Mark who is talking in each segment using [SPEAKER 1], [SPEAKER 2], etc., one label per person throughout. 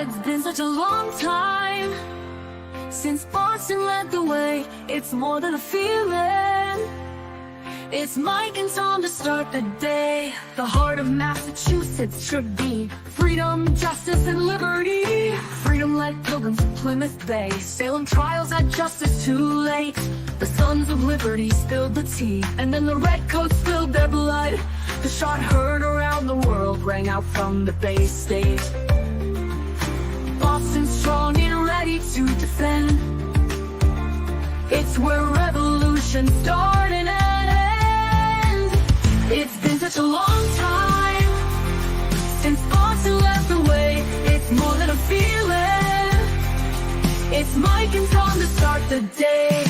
[SPEAKER 1] It's been such a long time since Boston led the way. It's more than a feeling. It's Mike and Tom to start the day. The heart of Massachusetts should be freedom, justice, and liberty. Freedom led pilgrims to Plymouth Bay. Salem trials had justice too late. The sons of liberty spilled the tea, and then the redcoats spilled their blood. The shot heard around the world rang out from the Bay State. Boston strong and ready to defend. It's where revolution started and ends. It's been such a long time since Boston led the way. It's more than a feeling. It's Mike and Tom to start the day.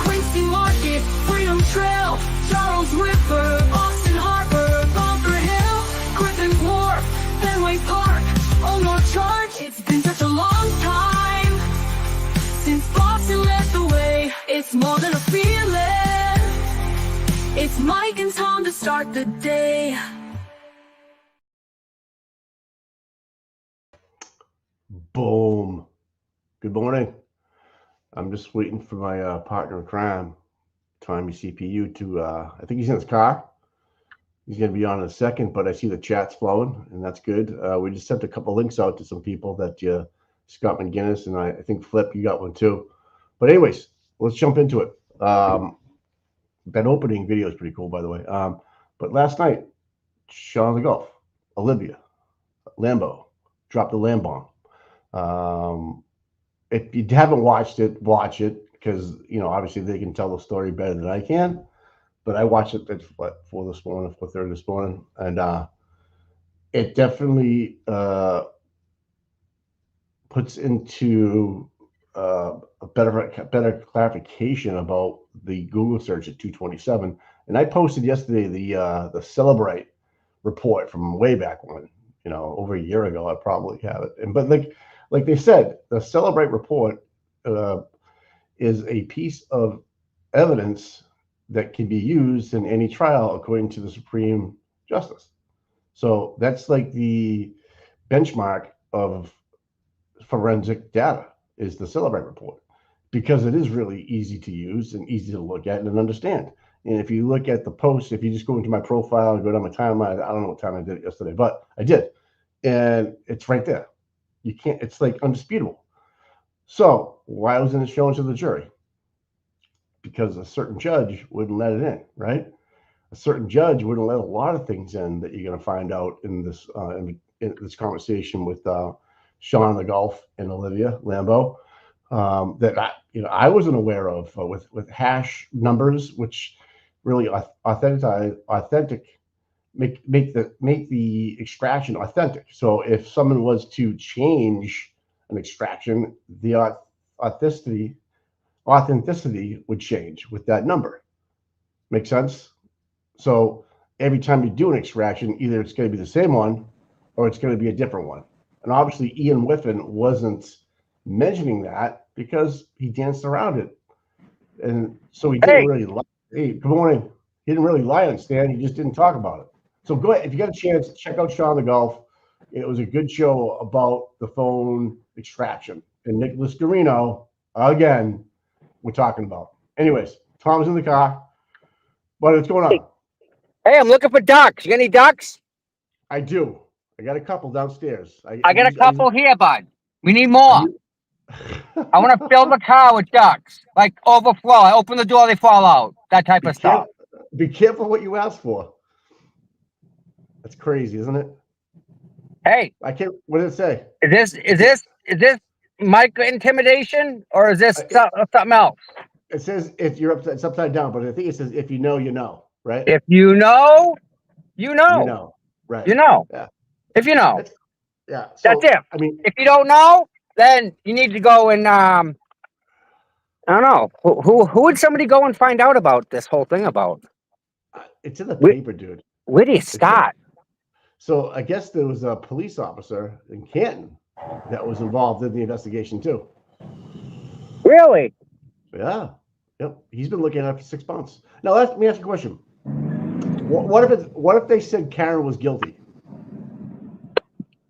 [SPEAKER 1] Quincy Market, Freedom Trail, Charles River, Boston Harbor, Bunker Hill, Griffin's Wharf, Fenway Park, Old North Charge. It's been such a long time since Boston led the way. It's more than a feeling. It's Mike and Tom to start the day.
[SPEAKER 2] Boom. Good morning. I'm just waiting for my partner in crime, Tommy CPU, to, I think he's in his car. He's going to be on in a second, but I see the chat's flowing, and that's good. We just sent a couple links out to some people that Scott McGinnis, and I think Flip, you got one too. But anyways, let's jump into it. That opening video is pretty cool, by the way. But last night, Sean the Golf, Olivia, Lambo, dropped the Lamb bomb. If you haven't watched it, watch it, because obviously they can tell the story better than I can. But I watched it at 4:30 this morning, and it definitely puts into a better clarification about the Google search at 227. And I posted yesterday the Celebrate report from way back when, over a year ago. I probably have it, but like they said, the Celebrate report is a piece of evidence that can be used in any trial according to the Supreme Justice. So that's like the benchmark of forensic data is the Celebrate report, because it is really easy to use and easy to look at and understand. And if you look at the post, if you just go into my profile and go down my timeline, I don't know what time I did it yesterday, but I did. And it's right there. You can't, it's like undisputable. So why wasn't it shown to the jury? Because a certain judge wouldn't let it in, right? A certain judge wouldn't let a lot of things in that you're going to find out in this this conversation with Sean the Golf and Olivia Lambo that I wasn't aware of with hash numbers, which really make the extraction authentic. So if someone was to change an extraction, the authenticity would change with that number. Make sense? So every time you do an extraction, either it's going to be the same one or it's going to be a different one. And obviously Ian Whiffen wasn't mentioning that because he danced around it. And so he didn't really lie. Hey, good morning. He didn't really lie on Stan. He just didn't talk about it. So go ahead. If you got a chance, check out Sean the Golf. It was a good show about the phone extraction. And Nicholas Garino, again, we're talking about. Anyways, Tom's in the car. What's going on?
[SPEAKER 3] Hey, I'm looking for ducks. You got any ducks?
[SPEAKER 2] I do. I got a couple downstairs.
[SPEAKER 3] I got a couple here, bud. We need more. I want to fill the car with ducks, like overflow. I open the door, they fall out. That type of stuff.
[SPEAKER 2] Be careful what you ask for. That's crazy, isn't it?
[SPEAKER 3] Hey,
[SPEAKER 2] I can't. What did it say?
[SPEAKER 3] Is this micro intimidation or is this something else?
[SPEAKER 2] It says if you're upside, it's upside down, but I think it says if you know, you know, right?
[SPEAKER 3] If you know, you know.
[SPEAKER 2] You know, right?
[SPEAKER 3] You know.
[SPEAKER 2] Yeah.
[SPEAKER 3] If you know.
[SPEAKER 2] So,
[SPEAKER 3] that's it.
[SPEAKER 2] I mean,
[SPEAKER 3] if you don't know, then you need to go and I don't know. Who would somebody go and find out about this whole thing about?
[SPEAKER 2] It's in the paper, dude.
[SPEAKER 3] Where do you start?
[SPEAKER 2] So I guess there was a police officer in Canton that was involved in the investigation too.
[SPEAKER 3] Really?
[SPEAKER 2] Yeah. Yep. He's been looking at it for 6 months. Now let me ask you a question. What if they said Karen was guilty?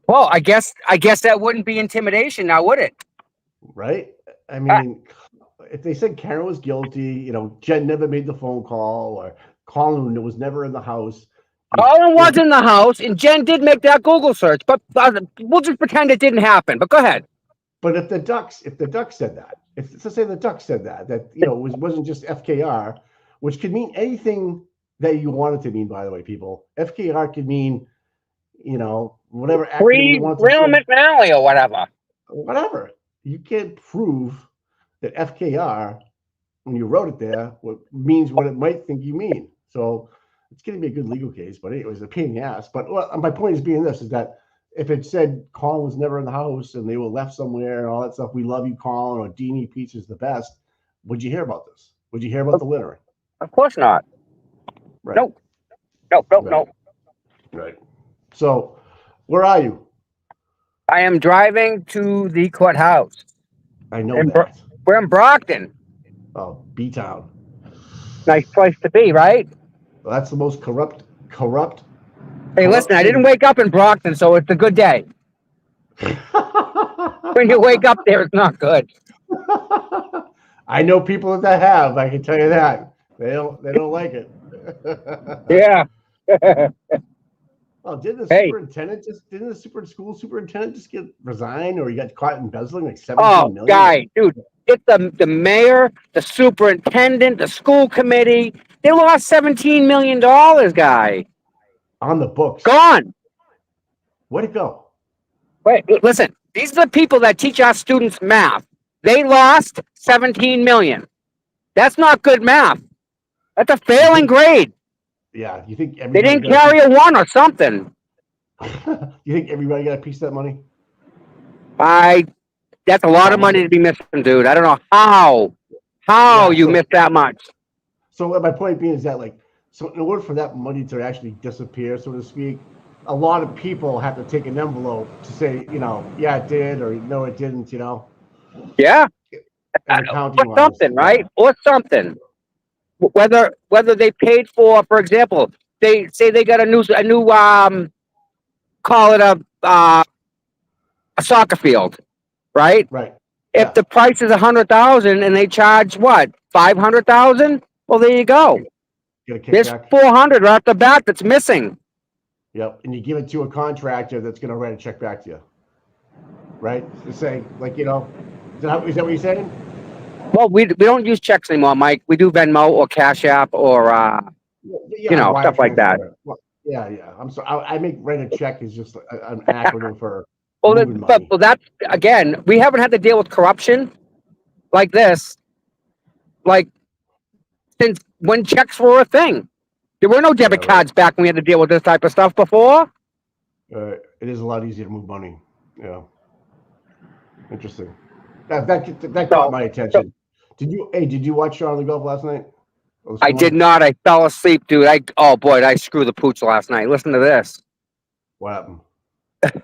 [SPEAKER 3] Well, I guess that wouldn't be intimidation now, would it?
[SPEAKER 2] Right? I
[SPEAKER 3] Uh,
[SPEAKER 2] mean, if they said Karen was guilty, Jen never made the phone call, or Colin was never in the house.
[SPEAKER 3] Colin was in the house, and Jen did make that Google search, but we'll just pretend it didn't happen. But go ahead.
[SPEAKER 2] But if the Ducks said that, let's say the Ducks said that wasn't just FKR, which could mean anything that you want it to mean. By the way, people, FKR could mean, whatever acronym you want to
[SPEAKER 3] Real
[SPEAKER 2] say.
[SPEAKER 3] McNally or whatever.
[SPEAKER 2] Whatever. You can't prove that FKR, when you wrote it there, means what it might think you mean. So it's going to be a good legal case, but it was a pain in the ass. But my point is that if it said Colin was never in the house and they were left somewhere and all that stuff, we love you, Colin, or Deanie Pizza's the best, would you hear about this? Would you hear about the littering?
[SPEAKER 3] Of course not.
[SPEAKER 2] Right.
[SPEAKER 3] Nope.
[SPEAKER 2] Right. Right. So where are you?
[SPEAKER 3] I am driving to the courthouse.
[SPEAKER 2] I know that.
[SPEAKER 3] We're in Brockton.
[SPEAKER 2] Oh, B-Town.
[SPEAKER 3] Nice place to be, right?
[SPEAKER 2] Well, that's the most corrupt.
[SPEAKER 3] Hey, listen, I didn't wake up in Brockton, so it's a good day. When you wake up there, it's not good.
[SPEAKER 2] I know people that have. I can tell you that they don't like it.
[SPEAKER 3] Yeah.
[SPEAKER 2] Oh, didn't the school superintendent just get resigned, or he got caught embezzling like 17 million?
[SPEAKER 3] Guy, dude, it's the mayor, the superintendent, the school committee. They lost $17 million, guy.
[SPEAKER 2] On the books.
[SPEAKER 3] Gone.
[SPEAKER 2] Where'd it go?
[SPEAKER 3] Wait, listen. These are the people that teach our students math. They lost 17 million. That's not good math. That's a failing grade.
[SPEAKER 2] Yeah, you think
[SPEAKER 3] they didn't carry a 1 or something?
[SPEAKER 2] You think everybody got a piece of that money?
[SPEAKER 3] That's a lot of money to be missing, dude. I don't know how you missed that much.
[SPEAKER 2] So my point being is that, so in order for that money to actually disappear, so to speak, a lot of people have to take an envelope to say, yeah, it did, or no, it didn't,
[SPEAKER 3] Yeah.
[SPEAKER 2] Or
[SPEAKER 3] something, right? Or something. Whether they paid for example, they say they got a new call it a soccer field, right?
[SPEAKER 2] Right.
[SPEAKER 3] If the price is 100,000 and they charge what, 500,000? Well, there you go. There's 400 right off the bat that's missing.
[SPEAKER 2] Yep, and you give it to a contractor that's going to write a check back to you, right? To say, is that what you're saying?
[SPEAKER 3] Well, we don't use checks anymore, Mike. We do Venmo or Cash App or stuff like that.
[SPEAKER 2] Well, yeah. I'm sorry. I make write a check is just an acronym for.
[SPEAKER 3] Well, that's again, we haven't had to deal with corruption like this, since when checks were a thing. There were no debit cards back when we had to deal with this type of stuff before.
[SPEAKER 2] It is a lot easier to move money. Yeah. Interesting. That caught my attention. Did you watch Shaun of the Golf last night?
[SPEAKER 3] I did not. I fell asleep, dude. Oh boy, did I screw the pooch last night. Listen to this.
[SPEAKER 2] What happened?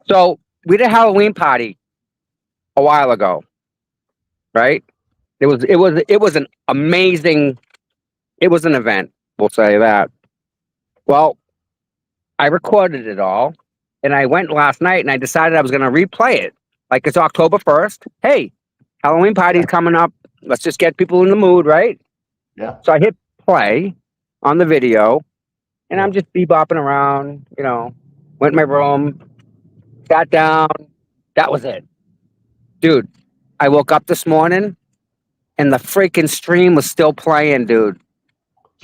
[SPEAKER 3] So we did a Halloween party a while ago, right? It was an amazing. It was an event. We'll say that. Well, I recorded it all, and I went last night, and I decided I was going to replay it. Like, it's October 1st. Hey, Halloween party's coming up. Let's just get people in the mood, right?
[SPEAKER 2] Yeah.
[SPEAKER 3] So I hit play on the video, and I'm just bebopping around, went in my room, sat down. That was it. Dude, I woke up this morning, and the freaking stream was still playing, dude.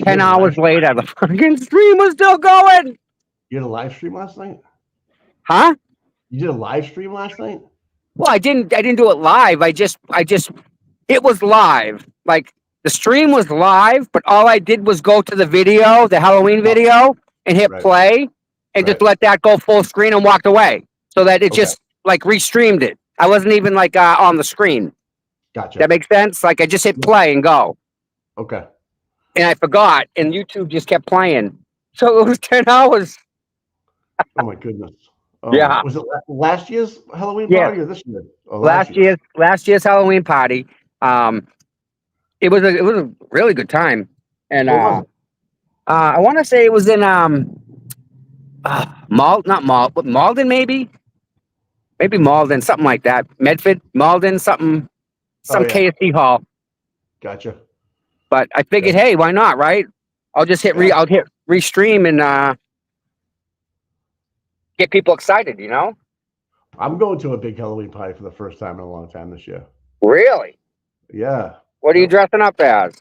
[SPEAKER 3] 10 hours later, the freaking stream was still going.
[SPEAKER 2] You did a live stream last night?
[SPEAKER 3] Huh?
[SPEAKER 2] You did a live stream last night?
[SPEAKER 3] Well, I didn't do it live. It was live. Like, the stream was live, but all I did was go to the video, the Halloween video, and hit play, and just let that go full screen and walked away. So that it just, restreamed it. I wasn't even, on the screen.
[SPEAKER 2] Gotcha.
[SPEAKER 3] That makes sense? Like, I just hit play and go.
[SPEAKER 2] Okay.
[SPEAKER 3] And I forgot, and YouTube just kept playing. So it was 10 hours.
[SPEAKER 2] Oh, my goodness.
[SPEAKER 3] Yeah.
[SPEAKER 2] Was it last year's Halloween party or this year? Oh,
[SPEAKER 3] last year's Halloween party. It was a really good time. And I want to say it was in but Malden maybe Malden, something like that. Medford, Malden, something,
[SPEAKER 2] Oh
[SPEAKER 3] some
[SPEAKER 2] yeah,
[SPEAKER 3] KFC hall.
[SPEAKER 2] gotcha.
[SPEAKER 3] But I figured,
[SPEAKER 2] Yeah.
[SPEAKER 3] hey, why not, right? I'll just hit
[SPEAKER 2] Yeah.
[SPEAKER 3] I'll hit restream and get people excited, you know?
[SPEAKER 2] I'm going to a big Halloween party for the first time in a long time this year.
[SPEAKER 3] Really?
[SPEAKER 2] Yeah.
[SPEAKER 3] What are you
[SPEAKER 2] Yep.
[SPEAKER 3] dressing up as?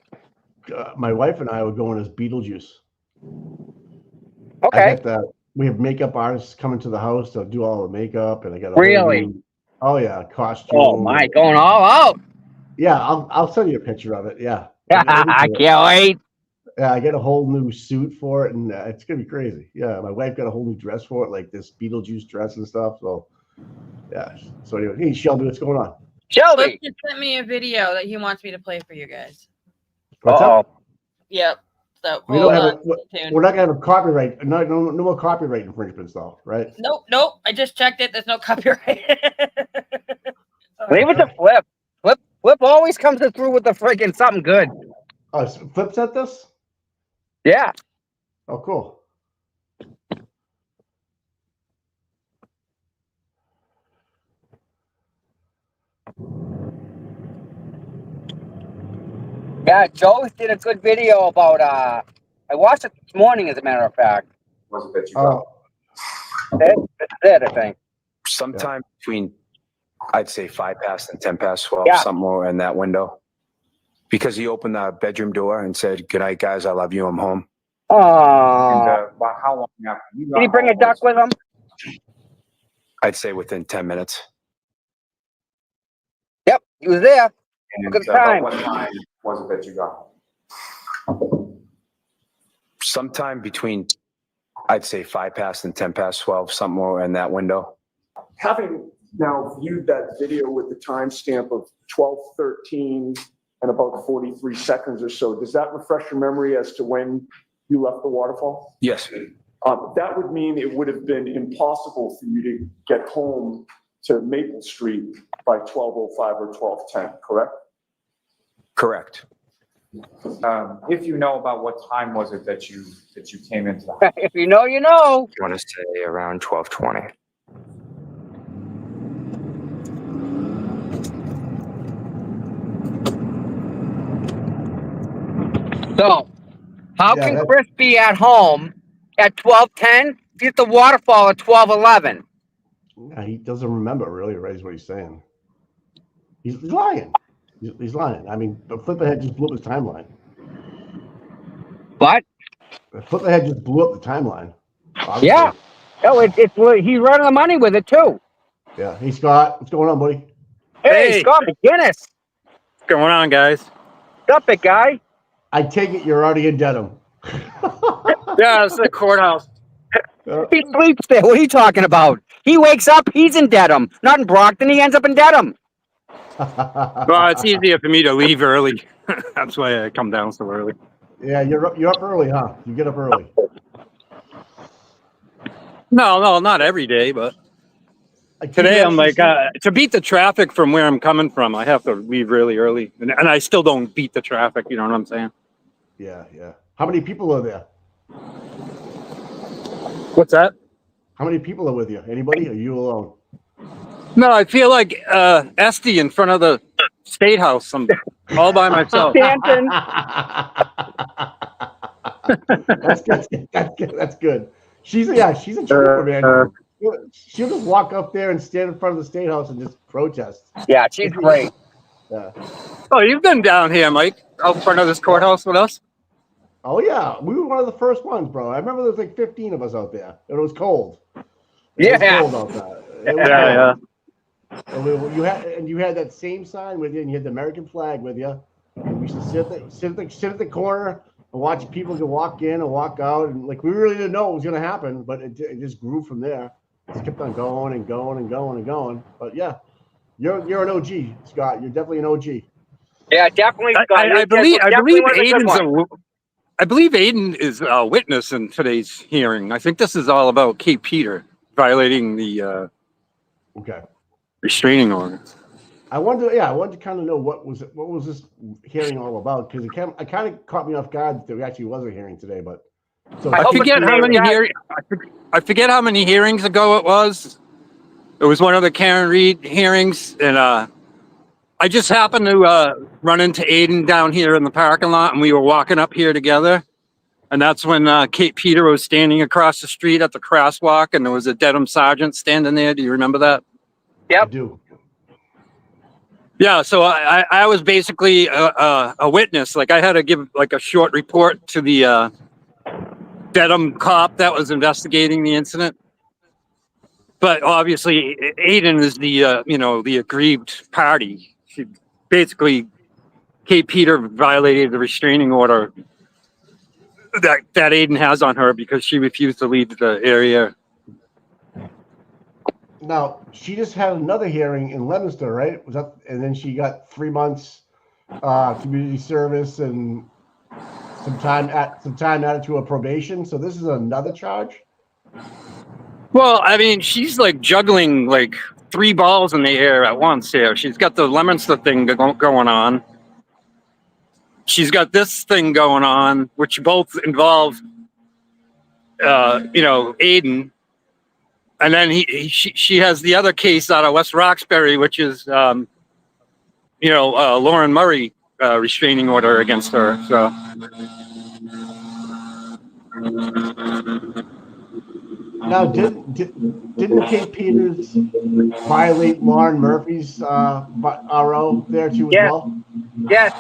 [SPEAKER 2] My wife and I were going as Beetlejuice. I
[SPEAKER 3] Okay.
[SPEAKER 2] got the. We have makeup artists coming to the house to do all the makeup, and I got a whole
[SPEAKER 3] Really?
[SPEAKER 2] new. Oh yeah,
[SPEAKER 3] Oh
[SPEAKER 2] costume.
[SPEAKER 3] my,
[SPEAKER 2] And,
[SPEAKER 3] going all out.
[SPEAKER 2] yeah, I'll send you a picture of it. Yeah, it'll be
[SPEAKER 3] I
[SPEAKER 2] cool.
[SPEAKER 3] can't wait.
[SPEAKER 2] Yeah, I get a whole new suit for it, and it's gonna be crazy. Yeah, my wife got a whole new dress for it, like this Beetlejuice dress and stuff. So yeah. So anyway, hey Shelby, what's going on?
[SPEAKER 4] Cliff
[SPEAKER 3] Shelby.
[SPEAKER 4] just sent me a video that he wants me to play for you guys.
[SPEAKER 2] What's
[SPEAKER 3] Uh-oh.
[SPEAKER 2] up?
[SPEAKER 4] Yep. So
[SPEAKER 2] We don't
[SPEAKER 4] hold
[SPEAKER 2] have
[SPEAKER 4] on.
[SPEAKER 2] a.
[SPEAKER 4] Stay tuned.
[SPEAKER 2] We're not gonna have a copyright. No more copyright infringements, though, right?
[SPEAKER 4] Nope. I just checked it. There's no copyright.
[SPEAKER 3] Leave it to Flip. Flip always comes through with the friggin' something good.
[SPEAKER 2] Oh, Flip said this.
[SPEAKER 3] Yeah.
[SPEAKER 2] Oh, cool.
[SPEAKER 3] Yeah, Joe did a good video about I watched it this morning, as a matter of fact.
[SPEAKER 5] Was it that you got?
[SPEAKER 3] That's it, I think.
[SPEAKER 5] Sometime between, I'd say 5 past and 10 past 12,
[SPEAKER 3] Yeah.
[SPEAKER 5] somewhere in that window. Because he opened the bedroom door and said, "Good night, guys. I love you. I'm home."
[SPEAKER 3] Oh,
[SPEAKER 6] About how long after you got
[SPEAKER 3] did he bring a
[SPEAKER 6] home
[SPEAKER 3] duck
[SPEAKER 6] was-
[SPEAKER 3] with him?
[SPEAKER 5] I'd say within 10 minutes.
[SPEAKER 3] Yep, he was there.
[SPEAKER 6] And
[SPEAKER 3] Good
[SPEAKER 6] about
[SPEAKER 3] time.
[SPEAKER 6] what time was it that you got home?
[SPEAKER 5] Sometime between, I'd say 5 past and 10 past 12, somewhere in that window.
[SPEAKER 7] Having now viewed that video with the timestamp of 12:13 and about 43 seconds or so, does that refresh your memory as to when you left the waterfall?
[SPEAKER 5] Yes.
[SPEAKER 7] That would mean it would have been impossible for you to get home to Maple Street by 12:05 or 12:10, correct?
[SPEAKER 5] Correct.
[SPEAKER 6] If you know about what time was it that you came into the house?
[SPEAKER 3] If you know, you know.
[SPEAKER 5] I want to say around 12:20.
[SPEAKER 3] So, how
[SPEAKER 2] Yeah,
[SPEAKER 3] can
[SPEAKER 2] that-
[SPEAKER 3] Chris be at home at 12:10? Get the waterfall at 12:11.
[SPEAKER 2] Yeah, he doesn't remember really, right? Is what he's saying. He's lying. He's lying. I mean, the Flip Ahead just blew up his timeline.
[SPEAKER 3] What?
[SPEAKER 2] The Flip Ahead just blew up the timeline. Obviously.
[SPEAKER 3] Yeah. Oh, it's he's running the money with it too.
[SPEAKER 2] Yeah. Hey Scott, what's going on, buddy?
[SPEAKER 3] Hey,
[SPEAKER 8] Hey.
[SPEAKER 3] Scott McGinnis.
[SPEAKER 8] What's going on, guys?
[SPEAKER 3] What's up, big guy?
[SPEAKER 2] I take it you're already in Dedham.
[SPEAKER 8] Yeah, it's the courthouse.
[SPEAKER 3] He sleeps there. What are you talking about? He wakes up, he's in Dedham. Not in Brockton, he ends up in Dedham.
[SPEAKER 8] Well, it's easier for me to leave early. That's why I come down so early.
[SPEAKER 2] Yeah, you're up early, huh? You get up early.
[SPEAKER 8] No, not every day, but today I'm like, to beat the traffic from where I'm coming from, I have to leave really early. And I still don't beat the traffic, you know what I'm saying?
[SPEAKER 2] Yeah. How many people are there?
[SPEAKER 8] What's that?
[SPEAKER 2] How many people are with you? Anybody? Or are you alone?
[SPEAKER 8] No, I feel like Esty in front of the State House. I'm all by myself.
[SPEAKER 3] Dancing.
[SPEAKER 2] That's good. She's a trooper, man. She'll just walk up there and stand in front of the State House and just protest.
[SPEAKER 3] Yeah, she's great.
[SPEAKER 2] Yeah.
[SPEAKER 8] Oh, you've been down here, Mike, out front of this courthouse with us?
[SPEAKER 2] Oh yeah, we were one of the first ones, bro. I remember there was like 15 of us out there, and it was cold. It was cold outside. It was
[SPEAKER 8] Yeah.
[SPEAKER 2] cold. And you had that same sign with you, and you had the American flag with you. And we used to sit at the corner and watch people go walk in and walk out, and like we really didn't know what was going to happen, but it just grew from there. It just kept on going and going and going and going. But yeah, you're an OG, Scott. You're definitely an OG.
[SPEAKER 3] Yeah, definitely. Scott.
[SPEAKER 8] I believe
[SPEAKER 3] Definitely one of the good ones.
[SPEAKER 8] I believe Aiden is a witness in today's hearing. I think this is all about Kate Peter violating the
[SPEAKER 2] Okay.
[SPEAKER 8] restraining order.
[SPEAKER 2] I wanted to kind of know what was this hearing all about, because it kind of caught me off guard that there actually was a hearing today. But So
[SPEAKER 3] I
[SPEAKER 8] I
[SPEAKER 3] hope
[SPEAKER 8] forget
[SPEAKER 3] it's
[SPEAKER 8] how many
[SPEAKER 3] made-
[SPEAKER 8] I forget how many hearings ago it was. It was one of the Karen Reed hearings, and I just happened to run into Aiden down here in the parking lot, and we were walking up here together. And that's when Kate Peter was standing across the street at the crosswalk, and there was a DEDHAM sergeant standing there. Do you remember that?
[SPEAKER 2] I do.
[SPEAKER 8] Yeah, so I was basically a witness. Like I had to give like a short report to the DEDHAM cop that was investigating the incident. But obviously, Aiden is the the aggrieved party. She basically, Kate Peter violated the restraining order that Aiden has on her because she refused to leave the area.
[SPEAKER 2] Now, she just had another hearing in Leominster, right? Was that, and then she got 3 months community service and some time added to her probation. So this is another charge.
[SPEAKER 8] Well, I mean, she's like juggling like 3 balls in the air at once here. She's got the Leominster thing going on. She's got this thing going on, which both involve, Aiden. And then she has the other case out of West Roxbury, which is, Lauren Murray restraining order against her. So.
[SPEAKER 2] Now, didn't Kate Peters violate Lauren Murphy's RO there too as
[SPEAKER 3] Yeah.
[SPEAKER 2] well?
[SPEAKER 3] Yes.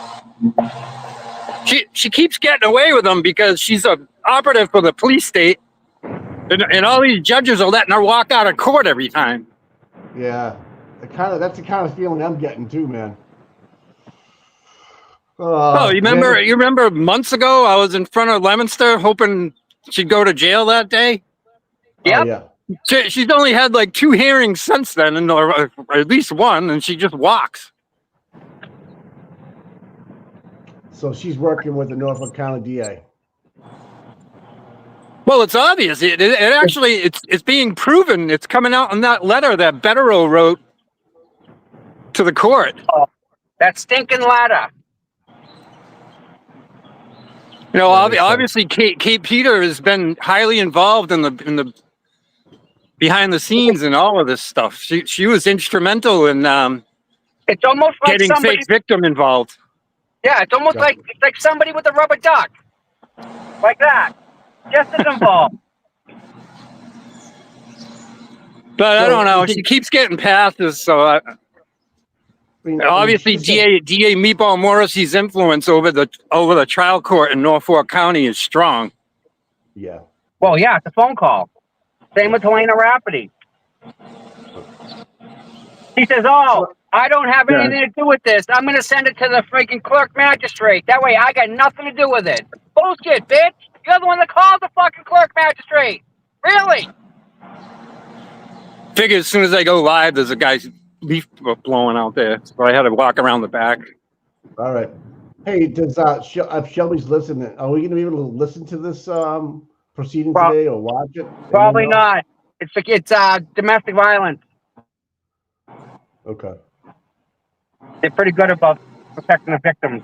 [SPEAKER 8] She keeps getting away with them because she's a operative for the police state, and all these judges are letting her walk out of court every time.
[SPEAKER 2] Yeah, that's the kind of feeling I'm getting too, man.
[SPEAKER 8] You remember months ago I was in front of Leominster hoping she'd go to jail that day.
[SPEAKER 2] Oh,
[SPEAKER 3] Yep.
[SPEAKER 2] yeah.
[SPEAKER 8] She's only had like 2 hearings since then, or at least one, and she just walks.
[SPEAKER 2] So she's working with the Norfolk County DA.
[SPEAKER 8] Well, it's obvious. It actually it's being proven. It's coming out in that letter that Betterow wrote to the court.
[SPEAKER 3] That stinking ladder.
[SPEAKER 8] You know,
[SPEAKER 2] That makes sense.
[SPEAKER 8] obviously Kate Peter has been highly involved in the behind the scenes in all of this stuff. She was instrumental in
[SPEAKER 3] It's almost like
[SPEAKER 8] getting
[SPEAKER 3] somebody.
[SPEAKER 8] fake victim involved.
[SPEAKER 3] Yeah, it's almost
[SPEAKER 2] Yeah.
[SPEAKER 3] like somebody with a rubber duck, like that. Just as involved.
[SPEAKER 8] But I
[SPEAKER 2] So,
[SPEAKER 8] don't know.
[SPEAKER 2] you
[SPEAKER 8] She
[SPEAKER 2] think-
[SPEAKER 8] keeps getting passes, so
[SPEAKER 2] I mean,
[SPEAKER 8] obviously
[SPEAKER 2] she said-
[SPEAKER 8] DA Meatball Morrissey's influence over the trial court in Norfolk County is strong.
[SPEAKER 2] Yeah.
[SPEAKER 3] Well, yeah, it's a phone call. Same with Helena Rafferty. He says, "Oh, I don't have anything to do with this. I'm going to send it to the freaking clerk magistrate. That way I got nothing to do with it." Bullshit, bitch. You're the one that called the fucking clerk magistrate. Really?
[SPEAKER 8] Figure as soon as I go live, there's a guy's leaf blowing out there, so I had to walk around the back.
[SPEAKER 2] All right. Hey, does if Shelby's listening, are we going to be able to listen to this proceeding today or watch it?
[SPEAKER 3] Probably not. It's domestic violence.
[SPEAKER 2] Okay.
[SPEAKER 3] They're pretty good about protecting the victims.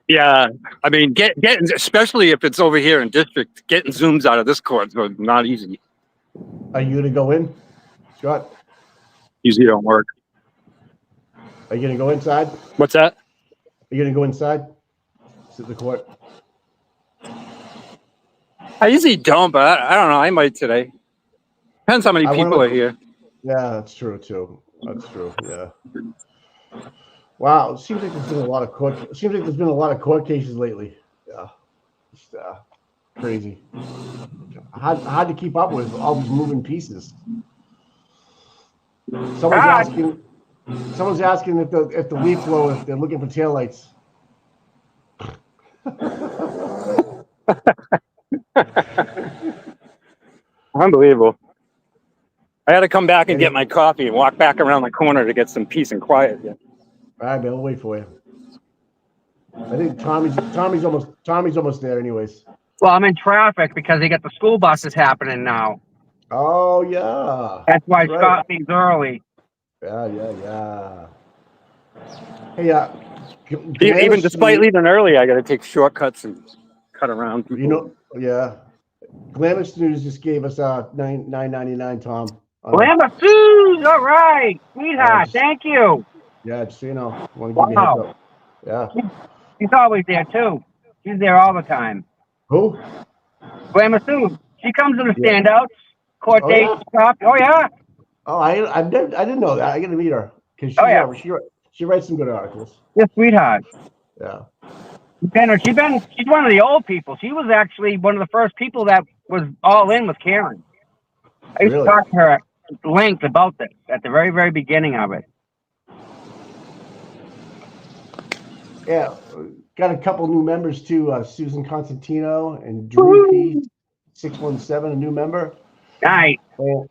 [SPEAKER 8] Yeah, I mean, getting especially if it's over here in district, getting Zooms out of this court is not easy.
[SPEAKER 2] Are you going to go in, Scott?
[SPEAKER 8] Usually don't work.
[SPEAKER 2] Are you going to go inside?
[SPEAKER 8] What's that?
[SPEAKER 2] Are you going to go inside? Sit in the court?
[SPEAKER 8] I usually don't, but I don't know. I might today. Depends how many
[SPEAKER 2] I wanna-
[SPEAKER 8] people are here.
[SPEAKER 2] Yeah, that's true too. That's true. Yeah. Wow, it seems like there's been a lot of court. It seems like there's been a lot of court cases lately. Yeah, just crazy. Hard to keep up with all these moving pieces. Someone's asking if the leaf blower, if they're looking for taillights.
[SPEAKER 8] Unbelievable. I had to come back and get my coffee and walk back around the corner to get some peace and quiet. Yeah.
[SPEAKER 2] All right, man, we'll wait for you. I think Tommy's almost there, anyways.
[SPEAKER 3] Well, I'm in traffic because they got the school buses happening now.
[SPEAKER 2] Oh yeah.
[SPEAKER 3] That's why
[SPEAKER 2] Right.
[SPEAKER 3] Scott leaves early.
[SPEAKER 2] Yeah. Hey,
[SPEAKER 8] Even despite leaving early, I got to take shortcuts and cut around.
[SPEAKER 2] you Yeah. Glamis News just gave us $9.99, Tom.
[SPEAKER 3] Glamour Suze, all right, sweetheart,
[SPEAKER 2] just-
[SPEAKER 3] thank you.
[SPEAKER 2] Yeah, just so you know, want to give you a heads
[SPEAKER 3] Wow,
[SPEAKER 2] up. Yeah.
[SPEAKER 3] she's always there too. She's there all the time.
[SPEAKER 2] Who?
[SPEAKER 3] Glamour Suze, she comes to the
[SPEAKER 2] Yeah.
[SPEAKER 3] standouts, court
[SPEAKER 2] Oh,
[SPEAKER 3] dates,
[SPEAKER 2] yeah?
[SPEAKER 3] stuff. Oh yeah,
[SPEAKER 2] Oh, I didn't know that. I got to meet her because
[SPEAKER 3] oh yeah,
[SPEAKER 2] she writes some good articles.
[SPEAKER 3] you're a sweetheart.
[SPEAKER 2] Yeah.
[SPEAKER 3] She's one of the old people. She was actually one of the first people that was all in with Karen. I used to
[SPEAKER 2] Really?
[SPEAKER 3] talk to her at length about this at the very, very beginning of it.
[SPEAKER 2] Yeah. Got a couple new members too. Susan Constantino and Drew P. 617, a new member.
[SPEAKER 3] Nice.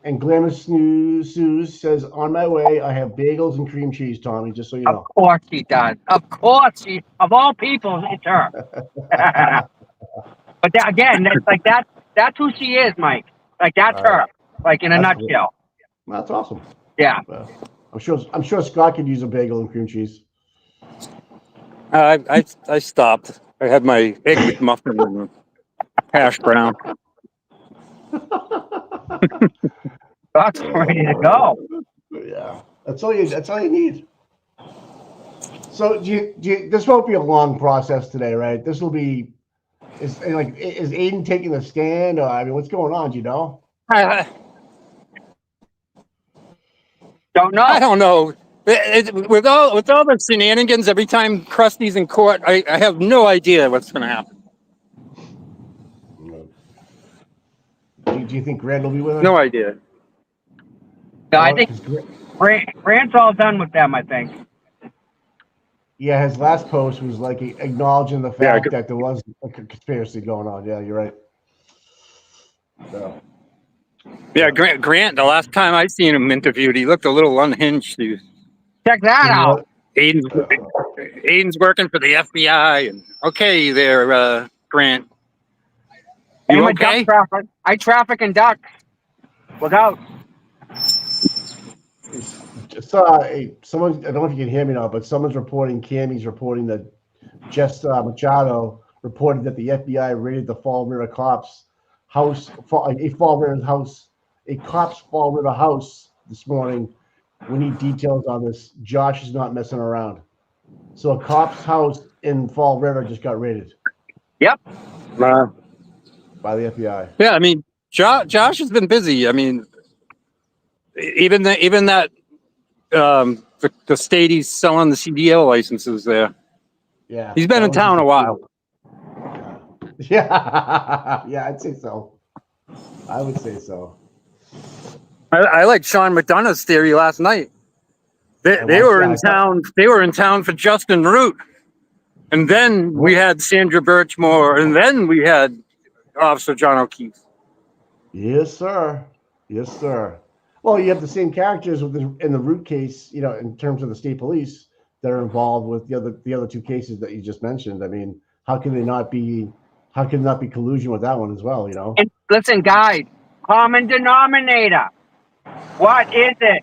[SPEAKER 2] And Glamis News Suze says, on my way, I have bagels and cream cheese, Tommy, just so you
[SPEAKER 3] Of
[SPEAKER 2] know.
[SPEAKER 3] course she does. Of course she. Of all people, it's her. But again, it's like that. That's who she is, Mike. Like that's her. Like in a
[SPEAKER 2] That's
[SPEAKER 3] nutshell.
[SPEAKER 2] That's awesome.
[SPEAKER 3] Yeah.
[SPEAKER 2] I'm sure Scott could use a bagel and cream cheese.
[SPEAKER 8] I stopped. I had my egg McMuffin and hash brown.
[SPEAKER 3] Scott's ready to go.
[SPEAKER 2] Yeah, that's all you need. So this won't be a long process today, right? This will be. Is Aiden taking the stand? Or, I mean, what's going on? Do you know?
[SPEAKER 3] Don't know.
[SPEAKER 8] I don't know. With all the shenanigans, every time Krusty's in court, I have no idea what's going to happen.
[SPEAKER 2] Do you think Grant will be with us?
[SPEAKER 8] No idea.
[SPEAKER 3] No, I think Grant's all done with them. I think.
[SPEAKER 2] Yeah, his last post was like acknowledging the fact that there was a conspiracy going on. Yeah, you're right. So.
[SPEAKER 8] Yeah, Grant. The last time I seen him interviewed, he looked a little unhinged.
[SPEAKER 3] Check that out.
[SPEAKER 8] Aiden's working for the FBI, and okay, there, Grant. You okay?
[SPEAKER 3] I traffic in ducks. Look out.
[SPEAKER 2] Someone, I don't know if you can hear me now, but someone's reporting, Cammy's reporting that Jess Machado reported that the FBI raided the Fall River cops' house, a cop's Fall River house this morning. We need details on this. Josh is not messing around. So a cop's house in Fall River just got raided.
[SPEAKER 3] Yep.
[SPEAKER 2] By the FBI.
[SPEAKER 8] Yeah, I mean, Josh has been busy. I mean, even that the state he's selling the CDL licenses there.
[SPEAKER 2] Yeah,
[SPEAKER 8] he's been in town a while.
[SPEAKER 2] Yeah, yeah, I'd say so. I would say so.
[SPEAKER 8] I like Sean McDonough's theory last night. They were in town. They were in town for Justin Root, and then we had Sandra Birchmore, and then we had Officer John O'Keefe.
[SPEAKER 2] Yes, sir. Yes, sir. Well, you have the same characters in the Root case, you know, in terms of the state police that are involved with the other two cases that you just mentioned. I mean, how can there not be collusion with that one as well? You know.
[SPEAKER 3] And listen, guys, common denominator. What is it?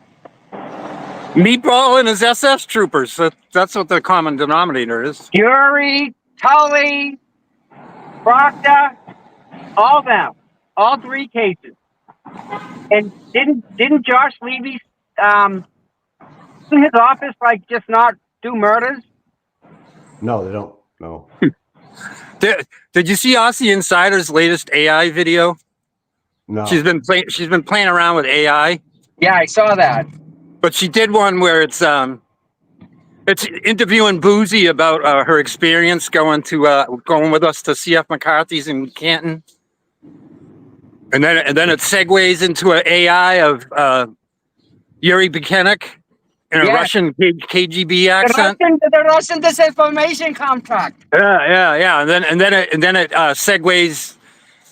[SPEAKER 8] Meatball and his SS troopers. That's what the common denominator is.
[SPEAKER 3] Fury, Tully, Proctor, all them, all three cases. And didn't Josh Levy in his office like just not do murders?
[SPEAKER 2] No, they don't. No.
[SPEAKER 8] Did you see Aussie Insider's latest AI video?
[SPEAKER 2] No.
[SPEAKER 8] She's been playing around with AI.
[SPEAKER 3] Yeah, I saw that.
[SPEAKER 8] But she did one where it's interviewing Boozy about her experience going with us to CF McCarthy's in Canton, and then it segues into an AI of Yuri Buchanan in a Russian KGB accent.
[SPEAKER 3] The Russian disinformation contract.
[SPEAKER 8] Yeah, and then it segues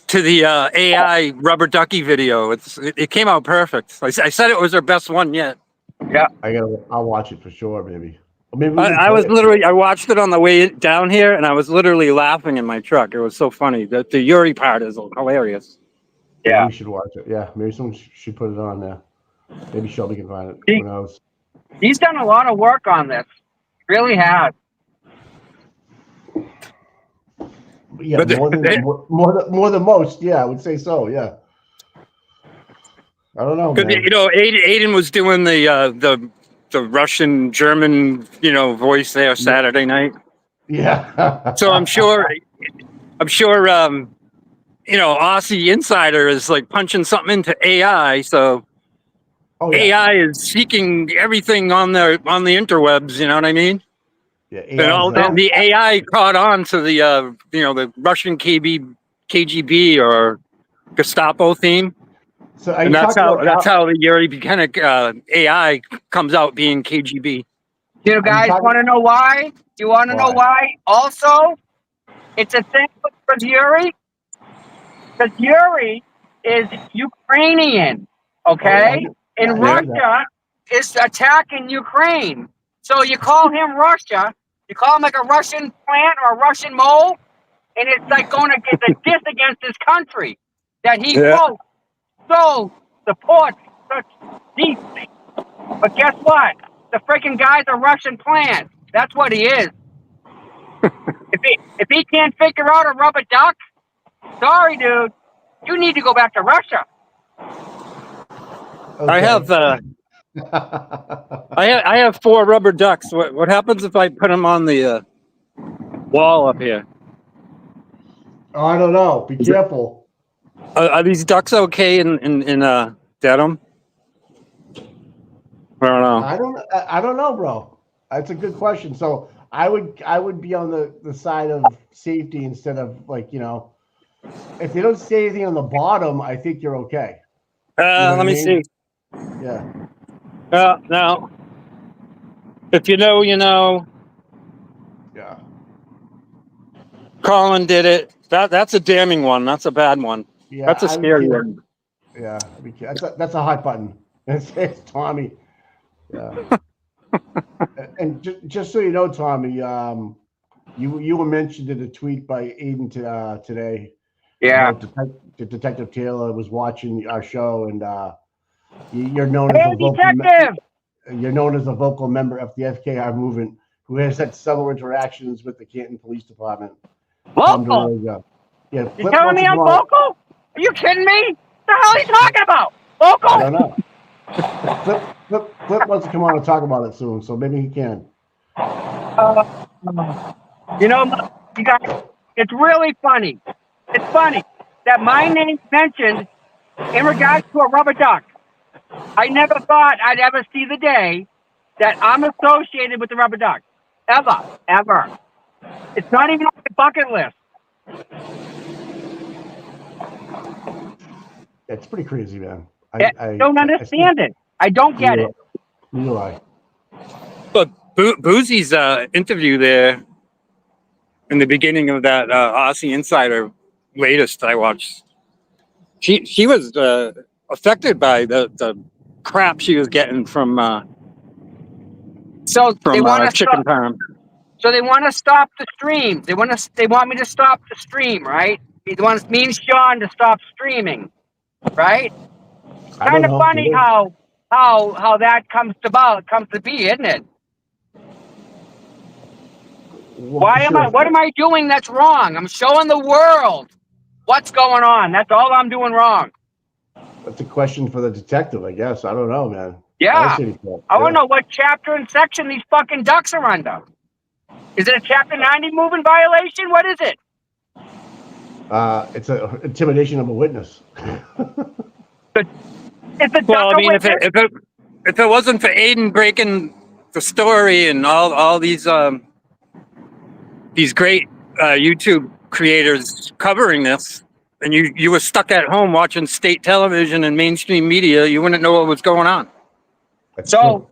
[SPEAKER 8] to the AI rubber ducky video. It came out perfect. I said it was her best one yet.
[SPEAKER 3] Yeah,
[SPEAKER 2] I'll watch it for sure. Maybe
[SPEAKER 8] I watched it on the way down here, and I was literally laughing in my truck. It was so funny. The Yuri part is hilarious.
[SPEAKER 2] Yeah, we should watch it. Yeah, maybe someone should put it on there. Maybe Shelby can find it. Who knows?
[SPEAKER 3] He's done a lot of work on this. Really has.
[SPEAKER 2] Yeah,
[SPEAKER 8] But
[SPEAKER 2] more than most. Yeah, I would say so. Yeah. I don't know, man.
[SPEAKER 8] you know, Aiden was doing the Russian German voice there Saturday night.
[SPEAKER 2] Yeah.
[SPEAKER 8] So I'm sure Aussie Insider is like punching something into AI. So
[SPEAKER 2] Oh yeah.
[SPEAKER 8] AI is seeking everything on the interwebs. You know what I mean?
[SPEAKER 2] Yeah.
[SPEAKER 8] And all the AI caught on to the the Russian KGB or Gestapo theme.
[SPEAKER 2] So are you
[SPEAKER 8] And that's
[SPEAKER 2] talking about
[SPEAKER 8] how the Yuri Buchanan AI comes out being KGB.
[SPEAKER 3] You guys
[SPEAKER 2] talking-
[SPEAKER 3] want to know why? You want to know why? Also, it's a thing for Yuri, because Yuri is Ukrainian, okay? And Russia is attacking Ukraine. So you call him Russia, you call him like a Russian plant or a Russian mole, and it's like going to get the diss against his country that he quote so supports such deeply. But guess what? The freaking guy's a Russian plant. That's what he is. If he can't figure out a rubber duck, sorry, dude, you need to go back to Russia.
[SPEAKER 8] I have I have 4 rubber ducks. What happens if I put them on the wall up here?
[SPEAKER 2] Oh, I don't know. Be careful.
[SPEAKER 8] Are these ducks okay in DEDHAM? I don't know.
[SPEAKER 2] I don't know, bro. That's a good question. So I would be on the side of safety instead of if they don't say anything on the bottom, I think you're okay.
[SPEAKER 8] Let me see.
[SPEAKER 2] Yeah.
[SPEAKER 8] Now, if you know, you know.
[SPEAKER 2] Yeah.
[SPEAKER 8] Colin did it. That's a damning one. That's a bad one.
[SPEAKER 2] Yeah.
[SPEAKER 8] That's a scary one.
[SPEAKER 2] Yeah. That's a hot button. It's Tommy. Yeah. And just so you know, Tommy, you were mentioned in a tweet by Aiden today.
[SPEAKER 3] Yeah.
[SPEAKER 2] Detective Taylor was watching our show, and you're known as
[SPEAKER 3] Hey, detective!
[SPEAKER 2] You're known as a vocal member of the FKR movement who has had several interactions with the Canton Police Department.
[SPEAKER 3] Vocal?
[SPEAKER 2] Yeah.
[SPEAKER 3] You telling me I'm vocal? Are you kidding me? What the hell are you talking about? Vocal?
[SPEAKER 2] I don't know. Flip wants to come on and talk about it soon, so maybe he can.
[SPEAKER 3] You guys, it's really funny. It's funny that my name's mentioned in regards to a rubber duck. I never thought I'd ever see the day that I'm associated with the rubber duck. Ever. It's not even on my bucket list.
[SPEAKER 2] It's pretty crazy, man.
[SPEAKER 3] I don't understand it. I don't get it.
[SPEAKER 2] Neither do I.
[SPEAKER 8] But Boozy's interview there in the beginning of that Aussie Insider latest I watched, she was affected by the crap she was getting from Chicken Parm.
[SPEAKER 3] So they want to stop the stream. They want me to stop the stream, right? They want me and Sean to stop streaming, right? It's kind of funny how that comes to be, isn't it? What am I doing that's wrong? I'm showing the world what's going on. That's all I'm doing wrong.
[SPEAKER 2] That's a question for the detective, I guess. I don't know, man.
[SPEAKER 3] Yeah. I want to know what chapter and section these fucking ducks are under. Is it a Chapter 90 moving violation? What is it?
[SPEAKER 2] It's an intimidation of a witness.
[SPEAKER 8] Well, I mean, if it wasn't for Aiden breaking the story and all these great YouTube creators covering this, and you were stuck at home watching state television and mainstream media, you wouldn't know what was going on.
[SPEAKER 2] That's
[SPEAKER 3] so,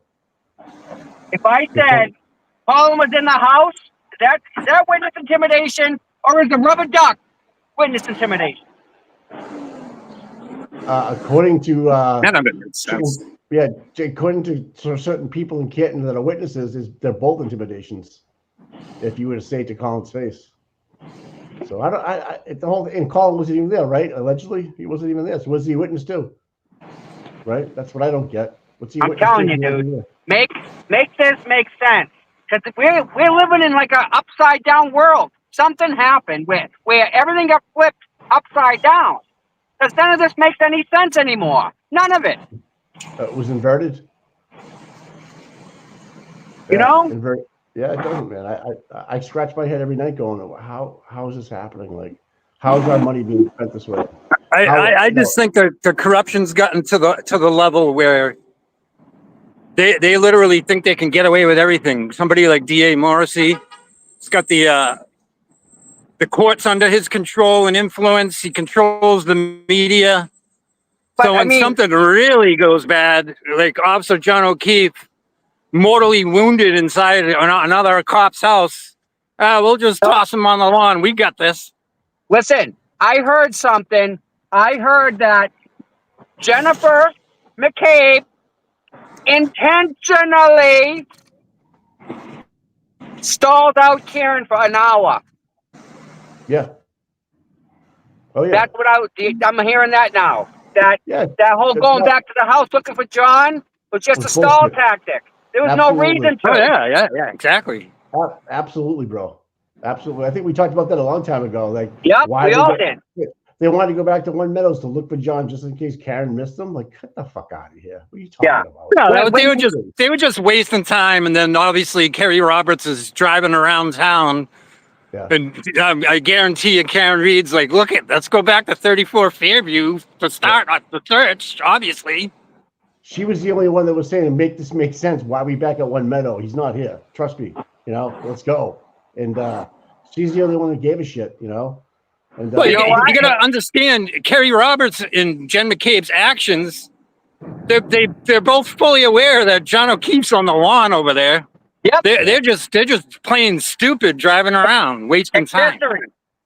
[SPEAKER 3] if I said Colin was in the house, is that witness intimidation, or is the rubber duck witness intimidation?
[SPEAKER 2] According to
[SPEAKER 8] None of it makes sense.
[SPEAKER 2] Yeah, according to certain people in Canton that are witnesses, they're both intimidations. If you were to say it to Colin's face, so and Colin wasn't even there, right? Allegedly, he wasn't even there. So was he a witness too? Right? That's what I don't get. What's he?
[SPEAKER 3] I'm telling you, dude. Make this make sense, because we're living in like an upside down world. something happened where everything got flipped upside down. Because none of this makes any sense anymore. None of it.
[SPEAKER 2] It was inverted.
[SPEAKER 3] You know?
[SPEAKER 2] Inverted. Yeah, it doesn't, man. I scratch my head every night going, how is this happening? Like, how is our money being spent this way?
[SPEAKER 8] I just think that the corruption's gotten to the level where they literally think they can get away with everything. Somebody like DA Morrissey, he's got the courts under his control and influence. He controls the media.
[SPEAKER 3] But,
[SPEAKER 8] So when something really goes bad, like Officer John O'Keefe, mortally wounded inside another cop's house, we'll just toss him on the lawn. We got this.
[SPEAKER 3] Listen, I heard something. I heard that Jennifer McCabe intentionally stalled out Karen for an hour.
[SPEAKER 2] Yeah. Oh, yeah.
[SPEAKER 3] That's what I'm hearing that now. That whole
[SPEAKER 2] that's
[SPEAKER 3] going
[SPEAKER 2] not-
[SPEAKER 3] back to the house looking for John was just a
[SPEAKER 2] Was
[SPEAKER 3] stall
[SPEAKER 2] bullshit.
[SPEAKER 3] tactic. There was
[SPEAKER 2] Absolutely.
[SPEAKER 3] no reason to.
[SPEAKER 8] Oh yeah, exactly.
[SPEAKER 2] Absolutely, bro. Absolutely. I think we talked about that a long time ago. Like,
[SPEAKER 3] Yep,
[SPEAKER 2] why
[SPEAKER 3] we
[SPEAKER 2] they
[SPEAKER 3] all
[SPEAKER 2] get-
[SPEAKER 3] did.
[SPEAKER 2] They wanted to go back to One Meadows to look for John just in case Karen missed him. Like, get the fuck out of here. What are you talking about?
[SPEAKER 8] No, they were just wasting time, and then obviously Kerry Roberts is driving around town.
[SPEAKER 2] Yeah.
[SPEAKER 8] And I guarantee you, Karen Reed's like, look, let's go back to 34 Fairview to start the search. Obviously,
[SPEAKER 2] She was the only one that was saying, make this make sense. Why are we back at One Meadow? He's not here. Trust me. Let's go. And she's the only one that gave a shit, And
[SPEAKER 8] well, you gotta understand, Kerry Roberts and Jen McCabe's actions. They're both fully aware that John O'Keefe's on the lawn over there.
[SPEAKER 3] Yep.
[SPEAKER 8] They're just plain stupid driving around, wasting time.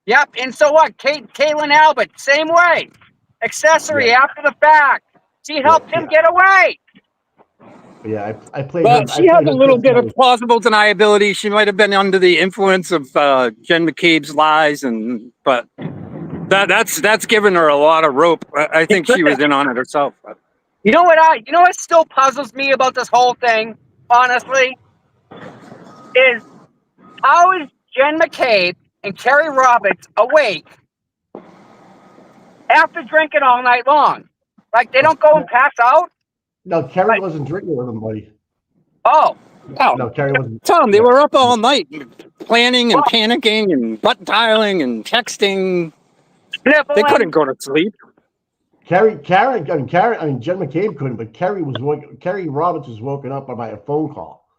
[SPEAKER 3] Yep. And so what? Caitlin Albert, same way. Accessory after the fact. She helped him get away.
[SPEAKER 2] Yeah, I played.
[SPEAKER 8] Well, she has a little bit of plausible deniability. She might have been under the influence of Jen McCabe's lies, but that's given her a lot of rope. I think she was in on it herself.
[SPEAKER 3] You know what still puzzles me about this whole thing, honestly, is how is Jen McCabe and Kerry Roberts awake after drinking all night long? Like, they don't go and pass out?
[SPEAKER 2] No, Kerry wasn't drinking with him, buddy.
[SPEAKER 3] Oh.
[SPEAKER 2] No, Kerry wasn't.
[SPEAKER 8] Tom, they were up all night planning and panicking and butt dialing and texting. They couldn't go to sleep.
[SPEAKER 2] Jen McCabe couldn't, but Kerry Roberts was woken up by a phone call,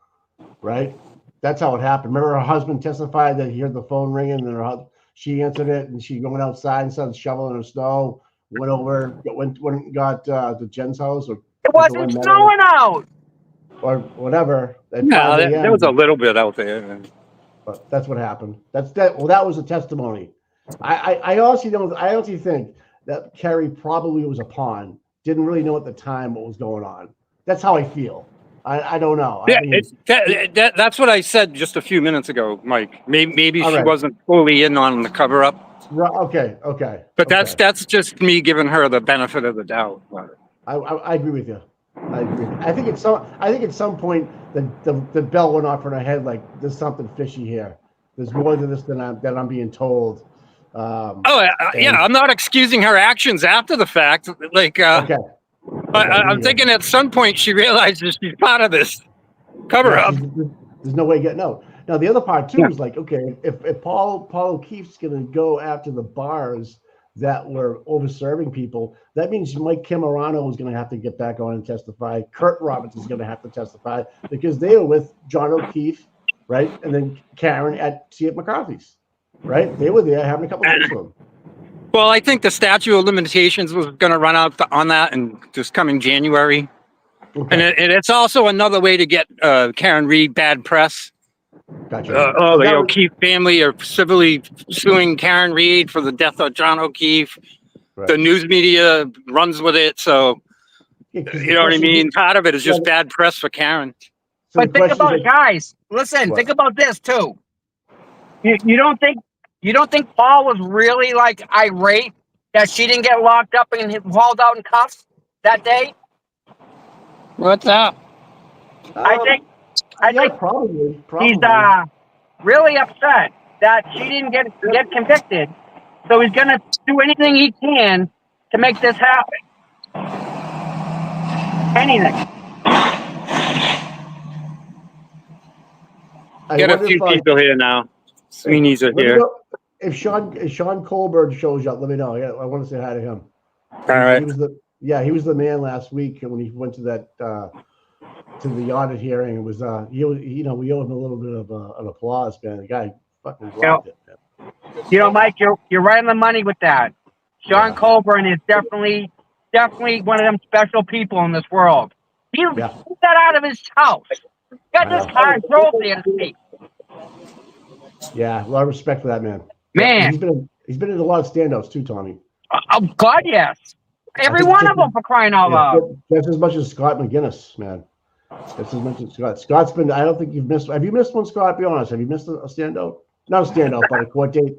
[SPEAKER 2] right? That's how it happened. Remember, her husband testified that he heard the phone ringing, and she answered it, and she went outside and started shoveling her snow. Went over, went and got to Jen's house. Or
[SPEAKER 3] it wasn't snowing out.
[SPEAKER 2] Or whatever.
[SPEAKER 8] No, there was a little bit out there.
[SPEAKER 2] But that's what happened. Well, that was a testimony. I honestly think that Kerry probably was a pawn. Didn't really know at the time what was going on. That's how I feel. I don't know.
[SPEAKER 8] Yeah, that's what I said just a few minutes ago, Mike. Maybe she
[SPEAKER 2] right.
[SPEAKER 8] wasn't fully in on the cover up.
[SPEAKER 2] Okay.
[SPEAKER 8] But that's just me giving her the benefit of the doubt.
[SPEAKER 2] I agree with you. I think at some point the bell went off in her head, like there's something fishy here. There's more to this than I'm being told.
[SPEAKER 8] I'm not excusing her actions after the fact. Like, I'm thinking at some point she realizes she's part of this cover up.
[SPEAKER 2] There's no way getting out. Now the other part too is like, okay, if Paul O'Keefe's going to go after the bars that were over-serving people, that means Mike Camerano is going to have to get back on and testify. Kurt Roberts is going to have to testify because they were with John O'Keefe, right? And then Karen at C.F. McCarthy's, right? They were there having a couple of drinks with them.
[SPEAKER 8] Well, I think the statute of limitations was going to run out on that in this coming January. Okay. And it's also another way to get Karen Reed bad press.
[SPEAKER 2] Gotcha.
[SPEAKER 8] The O'Keefe family are civilly suing Karen Reed for the death of John O'Keefe. Right. The news media runs with it. So, you know what I mean? Part of it is just bad press for Karen.
[SPEAKER 3] So but think about it, guys. Listen, think about this too. You don't think Paul was really like irate that she didn't get locked up and hauled out in cuffs that day?
[SPEAKER 8] What's up?
[SPEAKER 3] I think
[SPEAKER 2] probably.
[SPEAKER 3] He's really upset. that she didn't get convicted. So he's gonna do anything he can to make this happen. Anything.
[SPEAKER 2] I
[SPEAKER 8] Get a
[SPEAKER 2] wonder
[SPEAKER 8] few
[SPEAKER 2] if,
[SPEAKER 8] people here now. Sweeney's are
[SPEAKER 2] let me
[SPEAKER 8] here.
[SPEAKER 2] know if Sean Colbert shows up. Let me know. I want to say hi to him.
[SPEAKER 8] All right.
[SPEAKER 2] He was the man last week when he went to that to the audit hearing. It was we owe him a little bit of an applause, man. The guy fucking rocked it, man.
[SPEAKER 3] You know, Mike, you're right on the money with that. Sean
[SPEAKER 2] Yeah.
[SPEAKER 3] Colburn is definitely one of them special people in this world. He
[SPEAKER 2] Yeah.
[SPEAKER 3] got out of his house, got this car and drove there to speak.
[SPEAKER 2] Yeah, a lot of respect for that man.
[SPEAKER 3] Man.
[SPEAKER 2] Yeah, he's been in a lot of standouts too, Tommy.
[SPEAKER 3] Oh God, yes. Every
[SPEAKER 2] think
[SPEAKER 3] one
[SPEAKER 2] just
[SPEAKER 3] of them for crying out loud.
[SPEAKER 2] That's as much as Scott McGinnis, man. That's as much as Scott. Scott's been. I don't think you've missed. Have you missed one, Scott? Be honest. Have you missed a standout? Not a standout, but a court date.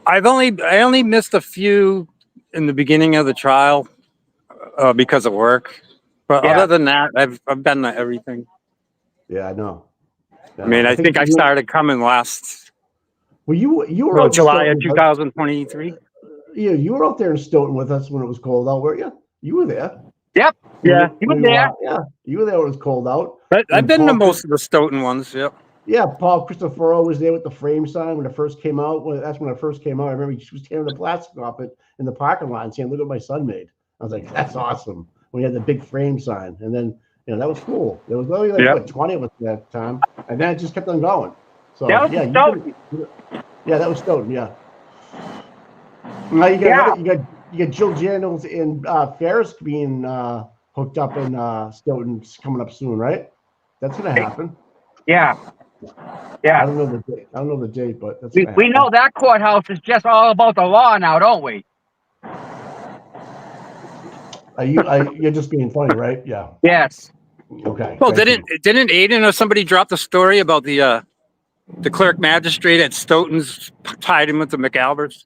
[SPEAKER 8] I only missed a few in the beginning of the trial because of work. But
[SPEAKER 3] Yeah.
[SPEAKER 8] other than that, I've been to everything.
[SPEAKER 2] Yeah, I know. Yeah,
[SPEAKER 8] I mean, I think I
[SPEAKER 2] you-
[SPEAKER 8] started coming last
[SPEAKER 2] Well, you were out in
[SPEAKER 8] July of
[SPEAKER 2] Stoughton.
[SPEAKER 8] 2023.
[SPEAKER 2] Yeah, you were out there in Stoughton with us when it was cold out, weren't you? You were there.
[SPEAKER 3] Yep. Yeah. He was there.
[SPEAKER 2] Yeah, you were there when it was cold out.
[SPEAKER 8] I've been to most of the Stoughton ones. Yep.
[SPEAKER 2] Yeah, Paul Cristoforo was there with the frame sign when it first came out. That's when it first came out. I remember she was tearing the plastic off it in the parking lot and saying, "Look what my son made." I was like, "That's awesome." When he had the big frame sign, and then that was cool. There was only like 20 of us at that time, and then it just kept on going. So
[SPEAKER 3] That was Stoughton.
[SPEAKER 2] Yeah, that was Stoughton. Yeah. Now you got Jill Daniels and Ferris being hooked up in Stoughton coming up soon, right? That's gonna happen.
[SPEAKER 3] Yeah. Yeah.
[SPEAKER 2] I don't know the date. I don't know the date, but that's
[SPEAKER 3] We know that courthouse is just all about the law now, don't we?
[SPEAKER 2] You're just being funny, right? Yeah.
[SPEAKER 3] Yes.
[SPEAKER 2] Okay.
[SPEAKER 8] Well,
[SPEAKER 2] thank you.
[SPEAKER 8] didn't Aiden or somebody drop the story about the clerk magistrate at Stoughton's tied him with the McAlberts?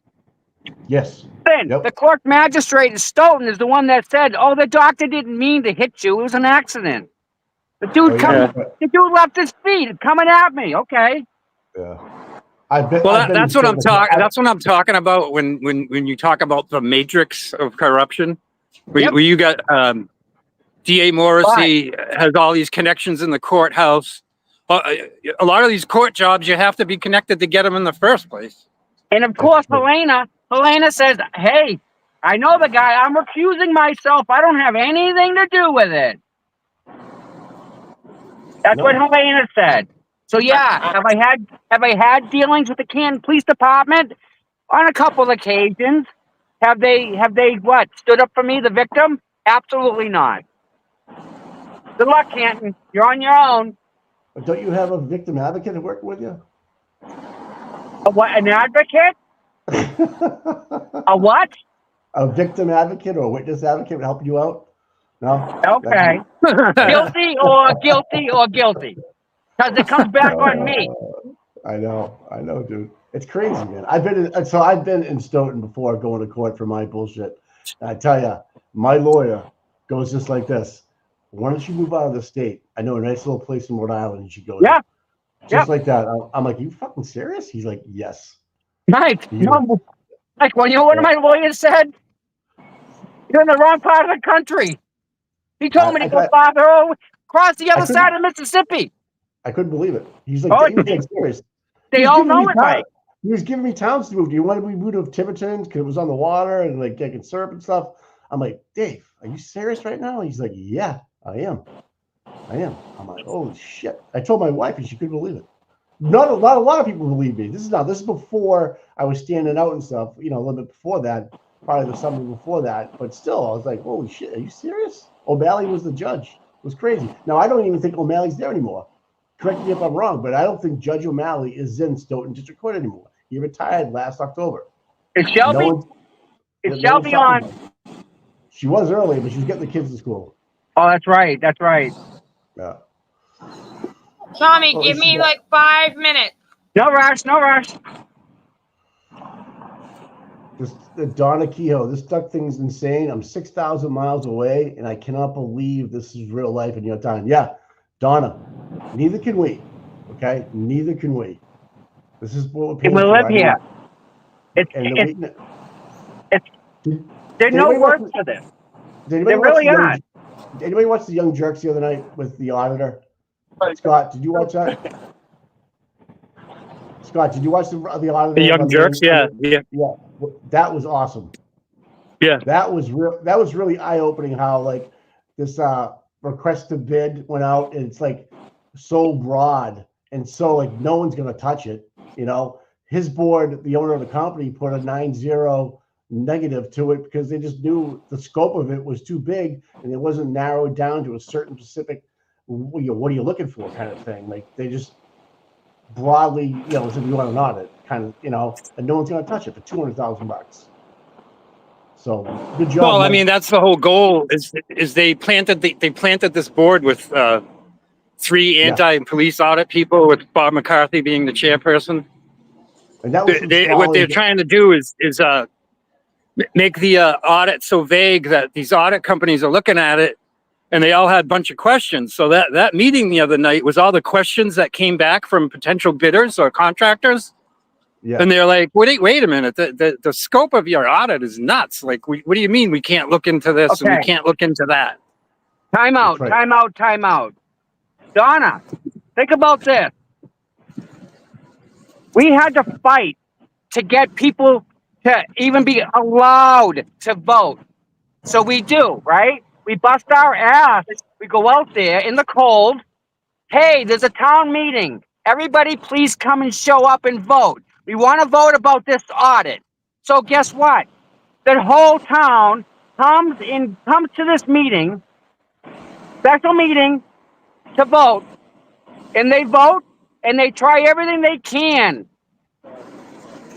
[SPEAKER 2] Yes.
[SPEAKER 3] Then
[SPEAKER 2] Yep.
[SPEAKER 3] the clerk magistrate in Stoughton is the one that said, "Oh, the doctor didn't mean to hit you; it was an accident." The dude the dude left his feet coming at me. Okay.
[SPEAKER 2] Yeah.
[SPEAKER 8] That's what I'm talking. That's what I'm talking about when you talk about the matrix of corruption. Where you got D.A. Morrissey has all these connections in the courthouse. A lot of these court jobs, you have to be connected to get them in the first place.
[SPEAKER 3] And of course, Helena says, "Hey, I know the guy. I'm recusing myself. I don't have anything to do with it." That's what Helena said. So yeah, have I had dealings with the Canton Police Department on a couple of occasions? Have they what stood up for me, the victim? Absolutely not. Good luck, Canton. You're on your own.
[SPEAKER 2] But don't you have a victim advocate working with you?
[SPEAKER 3] What, an advocate? A what?
[SPEAKER 2] A victim advocate or a witness advocate helping you out? No.
[SPEAKER 3] Okay. Guilty or guilty or guilty? Because it comes back on me.
[SPEAKER 2] I know, dude. It's crazy, man. I've been in Stoughton before going to court for my bullshit. And I tell you, my lawyer goes just like this. Why don't you move out of the state? I know a nice little place in Rhode Island you should go to. Just like that. I'm like, you fucking serious? He's like, yes.
[SPEAKER 3] Mike, no. Like, well, you know what my lawyer said? You're in the wrong part of the country. He told me to go farther over, cross the other side of Mississippi.
[SPEAKER 2] I couldn't believe it. He's like, he was like serious.
[SPEAKER 3] They all know it, Mike.
[SPEAKER 2] He was giving me towns to move. Do you want to be moved to Tiverton because it was on the water and like getting syrup and stuff? I'm like, Dave, are you serious right now? He's like, yeah, I am. I'm like, oh shit. I told my wife and she couldn't believe it. Not a lot of people believe me. This is before I was standing out and stuff, a little bit before that, probably the summer before that. But still, I was like, holy shit, are you serious? O'Malley was the judge. It was crazy. Now, I don't even think O'Malley's there anymore. Correct me if I'm wrong, but I don't think Judge O'Malley is in Stoughton District Court anymore. He retired last October.
[SPEAKER 3] Is Shelby? Is Shelby on?
[SPEAKER 2] She was early, but she was getting the kids to school.
[SPEAKER 3] Oh, that's right. That's right.
[SPEAKER 2] Yeah.
[SPEAKER 4] Tommy, give me like 5 minutes.
[SPEAKER 3] No rush. No rush.
[SPEAKER 2] Donna Kehoe, this duck thing's insane. I'm 6,000 miles away, and I cannot believe this is real life in your time. Yeah, Donna, neither can we. Okay, neither can we. This is what we're
[SPEAKER 3] And
[SPEAKER 2] paying
[SPEAKER 3] we
[SPEAKER 2] for.
[SPEAKER 3] live
[SPEAKER 2] I mean,
[SPEAKER 3] here. It's,
[SPEAKER 2] and the
[SPEAKER 3] it's,
[SPEAKER 2] wait-
[SPEAKER 3] it's,
[SPEAKER 2] Did
[SPEAKER 3] there's no
[SPEAKER 2] anybody watch
[SPEAKER 3] words for this.
[SPEAKER 2] did anybody
[SPEAKER 3] There
[SPEAKER 2] watch
[SPEAKER 3] really
[SPEAKER 2] the
[SPEAKER 3] aren't.
[SPEAKER 2] Did anybody watch the Young Jerks the other night with the auditor? Scott, did you watch that? Scott, did you watch the auditor?
[SPEAKER 8] The Young Jerks, yeah.
[SPEAKER 2] Yeah, that was awesome.
[SPEAKER 8] Yeah.
[SPEAKER 2] That was real. That was really eye opening. How like this request to bid went out, and it's like so broad and so like no one's gonna touch it. You know, his board, the owner of the company, put a 9-0 negative to it because they just knew the scope of it was too big and it wasn't narrowed down to a certain specific. What are you looking for kind of thing. Like they just broadly, said we want an audit kind of, and no one's gonna touch it for $200,000. So good job.
[SPEAKER 8] Well, I
[SPEAKER 2] Mike.
[SPEAKER 8] mean, that's the whole goal. Is they planted this board with 3 anti-police audit people, with Bob McCarthy being the chairperson.
[SPEAKER 2] And that was
[SPEAKER 8] What they're trying to do is make the audit so vague that these audit companies are looking at it, and they all had a bunch of questions. So that meeting the other night was all the questions that came back from potential bidders or contractors.
[SPEAKER 2] Yeah.
[SPEAKER 8] And they're like, wait a minute, the scope of your audit is nuts. Like, what do you mean we can't look into this and we can't look into that?
[SPEAKER 3] Time out,
[SPEAKER 2] right.
[SPEAKER 3] time out. Donna, think about this. We had to fight to get people to even be allowed to vote. So we do, right? We bust our ass. We go out there in the cold. Hey, there's a town meeting. Everybody please come and show up and vote. We want to vote about this audit. So guess what? The whole town comes to this meeting, special meeting, to vote. And they vote and they try everything they can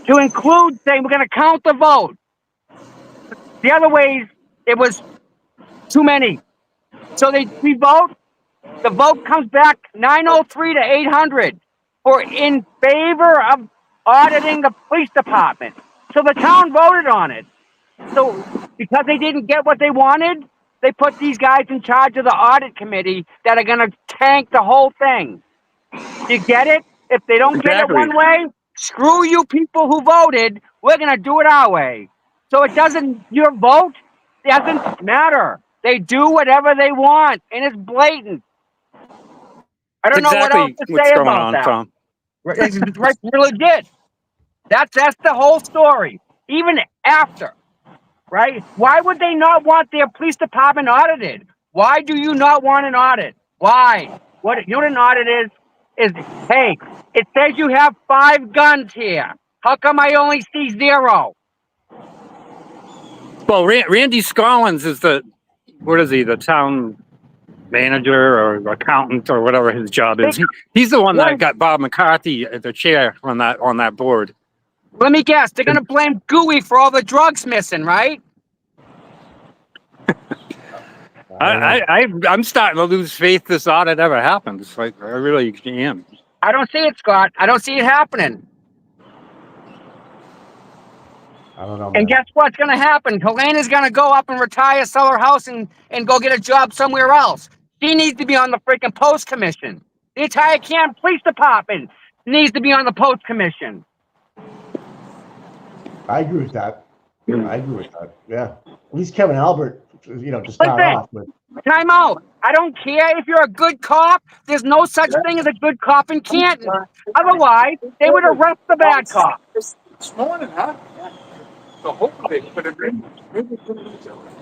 [SPEAKER 3] to include saying we're going to count the vote. The other ways, it was too many. So we vote. The vote comes back 903 to 800 for in favor of auditing the police department. So the town voted on it. So because they didn't get what they wanted, they put these guys in charge of the audit committee that are going to tank the whole thing. You get it? If they don't get it one way, screw you people who voted. We're going to do it our way. So your vote doesn't matter. They do whatever they want, and it's blatant. I don't know what else to say about that.
[SPEAKER 8] Tom.
[SPEAKER 3] It's right, really legit. That's the whole story. Even after, right? Why would they not want their police department audited? Why do you not want an audit? Why? What an audit is, hey, it says you have 5 guns here. How come I only see 0?
[SPEAKER 8] Well, Randy Scollins is the town manager or accountant or whatever his job is. He's the one that got Bob McCarthy at the chair on that board.
[SPEAKER 3] Let me guess, they're gonna blame Gooey for all the drugs missing, right?
[SPEAKER 8] I'm starting to lose faith this audit ever happens. Like, I really am.
[SPEAKER 3] I don't see it, Scott. I don't see it happening.
[SPEAKER 2] I don't know.
[SPEAKER 3] And
[SPEAKER 2] Man.
[SPEAKER 3] guess what's going to happen? Helena's going to go up and retire, sell her house, and go get a job somewhere else. She needs to be on the freaking post commission. The entire Canton Police Department needs to be on the post commission.
[SPEAKER 2] I agree with that. Yeah. At least Kevin Albert, to start off with.
[SPEAKER 3] Time out. I don't care if you're a good cop. There's no such thing as a good cop in Canton. Otherwise, they would arrest the bad cop.
[SPEAKER 6] It's morning, huh? So hopefully they put it in.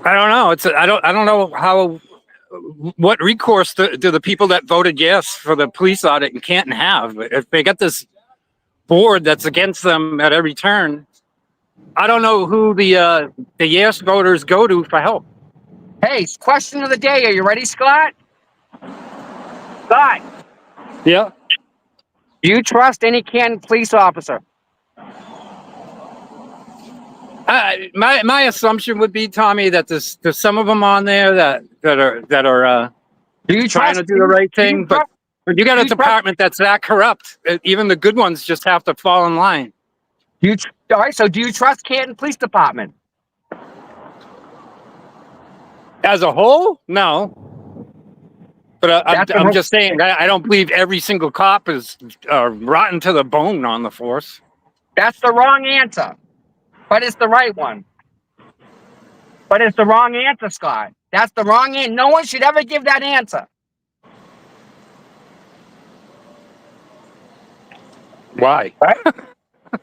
[SPEAKER 8] I don't know. I don't know what recourse do the people that voted yes for the police audit in Canton have. If they got this board that's against them at every turn, I don't know who the yes voters go to for help.
[SPEAKER 3] Hey, question of the day. Are you ready, Scott? Scott.
[SPEAKER 8] Yeah.
[SPEAKER 3] Do you trust any Canton police officer?
[SPEAKER 8] My assumption would be, Tommy, that there's some of them on there that are trying to do the right thing, but you got a department that's that corrupt. Even the good ones just have to fall in line.
[SPEAKER 3] All right. So, do you trust Canton Police Department?
[SPEAKER 8] As a whole, no. But I'm
[SPEAKER 3] That's the whole-
[SPEAKER 8] just saying, I don't believe every single cop is rotten to the bone on the force.
[SPEAKER 3] That's the wrong answer, but it's the right one. But it's the wrong answer, Scott. That's the wrong answer. No one should ever give that answer.
[SPEAKER 8] Why?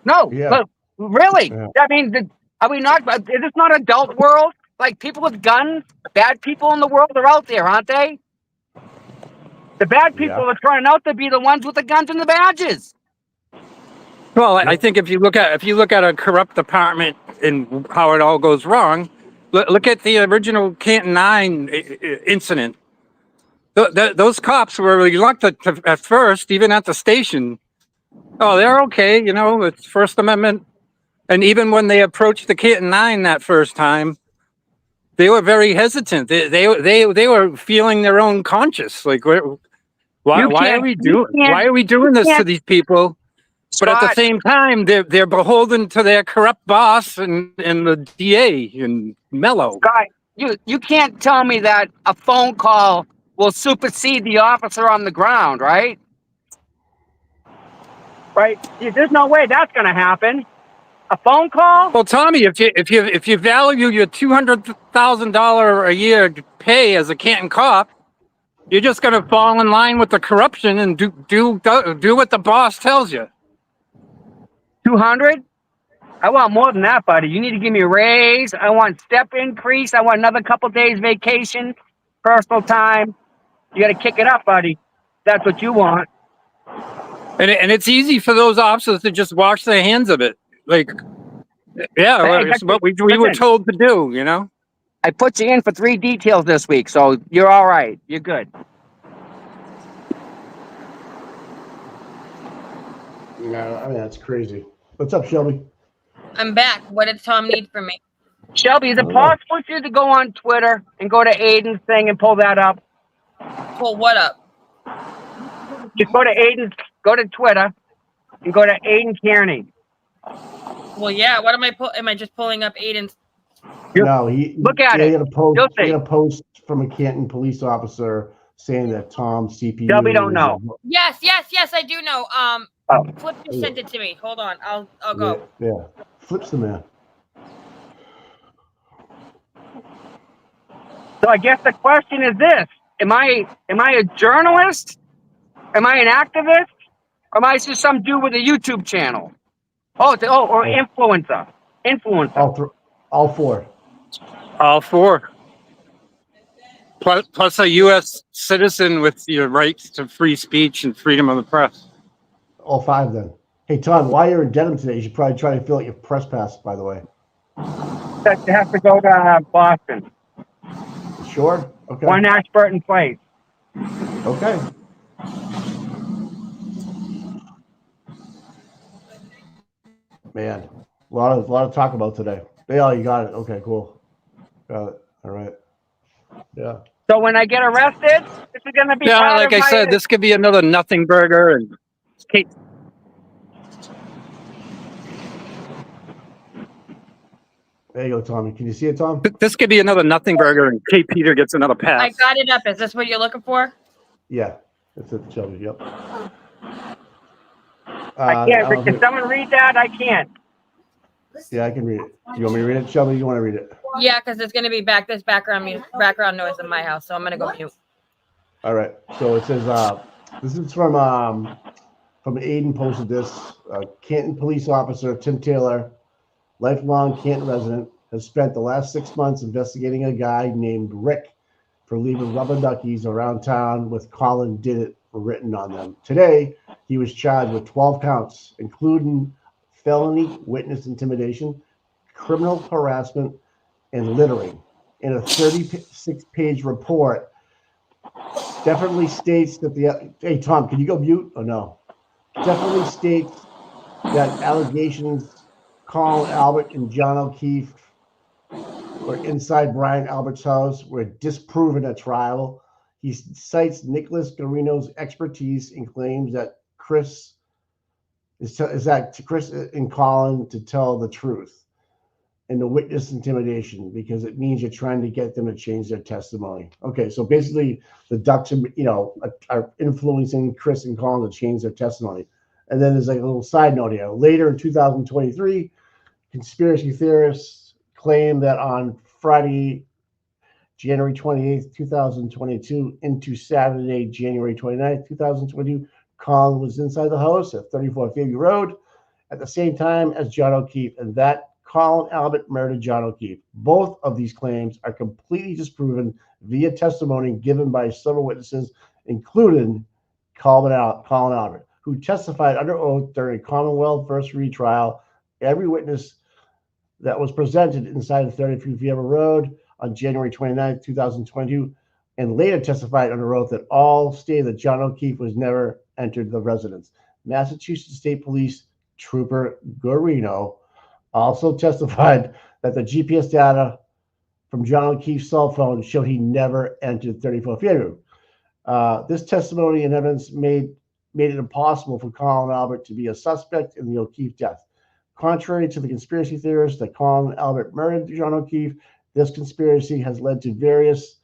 [SPEAKER 3] No,
[SPEAKER 2] Yeah.
[SPEAKER 3] but really,
[SPEAKER 2] Yeah.
[SPEAKER 3] I mean, are we not? Is this not adult world? Like people with guns, bad people in the world are out there, aren't they? The bad people
[SPEAKER 2] Yeah.
[SPEAKER 3] are trying out to be the ones with the guns and the badges.
[SPEAKER 8] Well, I think if you look at a corrupt department and how it all goes wrong, look at the original Canton 9 incident. Those cops were reluctant at first, even at the station. Oh, they're okay, you know, it's First Amendment. And even when they approached the Canton 9 that first time, they were very hesitant. They were feeling their own conscience. Like, why are we doing this to these people? But at the
[SPEAKER 3] Scott,
[SPEAKER 8] same time, they're beholden to their corrupt boss and the DA and Mello.
[SPEAKER 3] Scott, you can't tell me that a phone call will supersede the officer on the ground, right? Right? There's no way that's going to happen. A phone call?
[SPEAKER 8] Well, Tommy, if you value your $200,000 a year pay as a Canton cop, you're just going to fall in line with the corruption and do what the boss tells you.
[SPEAKER 3] 200? I want more than that, buddy. You need to give me a raise. I want step increase. I want another couple days vacation, personal time. You got to kick it up, buddy. That's what you want.
[SPEAKER 8] And it's easy for those officers to just wash their hands of it. Like, yeah,
[SPEAKER 3] Hey,
[SPEAKER 8] it's what we were told to do, you know?
[SPEAKER 3] I put you in for 3 details this week, so you're all right. You're good.
[SPEAKER 2] No, I mean, that's crazy. What's up, Shelby?
[SPEAKER 4] I'm back. What did Tom need from me?
[SPEAKER 3] Shelby, is it possible for you to go on Twitter and go to Aiden's thing and pull that up?
[SPEAKER 4] Pull what up?
[SPEAKER 3] Just go to Twitter and go to Aiden Kearney.
[SPEAKER 4] Well, yeah. What am I? Am I just pulling up Aiden's?
[SPEAKER 2] No,
[SPEAKER 3] Look at it.
[SPEAKER 2] He had a post.
[SPEAKER 3] You'll see.
[SPEAKER 2] He had a post from a Canton police officer saying that Tom's CPU.
[SPEAKER 3] Shelby don't know.
[SPEAKER 4] Yes, I do know. Flip just sent it to me. Hold on. I'll go.
[SPEAKER 2] Yeah. Flips the man.
[SPEAKER 3] So I guess the question is this: Am I a journalist? Am I an activist? Or am I just some dude with a YouTube channel? Or influencer. Influencer.
[SPEAKER 2] All four.
[SPEAKER 8] All four. Plus a U.S. citizen with your rights to free speech and freedom of the press.
[SPEAKER 2] All 5 then. Hey, Tom, while you're in Dedham today, you should probably try to fill out your press pass, by the way.
[SPEAKER 3] You have to go to Boston.
[SPEAKER 2] Sure? Okay.
[SPEAKER 3] 1 Ashburton Place.
[SPEAKER 2] Okay. Man, a lot of talk about today. Yeah, you got it. Okay, cool. Got it. All right. Yeah.
[SPEAKER 3] So when I get arrested, this is going to be part
[SPEAKER 8] like
[SPEAKER 3] of
[SPEAKER 8] I said, this could be another nothing burger. And Kate.
[SPEAKER 2] There you go, Tommy. Can you see it, Tom?
[SPEAKER 8] This could be another nothing burger, and Kate Peter gets another pass.
[SPEAKER 4] I got it up. Is this what you're looking for?
[SPEAKER 2] Yeah. That's it, Shelby. Yep.
[SPEAKER 3] I can't. Can someone read that? I can't.
[SPEAKER 2] Yeah, I can read it. You want me to read it, Shelby? You want to read it?
[SPEAKER 4] Yeah, because there's going to be this background noise in my house, so I'm going to go mute.
[SPEAKER 2] All right. So it says, this is from Aiden posted this. Canton police officer Tim Taylor, lifelong Canton resident, has spent the last 6 months investigating a guy named Rick for leaving rubber duckies around town with Colin Did It written on them. Today, he was charged with 12 counts, including felony witness intimidation, criminal harassment, and littering. In a 36-page report, definitely states that hey, Tom, can you go mute or no? Definitely states that allegations Colin Albert and John O'Keefe were inside Brian Albert's house were disproven at trial. He cites Nicholas Garino's expertise and claims that Chris and Colin to tell the truth. and the witness intimidation, because it means you're trying to get them to change their testimony. Okay, so basically the ducks are influencing Chris and Colin to change their testimony. And then there's like a little side note here. Later in 2023, conspiracy theorists claim that on Friday, January 28th, 2022 into Saturday, January 29th, 2022, Colin was inside the house at 34 Fairview Road at the same time as John O'Keefe, and that Colin Albert murdered John O'Keefe. Both of these claims are completely disproven via testimony given by several witnesses, including Colin Albert, who testified under oath during Commonwealth first retrial. Every witness that was presented inside the 33 Fairview Road on January 29, 2022, and later testified under oath that all stated that John O'Keefe was never entered the residence. Massachusetts State Police Trooper Guarino also testified that the GPS data from John O'Keefe's cell phone showed he never entered 34 Fairview. This testimony and evidence made it impossible for Colin Albert to be a suspect in the O'Keefe death. Contrary to the conspiracy theorists that Colin Albert murdered John O'Keefe, this conspiracy has led to various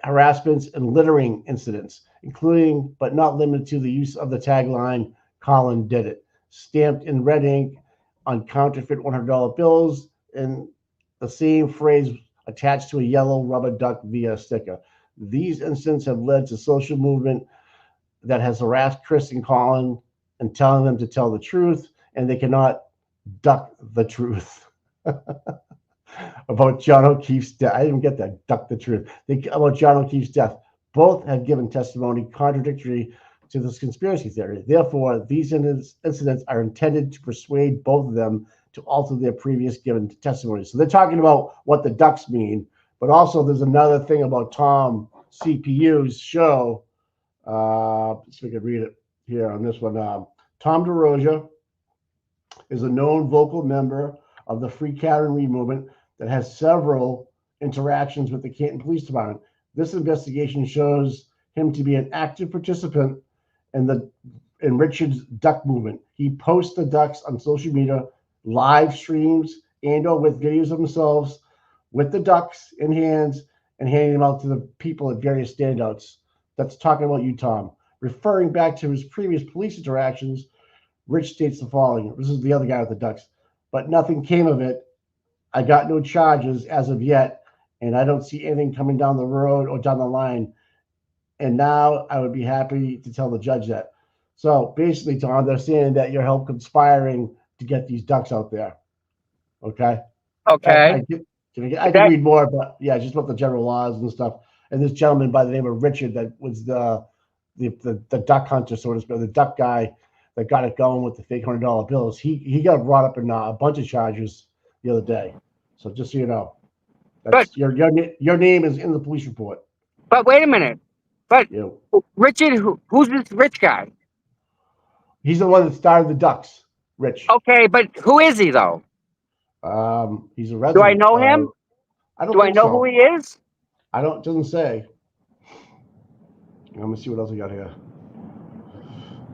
[SPEAKER 2] harassments and littering incidents, including but not limited to the use of the tagline, "Colin did it," stamped in red ink on counterfeit $100 bills, and the same phrase attached to a yellow rubber duck via sticker. These incidents have led to social movement that has harassed Chris and Colin and telling them to tell the truth, and they cannot duck the truth about John O'Keefe's death. I didn't get that, duck the truth. About John O'Keefe's death. Both have given testimony contradictory to this conspiracy theory. Therefore, these incidents are intended to persuade both of them to alter their previous given testimony. So they're talking about what the ducks mean, but also there's another thing about Tom CPU's show. So we could read it here on this one. Tom DeRosa is a known vocal member of the Free Karen Reed movement that has several interactions with the Canton Police Department. This investigation shows him to be an active participant in Richard's duck movement. He posts the ducks on social media, live streams, and/or with videos of themselves with the ducks in hands and handing them out to the people at various standouts. That's talking about you, Tom. Referring back to his previous police interactions, Rich states the following. This is the other guy with the ducks. But nothing came of it. I got no charges as of yet, and I don't see anything coming down the road or down the line. And now I would be happy to tell the judge that. So basically, Tom, they're saying that you're help conspiring to get these ducks out there. Okay?
[SPEAKER 3] Okay.
[SPEAKER 2] I can read more, but yeah, just about the general laws and stuff. And this gentleman by the name of Richard, that was the duck hunter, so to speak, the duck guy that got it going with the fake $100 bills. He got brought up in a bunch of charges the other day. So just so you know, that's your name is in the police report.
[SPEAKER 3] But wait a minute. But
[SPEAKER 2] Yeah.
[SPEAKER 3] Richard, who's this rich guy?
[SPEAKER 2] He's the one that started the ducks, Rich.
[SPEAKER 3] Okay, but who is he though?
[SPEAKER 2] He's a resident.
[SPEAKER 3] Do I know him?
[SPEAKER 2] I don't.
[SPEAKER 3] Do I know who he is?
[SPEAKER 2] I don't. Doesn't say. Let me see what else we got here.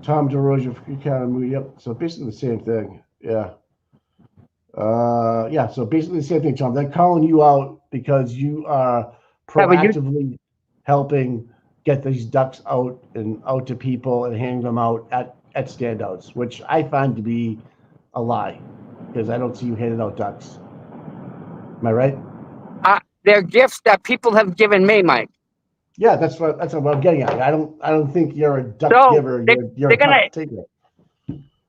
[SPEAKER 2] Tom DeRosa, yep. So basically the same thing. Yeah. Yeah. So basically the same thing, Tom. They're calling you out because you are proactively helping get these ducks out to people and handing them out at standouts, which I find to be a lie because I don't see you handing out ducks. Am I right?
[SPEAKER 3] They're gifts that people have given me, Mike.
[SPEAKER 2] Yeah, that's what I'm getting at. I don't think you're a duck giver. You're a duck taker.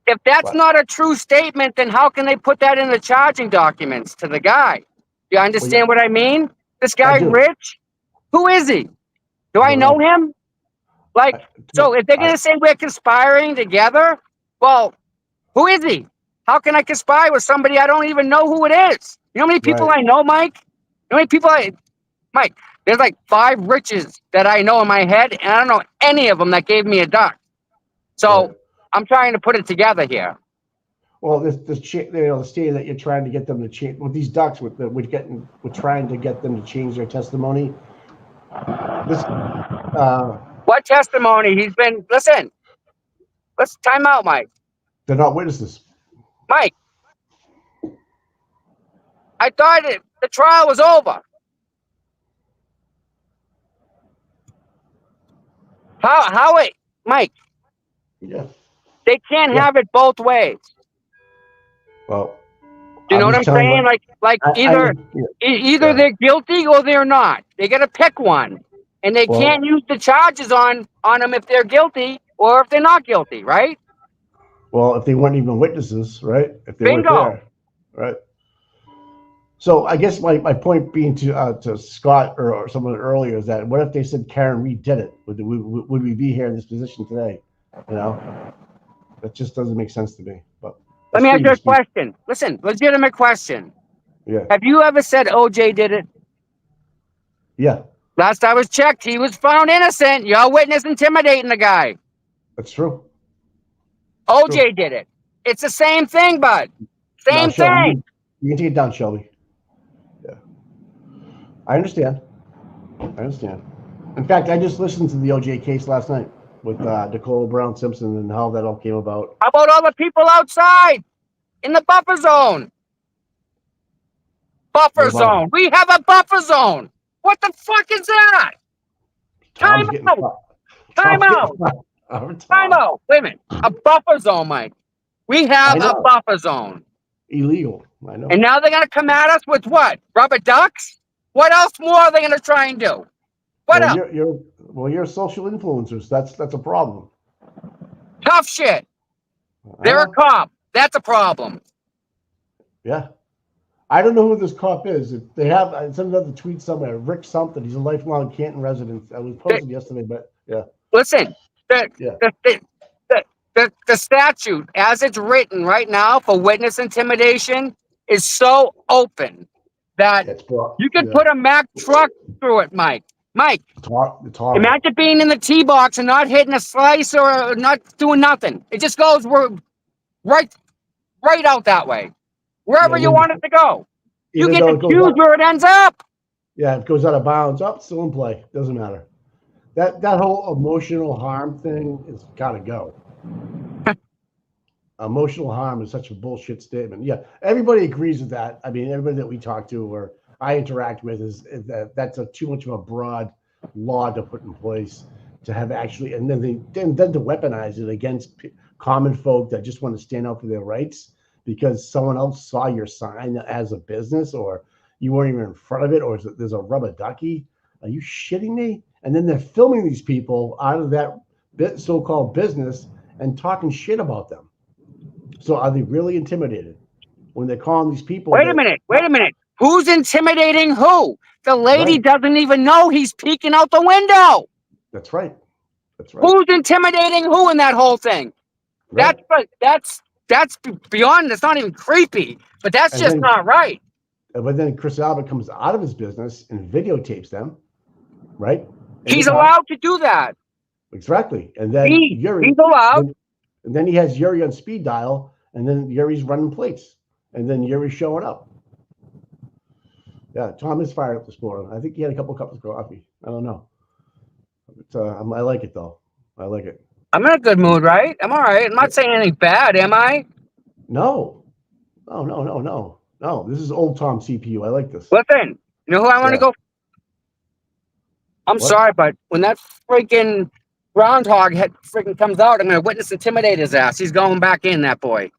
[SPEAKER 3] If that's not a true statement, then how can they put that in the charging documents to the guy? You understand what I mean? This guy, Rich, who is he? Do I know him? Like, so if they're going to say we're conspiring together, well, who is he? How can I conspire with somebody I don't even know who it is? You know how many people I know, Mike? You know how many people Mike, there's like 5 Riches that I know in my head, and I don't know any of them that gave me a duck. So I'm trying to put it together here.
[SPEAKER 2] Well, the stating that you're trying to get them to change with these ducks, we're trying to get them to change their testimony.
[SPEAKER 3] What testimony? Listen, let's time out, Mike.
[SPEAKER 2] They're not witnesses.
[SPEAKER 3] Mike, I thought the trial was over. How it, Mike?
[SPEAKER 2] Yeah.
[SPEAKER 3] They can't
[SPEAKER 2] Yeah.
[SPEAKER 3] have it both ways.
[SPEAKER 2] Well,
[SPEAKER 3] Do you know what I'm
[SPEAKER 2] just telling you
[SPEAKER 3] saying? Like either
[SPEAKER 2] yeah.
[SPEAKER 3] either
[SPEAKER 2] Yeah.
[SPEAKER 3] they're guilty or they're not. They got to pick one, and they
[SPEAKER 2] Well-
[SPEAKER 3] can't use the charges on them if they're guilty or if they're not guilty, right?
[SPEAKER 2] Well, if they weren't even witnesses, right? If they weren't
[SPEAKER 3] Bingo.
[SPEAKER 2] there, right? So I guess my point being to Scott or someone earlier is that what if they said Karen Reed did it? Would we be here in this position today? You know, that just doesn't make sense to me. But
[SPEAKER 3] Let me ask you a question. Listen, legitimate question.
[SPEAKER 2] Yeah,
[SPEAKER 3] Have you ever said OJ did it?
[SPEAKER 2] yeah,
[SPEAKER 3] Last I was checked, he was found innocent. Your witness intimidating the guy.
[SPEAKER 2] that's true.
[SPEAKER 3] OJ did it. It's the same thing, bud.
[SPEAKER 2] Now,
[SPEAKER 3] Same
[SPEAKER 2] Shelby,
[SPEAKER 3] thing.
[SPEAKER 2] you can take it down, Shelby. Yeah, I understand. In fact, I just listened to the OJ case last night with Nicole Brown Simpson and how that all came about.
[SPEAKER 3] How about all the people outside in the buffer zone? Buffer
[SPEAKER 2] What about
[SPEAKER 3] zone. We have a buffer zone. What the fuck is that?
[SPEAKER 2] Tom's
[SPEAKER 3] Time
[SPEAKER 2] getting
[SPEAKER 3] out.
[SPEAKER 2] fucked.
[SPEAKER 3] Time
[SPEAKER 2] Tom's
[SPEAKER 3] out.
[SPEAKER 2] getting fucked.
[SPEAKER 3] Time out. Wait a minute. A buffer zone, Mike. We have
[SPEAKER 2] I
[SPEAKER 3] a
[SPEAKER 2] know.
[SPEAKER 3] buffer zone.
[SPEAKER 2] Illegal. I know.
[SPEAKER 3] And now they're going to come at us with what? Rubber ducks? What else more are they going to try and do? What
[SPEAKER 2] well,
[SPEAKER 3] else?
[SPEAKER 2] you're social influencers. That's a problem.
[SPEAKER 3] Tough shit.
[SPEAKER 2] I
[SPEAKER 3] They're a
[SPEAKER 2] know.
[SPEAKER 3] cop. That's a problem.
[SPEAKER 2] Yeah. I don't know who this cop is. If they have, I sent another tweet somewhere. Rick something. He's a lifelong Canton resident. I was posted yesterday, but yeah.
[SPEAKER 3] Listen,
[SPEAKER 2] Yeah.
[SPEAKER 3] the statute as it's written right now for witness intimidation is so open that
[SPEAKER 2] It's brought.
[SPEAKER 3] you can
[SPEAKER 2] Yeah.
[SPEAKER 3] put a Mack truck through it, Mike. Mike,
[SPEAKER 2] It's horrible.
[SPEAKER 3] imagine being in the tee box and not hitting a slice or not doing nothing. It just goes right out that way. Wherever
[SPEAKER 2] Yeah,
[SPEAKER 3] you want it to go. You
[SPEAKER 2] even
[SPEAKER 3] get
[SPEAKER 2] though
[SPEAKER 3] to
[SPEAKER 2] it goes
[SPEAKER 3] choose
[SPEAKER 2] out,
[SPEAKER 3] where it ends up.
[SPEAKER 2] yeah, it goes out of bounds. Up, still in play. Doesn't matter. That whole emotional harm thing is gotta go. Emotional harm is such a bullshit statement. Yeah, everybody agrees with that. I mean, everybody that we talk to or I interact with is that that's too much of a broad law to put in place to have actually, and then to weaponize it against common folk that just want to stand up for their rights because someone else saw your sign as a business or you weren't even in front of it or there's a rubber ducky. Are you shitting me? And then they're filming these people out of that so-called business and talking shit about them. So are they really intimidated when they're calling these people?
[SPEAKER 3] Wait a minute. Who's intimidating who? The lady doesn't even know he's peeking out the window.
[SPEAKER 2] That's right.
[SPEAKER 3] Who's intimidating who in that whole thing?
[SPEAKER 2] Right.
[SPEAKER 3] That's beyond. It's not even creepy, but that's just not right.
[SPEAKER 2] But then Chris Albert comes out of his business and videotapes them, right?
[SPEAKER 3] He's allowed to do that.
[SPEAKER 2] Exactly. And then
[SPEAKER 3] he's allowed.
[SPEAKER 2] And then he has Yuri on speed dial, and then Yuri's running plates, and then Yuri's showing up. Yeah, Tom is fired up this morning. I think he had a couple cups of coffee. I don't know. But, I like it though. I like it.
[SPEAKER 3] I'm in a good mood, right? I'm all right. I'm not saying anything bad, am I?
[SPEAKER 2] No. This is old Tom CPU. I like this.
[SPEAKER 3] Listen, you know who I want to go? I'm sorry, but when that freaking groundhog freaking comes out, I'm going to witness intimidate his ass. He's going back in, that boy.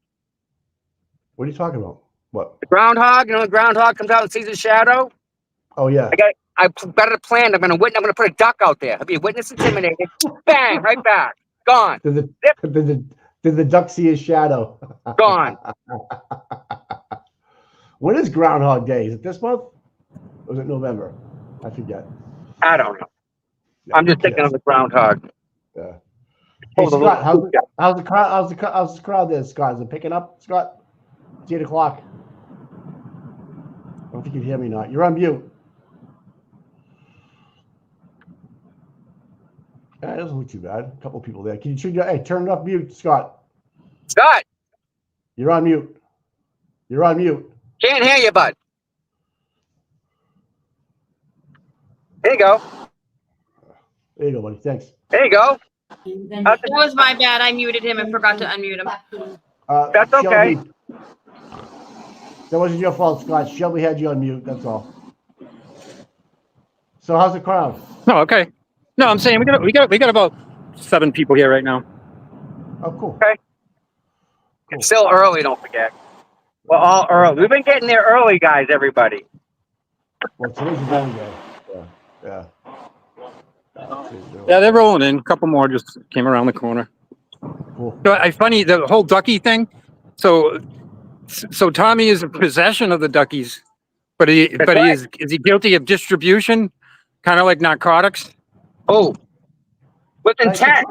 [SPEAKER 2] What are you talking about? What?
[SPEAKER 3] The groundhog, the groundhog comes out and sees his shadow.
[SPEAKER 2] Oh, yeah.
[SPEAKER 3] I got it planned. I'm going to put a duck out there. He'll be witness intimidated. Bang, right back. Gone.
[SPEAKER 2] Did the duck see his shadow?
[SPEAKER 3] Gone.
[SPEAKER 2] When is Groundhog Day? Is it this month? Or is it November? I forget.
[SPEAKER 3] I don't know. Yeah, I'm just thinking of the groundhog.
[SPEAKER 2] Yeah. Hey, Scott, how's the crowd there, Scott? Is it picking up, Scott? It's 8 o'clock. I don't think you can hear me not. You're on mute. Yeah, it doesn't look too bad. A couple people there. Can you turn it off mute, Scott?
[SPEAKER 3] Scott!
[SPEAKER 2] You're on mute.
[SPEAKER 3] Can't hear you, bud. There you go.
[SPEAKER 2] There you go, buddy. Thanks.
[SPEAKER 3] There you go.
[SPEAKER 4] That was my bad. I muted him and forgot to unmute him.
[SPEAKER 3] That's okay.
[SPEAKER 2] That wasn't your fault, Scott. Shelby had you on mute. That's all. So how's the crowd?
[SPEAKER 8] No, okay. No, I'm saying we got about 7 people here right now.
[SPEAKER 2] Oh, cool.
[SPEAKER 3] Okay.
[SPEAKER 2] Cool.
[SPEAKER 3] It's still early, don't forget. We're all early. We've been getting there early, guys, everybody.
[SPEAKER 2] Well, today's a long day. Yeah.
[SPEAKER 8] Yeah, they're rolling in. A couple more just came around the corner.
[SPEAKER 2] Cool.
[SPEAKER 8] So I funny the whole ducky thing. So Tommy is in possession of the duckies, but he is he guilty of distribution, kind of like narcotics?
[SPEAKER 3] Oh, with intent.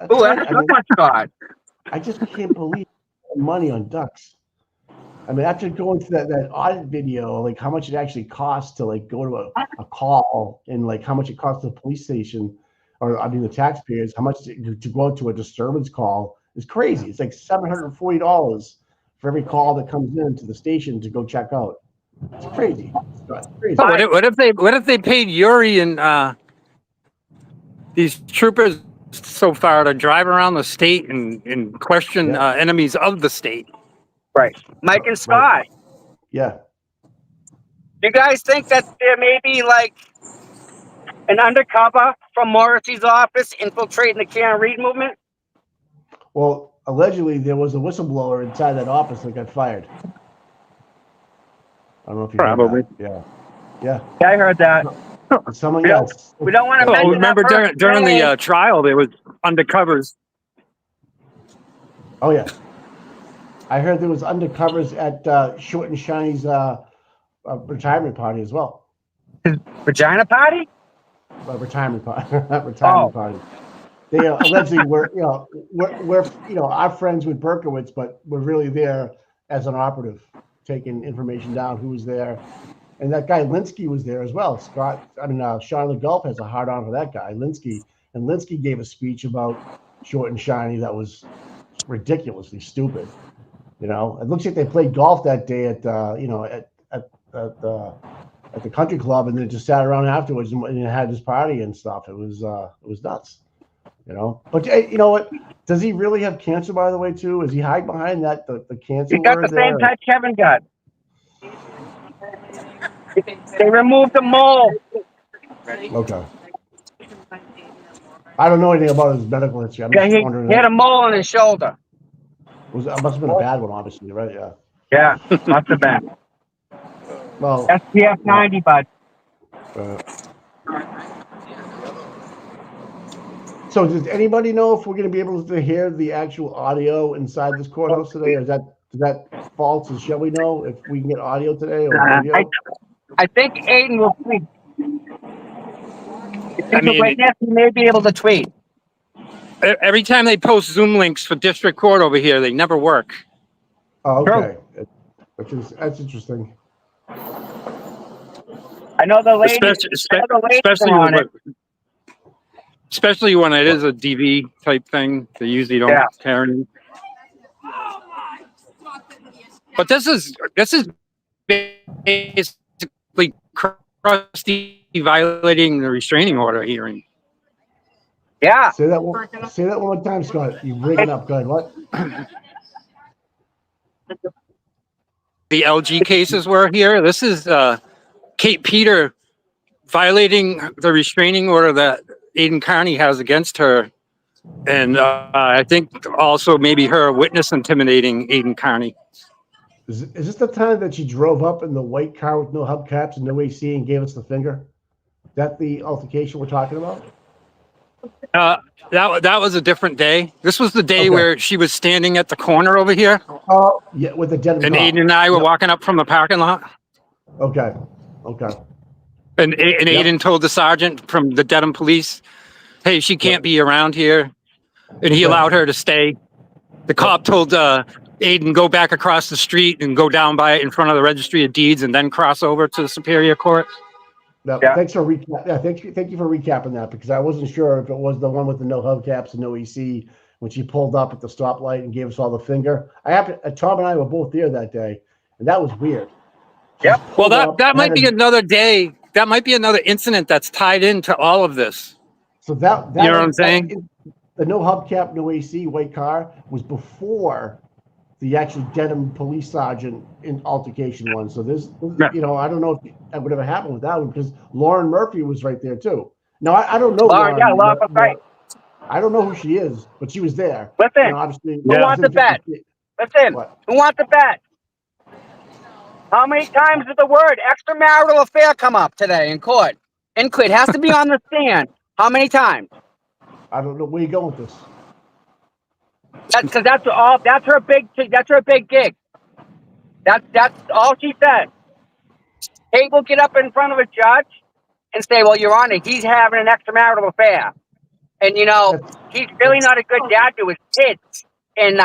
[SPEAKER 3] Oh, that's much God.
[SPEAKER 2] I just can't believe money on ducks. I mean, after going through that audit video, like how much it actually costs to like go to a call and like how much it costs the police station, or I mean the taxpayers, how much to go to a disturbance call is crazy. It's like $740 for every call that comes in to the station to go check out. It's crazy. It's crazy.
[SPEAKER 8] Oh, what if they paid Yuri and these troopers so far to drive around the state and question enemies of the state?
[SPEAKER 3] Right. Mike and Scott.
[SPEAKER 2] Yeah.
[SPEAKER 3] Do you guys think that there may be like an undercover from Morrissey's office infiltrating the Karen Reed movement?
[SPEAKER 2] Well, allegedly there was a whistleblower inside that office that got fired. I don't know if you heard
[SPEAKER 8] Probably.
[SPEAKER 2] that. Yeah.
[SPEAKER 3] Yeah, I heard that.
[SPEAKER 2] Someone else.
[SPEAKER 3] We don't want to
[SPEAKER 8] Oh,
[SPEAKER 3] mention
[SPEAKER 8] remember
[SPEAKER 3] that
[SPEAKER 8] during
[SPEAKER 3] person.
[SPEAKER 8] the trial there was undercovers.
[SPEAKER 2] Oh yeah. I heard there was undercovers at Short and Shiny's retirement party as well.
[SPEAKER 3] Vagina party?
[SPEAKER 2] Retirement party, not retirement party. They allegedly were, we're our friends with Berkowitz, but we're really there as an operative, taking information down. Who was there, and that guy Linsky was there as well. Sean the Gulf has a hard on for that guy Linsky, and Linsky gave a speech about Short and Shiny that was ridiculously stupid. It looks like they played golf that day at the country club, and then just sat around afterwards and had this party and stuff. It was nuts, But you know what? Does he really have cancer? By the way, too, is he hide behind that the cancer?
[SPEAKER 3] He got the same type Kevin got. They removed the mole.
[SPEAKER 2] Okay. I don't know anything about his medical history. I'm just wondering.
[SPEAKER 3] He had a mole on his shoulder.
[SPEAKER 2] It must have been a bad one, obviously, right? Yeah.
[SPEAKER 3] Yeah, must have been.
[SPEAKER 2] Well,
[SPEAKER 3] SPF 90, bud.
[SPEAKER 2] So, does anybody know if we're going to be able to hear the actual audio inside this courthouse today, or is that false? And shall we know if we can get audio today or video?
[SPEAKER 3] I think Aiden will tweet. He may be able to tweet.
[SPEAKER 8] Every time they post Zoom links for district court over here, they never work.
[SPEAKER 2] Oh, okay. That's interesting.
[SPEAKER 3] I know the lady.
[SPEAKER 8] Especially when it is a DV type thing, they usually don't carry. But this is basically Krusty violating the restraining order hearing.
[SPEAKER 3] Yeah.
[SPEAKER 2] Say that one more time, Scott. You bring it up. Good. What?
[SPEAKER 8] The LG cases were here. This is Kate Peter violating the restraining order that Aiden Carney has against her. And I think also maybe her witness intimidating Aiden Carney.
[SPEAKER 2] Is this the time that she drove up in the white car with no hubcaps and no AC and gave us the finger? Is that the altercation we're talking about?
[SPEAKER 8] That was a different day. This was the day where she was standing at the corner over here.
[SPEAKER 2] Oh, yeah, with the dead.
[SPEAKER 8] And Aiden and I were walking up from the parking lot.
[SPEAKER 2] Okay.
[SPEAKER 8] And Aiden told the sergeant from the Dedham police, "Hey, she can't be around here," and he allowed her to stay. The cop told Aiden, "Go back across the street and go down by it in front of the registry of deeds, and then cross over to the Superior Court."
[SPEAKER 2] No, thanks for recap. Yeah, thank you for recapping that, because I wasn't sure if it was the one with the no hubcaps and no EC when she pulled up at the stoplight and gave us all the finger. Tom and I were both there that day, and that was weird.
[SPEAKER 3] Yep.
[SPEAKER 8] Well, that might be another day. That might be another incident that's tied into all of this.
[SPEAKER 2] So that
[SPEAKER 8] you know what I'm saying?
[SPEAKER 2] The no hubcap, no AC white car was before the actual Dedham police sergeant in altercation one. So there's, you know, I don't know if that would ever happen with that one because Lauren Murphy was right there too. Now I don't know
[SPEAKER 3] Lauren, yeah, Lauren, right.
[SPEAKER 2] I don't know who she is, but she was there.
[SPEAKER 3] Listen,
[SPEAKER 2] you know, obviously,
[SPEAKER 3] who wants to bet? Listen,
[SPEAKER 2] What?
[SPEAKER 3] who wants to bet? How many times did the word extramarital affair come up today in court? In court, it has to be on the stand. How many times?
[SPEAKER 2] I don't know where you going with this.
[SPEAKER 3] That's because that's her big gig. That's all she said. Kate will get up in front of a judge and say, "Well, Your Honor, he's having an extramarital affair, and you know he's really not a good dad to his kids, and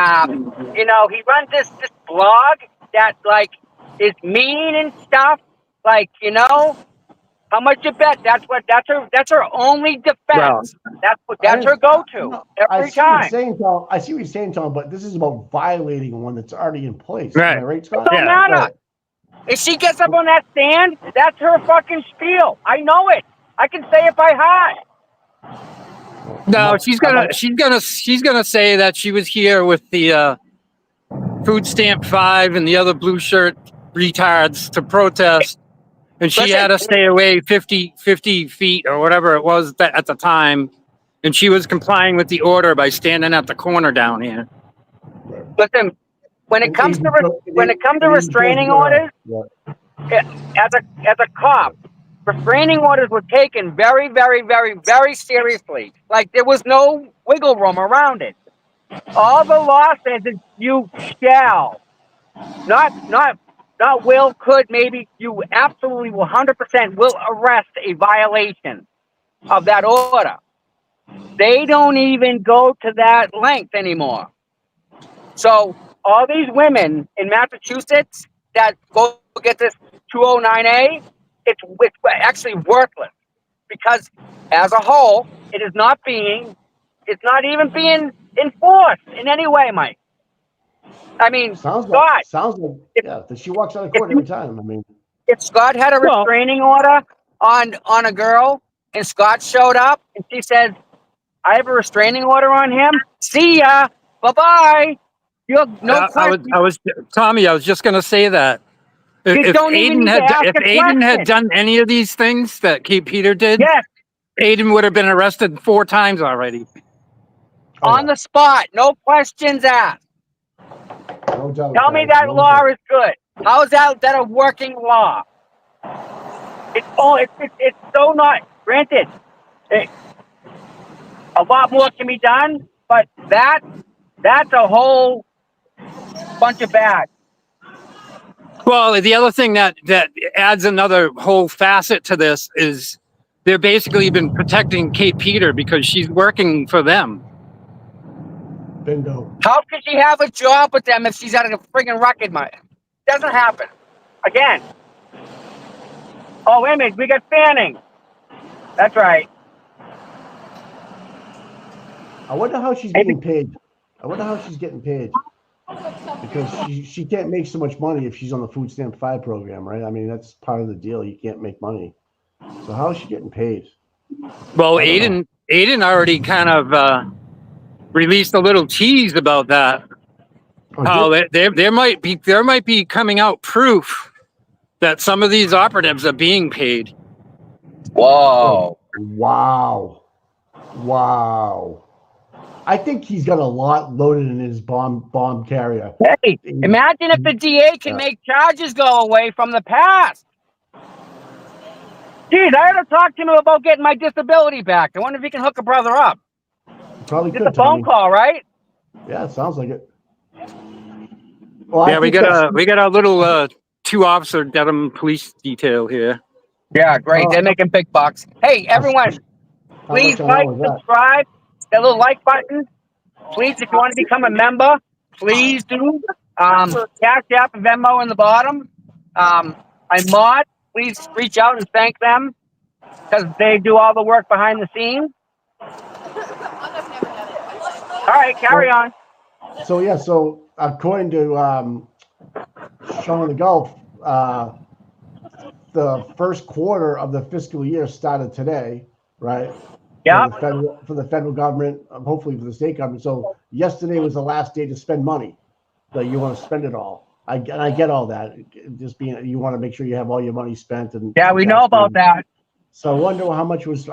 [SPEAKER 3] you know he runs this blog that like is mean and stuff. Like you know, how much you bet? That's her only defense. That's her go-to every time.
[SPEAKER 2] I see what you're saying, Tom, but this is about violating one that's already in place.
[SPEAKER 8] Right.
[SPEAKER 2] Am I right, Scott?
[SPEAKER 3] It don't matter. If she gets up on that stand, that's her fucking spiel. I know it. I can say it by heart.
[SPEAKER 8] No, she's gonna say that she was here with the Food Stamp 5 and the other blue shirt retards to protest, and she had to stay away 50 feet or whatever it was at the time, and she was complying with the order by standing at the corner down here.
[SPEAKER 3] Listen, when it comes to restraining orders, as a cop, restraining orders were taken very, very, very, very seriously. Like there was no wiggle room around it. All the law says is you shall, not will, could, maybe. You absolutely 100% will arrest a violation of that order. They don't even go to that length anymore. So all these women in Massachusetts that go get this 209A, it's actually worthless because as a whole, it's not even being enforced in any way, Mike. I mean,
[SPEAKER 2] sounds
[SPEAKER 3] Scott.
[SPEAKER 2] Like yeah, that she walks out of court every time. I mean,
[SPEAKER 3] if Scott had a restraining order on a girl and Scott showed up and she said, "I have a restraining order on him. See ya. Bye-bye." You have no question.
[SPEAKER 8] Tommy, I was just going to say that. If Aiden had done any of these things that Kate Peter did,
[SPEAKER 3] yes,
[SPEAKER 8] Aiden would have been arrested 4 times already.
[SPEAKER 3] On the spot, no questions asked.
[SPEAKER 2] No doubt.
[SPEAKER 3] Tell me that law is good. How is that a working law? It's so not. Granted, a lot more can be done, but that's a whole bunch of bad.
[SPEAKER 8] Well, the other thing that adds another whole facet to this is they're basically been protecting Kate Peter because she's working for them.
[SPEAKER 2] Bingo.
[SPEAKER 3] How could she have a job with them if she's at a friggin' record mine? Doesn't happen. Again. Oh, wait a minute. We got Fanning. That's right.
[SPEAKER 2] I wonder how she's getting paid. Because she can't make so much money if she's on the Food Stamp 5 program, right? I mean, that's part of the deal. You can't make money. So how is she getting paid?
[SPEAKER 8] Well, Aiden already kind of released a little tease about that. How there might be coming out proof that some of these operatives are being paid.
[SPEAKER 3] Whoa.
[SPEAKER 2] Wow. I think he's got a lot loaded in his bomb carrier.
[SPEAKER 3] Hey, imagine if the DA can make charges go away from the past. Geez, I had to talk to him about getting my disability back. I wonder if he can hook a brother up.
[SPEAKER 2] Probably
[SPEAKER 3] just a phone call, right?
[SPEAKER 2] Yeah, it sounds like it. Well,
[SPEAKER 8] yeah, we got a little 2-officer Dedham police detail here.
[SPEAKER 3] Yeah, great. They're making big bucks. Hey, everyone, please like, subscribe. That little like button. Please, if you want to become a member, please do. Cash App and Venmo in the bottom. I'm Mod. Please reach out and thank them because they do all the work behind the scenes. All right, carry on.
[SPEAKER 2] So according to Sean the Gulf, the first quarter of the fiscal year started today, right?
[SPEAKER 3] Yeah.
[SPEAKER 2] For the federal government, hopefully for the state government. So yesterday was the last day to spend money. that you want to spend it all. I get all that. Just being, you want to make sure you have all your money spent and.
[SPEAKER 3] Yeah, we know about that.
[SPEAKER 2] So I wonder how much was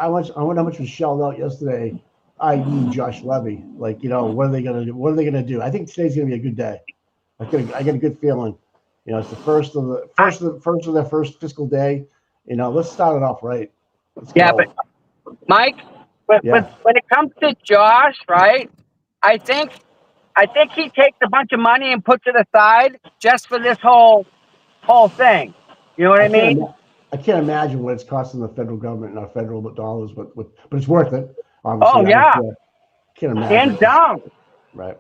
[SPEAKER 2] shelled out yesterday, i.e. Josh Levy. Like, what are they gonna do? What are they gonna do? I think today's gonna be a good day. I get a good feeling. It's the first of their first fiscal day. Let's start it off right. Let's go.
[SPEAKER 3] But Mike, when it comes to Josh, right? I think he takes a bunch of money and puts it aside just for this whole thing. You know what I mean?
[SPEAKER 2] I can't imagine what it's costing the federal government, not federal dollars, but it's worth it. Obviously.
[SPEAKER 3] Oh yeah.
[SPEAKER 2] Can't imagine.
[SPEAKER 3] Hands down.
[SPEAKER 2] Right.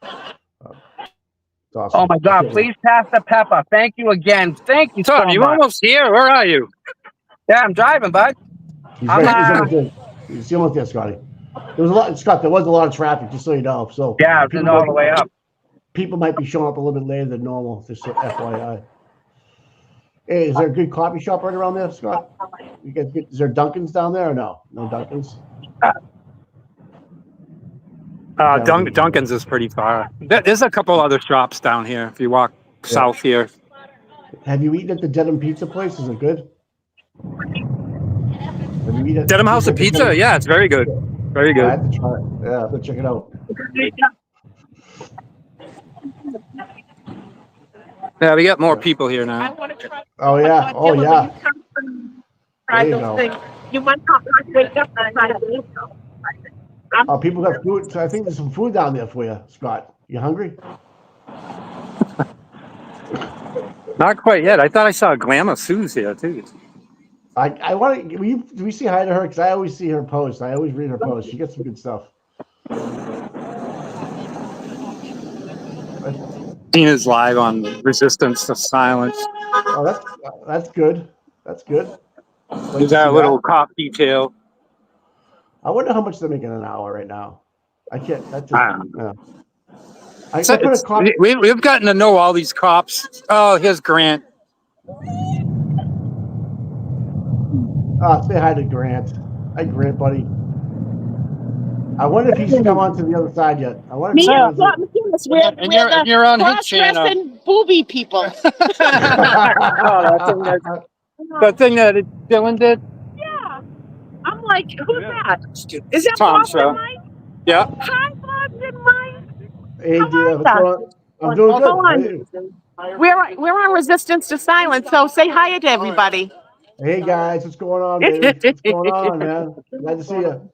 [SPEAKER 2] It's awesome.
[SPEAKER 3] Oh my God! Please pass the pepper. Thank you again. Thank you so
[SPEAKER 8] Tom,
[SPEAKER 3] much.
[SPEAKER 8] you're almost here. Where are you?
[SPEAKER 3] Yeah, I'm driving, bud.
[SPEAKER 2] He's almost there. He's almost there, Scotty. There was a lot, Scott. There was a lot of traffic, just so you know. So
[SPEAKER 3] yeah, it's all the way up.
[SPEAKER 2] People might be showing up a little bit later than normal. Just FYI. Hey, is there a good coffee shop right around there, Scott? Is there Dunkin's down there or no? No Dunkin's.
[SPEAKER 8] Dunkin's is pretty far. There's a couple other shops down here if you walk south here.
[SPEAKER 2] Have you eaten at the DEDHAM pizza place? Is it good?
[SPEAKER 8] DEDHAM House of Pizza? Yeah, it's very good. Very good.
[SPEAKER 2] I have to try it. Yeah, I have to check it out.
[SPEAKER 8] Yeah, we got more people here now.
[SPEAKER 2] Oh yeah. Oh yeah. There you go.
[SPEAKER 9] You might not wake up and try to.
[SPEAKER 2] Oh, people got food. So I think there's some food down there for you, Scott. You hungry?
[SPEAKER 8] Not quite yet. I thought I saw Glamour Sue's here too.
[SPEAKER 2] I want to. Do we say hi to her? Because I always see her post. I always read her post. She gets some good stuff.
[SPEAKER 8] Tina's live on Resistance to Silence.
[SPEAKER 2] Oh, that's good. That's good.
[SPEAKER 8] There's that little cop detail.
[SPEAKER 2] I wonder how much they're making an hour right now. I can't. That's
[SPEAKER 8] we've gotten to know all these cops. Oh, here's Grant.
[SPEAKER 2] Say hi to Grant. Hi, Grant, buddy. I wonder if he's come on to the other side yet. I wonder if
[SPEAKER 9] You're on his channel. Booby people.
[SPEAKER 8] That thing that Dylan did?
[SPEAKER 9] Yeah. I'm like, who's that? Is that
[SPEAKER 8] Tom's show?
[SPEAKER 9] Mike?
[SPEAKER 8] Yeah.
[SPEAKER 9] Hi, Bob and Mike.
[SPEAKER 2] Hey, dear. I'm doing good.
[SPEAKER 9] We're on Resistance to Silence, so say hi to everybody.
[SPEAKER 2] Hey, guys. What's going on, baby? What's going on, man? Glad to see you.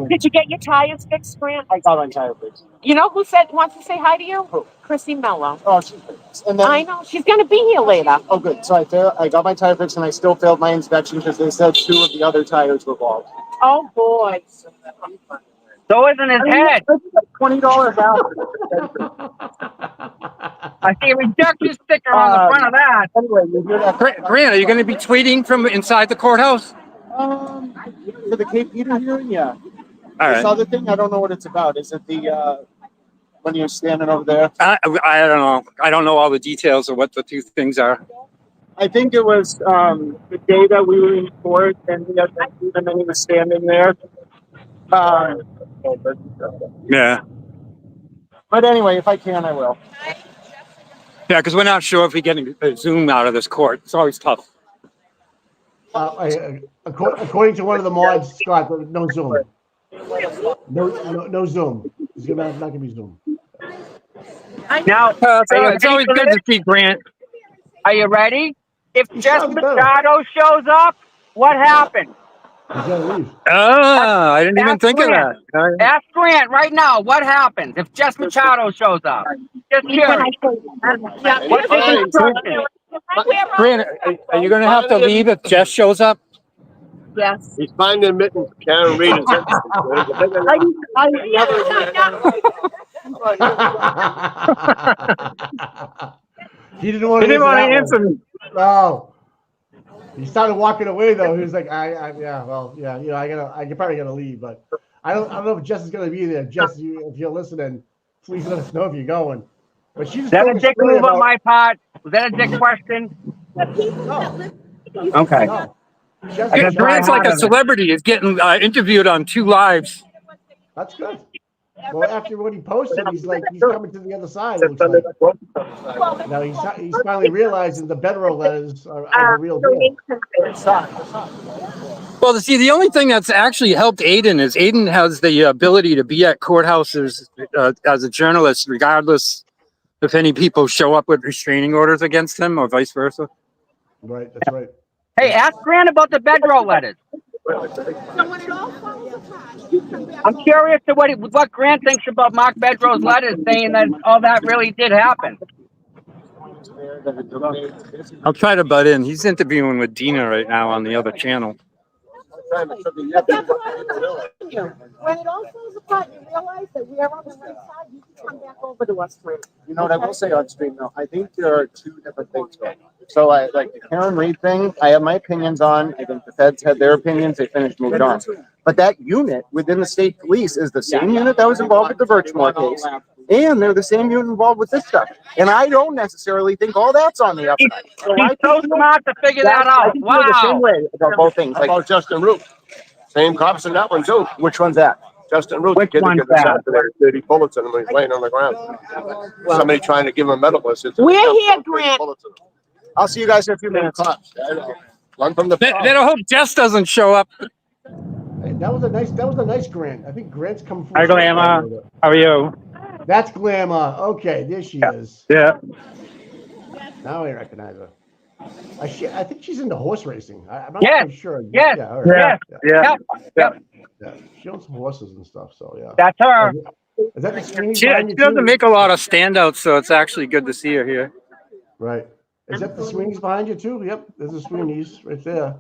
[SPEAKER 9] Did you get your tires fixed, Grant?
[SPEAKER 10] I got my tire fixed.
[SPEAKER 9] You know who wants to say hi to you?
[SPEAKER 10] Who?
[SPEAKER 9] Chrissy Mello.
[SPEAKER 10] Oh, she's fixed. And then,
[SPEAKER 9] I know. She's going to be here later.
[SPEAKER 10] Oh, good. So I got my tire fixed, and I still failed my inspection because they said 2 of the other tires were bald.
[SPEAKER 9] Oh, boy.
[SPEAKER 3] So isn't his head.
[SPEAKER 10] $20 out.
[SPEAKER 3] I see a rejection sticker on the front of that.
[SPEAKER 10] Anyway, you hear that?
[SPEAKER 8] Grant, are you going to be tweeting from inside the courthouse?
[SPEAKER 10] For the Cape Peter hearing, yeah.
[SPEAKER 8] All
[SPEAKER 10] This
[SPEAKER 8] right.
[SPEAKER 10] other thing, I don't know what it's about. Is it the when you're standing over there?
[SPEAKER 8] I don't know. I don't know all the details of what the 2 things are.
[SPEAKER 10] I think it was the day that we were in court, and then he was standing there.
[SPEAKER 8] Yeah.
[SPEAKER 10] But anyway, if I can, I will.
[SPEAKER 8] Yeah, because we're not sure if we get a Zoom out of this court. It's always tough.
[SPEAKER 2] According to one of the mods, Scott, no Zoom. No Zoom. It's not going to be Zoom.
[SPEAKER 3] Now,
[SPEAKER 8] It's always good to see Grant.
[SPEAKER 3] are you ready? If Jess Machado shows up, what happened?
[SPEAKER 2] He's got to leave.
[SPEAKER 8] Oh, I didn't even think of that.
[SPEAKER 3] Ask Grant right now. What happens if Jess Machado shows up? Just curious. What's his instruction?
[SPEAKER 8] Grant, are you going to have to leave if Jess shows up?
[SPEAKER 9] Yes.
[SPEAKER 11] He's finding admittance. Karen Reed is
[SPEAKER 2] He didn't want to
[SPEAKER 8] answer me.
[SPEAKER 2] No. He started walking away though. He was like, I probably gotta leave, but I don't know if Jess is gonna be there. Jess, if you're listening, please let us know if you're going. But she's
[SPEAKER 3] that a dick move on my part? Was that a dick question?
[SPEAKER 2] No.
[SPEAKER 3] Okay.
[SPEAKER 2] No.
[SPEAKER 8] Grant's like a celebrity. He's getting interviewed on 2 lives.
[SPEAKER 2] That's good. Well, after what he posted, he's coming to the other side. It looks like. Now he's finally realizing the bedroll letters are the real deal.
[SPEAKER 8] Well, see, the only thing that's actually helped Aiden is Aiden has the ability to be at courthouses as a journalist, regardless if any people show up with restraining orders against him or vice versa.
[SPEAKER 2] Right, that's right.
[SPEAKER 3] Hey, ask Grant about the bedroll letters. I'm curious to what Grant thinks about Mark Bedrow's letters saying that all that really did happen.
[SPEAKER 8] I'll try to butt in. He's interviewing with Dina right now on the other channel.
[SPEAKER 9] When it all falls apart, you realize that we are on the right side, you can come back over to us, Grant.
[SPEAKER 11] You know what I will say on stream though? I think there are 2 different things going on. So I like the Karen Reed thing. I have my opinions on. I think the feds had their opinions. They finished, moved on. But that unit within the state police is the same unit that was involved with the Birchmore case, and they're the same unit involved with this stuff. And I don't necessarily think all that's on the upside.
[SPEAKER 3] He's so smart to figure that out.
[SPEAKER 11] Wow. The same way about both things.
[SPEAKER 12] How about Justin Root? Same cops in that one too.
[SPEAKER 11] Which one's that?
[SPEAKER 12] Justin Root,
[SPEAKER 3] Which
[SPEAKER 12] the kid that
[SPEAKER 3] one's
[SPEAKER 12] gets
[SPEAKER 3] that?
[SPEAKER 12] assassinated, 30 bullets in him, he's laying on the ground. Somebody trying to give him a medical assistance.
[SPEAKER 9] We're here, Grant.
[SPEAKER 11] I'll see you guys in a few minutes.
[SPEAKER 12] Run from the
[SPEAKER 8] Better hope Jess doesn't show up.
[SPEAKER 2] Hey, that was a nice Grant. I think Grant's come from.
[SPEAKER 8] Hi, Glamour. How are you?
[SPEAKER 2] That's Glamour. Okay, there she is.
[SPEAKER 8] Yeah.
[SPEAKER 2] Now I recognize her. I think she's into horse racing. I'm not
[SPEAKER 3] Yes.
[SPEAKER 2] quite sure.
[SPEAKER 3] Yes.
[SPEAKER 2] Yeah, all right.
[SPEAKER 3] Yep.
[SPEAKER 2] Yeah. She owns some horses and stuff. So yeah.
[SPEAKER 3] That's her.
[SPEAKER 2] Is that the Sweeney
[SPEAKER 8] She
[SPEAKER 2] behind you
[SPEAKER 8] doesn't
[SPEAKER 2] too?
[SPEAKER 8] make a lot of standouts, so it's actually good to see her here.
[SPEAKER 2] Right. Is that the Sweeney's behind you too? Yep. There's the Sweeney's right there.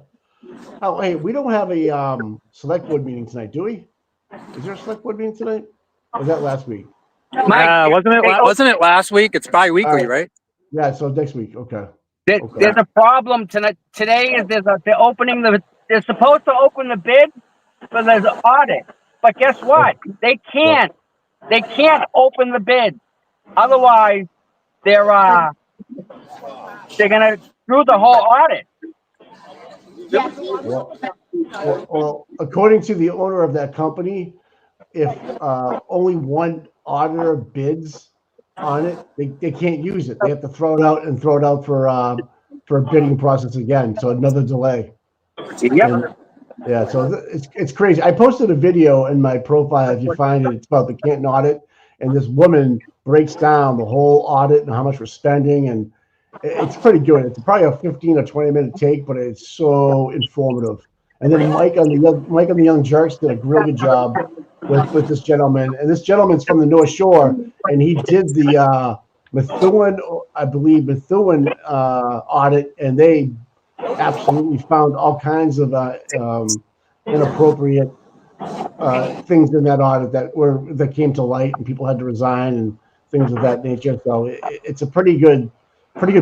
[SPEAKER 2] Oh, hey, we don't have a select board meeting tonight, do we? Is there a select board meeting tonight? Or was that last week?
[SPEAKER 3] Mike,
[SPEAKER 8] Wasn't it last week? It's bi-weekly, right?
[SPEAKER 2] Yeah. So next week. Okay.
[SPEAKER 3] There's a problem tonight. Today is they're opening they're supposed to open the bid for the audit, but guess what? They can't open the bid. Otherwise, they're gonna screw the whole audit.
[SPEAKER 2] Well, according to the owner of that company, if only one auditor bids on it, they can't use it. They have to throw it out for a bidding process again. So another delay. And, yeah, so it's crazy. I posted a video in my profile. If you find it, it's about the Canton audit, and this woman breaks down the whole audit and how much we're spending, and it's pretty good. It's probably a 15 or 20-minute take, but it's so informative. And then Mike on the Young Jerks did a real good job with this gentleman. And this gentleman's from the North Shore, and he did the Methuen audit, and they absolutely found all kinds of inappropriate things in that audit that came to light, and people had to resign and things of that nature. So it's a pretty good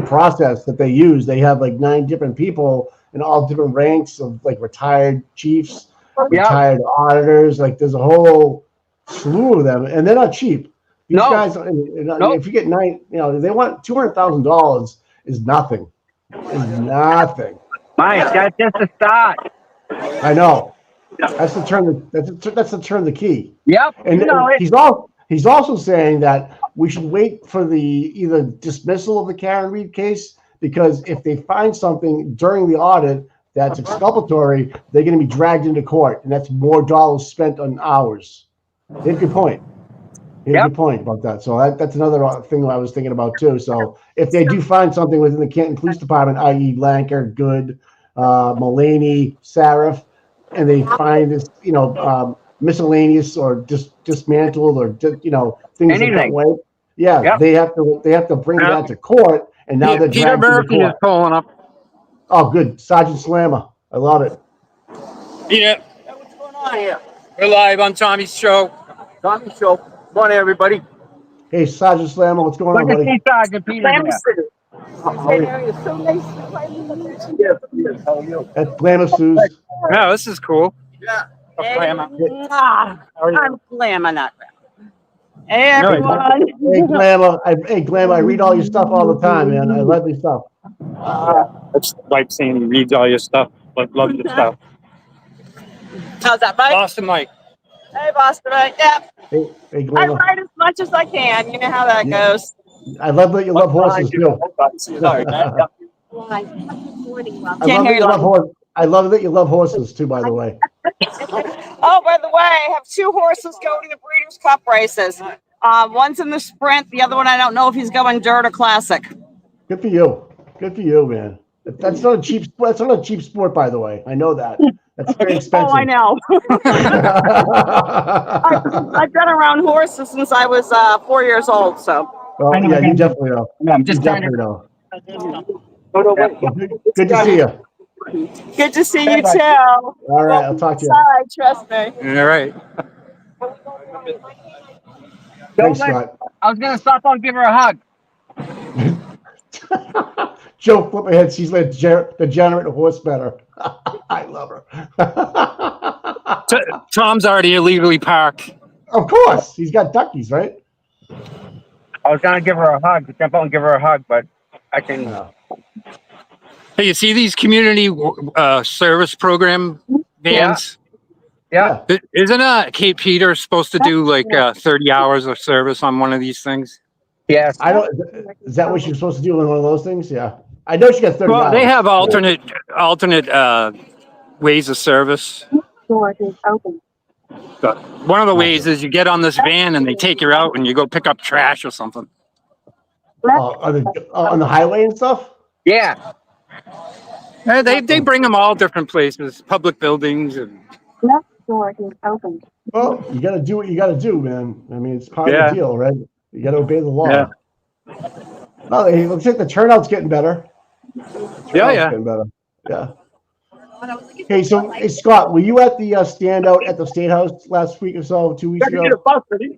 [SPEAKER 2] process that they use. They have like 9 different people in all different ranks of like retired chiefs, retired auditors. Like there's a whole slew of them, and they're not cheap. These guys, if you get 9, they want $200,000 is nothing. Is nothing.
[SPEAKER 3] Mike, that's just a start.
[SPEAKER 2] I know. That's the turn. That's the turn the key.
[SPEAKER 3] Yep.
[SPEAKER 2] And he's also saying that we should wait for the either dismissal of the Karen Reed case, because if they find something during the audit that's exculpatory, they're going to be dragged into court, and that's more dollars spent on hours. He had a good point. He had a good point about that. So that's another thing I was thinking about too. So if they do find something within the Canton Police Department, i.e. Lanker, Good, Mulaney, Sarif, and they find this, miscellaneous or just dismantled or things like that way. Yeah, they have to bring that to court, and now they're
[SPEAKER 8] Peter Murphy is pulling up.
[SPEAKER 2] Oh, good, Sergeant Slammer, I love it.
[SPEAKER 8] Yeah,
[SPEAKER 11] What's going on here?
[SPEAKER 8] we're live on Tommy's show.
[SPEAKER 11] Tommy's show. Good morning, everybody.
[SPEAKER 2] Hey, Sergeant Slammer, what's going on,
[SPEAKER 3] Good to
[SPEAKER 2] buddy?
[SPEAKER 3] see Sergeant Peter here.
[SPEAKER 2] That's Glamour Suze.
[SPEAKER 8] Yeah, this is cool.
[SPEAKER 9] I'm Glamour, not Hey, everyone.
[SPEAKER 2] Hey, Glamour, I read all your stuff all the time, man. I love your stuff.
[SPEAKER 8] That's like saying he reads all your stuff. but love your stuff.
[SPEAKER 9] How's that, Mike?
[SPEAKER 8] Boston Mike.
[SPEAKER 9] Hey, Boston, Mike. Yep.
[SPEAKER 2] Hey,
[SPEAKER 9] I
[SPEAKER 2] Glenn.
[SPEAKER 9] ride as much as I can. You know how that
[SPEAKER 2] Yeah.
[SPEAKER 9] goes.
[SPEAKER 2] I love that you love horses too.
[SPEAKER 8] Sorry, man.
[SPEAKER 2] I
[SPEAKER 9] Can't
[SPEAKER 2] love
[SPEAKER 9] hear
[SPEAKER 2] that
[SPEAKER 9] you.
[SPEAKER 2] you love horses. I love that you love horses too. By the way.
[SPEAKER 9] Oh, by the way, I have 2 horses going to the Breeders' Cup races. One's in the sprint. The other one, I don't know if he's going dirt or classic.
[SPEAKER 2] Good for you. Good for you, man. That's not a cheap. That's not a cheap sport, by the way. I know that. That's very expensive.
[SPEAKER 9] Oh, I know. I've been around horses since I was 4 years old. So.
[SPEAKER 2] Well, yeah, you definitely know.
[SPEAKER 3] No, I'm just
[SPEAKER 2] You
[SPEAKER 3] trying
[SPEAKER 2] definitely
[SPEAKER 3] to.
[SPEAKER 2] know. Good to see you.
[SPEAKER 9] Good to see you too.
[SPEAKER 2] All right, I'll talk to you.
[SPEAKER 9] Sorry, trust me.
[SPEAKER 8] All right.
[SPEAKER 2] Thanks, Scott.
[SPEAKER 3] I was gonna stop on and give her a hug.
[SPEAKER 2] Joe flip ahead. She's like degenerate horse better. I love her.
[SPEAKER 8] Tom's already illegally parked.
[SPEAKER 2] Of course, he's got duckies, right?
[SPEAKER 3] I was gonna give her a hug, jump out and give her a hug, but I can.
[SPEAKER 8] Hey, you see these community service program vans?
[SPEAKER 3] Yeah.
[SPEAKER 8] Isn't Kate Peters supposed to do like 30 hours of service on one of these things?
[SPEAKER 3] Yes.
[SPEAKER 2] I don't. Is that what she's supposed to do on one of those things? Yeah. I know she got 30
[SPEAKER 8] Well,
[SPEAKER 2] hours.
[SPEAKER 8] they have alternate ways of service.
[SPEAKER 9] Door is open.
[SPEAKER 8] But one of the ways is you get on this van and they take you out and you go pick up trash or something.
[SPEAKER 2] On the highway and stuff?
[SPEAKER 3] Yeah.
[SPEAKER 8] They bring them all different places, public buildings. And
[SPEAKER 9] Left door is open.
[SPEAKER 2] Well, you got to do what you got to do, man. I mean, it's part of
[SPEAKER 8] Yeah.
[SPEAKER 2] the deal, right? You got to obey the law.
[SPEAKER 8] Yeah.
[SPEAKER 2] Well, it looks like the turnout's getting better.
[SPEAKER 8] Yeah.
[SPEAKER 2] Getting better. Yeah. Hey, so hey, Scott, were you at the standout at the State House last week or so, 2 weeks ago?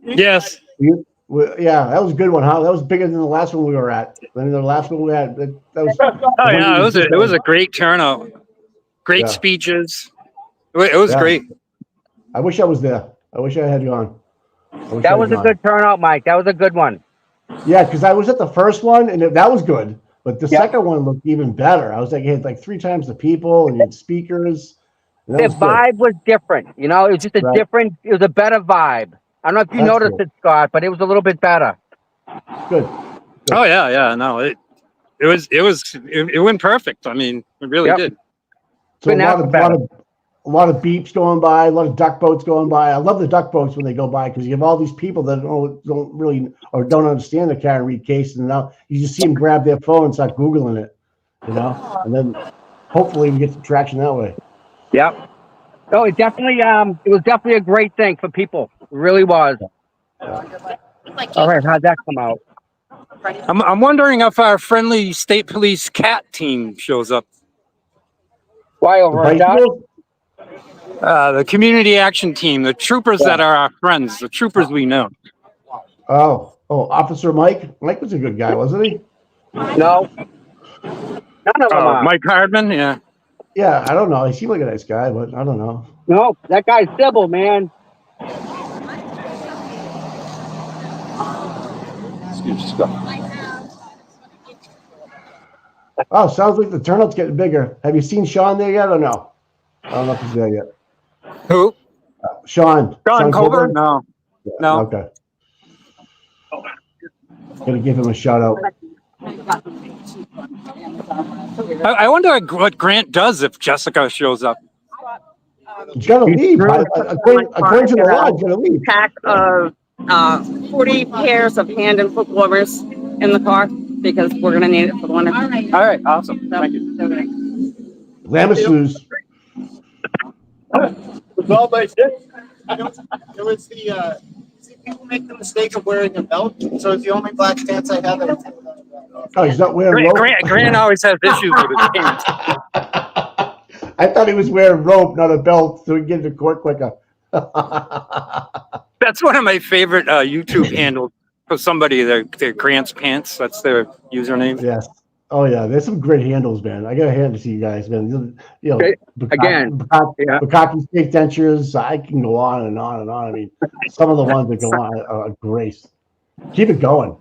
[SPEAKER 8] Yes.
[SPEAKER 2] Yeah, that was a good one, huh? That was bigger than the last one we were at. Than the last one we had. That was.
[SPEAKER 8] Oh yeah, it was a great turnout. Great
[SPEAKER 2] Yeah.
[SPEAKER 8] speeches. It was
[SPEAKER 2] Yeah.
[SPEAKER 8] great.
[SPEAKER 2] I wish I was there. I wish I had gone.
[SPEAKER 3] That was a good turnout, Mike. That was a good one.
[SPEAKER 2] Yeah, because I was at the first one and that was good, but the second one looked even better. I was like, it had like 3 times the people and you had speakers. And
[SPEAKER 3] The vibe was different. You know, it was just a different. It was a better vibe. I don't know if you noticed it, Scott, but it was a little bit better.
[SPEAKER 2] Good.
[SPEAKER 8] Oh yeah. No, it went perfect. I mean, it really did.
[SPEAKER 2] So a lot of beeps going by, a lot of duck boats going by. I love the duck boats when they go by because you have all these people that don't really or don't understand the carry and read case, and now you just see them grab their phone and start Googling it, you know, and then hopefully we get some traction that way.
[SPEAKER 3] Yep. Oh, it was definitely a great thing for people. It really was. All right, how'd that come out?
[SPEAKER 8] I'm wondering if our friendly state police cat team shows up.
[SPEAKER 3] Why over
[SPEAKER 2] The
[SPEAKER 3] a duck?
[SPEAKER 2] bicycle?
[SPEAKER 8] The community action team, the troopers that are our friends, the troopers we know.
[SPEAKER 2] Oh, Officer Mike. Mike was a good guy, wasn't he?
[SPEAKER 3] No. None of them are.
[SPEAKER 8] Mike Hardman, yeah.
[SPEAKER 2] Yeah, I don't know. He seemed like a nice guy, but I don't know.
[SPEAKER 3] No, that guy's Sybil, man.
[SPEAKER 2] Oh, sounds like the turnout's getting bigger. Have you seen Sean there yet or no? I don't know if he's there yet.
[SPEAKER 8] Who?
[SPEAKER 2] Sean
[SPEAKER 8] Coburn? No.
[SPEAKER 2] Yeah,
[SPEAKER 8] No.
[SPEAKER 2] Okay. Gonna give him a shout out.
[SPEAKER 8] I wonder what Grant does if Jessica shows up.
[SPEAKER 2] He's gonna leave. According to the law, he's gonna leave.
[SPEAKER 9] Pack of 40 pairs of hand and foot warmers in the car because we're gonna need it for the winter.
[SPEAKER 8] All right, awesome. Thank you.
[SPEAKER 2] Lamassus.
[SPEAKER 11] With all my shit. There was the see, people make the mistake of wearing a belt, so it's the only black pants I have.
[SPEAKER 2] Oh, he's not wearing rope.
[SPEAKER 8] Grant always has issues with his pants.
[SPEAKER 2] I thought he was wearing rope, not a belt, so he can get to court quicker.
[SPEAKER 8] That's one of my favorite YouTube handles for somebody. Their Grant's Pants. That's their username.
[SPEAKER 2] Yes. Oh yeah, there's some great handles, man. I got a hand to see you guys, man. You know,
[SPEAKER 3] Again,
[SPEAKER 2] Bukkake steak dentures. I can go on and on and on. I mean, some of the ones that go on are great. Keep it going.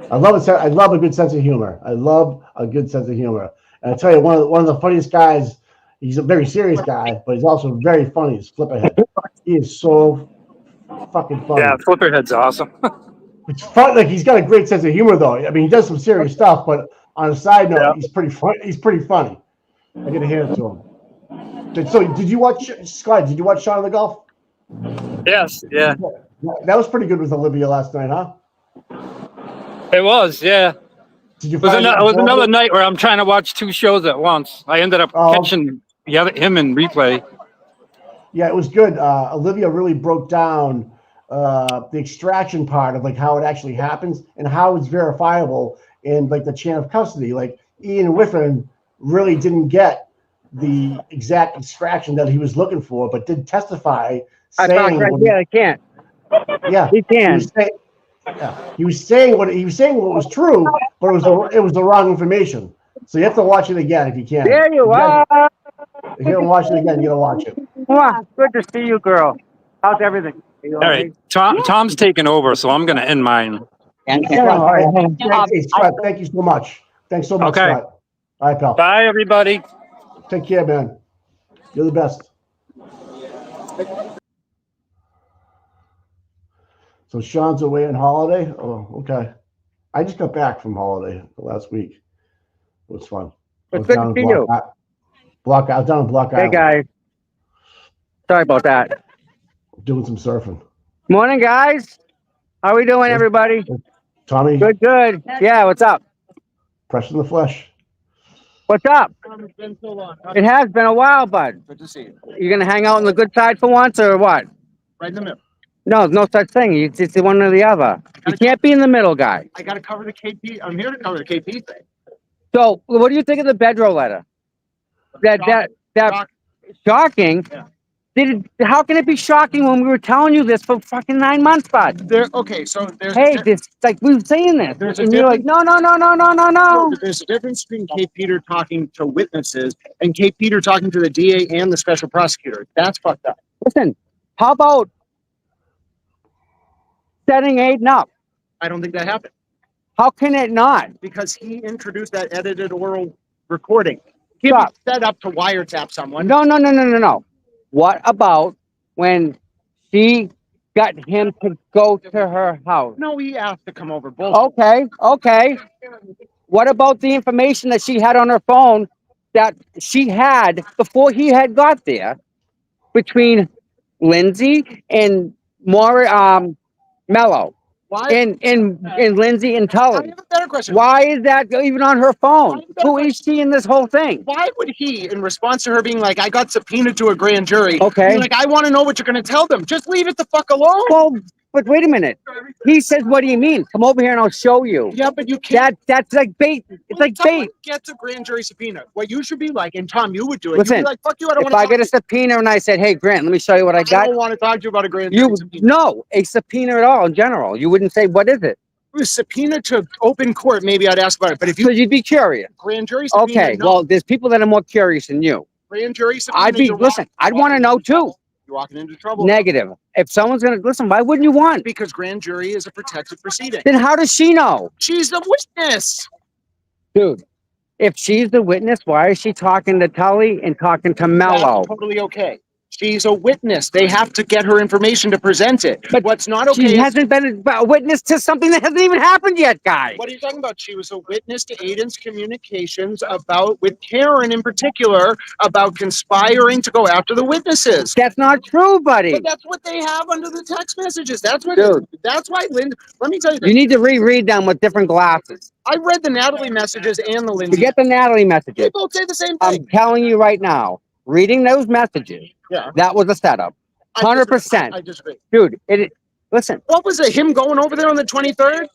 [SPEAKER 2] I love it. I love a good sense of humor. And I tell you, one of the funniest guys He's a very serious guy, but he's also very funny. He's Flipperhead. He is so fucking funny.
[SPEAKER 8] Yeah, Flipperhead's awesome.
[SPEAKER 2] It's fun. Like he's got a great sense of humor, though. I mean, he does some serious stuff, but on a side note, he's pretty fun. He's pretty funny. I gotta hand it to him. So, did you watch Scott? Did you watch Shaun of the Golf?
[SPEAKER 8] Yes, yeah.
[SPEAKER 2] That was pretty good with Olivia last night, huh?
[SPEAKER 8] It was, yeah.
[SPEAKER 2] Did you
[SPEAKER 8] It was,
[SPEAKER 2] find
[SPEAKER 8] it was another night where I'm trying to watch 2 shows at once. I ended up catching him in replay.
[SPEAKER 2] Yeah, it was good. Olivia really broke down the extraction part of like how it actually happens and how it's verifiable in like the chain of custody. Like Ian Whiffen really didn't get the exact extraction that he was looking for, but did testify saying,
[SPEAKER 3] I can't.
[SPEAKER 2] Yeah,
[SPEAKER 3] he can.
[SPEAKER 2] He was saying what was true, but it was the wrong information. So you have to watch it again if you can.
[SPEAKER 3] There you are.
[SPEAKER 2] If you don't watch it again, you gotta watch it.
[SPEAKER 3] Wow, good to see you, girl. How's everything?
[SPEAKER 8] All right, Tom's taking over, so I'm going to end mine.
[SPEAKER 2] Hey, Scott, thank you so much. Thanks so much,
[SPEAKER 8] Okay.
[SPEAKER 2] Scott. All right, pal.
[SPEAKER 8] Bye, everybody.
[SPEAKER 2] Take care, man. You're the best. So Sean's away on holiday? Oh, okay. I just got back from holiday last week. It was fun.
[SPEAKER 3] It's good to see you.
[SPEAKER 2] I was down in Block
[SPEAKER 3] Hey,
[SPEAKER 2] Island.
[SPEAKER 3] guys. Sorry about that.
[SPEAKER 2] Doing some surfing.
[SPEAKER 3] Morning, guys. How we doing, everybody?
[SPEAKER 2] Tommy,
[SPEAKER 3] Good, good. Yeah, what's up?
[SPEAKER 2] fresh in the flesh.
[SPEAKER 3] What's up? It has been a while, bud.
[SPEAKER 11] Good to see you.
[SPEAKER 3] You gonna hang out on the good side for once, or what?
[SPEAKER 11] Right in the middle.
[SPEAKER 3] No, no such thing. It's one or the other. You can't be in the middle, guy.
[SPEAKER 11] I got to cover the KP. I'm here to cover the KP thing.
[SPEAKER 3] So, what do you think of the Bedrow letter? That shocking.
[SPEAKER 11] Yeah.
[SPEAKER 3] How can it be shocking when we were telling you this for fucking 9 months, bud?
[SPEAKER 11] Okay, so there's
[SPEAKER 3] Hey, this like we were saying this,
[SPEAKER 11] There's a
[SPEAKER 3] and you're like, no.
[SPEAKER 11] There's a difference between Kate Peter talking to witnesses and Kate Peter talking to the DA and the special prosecutor. That's fucked up.
[SPEAKER 3] Listen, how about setting Aiden up?
[SPEAKER 11] I don't think that happened
[SPEAKER 3] How can it not?
[SPEAKER 11] because he introduced that edited oral recording. He
[SPEAKER 3] Stop.
[SPEAKER 11] was set up to wiretap someone.
[SPEAKER 3] No. What about when she got him to go to her house?
[SPEAKER 11] No, he asked to come over. Bullshit.
[SPEAKER 3] Okay. What about the information that she had on her phone that she had before he had got there between Lindsay and Mello?
[SPEAKER 11] Why?
[SPEAKER 3] And Lindsay and
[SPEAKER 11] I
[SPEAKER 3] Tully.
[SPEAKER 11] have a better question.
[SPEAKER 3] Why is that even on her phone? Who is she in this whole thing?
[SPEAKER 11] Why would he, in response to her being like, I got subpoenaed to a grand jury,
[SPEAKER 3] Okay.
[SPEAKER 11] be like, I want to know what you're going to tell them. Just leave it the fuck alone.
[SPEAKER 3] Well, but wait a minute. He says, "What do you mean? Come over here and I'll show you."
[SPEAKER 11] Yeah, but you can't.
[SPEAKER 3] That's like bait. It's like
[SPEAKER 11] someone
[SPEAKER 3] bait.
[SPEAKER 11] gets a grand jury subpoena. What you should be like, and Tom, you would do it.
[SPEAKER 3] Listen,
[SPEAKER 11] You'd be like, fuck you, I don't
[SPEAKER 3] If
[SPEAKER 11] want
[SPEAKER 3] I
[SPEAKER 11] to
[SPEAKER 3] get a subpoena and I said, "Hey, Grant, let me show you what I
[SPEAKER 11] I
[SPEAKER 3] got,"
[SPEAKER 11] don't want to talk to you about a grand jury
[SPEAKER 3] you
[SPEAKER 11] subpoena.
[SPEAKER 3] no a subpoena at all in general. You wouldn't say, "What is it?"
[SPEAKER 11] If it was subpoena to open court, maybe I'd ask about it. But if you
[SPEAKER 3] So you'd be curious.
[SPEAKER 11] grand jury subpoena,
[SPEAKER 3] Okay,
[SPEAKER 11] no.
[SPEAKER 3] well, there's people that are more curious than you.
[SPEAKER 11] Grand jury subpoena,
[SPEAKER 3] I'd be
[SPEAKER 11] you're
[SPEAKER 3] listen. I'd want to know too.
[SPEAKER 11] You're walking into trouble.
[SPEAKER 3] Negative. If someone's gonna listen, why wouldn't you want?
[SPEAKER 11] Because grand jury is a protected proceeding.
[SPEAKER 3] Then how does she know,
[SPEAKER 11] She's the witness.
[SPEAKER 3] dude? If she's the witness, why is she talking to Tully and talking to Mello?
[SPEAKER 11] That's totally okay. She's a witness. They have to get her information to present it.
[SPEAKER 3] But
[SPEAKER 11] what's not okay
[SPEAKER 3] She
[SPEAKER 11] is,
[SPEAKER 3] hasn't been a witness to something that hasn't even happened yet, guy.
[SPEAKER 11] what are you talking about? She was a witness to Aiden's communications about, with Karen in particular, about conspiring to go after the witnesses.
[SPEAKER 3] That's not true, buddy.
[SPEAKER 11] But that's what they have under the text messages. That's what.
[SPEAKER 3] Dude.
[SPEAKER 11] That's why, Lynn. Let me tell you this.
[SPEAKER 3] You need to reread them with different glasses.
[SPEAKER 11] I read the Natalie messages and the Lindsay.
[SPEAKER 3] Forget the Natalie messages.
[SPEAKER 11] They both say the same thing.
[SPEAKER 3] I'm telling you right now, reading those messages,
[SPEAKER 11] Yeah.
[SPEAKER 3] that was a setup.
[SPEAKER 11] I disagree.
[SPEAKER 3] 100%.
[SPEAKER 11] I disagree.
[SPEAKER 3] Dude, listen,
[SPEAKER 11] What was it? Him going over there on the 23rd?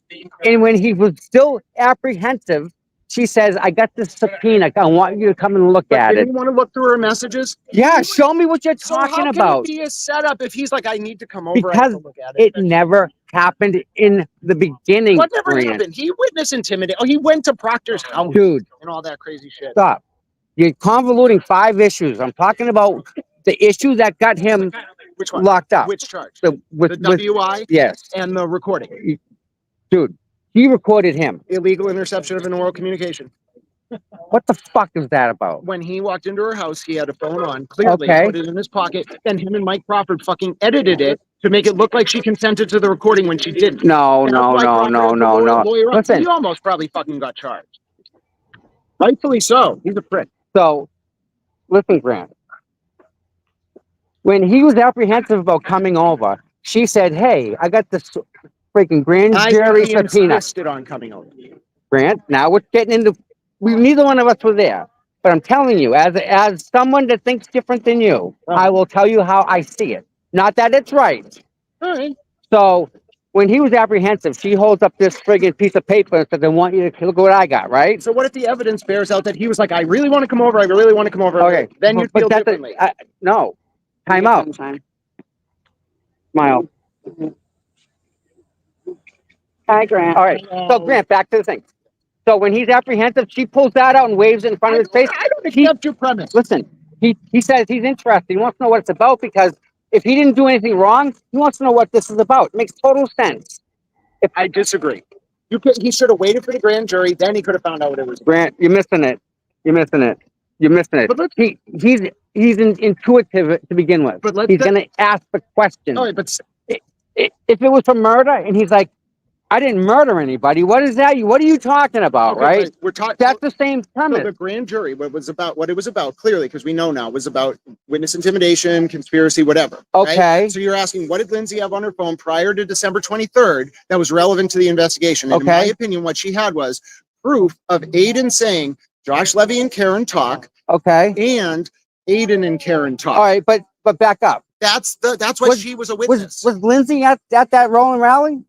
[SPEAKER 3] and when he was still apprehensive, she says, "I got this subpoena. I want you to come and look at
[SPEAKER 11] Did
[SPEAKER 3] it."
[SPEAKER 11] you want to look through her messages?
[SPEAKER 3] Yeah, show me what you're
[SPEAKER 11] So how
[SPEAKER 3] talking
[SPEAKER 11] can
[SPEAKER 3] about.
[SPEAKER 11] it be a setup if he's like, I need to come over, I have
[SPEAKER 3] Because
[SPEAKER 11] to look at
[SPEAKER 3] it never happened in the beginning,
[SPEAKER 11] What never
[SPEAKER 3] Grant.
[SPEAKER 11] happened? He witness intimidated. Oh, he went to Proctor's house
[SPEAKER 3] Dude,
[SPEAKER 11] and all that crazy shit.
[SPEAKER 3] stop. You're convoluting 5 issues. I'm talking about the issue that got him
[SPEAKER 11] Which one?
[SPEAKER 3] locked up.
[SPEAKER 11] Which charge?
[SPEAKER 3] The, with,
[SPEAKER 11] The WI
[SPEAKER 3] yes,
[SPEAKER 11] and the recording.
[SPEAKER 3] dude. He recorded him.
[SPEAKER 11] Illegal interception of an oral communication.
[SPEAKER 3] What the fuck is that about?
[SPEAKER 11] When he walked into her house, he had a phone on, clearly
[SPEAKER 3] Okay.
[SPEAKER 11] put it in his pocket, and him and Mike Crawford fucking edited it to make it look like she consented to the recording when she didn't.
[SPEAKER 3] No,
[SPEAKER 11] That's
[SPEAKER 3] no,
[SPEAKER 11] why
[SPEAKER 3] no,
[SPEAKER 11] Crawford
[SPEAKER 3] no,
[SPEAKER 11] had to
[SPEAKER 3] no, no.
[SPEAKER 11] lawyer up.
[SPEAKER 3] Listen.
[SPEAKER 11] He almost probably fucking got charged. Rightfully so. He's a prick.
[SPEAKER 3] So, listen, Grant. When he was apprehensive about coming over, she said, "Hey, I got this freaking grand
[SPEAKER 11] I
[SPEAKER 3] jury
[SPEAKER 11] think he
[SPEAKER 3] subpoena."
[SPEAKER 11] insisted on coming over.
[SPEAKER 3] Grant, now we're getting into. Neither one of us were there, but I'm telling you, as someone that thinks different than you, I will tell you how I see it. Not that it's right.
[SPEAKER 11] All right.
[SPEAKER 3] So, when he was apprehensive, she holds up this friggin' piece of paper and says, "I want you to look at what I got." Right?
[SPEAKER 11] So what if the evidence bears out that he was like, I really want to come over, I really want to come over.
[SPEAKER 3] Okay.
[SPEAKER 11] Then you
[SPEAKER 3] But
[SPEAKER 11] feel
[SPEAKER 3] that's
[SPEAKER 11] differently.
[SPEAKER 3] no. Time out. Smile.
[SPEAKER 9] Hi, Grant.
[SPEAKER 3] All right. So Grant, back to the thing. So when he's apprehensive, she pulls that out and waves it in front of his face.
[SPEAKER 11] I don't accept your premise.
[SPEAKER 3] Listen, he says he's interested. He wants to know what it's about because if he didn't do anything wrong, he wants to know what this is about. It makes total sense.
[SPEAKER 11] I disagree. He should have waited for the grand jury, then he could have found out what it was.
[SPEAKER 3] Grant, you're missing it. You're missing it. You're missing it.
[SPEAKER 11] But
[SPEAKER 3] He's intuitive to begin with.
[SPEAKER 11] But
[SPEAKER 3] He's going to ask the question.
[SPEAKER 11] All right, but
[SPEAKER 3] If it was for murder and he's like, I didn't murder anybody. What is that? What are you talking about,
[SPEAKER 11] okay,
[SPEAKER 3] right?
[SPEAKER 11] we're talking.
[SPEAKER 3] That's the same
[SPEAKER 11] So
[SPEAKER 3] premise.
[SPEAKER 11] the grand jury, what it was about, clearly, because we know now, was about witness intimidation, conspiracy, whatever.
[SPEAKER 3] Okay.
[SPEAKER 11] Right? So you're asking, what did Lindsay have on her phone prior to December 23rd that was relevant to the investigation? And in my opinion, what she had was proof of Aiden saying, Josh Levy and Karen talk.
[SPEAKER 3] Okay.
[SPEAKER 11] And Aiden and Karen talk.
[SPEAKER 3] All right, but back up.
[SPEAKER 11] That's why she was a witness.
[SPEAKER 3] Was Lindsay at that rolling rally?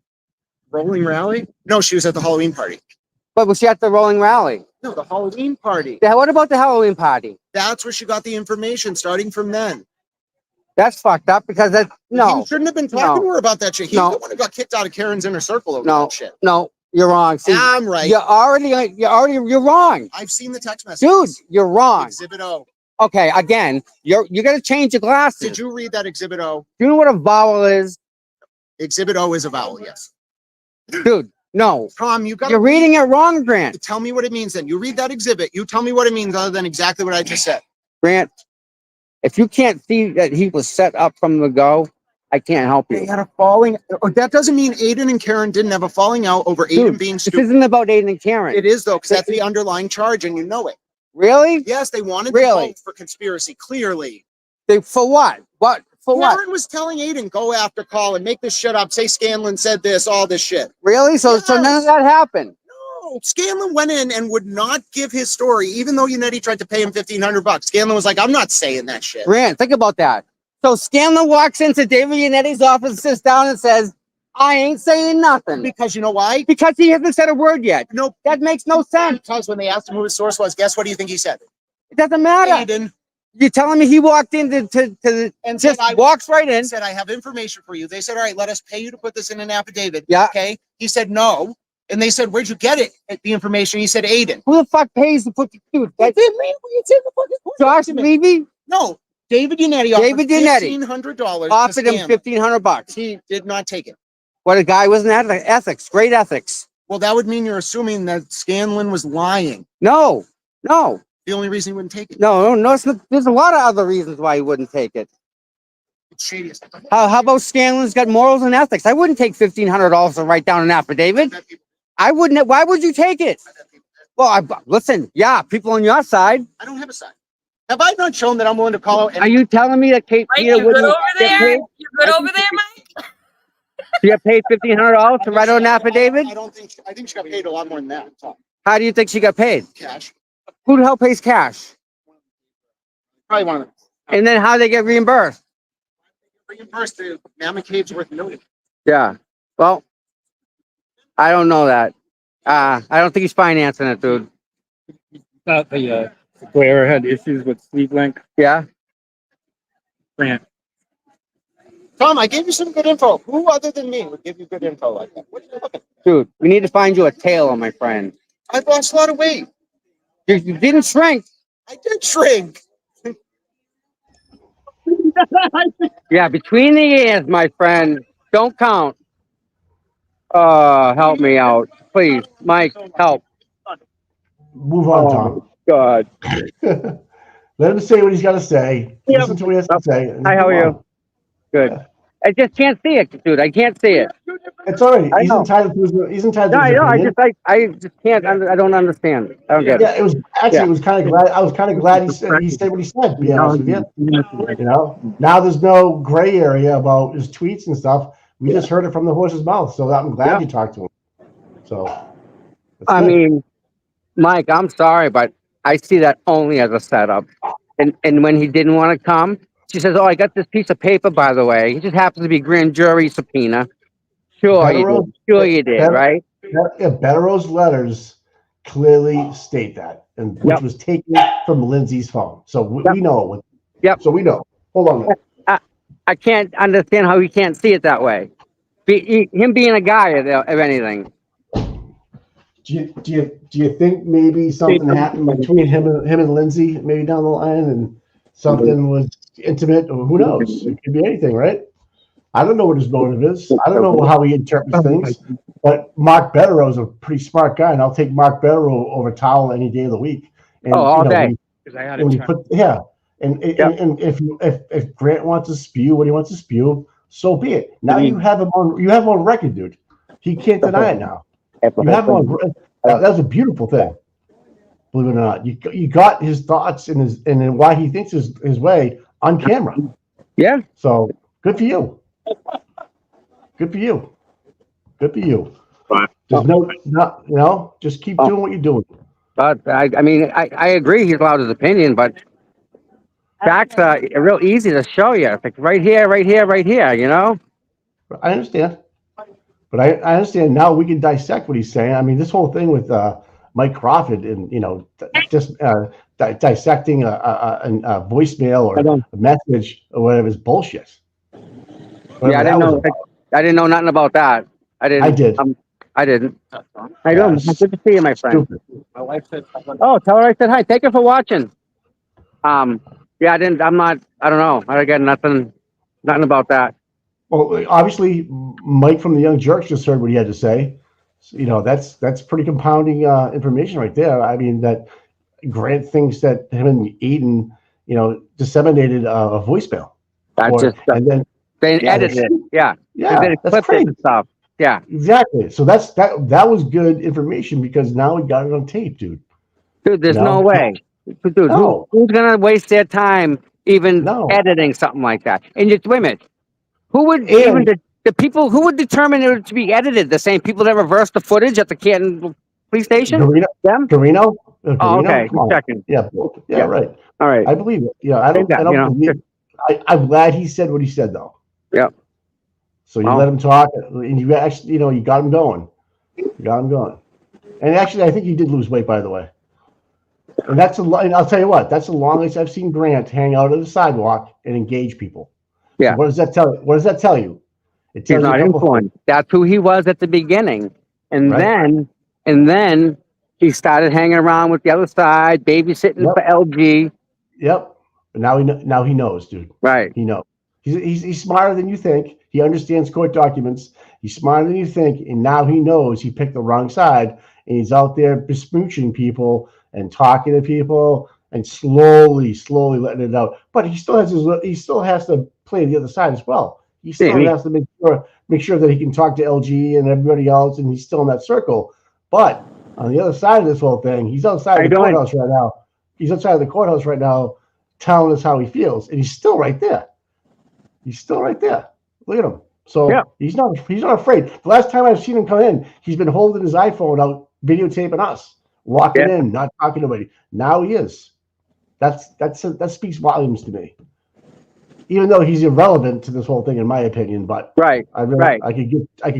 [SPEAKER 11] Rolling rally? No, she was at the Halloween party.
[SPEAKER 3] But was she at the rolling rally?
[SPEAKER 11] No, the Halloween party.
[SPEAKER 3] Yeah, what about the Halloween party?
[SPEAKER 11] That's where she got the information starting from then.
[SPEAKER 3] That's fucked up because no.
[SPEAKER 11] He shouldn't have been talking to her about that shit. He's the one who got kicked out of Karen's inner circle over that shit.
[SPEAKER 3] No, you're wrong. See,
[SPEAKER 11] I'm right.
[SPEAKER 3] You're wrong.
[SPEAKER 11] I've seen the text message.
[SPEAKER 3] Dude, you're wrong.
[SPEAKER 11] Exhibit O.
[SPEAKER 3] Okay, again, you gotta change your glasses.
[SPEAKER 11] Did you read that Exhibit O?
[SPEAKER 3] Do you know what a vowel is?
[SPEAKER 11] Exhibit O is a vowel, yes.
[SPEAKER 3] Dude, no.
[SPEAKER 11] Tom,
[SPEAKER 3] you're reading it wrong, Grant.
[SPEAKER 11] Tell me what it means then. You read that exhibit. You tell me what it means other than exactly what I just said.
[SPEAKER 3] Grant, if you can't see that he was set up from the go, I can't help you.
[SPEAKER 11] They had a falling. That doesn't mean Aiden and Karen didn't have a falling out over Aiden being stupid.
[SPEAKER 3] This isn't about Aiden and Karen.
[SPEAKER 11] It is though, because that's the underlying charge, and you know it.
[SPEAKER 3] Really?
[SPEAKER 11] Yes, they wanted to vote for conspiracy. Clearly.
[SPEAKER 3] For what? What? For what?
[SPEAKER 11] Karen was telling Aiden, go after Colin, make this shit up, say Scanlon said this, all this shit.
[SPEAKER 3] Really? So none of that happened.
[SPEAKER 11] No, Scanlon went in and would not give his story, even though Yannetti tried to pay him $1,500. Scanlon was like, I'm not saying that shit.
[SPEAKER 3] Grant, think about that. So Scanlon walks into David Yannetti's office, sits down and says, I ain't saying nothing.
[SPEAKER 11] Because you know why?
[SPEAKER 3] Because he hasn't said a word yet.
[SPEAKER 11] Nope.
[SPEAKER 3] That makes no sense.
[SPEAKER 11] Because when they asked him who his source was, guess what do you think he said?
[SPEAKER 3] It doesn't matter.
[SPEAKER 11] Aiden.
[SPEAKER 3] You're telling me he walked in and just walks right in.
[SPEAKER 11] Said, I have information for you. They said, all right, let us pay you to put this in an affidavit.
[SPEAKER 3] Yeah.
[SPEAKER 11] Okay. He said, no. And they said, where'd you get it? The information. He said, Aiden.
[SPEAKER 3] Who the fuck pays to put the dude? Josh Levy?
[SPEAKER 11] No. David Yannetti offered $1,500.
[SPEAKER 3] Offered him $1,500.
[SPEAKER 11] He did not take it.
[SPEAKER 3] What a guy wasn't that ethics? Great ethics.
[SPEAKER 11] Well, that would mean you're assuming that Scanlon was lying.
[SPEAKER 3] No.
[SPEAKER 11] The only reason he wouldn't take it.
[SPEAKER 3] No. It's not, there's a lot of other reasons why he wouldn't take it.
[SPEAKER 11] It's shady.
[SPEAKER 3] How about Scanlon's got morals and ethics? I wouldn't take $1,500 to write down an affidavit. I wouldn't. Why would you take it? Well, listen. Yeah, people on your side.
[SPEAKER 11] I don't have a side. Have I not shown that I'm willing to call out?
[SPEAKER 3] Are you telling me that Kate Peter
[SPEAKER 4] you good over there? You good over there, Mike?
[SPEAKER 3] You got paid $1,500 to write out an affidavit?
[SPEAKER 11] I think she got paid a lot more than that.
[SPEAKER 3] How do you think she got paid?
[SPEAKER 11] Cash.
[SPEAKER 3] Who the hell pays cash?
[SPEAKER 11] Probably one of them.
[SPEAKER 3] And then how they get reimbursed?
[SPEAKER 11] Reimbursed to Mammoth Cave's worth $1 million.
[SPEAKER 3] Yeah. Well, I don't know that. I don't think he's financing it, dude.
[SPEAKER 8] Thought the Blair had issues with sleeve length.
[SPEAKER 3] Yeah.
[SPEAKER 8] Grant.
[SPEAKER 11] Tom, I gave you some good info. Who other than me would give you good info like that? What are you looking at?
[SPEAKER 3] Dude, we need to find you a tailor, my friend.
[SPEAKER 11] I've lost a lot of weight.
[SPEAKER 3] You didn't shrink.
[SPEAKER 11] I did shrink.
[SPEAKER 3] Yeah, between the ears, my friend. Don't count. Help me out. Please, Mike, help.
[SPEAKER 2] move on,
[SPEAKER 3] Oh,
[SPEAKER 2] Tom.
[SPEAKER 3] God.
[SPEAKER 2] Let him say what he's got to say.
[SPEAKER 3] Yeah.
[SPEAKER 2] Listen to what he has to say. And
[SPEAKER 3] Hi, how
[SPEAKER 2] move
[SPEAKER 3] are you?
[SPEAKER 2] on.
[SPEAKER 3] Good.
[SPEAKER 2] Yeah.
[SPEAKER 3] I just can't see it, dude. I can't see it.
[SPEAKER 2] It's all right.
[SPEAKER 3] I
[SPEAKER 2] He's
[SPEAKER 3] know.
[SPEAKER 2] entitled to his. He's entitled
[SPEAKER 3] No,
[SPEAKER 2] to
[SPEAKER 3] I
[SPEAKER 2] his
[SPEAKER 3] know.
[SPEAKER 2] opinion.
[SPEAKER 3] I just can't. I don't understand. I don't get
[SPEAKER 2] Yeah,
[SPEAKER 3] it.
[SPEAKER 2] it was actually.
[SPEAKER 3] Yeah.
[SPEAKER 2] It was kind of glad. I was kind of glad he said what he said. To be honest with you, you know. Now there's no gray area about his tweets and stuff. We just heard it from the horse's mouth. So I'm glad you talked to him. So. That's
[SPEAKER 3] I
[SPEAKER 2] good.
[SPEAKER 3] mean, Mike, I'm sorry, but I see that only as a setup. And when he didn't want to come, she says, "Oh, I got this piece of paper, by the way. It just happens to be grand jury subpoena." Sure, you
[SPEAKER 2] Bettero's,
[SPEAKER 3] did. Sure, you did. Right?
[SPEAKER 2] Bettero's letters clearly state that, and which
[SPEAKER 3] Yep.
[SPEAKER 2] was taken from Lindsay's phone. So
[SPEAKER 3] Yep.
[SPEAKER 2] we know.
[SPEAKER 3] Yep.
[SPEAKER 2] So we know. Hold on a minute.
[SPEAKER 3] I can't understand how he can't see it that way. Him being a guy, if anything.
[SPEAKER 2] Do you think maybe something happened between him and Lindsay, maybe down the line, and something was intimate, or who knows? It could be anything, right? I don't know what his motive is. I don't know how he interprets things. But Mark Betterow is a pretty smart guy, and I'll take Mark Betterow over Towel any day of the week. And,
[SPEAKER 3] all day.
[SPEAKER 2] When you put, yeah, and if Grant wants to spew what he wants to spew, so be it. Now you have him on. You have him on record, dude. He can't deny it now. You have him on. That's a beautiful thing. Believe it or not, you got his thoughts and why he thinks his way on camera.
[SPEAKER 3] Yeah.
[SPEAKER 2] So good for you. Good for you. Good for you. There's just keep doing what you're doing.
[SPEAKER 3] But I mean, I agree. He's allowed his opinion, but facts are real easy to show you. It's like right here, right here, right here. You know.
[SPEAKER 2] I understand, but I understand now. We can dissect what he's saying. I mean, this whole thing with Mike Crawford and just dissecting a voicemail or a message or whatever is bullshit.
[SPEAKER 3] Yeah, I didn't know. I didn't know nothing about that. I didn't.
[SPEAKER 2] I did.
[SPEAKER 3] I didn't. I don't. Good to see you, my friend. My wife said. Oh, tell her I said hi. Thank you for watching. Yeah, I didn't. I'm not. I don't know. I got nothing about that.
[SPEAKER 2] Well, obviously, Mike from the Young Jerks just heard what he had to say. So, that's pretty compounding information right there. I mean, that Grant thinks that him and Eden, disseminated a voicemail. And then
[SPEAKER 3] they edited it. Yeah.
[SPEAKER 2] Yeah,
[SPEAKER 3] they
[SPEAKER 2] that's
[SPEAKER 3] clipped it and stuff. Yeah.
[SPEAKER 2] Exactly. So that was good information because now we got it on tape, dude.
[SPEAKER 3] Dude, there's no way. Dude, who's gonna waste their time even editing something like that? And just wait a minute. Who would the people who would determine it to be edited? The same people that reversed the footage at the Canton police station?
[SPEAKER 2] Carino?
[SPEAKER 3] Oh, okay.
[SPEAKER 2] Come on.
[SPEAKER 3] Checking.
[SPEAKER 2] Yeah, right.
[SPEAKER 3] All right.
[SPEAKER 2] I believe it. Yeah, I don't believe I'm glad he said what he said though.
[SPEAKER 3] Yeah.
[SPEAKER 2] So you let him talk, and you actually, you got him going. You got him going. And actually, I think he did lose weight, by the way. And I'll tell you what, that's the longest I've seen Grant hang out on the sidewalk and engage people.
[SPEAKER 3] Yeah.
[SPEAKER 2] So what does that tell you? What does that tell you? It tells
[SPEAKER 3] He's not influenced. That's who he was at the beginning. And then he started hanging around with the other side, babysitting for LG.
[SPEAKER 2] Yep. But now he knows, dude.
[SPEAKER 3] Right.
[SPEAKER 2] He knows. He's smarter than you think. He understands court documents. He's smarter than you think, and now he knows he picked the wrong side, and he's out there besmooching people and talking to people and slowly letting it out. But he still has to play the other side as well. He still has to make sure that he can talk to LG and everybody else, and he's still in that circle. But on the other side of this whole thing, he's outside of the courthouse right now. He's outside of the courthouse right now, telling us how he feels, and he's still right there. He's still right there. Look at him. So he's not afraid. The last time I've seen him come in, he's been holding his iPhone out, videotaping us, walking in, not talking to anybody. Now he is. That speaks volumes to me. Even though he's irrelevant to this whole thing, in my opinion, but I could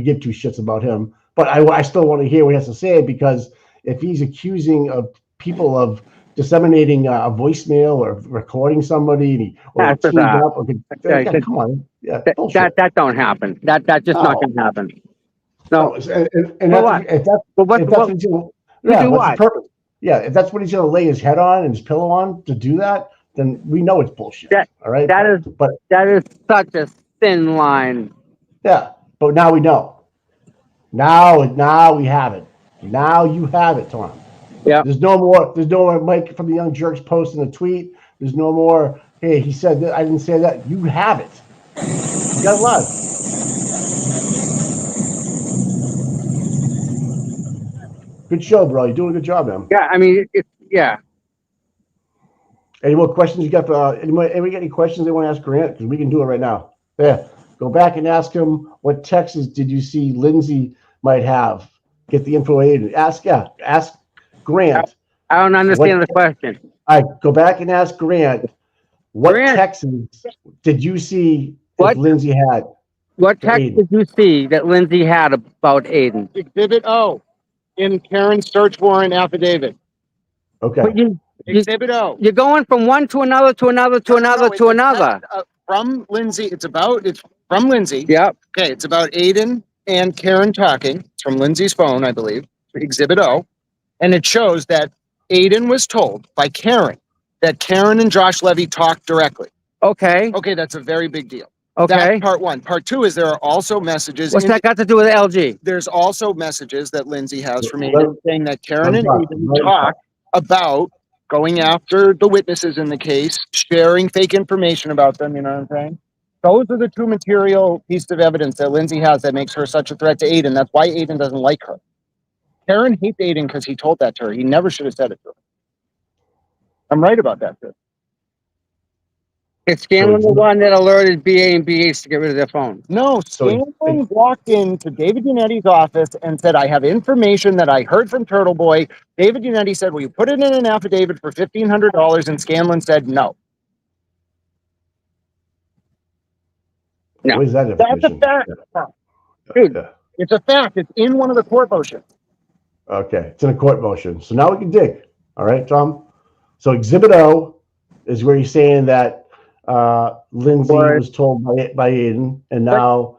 [SPEAKER 2] give two shits about him. But I still want to hear what he has to say, because if he's accusing of people of disseminating a voicemail or recording somebody, come on,
[SPEAKER 3] that don't happen. That's just not going to happen. No,
[SPEAKER 2] what's the purpose? Yeah, if that's what he's going to lay his head on and his pillow on to do that, then we know it's bullshit. All right,
[SPEAKER 3] that is such a thin line.
[SPEAKER 2] Yeah, but now we know. Now we have it. Now you have it, Tom.
[SPEAKER 3] Yeah.
[SPEAKER 2] There's no more Mike from the Young Jerks posting a tweet. There's no more, hey, he said that, I didn't say that. You have it. You got it live. Good show, bro. You're doing a good job, man.
[SPEAKER 3] Yeah, I mean, yeah.
[SPEAKER 2] Any more questions you got? Anybody got any questions they want to ask Grant? Because we can do it right now. Yeah. Go back and ask him what Texas did you see Lindsay might have. Get the info aid. Ask Grant.
[SPEAKER 3] I don't understand the question.
[SPEAKER 2] All right, go back and ask Grant what
[SPEAKER 3] Grant.
[SPEAKER 2] Texas did you see
[SPEAKER 3] What?
[SPEAKER 2] if Lindsay had?
[SPEAKER 3] What text did you see that Lindsay had about Aiden?
[SPEAKER 11] Exhibit O in Karen's search warrant affidavit.
[SPEAKER 2] Okay.
[SPEAKER 3] But
[SPEAKER 11] Exhibit O.
[SPEAKER 3] you're going from one to another to another to another to another.
[SPEAKER 11] From Lindsay, it's from Lindsay.
[SPEAKER 3] Yep.
[SPEAKER 11] Okay, it's about Aiden and Karen talking. It's from Lindsay's phone, I believe. Exhibit O. And it shows that Aiden was told by Karen that Karen and Josh Levy talked directly.
[SPEAKER 3] Okay.
[SPEAKER 11] Okay, that's a very big deal.
[SPEAKER 3] Okay.
[SPEAKER 11] That's part one. Part two is there are also messages.
[SPEAKER 3] What's that got to do with LG?
[SPEAKER 11] There's also messages that Lindsay has from
[SPEAKER 2] Let-
[SPEAKER 11] Aiden saying that Karen and
[SPEAKER 2] let-
[SPEAKER 11] Aiden
[SPEAKER 2] let-
[SPEAKER 11] talked about going after the witnesses in the case, sharing fake information about them, you know what I'm saying? Those are the two material pieces of evidence that Lindsay has that makes her such a threat to Aiden. That's why Aiden doesn't like her. Karen hates Aiden because he told that to her. He never should have said it to her. I'm right about that, too.
[SPEAKER 3] Is Scanlon the one that alerted BA and BH to get rid of their phone?
[SPEAKER 11] No, Scanlon walked into David Unetti's office and said, I have information that I heard from Turtle Boy. David Unetti said, will you put it in an affidavit for $1,500? And Scanlon said, no.
[SPEAKER 2] What is that
[SPEAKER 11] That's a
[SPEAKER 2] information?
[SPEAKER 11] fact. Dude, it's a fact. It's in one of the court motions.
[SPEAKER 2] Okay, it's in a court motion. So now we can dig. All right, Tom. So Exhibit O is where you're saying that Lindsay was told by Aiden, and now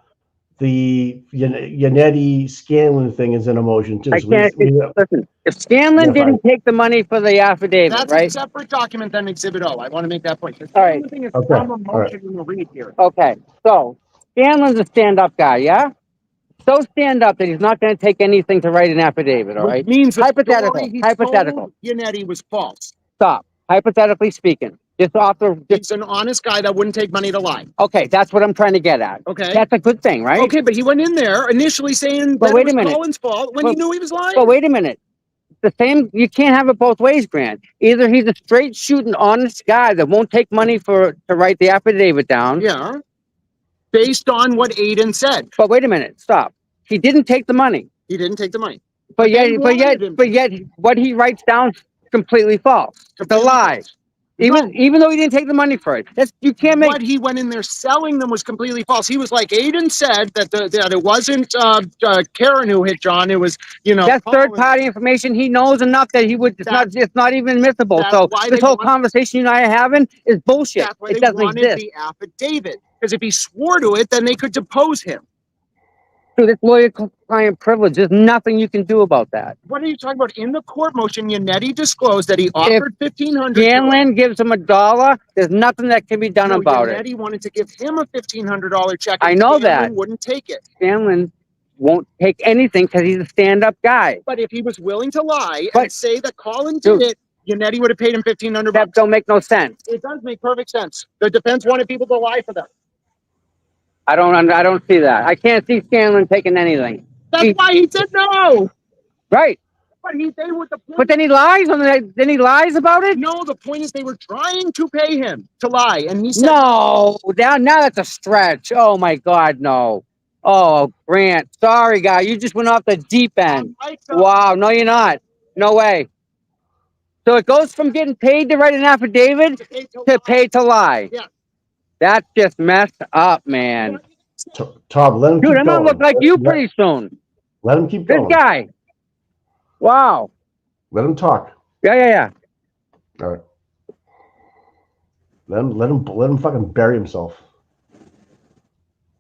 [SPEAKER 2] the Yannetti Scanlon thing is in a motion too.
[SPEAKER 3] I
[SPEAKER 2] So
[SPEAKER 3] can't. Listen, if Scanlon didn't take the money for the affidavit,
[SPEAKER 11] That's
[SPEAKER 3] right?
[SPEAKER 11] a separate document than Exhibit O. I want to make that point. The
[SPEAKER 3] All right.
[SPEAKER 11] Scanlon thing is
[SPEAKER 2] Okay.
[SPEAKER 11] from a
[SPEAKER 2] All right.
[SPEAKER 11] motion in the read here.
[SPEAKER 3] Okay, so Scanlon's a stand-up guy, yeah? So stand up that he's not going to take anything to write an affidavit, all right?
[SPEAKER 11] Which means the
[SPEAKER 3] Hypothetical.
[SPEAKER 11] story he
[SPEAKER 3] Hypothetical.
[SPEAKER 11] told Yannetti was false.
[SPEAKER 3] Stop. Hypothetically speaking, just off the.
[SPEAKER 11] He's an honest guy that wouldn't take money to lie.
[SPEAKER 3] Okay, that's what I'm trying to get at.
[SPEAKER 11] Okay.
[SPEAKER 3] That's a good thing, right?
[SPEAKER 11] Okay, but he went in there initially saying
[SPEAKER 3] But
[SPEAKER 11] that
[SPEAKER 3] wait
[SPEAKER 11] it was
[SPEAKER 3] a minute.
[SPEAKER 11] Colin's fault when he knew he was lying.
[SPEAKER 3] But wait a minute. The same, you can't have it both ways, Grant. Either he's a straight shooting honest guy that won't take money to write the affidavit down.
[SPEAKER 11] Yeah. Based on what Aiden said.
[SPEAKER 3] But wait a minute, stop. He didn't take the money.
[SPEAKER 11] He didn't take the money.
[SPEAKER 3] But
[SPEAKER 11] they
[SPEAKER 3] yet,
[SPEAKER 11] wanted him to.
[SPEAKER 3] what he writes down is completely false. It's a lie. Even though he didn't take the money for it, you can't make.
[SPEAKER 11] What he went in there selling them was completely false. He was like, Aiden said that that it wasn't Karen who hit John. It was,
[SPEAKER 3] That's third party information. He knows enough that he would. It's not even admissible. So this whole conversation you and I are having is bullshit.
[SPEAKER 11] That's why
[SPEAKER 3] It
[SPEAKER 11] they
[SPEAKER 3] doesn't
[SPEAKER 11] wanted
[SPEAKER 3] exist.
[SPEAKER 11] the affidavit. Because if he swore to it, then they could depose him.
[SPEAKER 3] Dude, it's lawyer-client privilege. There's nothing you can do about that.
[SPEAKER 11] What are you talking about? In the court motion, Yannetti disclosed that he offered $1,500.
[SPEAKER 3] Scanlon gives him $1. There's nothing that can be done about it.
[SPEAKER 11] Yannetti wanted to give him a $1,500 check.
[SPEAKER 3] I
[SPEAKER 11] and
[SPEAKER 3] know
[SPEAKER 11] Scanlon
[SPEAKER 3] that.
[SPEAKER 11] Wouldn't take it.
[SPEAKER 3] Scanlon won't take anything because he's a stand-up guy.
[SPEAKER 11] But if he was willing to lie and say that Colin did it, Yannetti would have paid him $1,500.
[SPEAKER 3] That don't make no sense.
[SPEAKER 11] It does make perfect sense. The defense wanted people to lie for them.
[SPEAKER 3] I don't see that. I can't see Scanlon taking anything.
[SPEAKER 11] That's why he said no.
[SPEAKER 3] Right.
[SPEAKER 11] But
[SPEAKER 3] But then he lies on the. Then he lies about it.
[SPEAKER 11] No, the point is they were trying to pay him to lie, and he said
[SPEAKER 3] no. Now that's a stretch. Oh my God, no. Oh, Grant, sorry, guy, you just went off the deep end. Wow, no, you're not. No way. So it goes from getting paid to write an affidavit to pay to lie.
[SPEAKER 11] Yeah.
[SPEAKER 3] That's just messed up, man.
[SPEAKER 2] Tom, let him
[SPEAKER 3] Dude,
[SPEAKER 2] keep
[SPEAKER 3] I'm gonna
[SPEAKER 2] going.
[SPEAKER 3] look like you pretty soon.
[SPEAKER 2] Let him keep
[SPEAKER 3] This
[SPEAKER 2] going.
[SPEAKER 3] guy. Wow.
[SPEAKER 2] Let him talk.
[SPEAKER 3] Yeah.
[SPEAKER 2] All right. Let him fucking bury himself.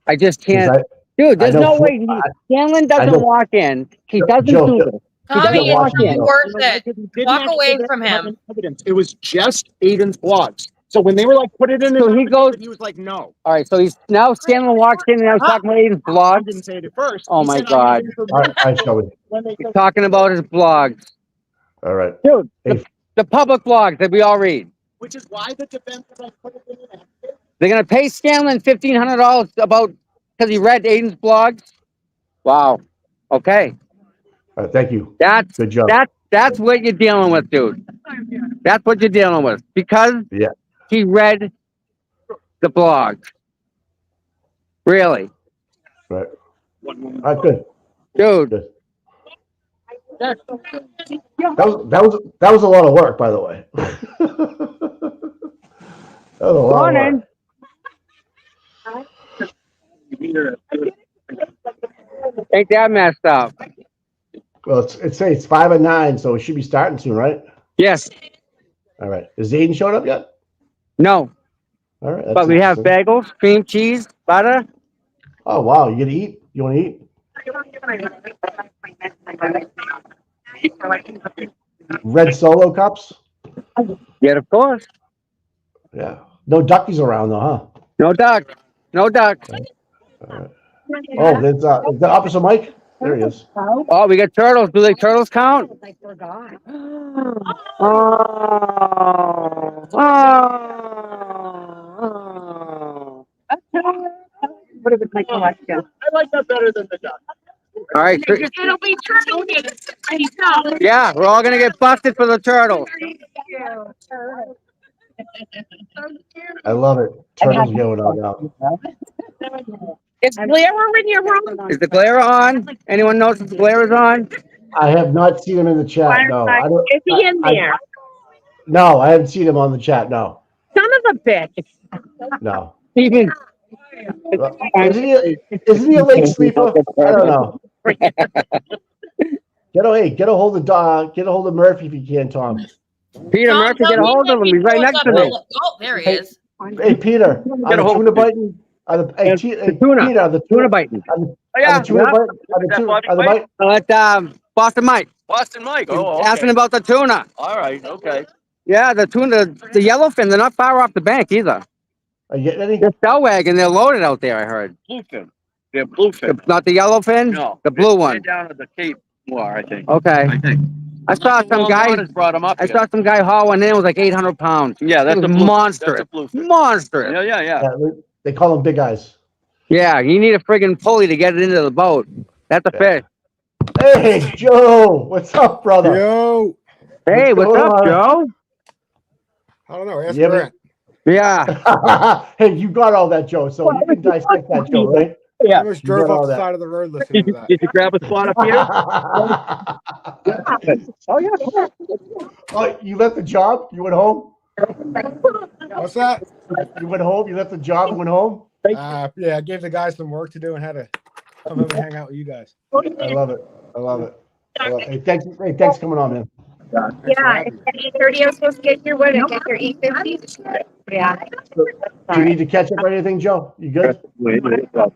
[SPEAKER 3] I just can't.
[SPEAKER 2] 'Cause
[SPEAKER 3] Dude, there's
[SPEAKER 2] I know
[SPEAKER 3] no
[SPEAKER 2] for-
[SPEAKER 3] way. Scanlon doesn't walk in. He doesn't
[SPEAKER 2] Joe,
[SPEAKER 3] do this. He
[SPEAKER 4] Tommy,
[SPEAKER 3] doesn't
[SPEAKER 4] it's
[SPEAKER 3] walk
[SPEAKER 4] not
[SPEAKER 3] in.
[SPEAKER 4] worth it. Walk away from him.
[SPEAKER 11] evidence. It was just Aiden's blogs. So when they were like, put it in,
[SPEAKER 3] So he goes.
[SPEAKER 11] he was like, no.
[SPEAKER 3] All right, so he's now Scanlon walks in and now he's talking about Aiden's
[SPEAKER 11] I
[SPEAKER 3] blog.
[SPEAKER 11] didn't say it at first.
[SPEAKER 3] Oh
[SPEAKER 11] He
[SPEAKER 3] my
[SPEAKER 11] said,
[SPEAKER 3] God.
[SPEAKER 2] All right, Shelby.
[SPEAKER 11] when they
[SPEAKER 3] He's talking about his blogs.
[SPEAKER 2] All right.
[SPEAKER 3] Dude,
[SPEAKER 2] Hey.
[SPEAKER 3] the public blogs that we all read.
[SPEAKER 11] Which is why the defense I put it in an
[SPEAKER 3] They're gonna pay Scanlon $1,500 about because he read Aiden's blogs. Wow. Okay.
[SPEAKER 2] All right, thank you.
[SPEAKER 3] That's
[SPEAKER 2] Good job.
[SPEAKER 3] that's what you're dealing with, dude. That's what you're dealing with because
[SPEAKER 2] Yeah.
[SPEAKER 3] he read the blog. Really,
[SPEAKER 2] Right. All right, good.
[SPEAKER 3] dude.
[SPEAKER 2] Good. That was a lot of work, by the way. That was a lot of work.
[SPEAKER 3] Ain't that messed up?
[SPEAKER 2] Well, it's 5 and 9, so it should be starting soon, right?
[SPEAKER 3] Yes.
[SPEAKER 2] All right. Is Aiden showed up yet?
[SPEAKER 3] No.
[SPEAKER 2] All right. That's
[SPEAKER 3] But we have
[SPEAKER 2] interesting.
[SPEAKER 3] bagels, cream cheese, butter.
[SPEAKER 2] Oh wow, you gonna eat? You want to eat? Red Solo cups?
[SPEAKER 3] Yeah, of course.
[SPEAKER 2] Yeah. No duckies around though, huh?
[SPEAKER 3] No duck. No duck.
[SPEAKER 2] All right. Oh, there's is that Officer Mike? There he is.
[SPEAKER 3] Oh, we got turtles. Do they turtles count?
[SPEAKER 13] I forgot.
[SPEAKER 3] Oh.
[SPEAKER 13] What is it, my collection?
[SPEAKER 11] I like that better than the duck.
[SPEAKER 3] All right.
[SPEAKER 4] It'll be turtle days. I know.
[SPEAKER 3] Yeah, we're all gonna get busted for the turtle.
[SPEAKER 2] I love it. Turtles going on now.
[SPEAKER 4] Is Blair in your room?
[SPEAKER 3] Is the glare on? Anyone knows if the glare is on?
[SPEAKER 2] I have not seen him in the chat. No, I don't.
[SPEAKER 4] Is he in there?
[SPEAKER 2] No, I haven't seen him on the chat. No,
[SPEAKER 4] Son of a bitch.
[SPEAKER 2] no.
[SPEAKER 3] Even
[SPEAKER 2] Isn't he a late sleeper? I don't know. Get a hold of Get a hold of Murphy if you can, Tom.
[SPEAKER 3] Peter Murphy, get a hold of him. He's right next to me.
[SPEAKER 4] Oh, there he is.
[SPEAKER 2] Hey Peter,
[SPEAKER 3] Get a hold
[SPEAKER 2] tuna
[SPEAKER 3] of me.
[SPEAKER 2] biting.
[SPEAKER 3] Tuna.
[SPEAKER 2] Peter, the
[SPEAKER 3] Tuna biting.
[SPEAKER 2] Are the tuna biting? Are the bite?
[SPEAKER 3] Let Boston Mike.
[SPEAKER 14] Boston Mike.
[SPEAKER 3] He's
[SPEAKER 14] Oh,
[SPEAKER 3] asking
[SPEAKER 14] okay.
[SPEAKER 3] about the tuna.
[SPEAKER 14] All right. Okay.
[SPEAKER 3] Yeah, the tuna, the yellowfin. They're not far off the bank either.
[SPEAKER 2] Are you getting any?
[SPEAKER 3] They're shell wagon. They're loaded out there. I heard.
[SPEAKER 14] Bluefin. They're bluefin.
[SPEAKER 3] Not the yellowfin.
[SPEAKER 14] No,
[SPEAKER 3] the blue one.
[SPEAKER 14] They're down at the Cape more, I think.
[SPEAKER 3] Okay.
[SPEAKER 14] I think.
[SPEAKER 3] I saw some guy.
[SPEAKER 14] Brought them up.
[SPEAKER 3] I saw some guy hauling in. It was like 800 pounds.
[SPEAKER 14] Yeah, that's
[SPEAKER 3] it was
[SPEAKER 14] a blue,
[SPEAKER 3] monstrous.
[SPEAKER 14] That's a bluefin.
[SPEAKER 3] Monstrous.
[SPEAKER 14] Yeah.
[SPEAKER 2] Yeah, they call them big eyes.
[SPEAKER 3] Yeah, you need a friggin' pulley to get it into the boat. That's a fish.
[SPEAKER 2] Hey, Joe, what's up, brother?
[SPEAKER 15] Yo.
[SPEAKER 3] Hey, what's up, Joe?
[SPEAKER 15] I don't know. Ask
[SPEAKER 2] Yeah,
[SPEAKER 15] Grant.
[SPEAKER 3] Yeah.
[SPEAKER 2] Hey, you got all that, Joe. So you can dissect that, Joe, right?
[SPEAKER 3] Yeah.
[SPEAKER 15] I almost drove off the side of the road listening to that.
[SPEAKER 3] Did you grab a spot up here?
[SPEAKER 2] Oh yeah. Oh, you left the job? You went home?
[SPEAKER 15] What's that?
[SPEAKER 2] You went home? You left the job and went home?
[SPEAKER 15] Yeah, I gave the guys some work to do and had to come over and hang out with you guys.
[SPEAKER 2] I love it. I love it. Hey, thanks for coming on, man.
[SPEAKER 13] Yeah, at 8:30, I was supposed to get here. What did I get here? 8:50? Yeah.
[SPEAKER 2] Do you need to catch up or anything, Joe? You good?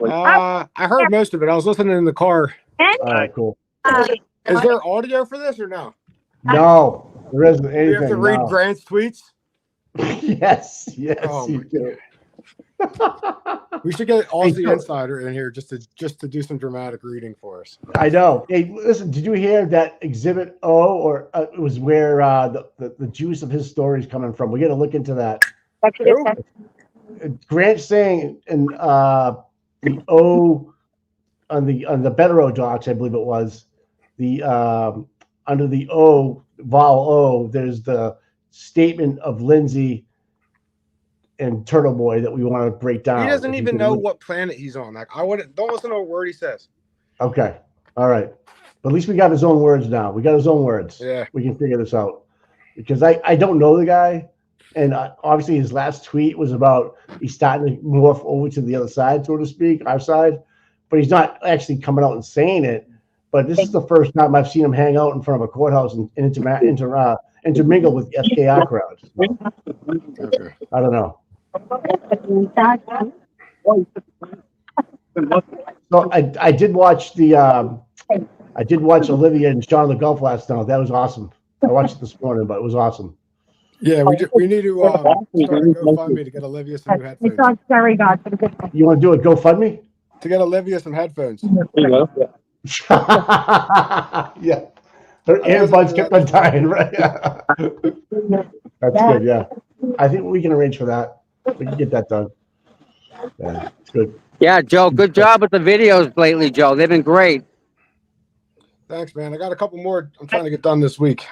[SPEAKER 15] I heard most of it. I was listening in the car.
[SPEAKER 2] All right, cool.
[SPEAKER 15] Is there audio for this or no?
[SPEAKER 2] No, there isn't anything.
[SPEAKER 15] You have to read
[SPEAKER 2] no.
[SPEAKER 15] Grant's tweets?
[SPEAKER 2] Yes,
[SPEAKER 15] Oh,
[SPEAKER 2] you do.
[SPEAKER 15] We should get Aussie
[SPEAKER 2] Joe.
[SPEAKER 15] Insider in here just to do some dramatic reading for us.
[SPEAKER 2] I know. Hey, listen, did you hear that Exhibit O, or it was where the juice of his story is coming from? We got to look into that. Grant saying in the O on the Better O docs, I believe it was the under the O vowel O. There's the statement of Lindsay and Turtle Boy that we want to break down.
[SPEAKER 15] He doesn't even know what planet he's on. Like, don't listen to a word he says.
[SPEAKER 2] Okay. All right. But at least we got his own words now. We got his own words.
[SPEAKER 15] Yeah.
[SPEAKER 2] We can figure this out. Because I don't know the guy. And obviously his last tweet was about he's starting to morph over to the other side, so to speak, our side. But he's not actually coming out and saying it. But this is the first time I've seen him hang out in front of a courthouse and intermingle with the FKR crowd.
[SPEAKER 15] Okay.
[SPEAKER 2] I don't know. So I did watch Olivia and Sean the Golf last night. That was awesome. I watched it this morning, but it was awesome.
[SPEAKER 15] Yeah, we need to start a GoFundMe to get Olivia some new headphones.
[SPEAKER 13] Sorry, God.
[SPEAKER 2] You want to do a GoFundMe?
[SPEAKER 15] To get Olivia some headphones.
[SPEAKER 2] Yeah. Her earbuds kept on dying, right? That's good, yeah. I think we can arrange for that. We can get that done. Yeah, it's good.
[SPEAKER 3] Yeah, Joe, good job with the videos lately, Joe. They've been great.
[SPEAKER 15] Thanks, man. I got a couple more I'm trying to get done this week.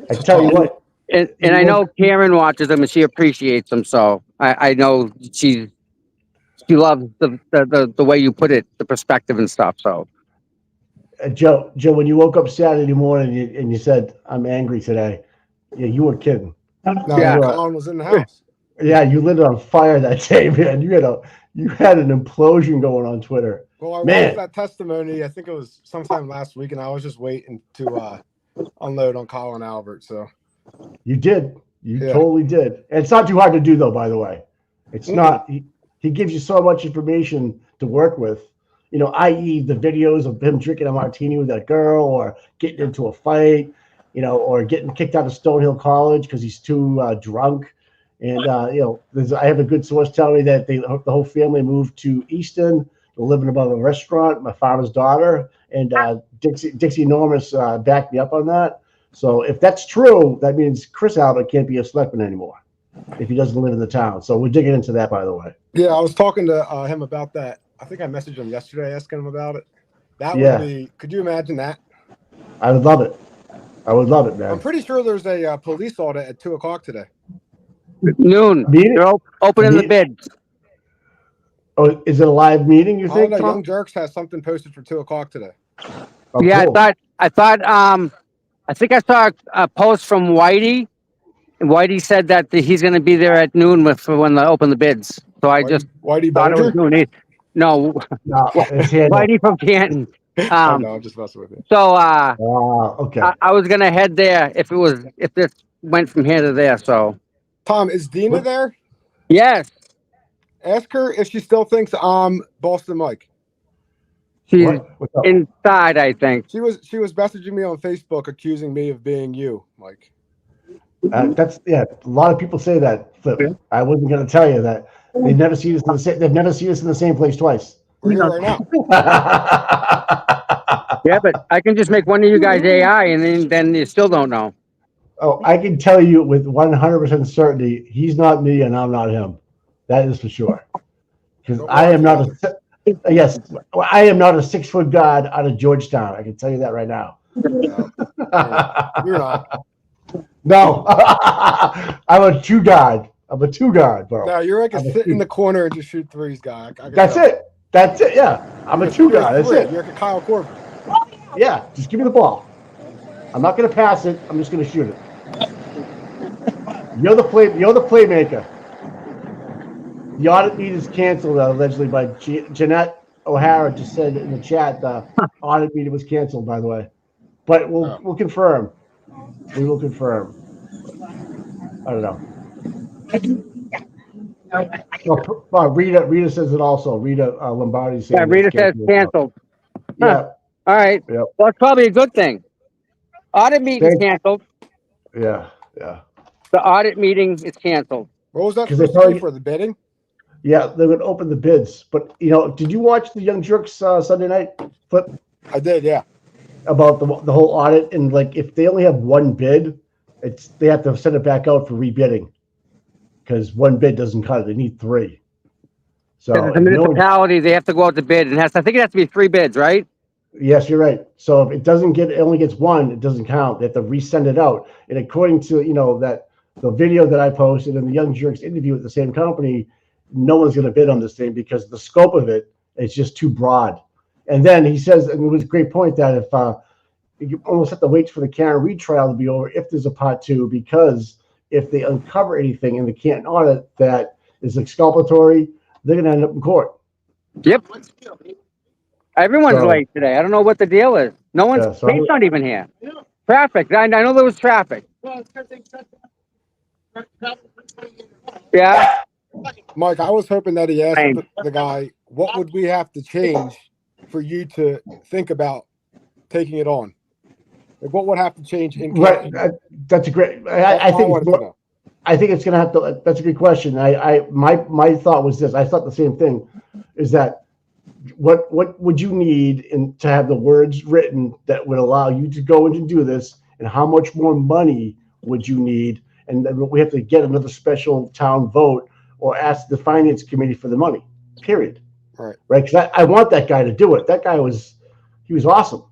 [SPEAKER 2] I tell you what.
[SPEAKER 3] And I know Karen watches them and she appreciates them, so I know she loves the way you put it, the perspective and stuff. So
[SPEAKER 2] Joe, when you woke up Saturday morning and you said, "I'm angry today," yeah, you were kidding.
[SPEAKER 15] No,
[SPEAKER 3] Yeah.
[SPEAKER 15] Colin was in the house.
[SPEAKER 2] Yeah, you lit it on fire that day, man. You had an implosion going on Twitter.
[SPEAKER 15] Well, I
[SPEAKER 2] Man.
[SPEAKER 15] watched that testimony. I think it was sometime last week, and I was just waiting to unload on Colin Albert. So
[SPEAKER 2] You did. You
[SPEAKER 15] Yeah.
[SPEAKER 2] totally did. And it's not too hard to do, though, by the way. It's not. He gives you so much information to work with, i.e. the videos of him drinking a martini with that girl or getting into a fight, or getting kicked out of Stonehill College because he's too drunk. And, I have a good source telling me that the whole family moved to Easton, living above a restaurant, my father's daughter, and Dixie Enormous backed me up on that. So if that's true, that means Chris Albert can't be a selectman anymore if he doesn't live in the town. So we're digging into that, by the way.
[SPEAKER 15] yeah, I was talking to him about that. I think I messaged him yesterday asking him about it. That
[SPEAKER 2] Yeah.
[SPEAKER 15] would be. Could you imagine that?
[SPEAKER 2] I would love it. I would love it,
[SPEAKER 15] I'm
[SPEAKER 2] man.
[SPEAKER 15] pretty sure there's a police audit at 2:00 today.
[SPEAKER 3] noon,
[SPEAKER 2] Meeting?
[SPEAKER 3] they're opening the
[SPEAKER 2] Meet-
[SPEAKER 3] bids.
[SPEAKER 2] Oh, is it a live meeting, you
[SPEAKER 15] I don't
[SPEAKER 2] think,
[SPEAKER 15] know.
[SPEAKER 2] Tom?
[SPEAKER 15] Young Jerks has something posted for 2:00 today.
[SPEAKER 2] Oh,
[SPEAKER 3] Yeah,
[SPEAKER 2] cool.
[SPEAKER 3] I think I saw a post from Whitey. And Whitey said that he's going to be there at noon when they open the bids. So I just
[SPEAKER 15] Whitey
[SPEAKER 3] thought it was
[SPEAKER 15] Bulger?
[SPEAKER 3] noon. No,
[SPEAKER 2] No, it's here.
[SPEAKER 3] Whitey from Canton.
[SPEAKER 15] I know, I'm just messing with you.
[SPEAKER 3] So
[SPEAKER 2] Okay.
[SPEAKER 3] I was gonna head there if this went from here to there. So
[SPEAKER 15] Tom, is Dina there?
[SPEAKER 3] yes,
[SPEAKER 15] Ask her if she still thinks I'm Boston Mike.
[SPEAKER 3] she's
[SPEAKER 2] What's up?
[SPEAKER 3] inside. I think.
[SPEAKER 15] She was messaging me on Facebook accusing me of being you, Mike.
[SPEAKER 2] That's a lot of people say that. Flip. I wasn't going to tell you that they've never seen us in the same. They've never seen us in the same place twice.
[SPEAKER 15] We're here right now.
[SPEAKER 3] Yeah, but I can just make one of you guys AI, and then you still don't know.
[SPEAKER 2] Oh, I can tell you with 100% certainty, he's not me and I'm not him. That is for sure. Because I am not I am not a 6-foot god out of Georgetown. I can tell you that right now.
[SPEAKER 15] You're not.
[SPEAKER 2] No, I'm a two god. I'm a two god, bro.
[SPEAKER 15] No, you're like a sit in the corner and just shoot threes guy. I can
[SPEAKER 2] That's
[SPEAKER 15] tell.
[SPEAKER 2] it. That's it. Yeah, I'm a two guy. That's it.
[SPEAKER 15] You're like a Kyle Corbin.
[SPEAKER 2] Yeah, just give me the ball. I'm not going to pass it. I'm just going to shoot it. You're the playmaker. The audit meeting is canceled allegedly by Jeanette O'Hara. Just said in the chat the audit meeting was canceled. By the way, but we'll confirm. We will confirm. I don't know. Well, Rita says it also. Rita Lombardi says.
[SPEAKER 3] Yeah, Rita says canceled.
[SPEAKER 2] Yeah.
[SPEAKER 3] Huh. All right.
[SPEAKER 2] Yep.
[SPEAKER 3] Well, it's probably a good thing. Audit meeting
[SPEAKER 2] Thank-
[SPEAKER 3] canceled.
[SPEAKER 2] Yeah.
[SPEAKER 3] The audit meeting is canceled.
[SPEAKER 15] What was that
[SPEAKER 2] 'Cause they
[SPEAKER 15] supposed to
[SPEAKER 2] probably-
[SPEAKER 15] be for the bidding?
[SPEAKER 2] Yeah, they're going to open the bids. But, did you watch the Young Jerks Sunday night Flip
[SPEAKER 15] I did, yeah.
[SPEAKER 2] about the whole audit? And, if they only have one bid, they have to send it back out for rebidding because one bid doesn't cut it. They need 3. So,
[SPEAKER 3] Because it's a
[SPEAKER 2] if no one-
[SPEAKER 3] municipality, they have to go out to bid, and I think it has to be 3 bids, right?
[SPEAKER 2] yes, you're right. So if it only gets 1, it doesn't count. They have to resend it out. And according to, that the video that I posted and the Young Jerks interview with the same company, no one's going to bid on this thing because the scope of it is just too broad. And then he says, and it was a great point that if you almost have to wait for the Karen Reed trial to be over if there's a part 2, because if they uncover anything in the Canton audit that is exculpatory, they're going to end up in court.
[SPEAKER 3] Yep. Everyone's
[SPEAKER 2] So-
[SPEAKER 3] late today. I don't know what the deal is. No one's.
[SPEAKER 2] Yeah, so-
[SPEAKER 3] Kate's not even here. Traffic. I know there was traffic. Yeah.
[SPEAKER 15] Mike, I was hoping that he asked
[SPEAKER 3] Same.
[SPEAKER 15] the guy, what would we have to change for you to think about taking it on? What would have to change in
[SPEAKER 2] Right.
[SPEAKER 15] Canton?
[SPEAKER 2] That's a great. I think.
[SPEAKER 15] wanted to know.
[SPEAKER 2] I think it's going to have to. That's a good question. My thought was this. I thought the same thing. Is that what would you need to have the words written that would allow you to go in and do this, and how much more money would you need? And then we have to get another special town vote or ask the finance committee for the money, period.
[SPEAKER 15] Right.
[SPEAKER 2] Right. Because I want that guy to do it. That guy he was awesome.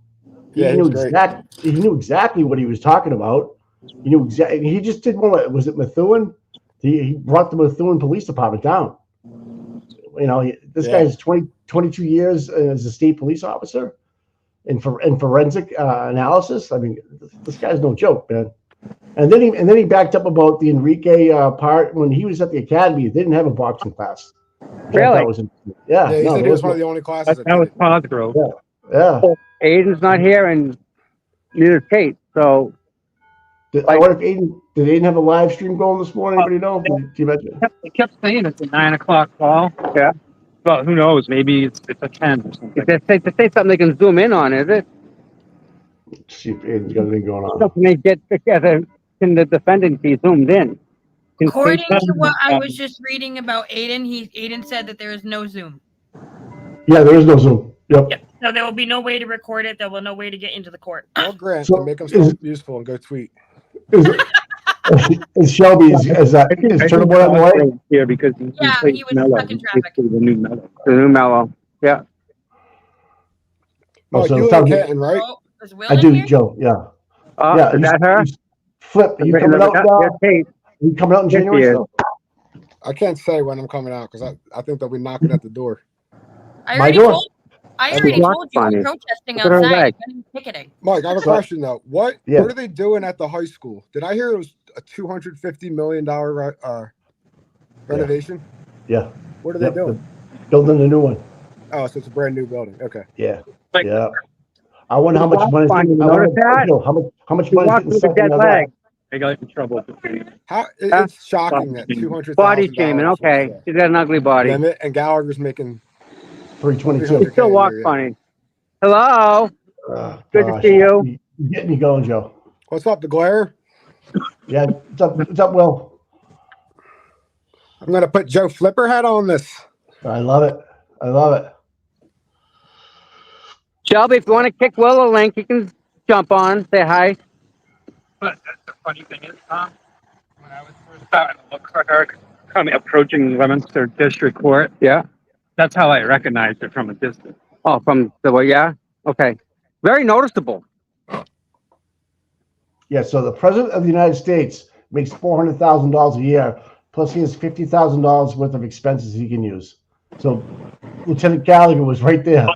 [SPEAKER 15] Yeah,
[SPEAKER 2] he
[SPEAKER 15] he
[SPEAKER 2] knew
[SPEAKER 15] was great.
[SPEAKER 2] he knew exactly what he was talking about. He knew exactly. He just did one. Was it Methuen? He brought the Methuen Police Department down. You know, this guy has 22 years as a state police officer in forensic analysis. I mean, this guy's no joke, man. And then he backed up about the Enrique part when he was at the academy. They didn't have a boxing class.
[SPEAKER 3] Really?
[SPEAKER 2] Yeah.
[SPEAKER 15] He
[SPEAKER 2] no,
[SPEAKER 15] said he was one of the only classes.
[SPEAKER 8] That was Cosgrove.
[SPEAKER 2] Yeah.
[SPEAKER 3] Aiden's not here, and neither is Kate. So
[SPEAKER 2] I wonder if did Aiden have a live stream going this morning? Anybody know? Did you mention?
[SPEAKER 8] They kept saying it's a 9 o'clock call.
[SPEAKER 3] Yeah.
[SPEAKER 8] But who knows? Maybe it's a 10 or something.
[SPEAKER 3] if they say something they can zoom in on, is it?
[SPEAKER 2] Let's see if Aiden's got anything going on.
[SPEAKER 3] Something they get together. Can the defendant be zoomed in?
[SPEAKER 4] According to what I was just reading about Aiden, Aiden said that there is no Zoom.
[SPEAKER 2] Yeah, there is no Zoom. Yep.
[SPEAKER 4] So there will be no way to record it. There will no way to get into the court.
[SPEAKER 15] Or Grant
[SPEAKER 2] So
[SPEAKER 15] to make himself useful and go tweet.
[SPEAKER 2] Is Shelby is Turtle on the way?
[SPEAKER 8] Here because
[SPEAKER 4] he was stuck in traffic.
[SPEAKER 3] The new mellow. Yeah.
[SPEAKER 15] Mike,
[SPEAKER 2] so
[SPEAKER 15] you
[SPEAKER 2] it's
[SPEAKER 15] live in
[SPEAKER 2] not-
[SPEAKER 15] Canton, right?
[SPEAKER 4] Oh, is Will
[SPEAKER 2] I
[SPEAKER 4] in
[SPEAKER 2] do,
[SPEAKER 4] here?
[SPEAKER 2] Joe. Yeah.
[SPEAKER 3] Oh, is that her?
[SPEAKER 2] Flip. Are you coming out now? You coming out in January? Still?
[SPEAKER 15] I can't say when I'm coming out because I think they'll be knocking at the door.
[SPEAKER 4] I
[SPEAKER 2] My
[SPEAKER 4] already
[SPEAKER 2] door.
[SPEAKER 4] told you we're protesting
[SPEAKER 3] Look at her
[SPEAKER 4] outside.
[SPEAKER 3] leg.
[SPEAKER 4] We're picketing.
[SPEAKER 15] Mike, I have a question though. What
[SPEAKER 2] Yeah.
[SPEAKER 15] are they doing at the high school? Did I hear it was a $250 million renovation?
[SPEAKER 2] Yeah.
[SPEAKER 15] What are they doing?
[SPEAKER 2] Building a new one.
[SPEAKER 15] Oh, so it's a brand new building. Okay.
[SPEAKER 2] Yeah. Yeah. I wonder how much money.
[SPEAKER 3] You notice that?
[SPEAKER 2] How much
[SPEAKER 3] He
[SPEAKER 2] money?
[SPEAKER 3] walked with a dead leg.
[SPEAKER 8] I got in trouble.
[SPEAKER 15] It's shocking that $200,000.
[SPEAKER 3] Body shaming. Okay. He's got an ugly body.
[SPEAKER 15] Limit, and Gallagher's making
[SPEAKER 2] 322.
[SPEAKER 3] He still walks funny. Hello. Good to
[SPEAKER 2] Gosh.
[SPEAKER 3] see you.
[SPEAKER 2] You're getting me going, Joe.
[SPEAKER 15] What's up, the glare?
[SPEAKER 2] Yeah. What's up, Will?
[SPEAKER 15] I'm gonna put Joe Flipper hat on this.
[SPEAKER 2] I love it. I love it.
[SPEAKER 3] Shelby, if you want to kick Will a link, you can jump on, say hi.
[SPEAKER 8] But the funny thing is, Tom, when I was first starting to look for her approaching Leominster District Court,
[SPEAKER 3] Yeah.
[SPEAKER 8] that's how I recognized her from a distance.
[SPEAKER 3] Oh, from the way, yeah? Okay. Very noticeable.
[SPEAKER 2] Yeah. So the president of the United States makes $400,000 a year, plus he has $50,000 worth of expenses he can use. So Lieutenant Gallagher was right there.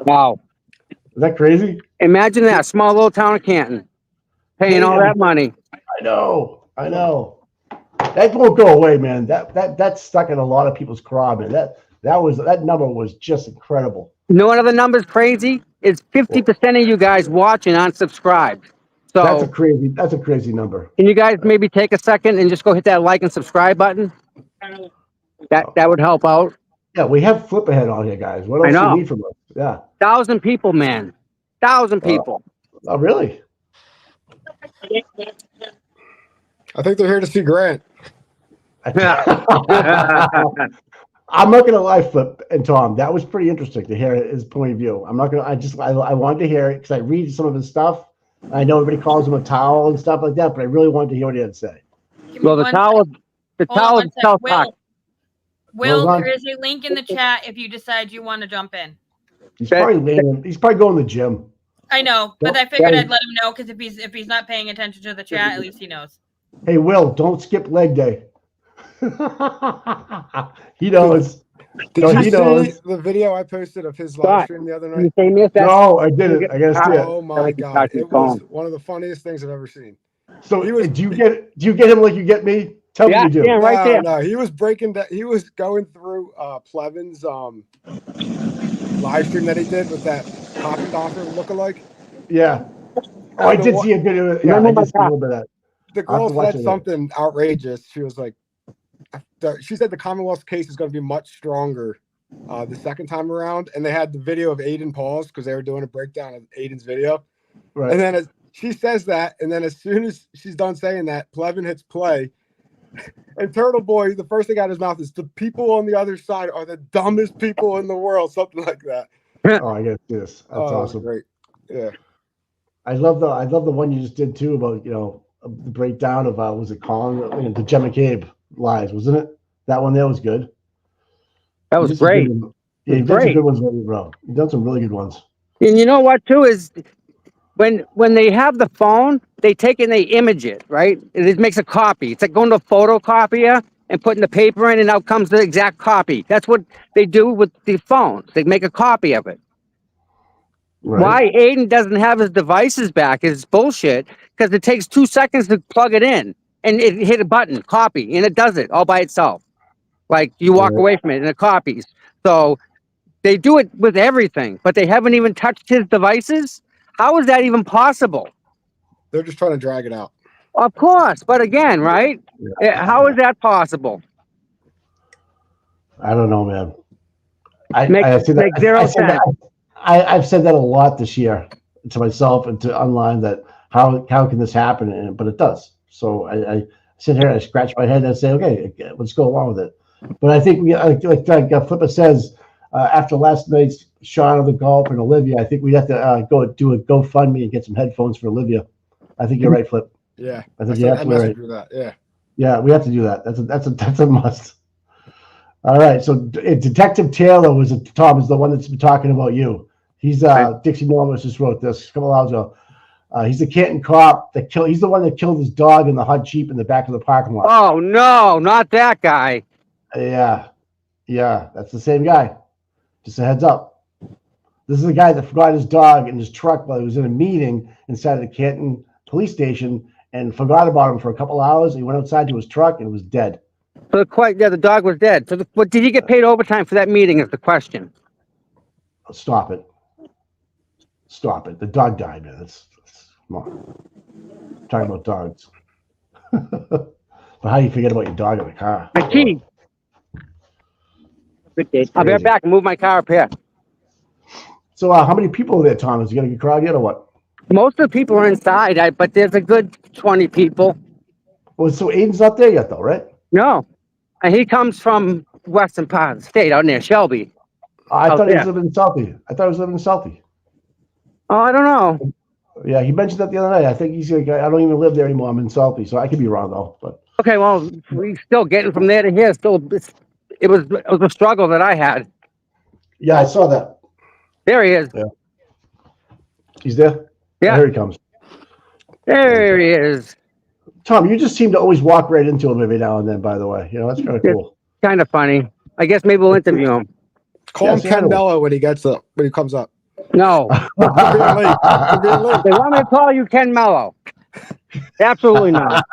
[SPEAKER 3] Wow.
[SPEAKER 2] Is that crazy?
[SPEAKER 3] Imagine that, small little town of Canton, paying all that money.
[SPEAKER 2] I know. That won't go away, man. That's stuck in a lot of people's craw, man. That number was just incredible.
[SPEAKER 3] You know what other number's crazy? It's 50% of you guys watching unsubscribed. So
[SPEAKER 2] That's a crazy number.
[SPEAKER 3] can you guys maybe take a second and just go hit that like and subscribe button? That would help out.
[SPEAKER 2] Yeah, we have Flip ahead on here, guys. What else do you need from us? Yeah.
[SPEAKER 3] 1,000 people, man. 1,000 people.
[SPEAKER 2] Oh, really?
[SPEAKER 15] I think they're here to see Grant.
[SPEAKER 2] I'm not gonna lie, Flip and Tom. That was pretty interesting to hear his point of view. I'm not gonna. I wanted to hear it because I read some of his stuff. I know everybody calls him a towel and stuff like that, but I really wanted to hear what he had to say.
[SPEAKER 3] Well, the towel is self-tucked.
[SPEAKER 4] Will, there is a link in the chat if you decide you want to jump in.
[SPEAKER 2] He's probably going to the gym.
[SPEAKER 4] I know, but I figured I'd let him know because if he's not paying attention to the chat, at least he knows.
[SPEAKER 2] Hey, Will, don't skip leg day. He knows.
[SPEAKER 15] Did you see the video I posted of his live stream the other night?
[SPEAKER 2] No, I didn't. I gotta see it.
[SPEAKER 15] Oh my god, it was one of the funniest things I've ever seen.
[SPEAKER 2] So do you get him like you get me? Tell me you do.
[SPEAKER 15] Yeah, right there. No, he was breaking that. He was going through Plevin's live stream that he did with that Coffin lookalike.
[SPEAKER 2] Yeah. Oh, I did see a video. Yeah, I did see a little bit of that.
[SPEAKER 15] The girl said something outrageous. She was like, she said the Commonwealth's case is going to be much stronger the second time around. And they had the video of Aiden paused because they were doing a breakdown of Aiden's video.
[SPEAKER 2] Right.
[SPEAKER 15] And then she says that, and then as soon as she's done saying that, Plevin hits play, And Turtle Boy, the first thing out of his mouth is, "The people on the other side are the dumbest people in the world," something like that.
[SPEAKER 2] Oh, I got this. That's awesome.
[SPEAKER 15] Great. Yeah.
[SPEAKER 2] I love the one you just did too about the breakdown of was it Colin the Gemma Cabe lies, wasn't it? That one there was good.
[SPEAKER 3] That was great.
[SPEAKER 2] Yeah, you've done some good ones lately, bro. You've done some really good ones.
[SPEAKER 3] And you know what too is when they have the phone, they take and they image it, right? It makes a copy. It's like going to a photocopier and putting the paper in, and out comes the exact copy. That's what they do with the phones. They make a copy of it.
[SPEAKER 2] Right.
[SPEAKER 3] Why Aiden doesn't have his devices back is bullshit, because it takes 2 seconds to plug it in and it hit a button, copy, and it does it all by itself. Like you walk away from it and it copies. So they do it with everything, but they haven't even touched his devices. How is that even possible?
[SPEAKER 15] They're just trying to drag it out.
[SPEAKER 3] Of course, but again, right? How is that possible?
[SPEAKER 2] I don't know, man.
[SPEAKER 3] Makes zero sense.
[SPEAKER 2] I've said that a lot this year to myself and to online, that how can this happen? But it does. So I sit here and I scratch my head and I say, okay, let's go along with it. But I think like Flipper says, after last night's shot of the golf and Olivia, I think we have to go do a GoFundMe and get some headphones for Olivia. I think you're right, Flip.
[SPEAKER 15] Yeah,
[SPEAKER 2] I think you have to be right.
[SPEAKER 15] that. Yeah.
[SPEAKER 2] Yeah, we have to do that. That's a must. All right. So Detective Taylor is the one that's been talking about you. He's Dixie Normus just wrote this a couple hours ago. He's the Canton cop he's the one that killed his dog in the hot Jeep in the back of the parking lot.
[SPEAKER 3] Oh no, not that guy.
[SPEAKER 2] Yeah, that's the same guy. Just a heads up. This is the guy that forgot his dog in his truck while he was in a meeting inside of the Canton police station and forgot about him for a couple hours. He went outside to his truck and it was dead.
[SPEAKER 3] So the dog was dead. So what did he get paid overtime for that meeting? Is the question.
[SPEAKER 2] Stop it. The dog died, man. Come on. Talking about dogs. But how do you forget about your dog in the car?
[SPEAKER 3] My key. I'll be right back and move my car up here.
[SPEAKER 2] So how many people are there, Thomas? You got a good crowd yet or what?
[SPEAKER 3] Most of the people are inside, but there's a good 20 people.
[SPEAKER 2] Well, so Aiden's not there yet though, right?
[SPEAKER 3] No. And he comes from western part of the state, out near Shelby.
[SPEAKER 2] I thought he was living in Southie.
[SPEAKER 3] Oh, I don't know.
[SPEAKER 2] Yeah, he mentioned that the other night. I think he's like, I don't even live there anymore. I'm in Southie, so I could be wrong though. But
[SPEAKER 3] okay, well, we still getting from there to here. It was a struggle that I had.
[SPEAKER 2] Yeah, I saw that.
[SPEAKER 3] There he is.
[SPEAKER 2] Yeah. He's there?
[SPEAKER 3] Yeah.
[SPEAKER 2] Here he comes.
[SPEAKER 3] There he is.
[SPEAKER 2] Tom, you just seem to always walk right into him every now and then, by the way. That's kind of cool.
[SPEAKER 3] Kind of funny. I guess maybe we'll interview him.
[SPEAKER 15] Call him Ken Mello when he comes up.
[SPEAKER 3] No.
[SPEAKER 15] You're being late.
[SPEAKER 3] They want me to call you Ken Mello. Absolutely not.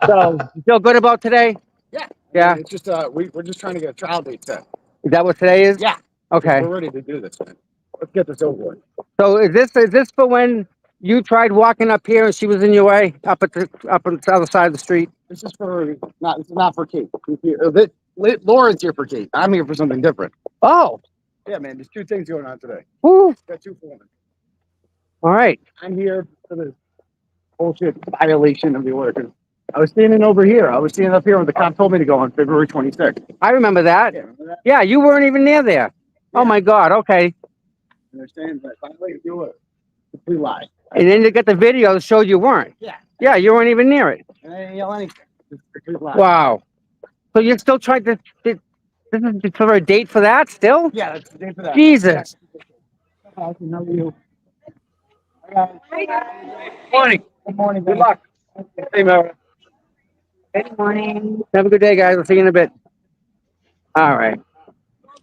[SPEAKER 3] So, you feel good about today?
[SPEAKER 11] Yeah.
[SPEAKER 3] Yeah.
[SPEAKER 11] It's just we're just trying to get a trial date set.
[SPEAKER 3] Is that what today is?
[SPEAKER 11] Yeah.
[SPEAKER 3] Okay.
[SPEAKER 11] We're ready to do this, man. Let's get this over with.
[SPEAKER 3] So is this for when you tried walking up here and she was in your way up on the other side of the street?
[SPEAKER 11] This is not for Kate. Lauren's here for Kate. I'm here for something different.
[SPEAKER 3] Oh.
[SPEAKER 11] Yeah, man. There's two things going on today.
[SPEAKER 3] Woo.
[SPEAKER 11] Got two for one.
[SPEAKER 3] All right.
[SPEAKER 11] I'm here for the bullshit violation of the order. 'Cause I was standing over here. I was standing up here when the cop told me to go on February 26th.
[SPEAKER 3] I remember that.
[SPEAKER 11] Yeah, remember that?
[SPEAKER 3] Yeah, you weren't even near there.
[SPEAKER 11] Yeah.
[SPEAKER 3] Oh my God. Okay.
[SPEAKER 11] And they're saying that finally do a complete lie.
[SPEAKER 3] And then you get the video that showed you weren't.
[SPEAKER 11] Yeah.
[SPEAKER 3] Yeah, you weren't even near it.
[SPEAKER 11] And I didn't yell anything. It's a complete lie.
[SPEAKER 3] Wow. So you're still trying to. This is for a date for that still?
[SPEAKER 11] Yeah, that's the date for that.
[SPEAKER 3] Jesus.
[SPEAKER 11] I can know you.
[SPEAKER 3] Morning.
[SPEAKER 11] Good morning.
[SPEAKER 3] Good luck. Hey, Mara.
[SPEAKER 13] Good morning.
[SPEAKER 3] Have a good day, guys. I'll see you in a bit. All right.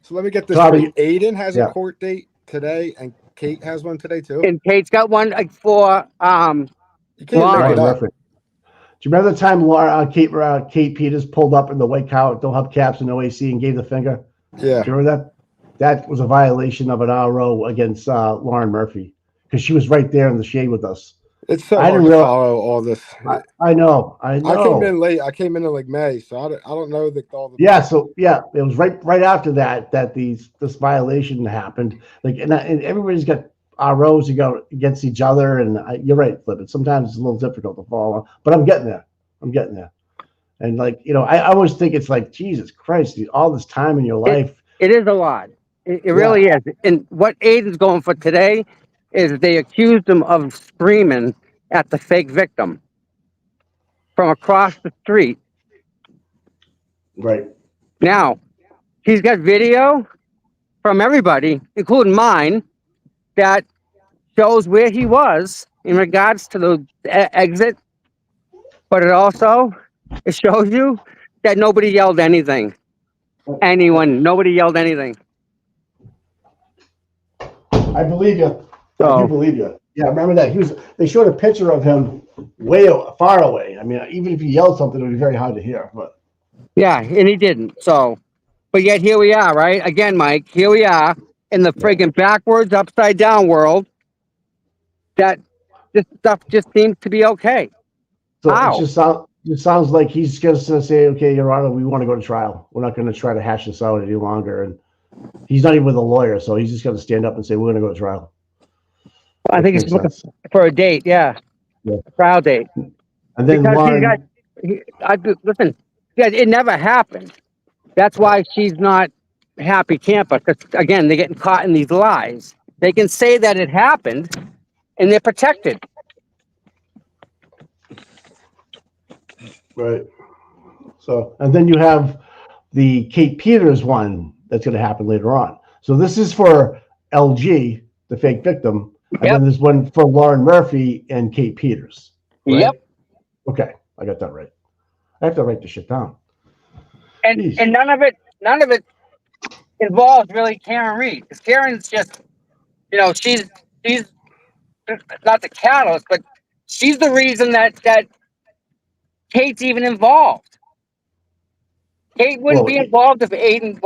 [SPEAKER 15] So let me get this
[SPEAKER 2] Tommy,
[SPEAKER 15] straight. Aiden has
[SPEAKER 2] yeah.
[SPEAKER 15] a court date today, and Kate has one today too.
[SPEAKER 3] And Kate's got one for
[SPEAKER 15] You can't
[SPEAKER 3] Lauren.
[SPEAKER 15] make it up.
[SPEAKER 2] Do you remember the time Kate Peters pulled up in the white cow, no hubcaps and no AC, and gave the finger?
[SPEAKER 15] Yeah.
[SPEAKER 2] Do you remember that? That was a violation of an RO against Lauren Murphy because she was right there in the shade with us.
[SPEAKER 15] It's so
[SPEAKER 2] I
[SPEAKER 15] hard
[SPEAKER 2] didn't
[SPEAKER 15] to
[SPEAKER 2] realize.
[SPEAKER 15] follow all this.
[SPEAKER 2] I know.
[SPEAKER 15] I came in late. I came in like May, so I don't know all the.
[SPEAKER 2] Yeah. So yeah, it was right after that this violation happened. Like and everybody's got ROs who go against each other, and you're right, Flip. Sometimes it's a little difficult to follow, but I'm getting there. And like, I always think it's like, Jesus Christ, all this time in your life.
[SPEAKER 3] It is a lot. It really is. And what Aiden's going for today is they accused him of screaming at the fake victim from across the street.
[SPEAKER 2] Right.
[SPEAKER 3] Now, he's got video from everybody, including mine, that shows where he was in regards to the exit. But it shows you that nobody yelled anything. Nobody yelled anything.
[SPEAKER 2] I believe you. I
[SPEAKER 3] So-
[SPEAKER 2] do believe you. Yeah, I remember that. They showed a picture of him way far away. I mean, even if he yelled something, it would be very hard to hear. But
[SPEAKER 3] Yeah, and he didn't. So, but yet here we are, right? Again, Mike, here we are in the friggin' backwards, upside down world that this stuff just seems to be okay.
[SPEAKER 2] so
[SPEAKER 3] How?
[SPEAKER 2] it sounds like he's just going to say, okay, Your Honor, we want to go to trial. We're not going to try to hash this out any longer. And he's not even with a lawyer, so he's just going to stand up and say, we're going to go to trial.
[SPEAKER 3] I think he's looking for a date, yeah.
[SPEAKER 2] Yeah.
[SPEAKER 3] A trial date.
[SPEAKER 2] And then
[SPEAKER 3] Because listen, guys, it never happened. That's why she's not happy camper. Because again, they're getting caught in these lies. They can say that it happened, and they're protected.
[SPEAKER 2] Right. So, and then you have the Kate Peters one that's going to happen later on. So this is for LG, the fake victim, and then there's one for Lauren Murphy and Kate Peters. Right?
[SPEAKER 3] Yep.
[SPEAKER 2] Okay, I got that right. I have to write this shit down.
[SPEAKER 3] And none of it involves really Karen Reed. Because Karen's just, she's not the catalyst, but she's the reason that Kate's even involved. Kate wouldn't be involved if Aiden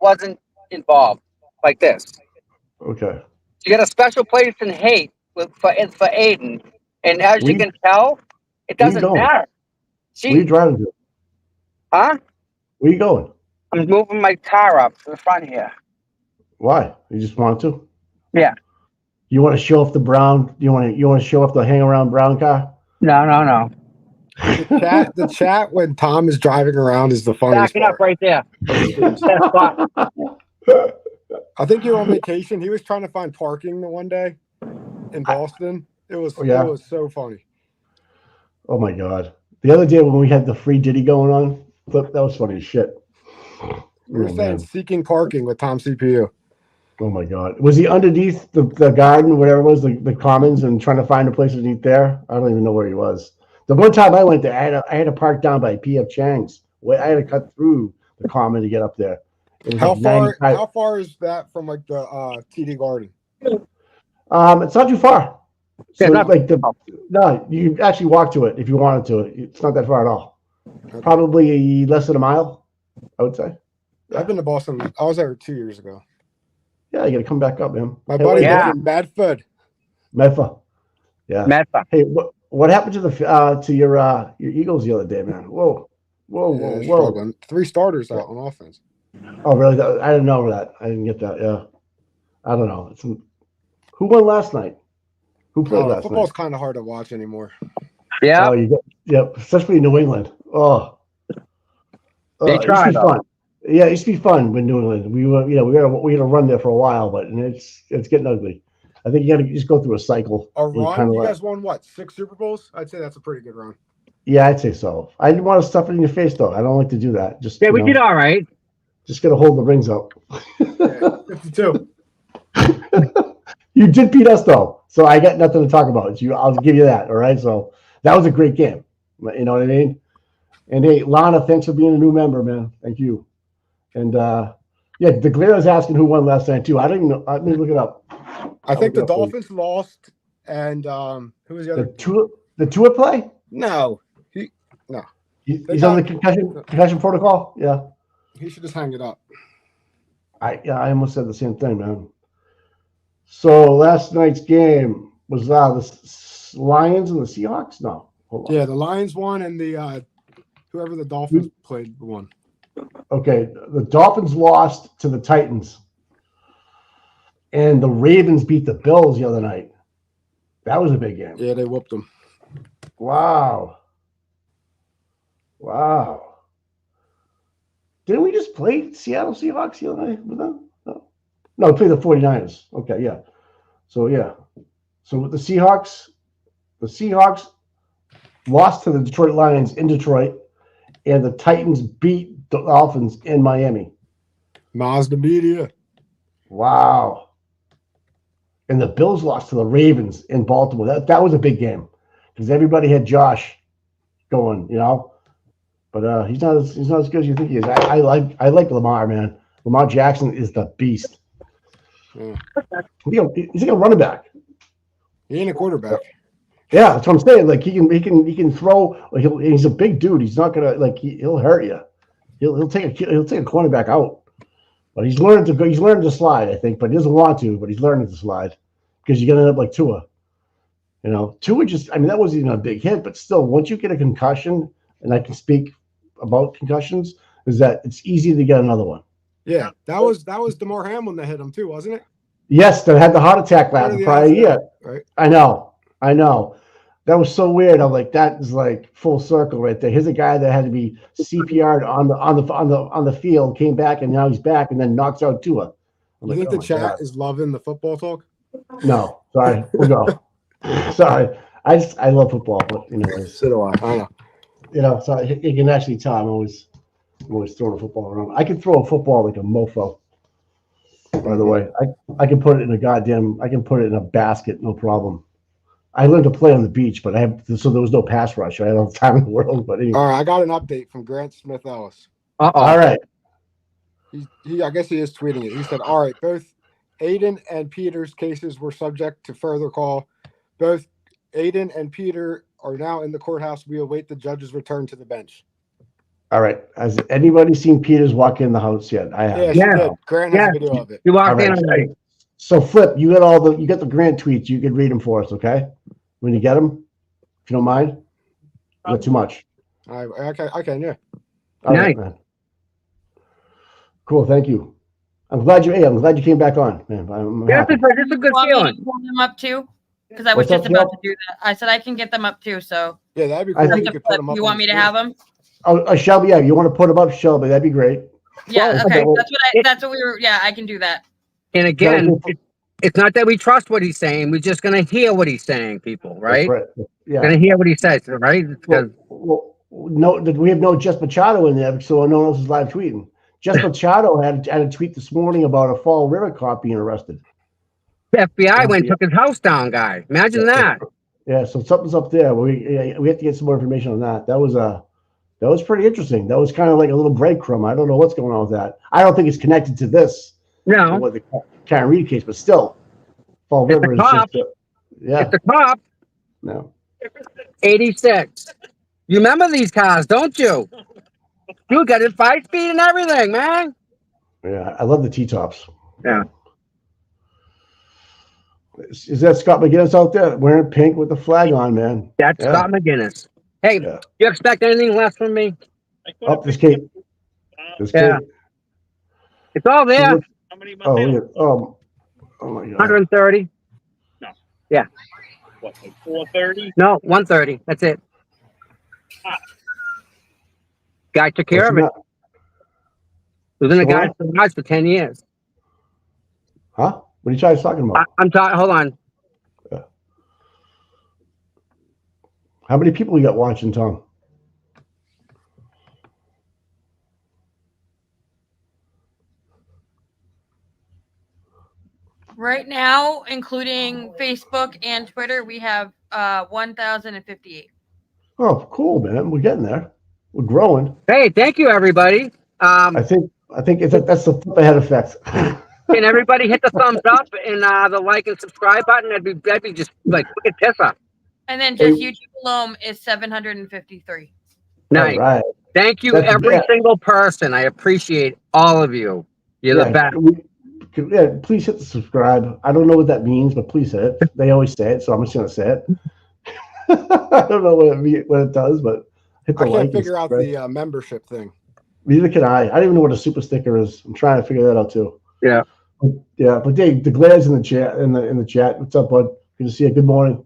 [SPEAKER 3] wasn't involved like this.
[SPEAKER 2] Okay.
[SPEAKER 3] She got a special place in hate for Aiden, and as you can tell, it doesn't matter.
[SPEAKER 2] Where you driving to?
[SPEAKER 3] Huh?
[SPEAKER 2] Where you going?
[SPEAKER 3] I'm moving my car up to the front here.
[SPEAKER 2] Why? You just want to?
[SPEAKER 3] Yeah.
[SPEAKER 2] You want to show off the brown? You want to show off the hang around brown car?
[SPEAKER 3] No.
[SPEAKER 15] The chat when Tom is driving around is the funniest
[SPEAKER 3] Back it up right there.
[SPEAKER 15] I think you're on vacation. He was trying to find parking the one day in Boston. It was so funny.
[SPEAKER 2] Oh my God. The other day when we had the free Diddy going on, that was funny as shit.
[SPEAKER 15] We were saying seeking parking with Tom CPU.
[SPEAKER 2] Oh my God. Was he underneath the garden, whatever it was, the commons, and trying to find a place underneath there? I don't even know where he was. The one time I went there, I had to park down by P.F. Chang's. I had to cut through the common to get up there.
[SPEAKER 15] How far is that from like the TD Garden?
[SPEAKER 2] It's not too far. So no, you actually walk to it if you wanted to. It's not that far at all. Okay. Probably less than a mile, I would say.
[SPEAKER 15] I've been to Boston. I was there 2 years ago.
[SPEAKER 2] Yeah, you got to come back up, man.
[SPEAKER 15] My buddy lives in Medford.
[SPEAKER 2] Yeah.
[SPEAKER 3] Medford.
[SPEAKER 2] Hey, what happened to your Eagles the other day, man? Whoa.
[SPEAKER 15] 3 starters out on offense.
[SPEAKER 2] Oh, really? I didn't know that. I didn't get that. Yeah. I don't know. Who won last night? Who played last night?
[SPEAKER 15] Football's kind of hard to watch anymore.
[SPEAKER 3] Yeah.
[SPEAKER 2] Especially in New England.
[SPEAKER 3] They try though.
[SPEAKER 2] Fun. Yeah, it used to be fun when New England. We had a run there for a while, but it's getting ugly. I think you got to just go through a cycle.
[SPEAKER 15] A run? You guys won what? 6 Super Bowls? I'd say that's a pretty good run.
[SPEAKER 2] Yeah, I'd say so. I didn't want to stuff it in your face though. I don't like to do that.
[SPEAKER 3] We did all right.
[SPEAKER 2] Just gotta hold the rings up.
[SPEAKER 15] 52.
[SPEAKER 2] You did beat us though, so I got nothing to talk about. I'll give you that. All right. So that was a great game. You know what I mean? And hey, Lana, thanks for being a new member, man. Thank you. And DeGlare is asking who won last night too. I don't even know. Let me look it up.
[SPEAKER 15] I think the Dolphins lost, and who was the other?
[SPEAKER 2] The Tua play?
[SPEAKER 15] No,
[SPEAKER 2] he's on the concussion protocol. Yeah.
[SPEAKER 15] He should just hang it up.
[SPEAKER 2] I almost said the same thing, man. So last night's game was the Lions and the Seahawks? No. Hold on.
[SPEAKER 15] Yeah, the Lions won, and the whoever the Dolphins played won.
[SPEAKER 2] Okay, the Dolphins lost to the Titans, and the Ravens beat the Bills the other night. That was a big game.
[SPEAKER 15] Yeah, they whooped them.
[SPEAKER 2] Wow. Wow. Didn't we just play Seattle Seahawks the other night with them? No, we played the 49ers. Okay, yeah. So, yeah. So with the Seahawks lost to the Detroit Lions in Detroit, and the Titans beat the Dolphins in Miami.
[SPEAKER 15] Mazda Media.
[SPEAKER 2] Wow. And the Bills lost to the Ravens in Baltimore. That was a big game because everybody had Josh going, you know. But he's not as good as you think he is. I like Lamar, man. Lamar Jackson is the beast.
[SPEAKER 15] Yeah.
[SPEAKER 2] He's like a running back.
[SPEAKER 15] He ain't a quarterback.
[SPEAKER 2] Yeah, that's what I'm saying. Like he can throw. Like he's a big dude. He's not gonna he'll hurt you. He'll take a cornerback out. But he's learning to slide, I think. But he doesn't want to. But he's learning to slide because you're gonna end up like Tua. You know, Tua that wasn't even a big hit, but still, once you get a concussion, and I can speak about concussions, is that it's easy to get another one.
[SPEAKER 15] Yeah, that was DeMar Hamlin that hit him too, wasn't it?
[SPEAKER 2] Yes, that had the heart attack the prior year.
[SPEAKER 15] Right.
[SPEAKER 2] I know. That was so weird. I'm like, that is like full circle right there. Here's a guy that had to be CPR'd on the field, came back, and now he's back, and then knocks out Tua.
[SPEAKER 15] You think the chat is loving the football talk?
[SPEAKER 2] No, sorry, we'll go. Sorry, I love football, but anyways.
[SPEAKER 15] So do I. I know.
[SPEAKER 2] You know, so you can actually tell I'm always throwing a football around. I can throw a football like a mofo. By the way, I can put it in a basket, no problem. I learned to play on the beach, but so there was no pass rush. I had all the time in the world. But anyway.
[SPEAKER 15] All right, I got an update from Grant Smith Ellis.
[SPEAKER 2] All right.
[SPEAKER 15] I guess he is tweeting it. He said, "All right, both Aiden and Peter's cases were subject to further call. Both Aiden and Peter are now in the courthouse. We await the judge's return to the bench."
[SPEAKER 2] All right. Has anybody seen Peters walk in the house yet? I have.
[SPEAKER 15] Yeah, she did. Grant has a video of it.
[SPEAKER 3] You walked in already.
[SPEAKER 2] So Flip, you got the Grant tweets. You can read them for us, okay? When you get them, if you don't mind. Not too much.
[SPEAKER 15] I can, yeah.
[SPEAKER 2] All right, man. Cool, thank you. I'm glad you came back on, man.
[SPEAKER 3] It's a good feeling.
[SPEAKER 4] Pull them up too, because I was just about to do that. I said I can get them up too. So
[SPEAKER 15] yeah, that'd be cool.
[SPEAKER 4] You want me to have them?
[SPEAKER 2] Oh, Shelby, yeah, you want to put them up, Shelby? That'd be great.
[SPEAKER 4] Yeah, okay. That's what we were. Yeah, I can do that.
[SPEAKER 3] And again, it's not that we trust what he's saying. We're just going to hear what he's saying, people, right?
[SPEAKER 2] Right. Yeah.
[SPEAKER 3] Going to hear what he says, right?
[SPEAKER 2] Well, no, we have no Jess Machado in there, so no one else is live tweeting. Jess Machado had a tweet this morning about a Fall River cop being arrested.
[SPEAKER 3] The FBI went and took his house down, guy. Imagine that.
[SPEAKER 2] Yeah, so something's up there. We have to get some more information on that. That was pretty interesting. That was kind of like a little breadcrumb. I don't know what's going on with that. I don't think it's connected to this.
[SPEAKER 3] No.
[SPEAKER 2] What the Karen Reed case, but still, Fall River is just yeah.
[SPEAKER 3] It's the cop.
[SPEAKER 2] No.
[SPEAKER 3] 86. You remember these cars, don't you? You got it 5-speed and everything, man.
[SPEAKER 2] Yeah, I love the T-tops.
[SPEAKER 3] Yeah.
[SPEAKER 2] Is that Scott McGinnis out there wearing pink with the flag on, man?
[SPEAKER 3] That's Scott McGinnis. Hey, you expect anything less from me?
[SPEAKER 2] Oh, this Kate.
[SPEAKER 3] Yeah. It's all there.
[SPEAKER 2] Oh my God.
[SPEAKER 3] 130.
[SPEAKER 14] No.
[SPEAKER 3] Yeah.
[SPEAKER 14] What, like 430?
[SPEAKER 3] No, 130. That's it. Guy took care of it. Was in the guy's garage for 10 years.
[SPEAKER 2] Huh? What are you guys talking about?
[SPEAKER 3] I'm talking. Hold on.
[SPEAKER 2] How many people you got watching, Tom?
[SPEAKER 4] Right now, including Facebook and Twitter, we have 1,058.
[SPEAKER 2] Oh, cool, man. We're getting there. We're growing.
[SPEAKER 3] Hey, thank you, everybody.
[SPEAKER 2] I think that's the flip ahead effect.
[SPEAKER 3] Can everybody hit the thumbs up and the like and subscribe button? That'd be just like look at Tessa.
[SPEAKER 4] And then just YouTube alone is 753.
[SPEAKER 3] Nice.
[SPEAKER 2] Right.
[SPEAKER 3] Thank you, every single person. I appreciate all of you. You're the best.
[SPEAKER 2] Please hit the subscribe. I don't know what that means, but please hit it. They always say it, so I'm just going to say it. I don't know what it does, but hit the like.
[SPEAKER 15] I can't figure out the membership thing.
[SPEAKER 2] Neither can I. I don't even know what a super sticker is. I'm trying to figure that out too.
[SPEAKER 3] Yeah.
[SPEAKER 2] But Dave, the Glaire's in the chat. In the chat. What's up, bud? Good to see you. Good morning.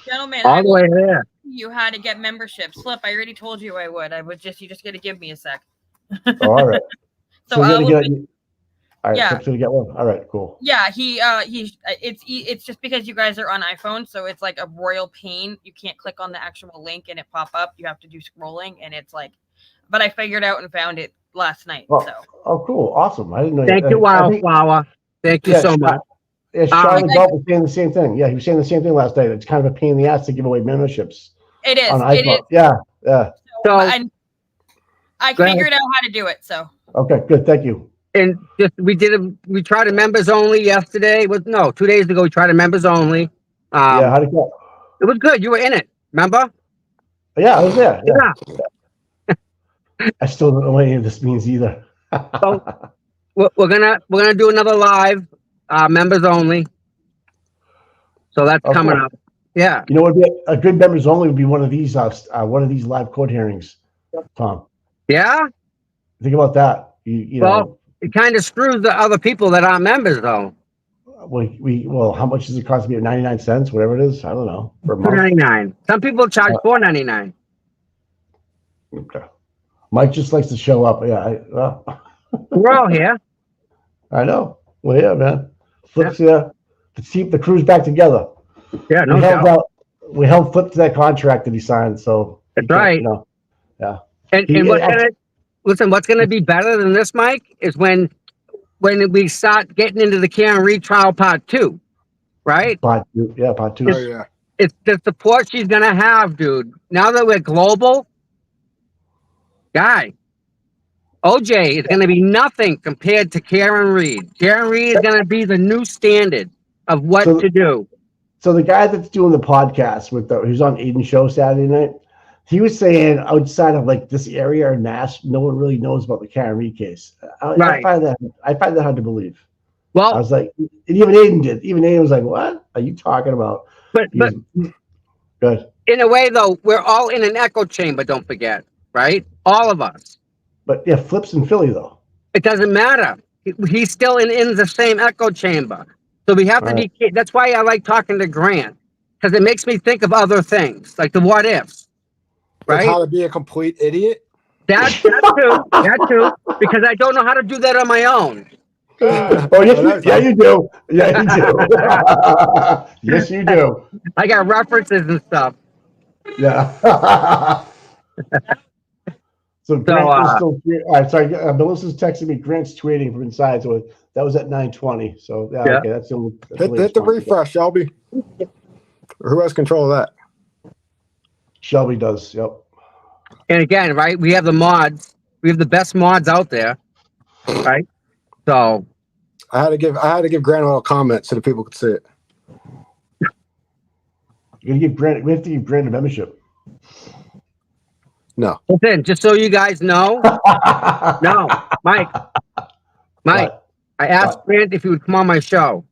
[SPEAKER 4] Gentlemen,
[SPEAKER 3] all the way there.
[SPEAKER 4] you how to get memberships. Flip, I already told you I would. You just got to give me a sec.
[SPEAKER 2] Oh, all right.
[SPEAKER 4] So
[SPEAKER 2] you're
[SPEAKER 4] I
[SPEAKER 2] gonna
[SPEAKER 4] will.
[SPEAKER 2] get. All right,
[SPEAKER 4] Yeah.
[SPEAKER 2] Flip's gonna get one. All right, cool.
[SPEAKER 4] Yeah, it's just because you guys are on iPhone, so it's like a royal pain. You can't click on the actual link and it pop up. You have to do scrolling, and it's like, but I figured out and found it last night.
[SPEAKER 2] Oh,
[SPEAKER 4] So
[SPEAKER 2] cool, awesome. I didn't know.
[SPEAKER 3] Thank you, Wildflower. Thank you so much.
[SPEAKER 2] Yeah, Charlie Galt was saying the same thing. Yeah, he was saying the same thing last night. It's kind of a pain in the ass to give away memberships.
[SPEAKER 4] it is.
[SPEAKER 2] On
[SPEAKER 4] It
[SPEAKER 2] iPhone.
[SPEAKER 4] is.
[SPEAKER 2] Yeah, yeah.
[SPEAKER 3] So
[SPEAKER 4] I figured out how to do it. So
[SPEAKER 2] okay, good. Thank you.
[SPEAKER 3] And just we tried a members only yesterday. 2 days ago we tried a members only.
[SPEAKER 2] Yeah, how'd it go?
[SPEAKER 3] It was good. You were in it, remember?
[SPEAKER 2] Yeah, I was there.
[SPEAKER 3] Yeah.
[SPEAKER 2] I still don't know what any of this means either.
[SPEAKER 3] So we're gonna do another live, members only. So that's coming up. Yeah.
[SPEAKER 2] You know what would be a good members only would be one of these live court hearings, Tom.
[SPEAKER 3] Yeah.
[SPEAKER 2] Think about that. You know.
[SPEAKER 3] It kind of screws the other people that aren't members, though.
[SPEAKER 2] Well, how much does it cost me? 99 cents, whatever it is. I don't know. Per month.
[SPEAKER 3] $2.99. Some people charge $4.99.
[SPEAKER 2] Okay. Mike just likes to show up. Yeah.
[SPEAKER 3] We're all here.
[SPEAKER 2] I know. Well, yeah, man. Flip's here to keep the crews back together.
[SPEAKER 3] Yeah, no doubt.
[SPEAKER 2] We held Flip to that contract that he signed. So
[SPEAKER 3] that's right.
[SPEAKER 2] You know, yeah.
[SPEAKER 3] What's gonna be better than this, Mike, is when we start getting into the Karen Reed trial part 2, right?
[SPEAKER 2] Part 2. Yeah, part 2.
[SPEAKER 15] Oh, yeah.
[SPEAKER 3] It's the support she's gonna have, dude. Now that we're global, guy, OJ is gonna be nothing compared to Karen Reed. Karen Reed is gonna be the new standard of what to do.
[SPEAKER 2] So the guy that's doing the podcast who's on Aiden's show Saturday night, he was saying outside of like this area or Nash, no one really knows about the Karen Reed case. I find that hard to believe.
[SPEAKER 3] Well,
[SPEAKER 2] I was like, and even Aiden did. Even Aiden was like, "What are you talking about?"
[SPEAKER 3] But
[SPEAKER 2] good.
[SPEAKER 3] In a way, though, we're all in an echo chamber. Don't forget, right? All of us.
[SPEAKER 2] But yeah, Flip's in Philly though.
[SPEAKER 3] It doesn't matter. He's still in the same echo chamber. So we have to be. That's why I like talking to Grant, because it makes me think of other things, like the what ifs. Right?
[SPEAKER 15] Like how to be a complete idiot.
[SPEAKER 3] That too. Because I don't know how to do that on my own.
[SPEAKER 2] Oh yeah, you do. Yeah, you do. Yes, you do.
[SPEAKER 3] I got references and stuff.
[SPEAKER 2] Yeah. So Grant is still here. All right, sorry. Melissa's texting me. Grant's tweeting from inside. So that was at 9:20. So yeah. Okay, that's the only.
[SPEAKER 15] Hit the refresh, Shelby. Or who has control of that?
[SPEAKER 2] Shelby does. Yep.
[SPEAKER 3] And again, right? We have the mods. We have the best mods out there, right? So
[SPEAKER 15] I had to give Grant a little comment so the people could see it.
[SPEAKER 2] We have to give Grant a membership.
[SPEAKER 15] No.
[SPEAKER 3] Listen, just so you guys know, no, Mike, I asked Grant if he would come on my show.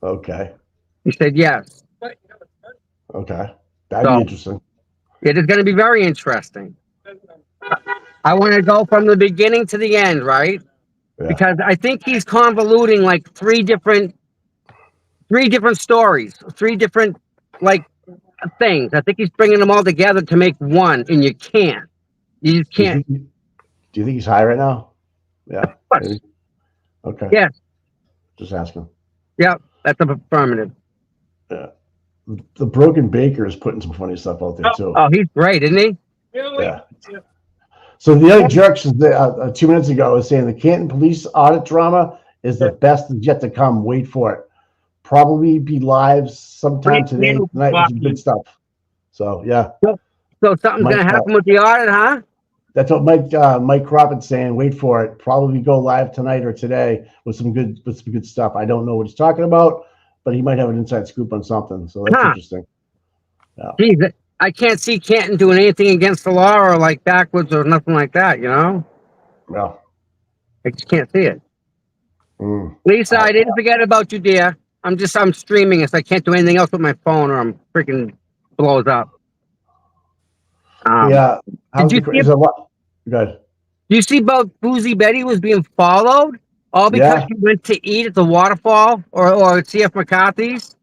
[SPEAKER 2] Okay.
[SPEAKER 3] He said yes.
[SPEAKER 2] Okay. That'd be interesting.
[SPEAKER 3] It is going to be very interesting. I want to go from the beginning to the end, right? Yeah. Because I think he's convoluting like three different stories, 3 different like things. I think he's bringing them all together to make one, and you can't. You just can't.
[SPEAKER 2] Do you think he's high right now? Yeah. Maybe. Okay.
[SPEAKER 3] Yeah.
[SPEAKER 2] Just asking.
[SPEAKER 3] Yep, that's an affirmative.
[SPEAKER 2] Yeah. The Broken Baker is putting some funny stuff out there too.
[SPEAKER 3] Oh, he's great, isn't he?
[SPEAKER 2] Yeah. So the other jerks 2 minutes ago was saying the Canton police audit drama is the best that's yet to come. Wait for it. Probably be live sometime tonight with some good stuff. So yeah.
[SPEAKER 3] So something's gonna happen with the audit, huh?
[SPEAKER 2] That's what Mike Crawford's saying. Wait for it. Probably go live tonight or today with some good stuff. I don't know what he's talking about, but he might have an inside scoop on something. So that's interesting. Yeah.
[SPEAKER 3] Geez, I can't see Canton doing anything against the law or like backwards or nothing like that, you know?
[SPEAKER 2] Yeah.
[SPEAKER 3] I just can't see it. Lisa, I didn't forget about you, dear. I'm streaming it, so I can't do anything else with my phone or I'm freaking blows up.
[SPEAKER 2] Yeah.
[SPEAKER 3] Did you see
[SPEAKER 2] Good.
[SPEAKER 3] Do you see about Boozy Betty was being followed? All because she went to eat at the waterfall or CF McCarthy's?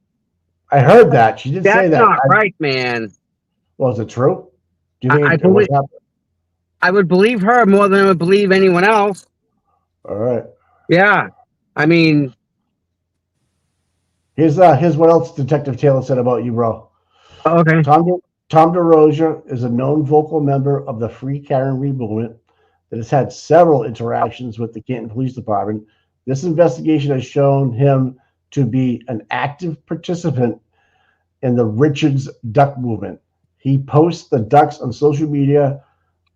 [SPEAKER 2] I heard that. She did say
[SPEAKER 3] That's
[SPEAKER 2] that.
[SPEAKER 3] not right, man.
[SPEAKER 2] Well, is it true? Do you
[SPEAKER 3] I
[SPEAKER 2] think
[SPEAKER 3] believe-
[SPEAKER 2] what's happened?
[SPEAKER 3] I would believe her more than I would believe anyone else.
[SPEAKER 2] All right.
[SPEAKER 3] Yeah. I mean,
[SPEAKER 2] Here's what else Detective Taylor said about you, bro.
[SPEAKER 3] okay.
[SPEAKER 2] Tom DeRosa is a known vocal member of the Free Karen Reed movement that has had several interactions with the Canton Police Department. This investigation has shown him to be an active participant in the Richards Duck movement. He posts the ducks on social media,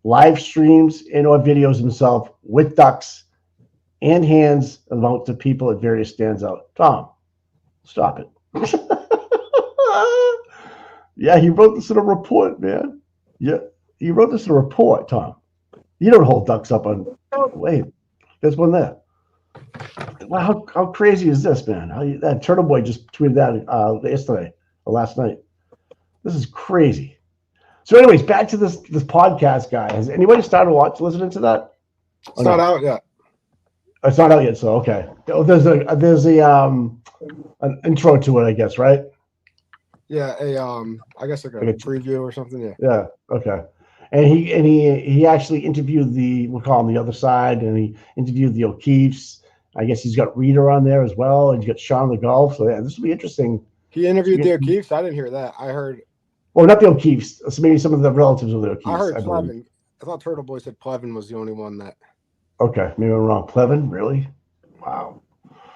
[SPEAKER 2] live streams and/or videos himself with ducks, and hands them out to people at various stands out. Tom, stop it. Yeah, he wrote this in a report, man. Yeah, he wrote this in a report, Tom. You don't hold ducks up on. Wait, there's one there. Wow, how crazy is this, man? That Turtle Boy just tweeted that yesterday or last night. This is crazy. So, anyways, back to this podcast guy. Has anybody started listening to that?
[SPEAKER 15] It's not out yet.
[SPEAKER 2] It's not out yet, so okay. There's an intro to it, I guess, right?
[SPEAKER 15] Yeah, I guess like a preview or something. Yeah.
[SPEAKER 2] Yeah. Okay. And he actually interviewed we'll call him the other side, and he interviewed the O'Keefes. I guess he's got Reader on there as well, and he's got Sean the Golf. So yeah, this will be interesting.
[SPEAKER 15] He interviewed the O'Keefes. I didn't hear that. I heard.
[SPEAKER 2] Well, not the O'Keefes. So maybe some of the relatives of the O'Keefes.
[SPEAKER 15] I heard Plevin. I thought Turtle Boy said Plevin was the only one that.
[SPEAKER 2] Okay, maybe I'm wrong. Plevin, really? Wow.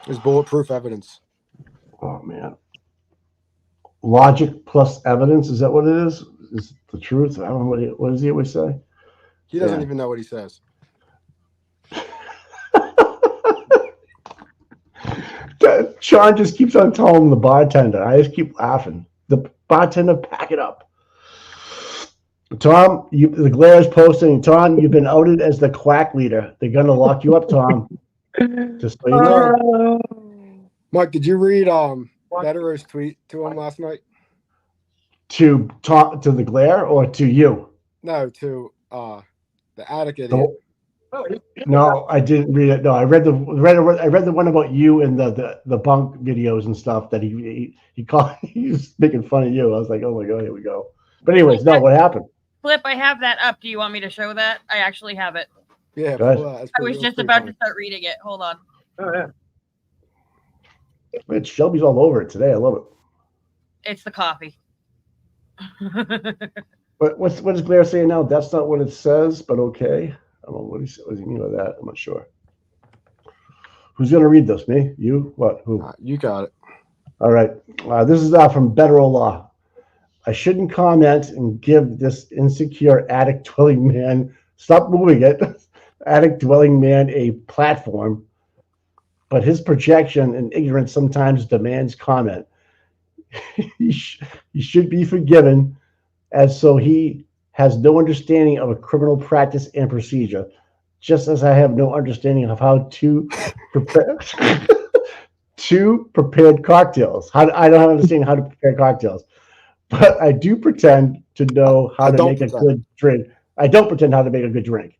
[SPEAKER 15] There's bulletproof evidence.
[SPEAKER 2] Oh man. Logic plus evidence, is that what it is? Is the truth? I don't know what does he always say?
[SPEAKER 15] He doesn't even know what he says.
[SPEAKER 2] Sean just keeps on telling the bartender. I just keep laughing. The bartender, pack it up. Tom, the Glare is posting. Tom, you've been outed as the quack leader. They're gonna lock you up, Tom. Just so you know.
[SPEAKER 15] Mike, did you read Bettero's tweet to him last night?
[SPEAKER 2] To the Glare or to you?
[SPEAKER 15] No, to the attic idiot.
[SPEAKER 2] No, I didn't read it. No, I read the one about you and the bunk videos and stuff that he called. He was making fun of you. I was like, oh my god, here we go. But anyways, no, what happened?
[SPEAKER 4] Flip, I have that up. Do you want me to show that? I actually have it.
[SPEAKER 15] Yeah,
[SPEAKER 4] I was just about to start reading it. Hold on.
[SPEAKER 2] Oh yeah. Wait, Shelby's all over it today. I love it.
[SPEAKER 4] It's the coffee.
[SPEAKER 2] But what is Glare saying now? That's not what it says, but okay. I don't know what does he mean by that. I'm not sure. Who's going to read this? Me? You? What? Who?
[SPEAKER 15] You got it.
[SPEAKER 2] All right. This is from Better Law. I shouldn't comment and give this insecure attic dwelling man, stop moving it, attic dwelling man a platform, but his projection and ignorance sometimes demands comment. He should be forgiven, as so he has no understanding of a criminal practice and procedure, just as I have no understanding of how to prepare prepared cocktails. I don't understand how to prepare cocktails, but I do pretend to know how to make a good drink. I don't pretend how to make a good drink,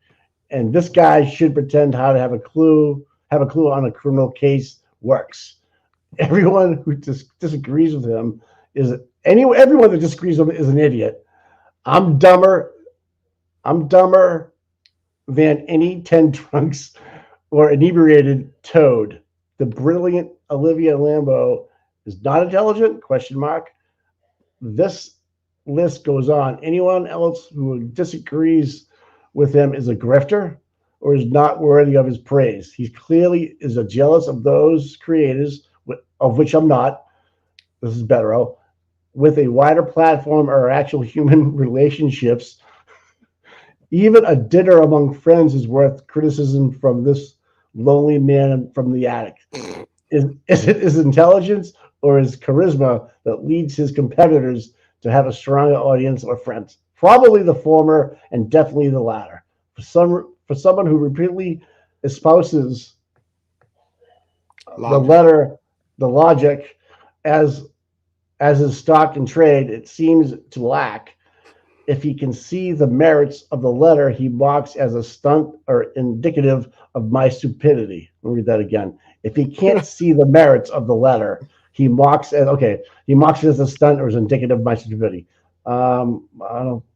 [SPEAKER 2] and this guy should pretend how to have a clue on a criminal case works. Everyone who disagrees with him everyone that disagrees with him is an idiot. I'm dumber than any 10 drunks or inebriated toad. The brilliant Olivia Lambeau is not intelligent? ? This list goes on. Anyone else who disagrees with him is a grifter or is not worthy of his praise. He clearly is jealous of those creators, of which I'm not. This is Bettero. With a wider platform or actual human relationships. Even a dinner among friends is worth criticism from this lonely man from the attic. Is it his intelligence or his charisma that leads his competitors to have a stronger audience or friends? Probably the former and definitely the latter. For someone who repeatedly espouses the logic as is stock and trade, it seems to lack. If he can see the merits of the letter, he mocks as a stunt or indicative of my stupidity. Let me read that again. If he can't see the merits of the letter, He mocks it. Okay, he mocks it as a stunt or is indicative of my stupidity. I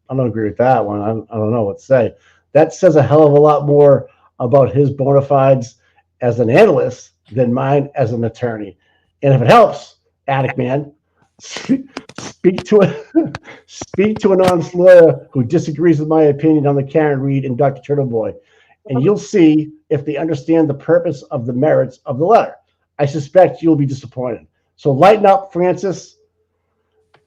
[SPEAKER 2] don't agree with that one. I don't know what to say. That says a hell of a lot more about his bona fides as an analyst than mine as an attorney. And if it helps, Attic Man, speak to an honest lawyer who disagrees with my opinion on the Karen Reed and Dr. Turtleboy, and you'll see if they understand the purpose of the merits of the letter. I suspect you'll be disappointed. So lighten up, Francis,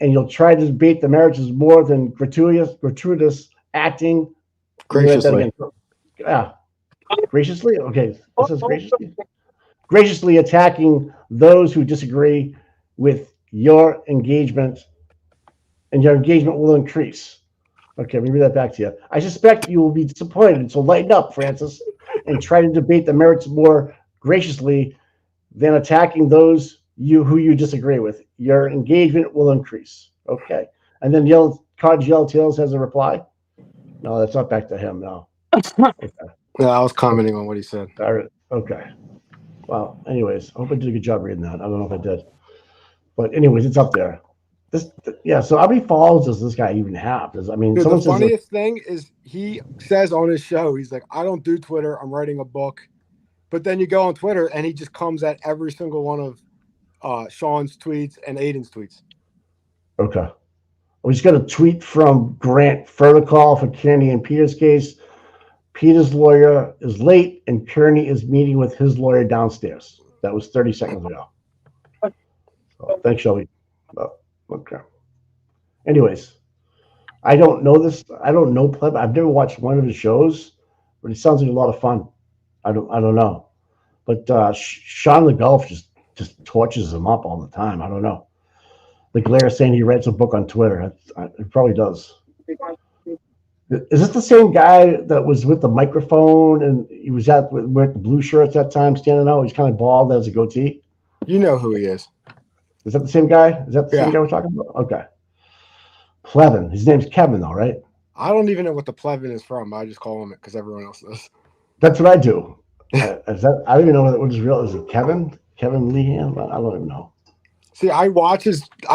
[SPEAKER 2] and you'll try to debate the merits is more than gratuitous acting.
[SPEAKER 15] Graciously.
[SPEAKER 2] Yeah. Graciously? Okay. This is graciously. Graciously attacking those who disagree with your engagement, and your engagement will increase. Okay, let me read that back to you. I suspect you will be disappointed, so lighten up, Francis, and try to debate the merits more graciously than attacking those who you disagree with. Your engagement will increase. Okay. And then Cottage Yellowtails has a reply. No, that's not back to him. No. Okay.
[SPEAKER 15] Yeah, I was commenting on what he said.
[SPEAKER 2] All right. Okay. Well, anyways, I hope I did a good job reading that. I don't know if I did. But anyways, it's up there. So how many followers does this guy even have? I mean,
[SPEAKER 15] Dude,
[SPEAKER 2] someone
[SPEAKER 15] the
[SPEAKER 2] says
[SPEAKER 15] funniest thing is he says on his show, he's like, I don't do Twitter. I'm writing a book. But then you go on Twitter and he just comes at every single one of Sean's tweets and Aiden's tweets.
[SPEAKER 2] okay. We just got a tweet from Grant. Further call for Kearney and Peter's case. Peter's lawyer is late and Kearney is meeting with his lawyer downstairs. That was 30 seconds ago. So, thanks, Shelby. Oh, okay. Anyways, I don't know this. I don't know Pleb. I've never watched one of his shows, but it sounds like a lot of fun. I don't know. But Sean the Gulf just torches him up all the time. I don't know. The Glare saying he writes a book on Twitter. It probably does. Is this the same guy that was with the microphone and he was with the blue shirts that time standing out? He's kind of bald, has a goatee.
[SPEAKER 15] You know who he is.
[SPEAKER 2] Is that the same guy? Is that the same guy we're talking about? Okay. Plevin. His name's Kevin, though, right?
[SPEAKER 15] I don't even know what the Plevin is from. I just call him it because everyone else does.
[SPEAKER 2] That's what I do. I don't even know what his real is. It Kevin? Kevin Lehan? I don't even know.
[SPEAKER 15] See, I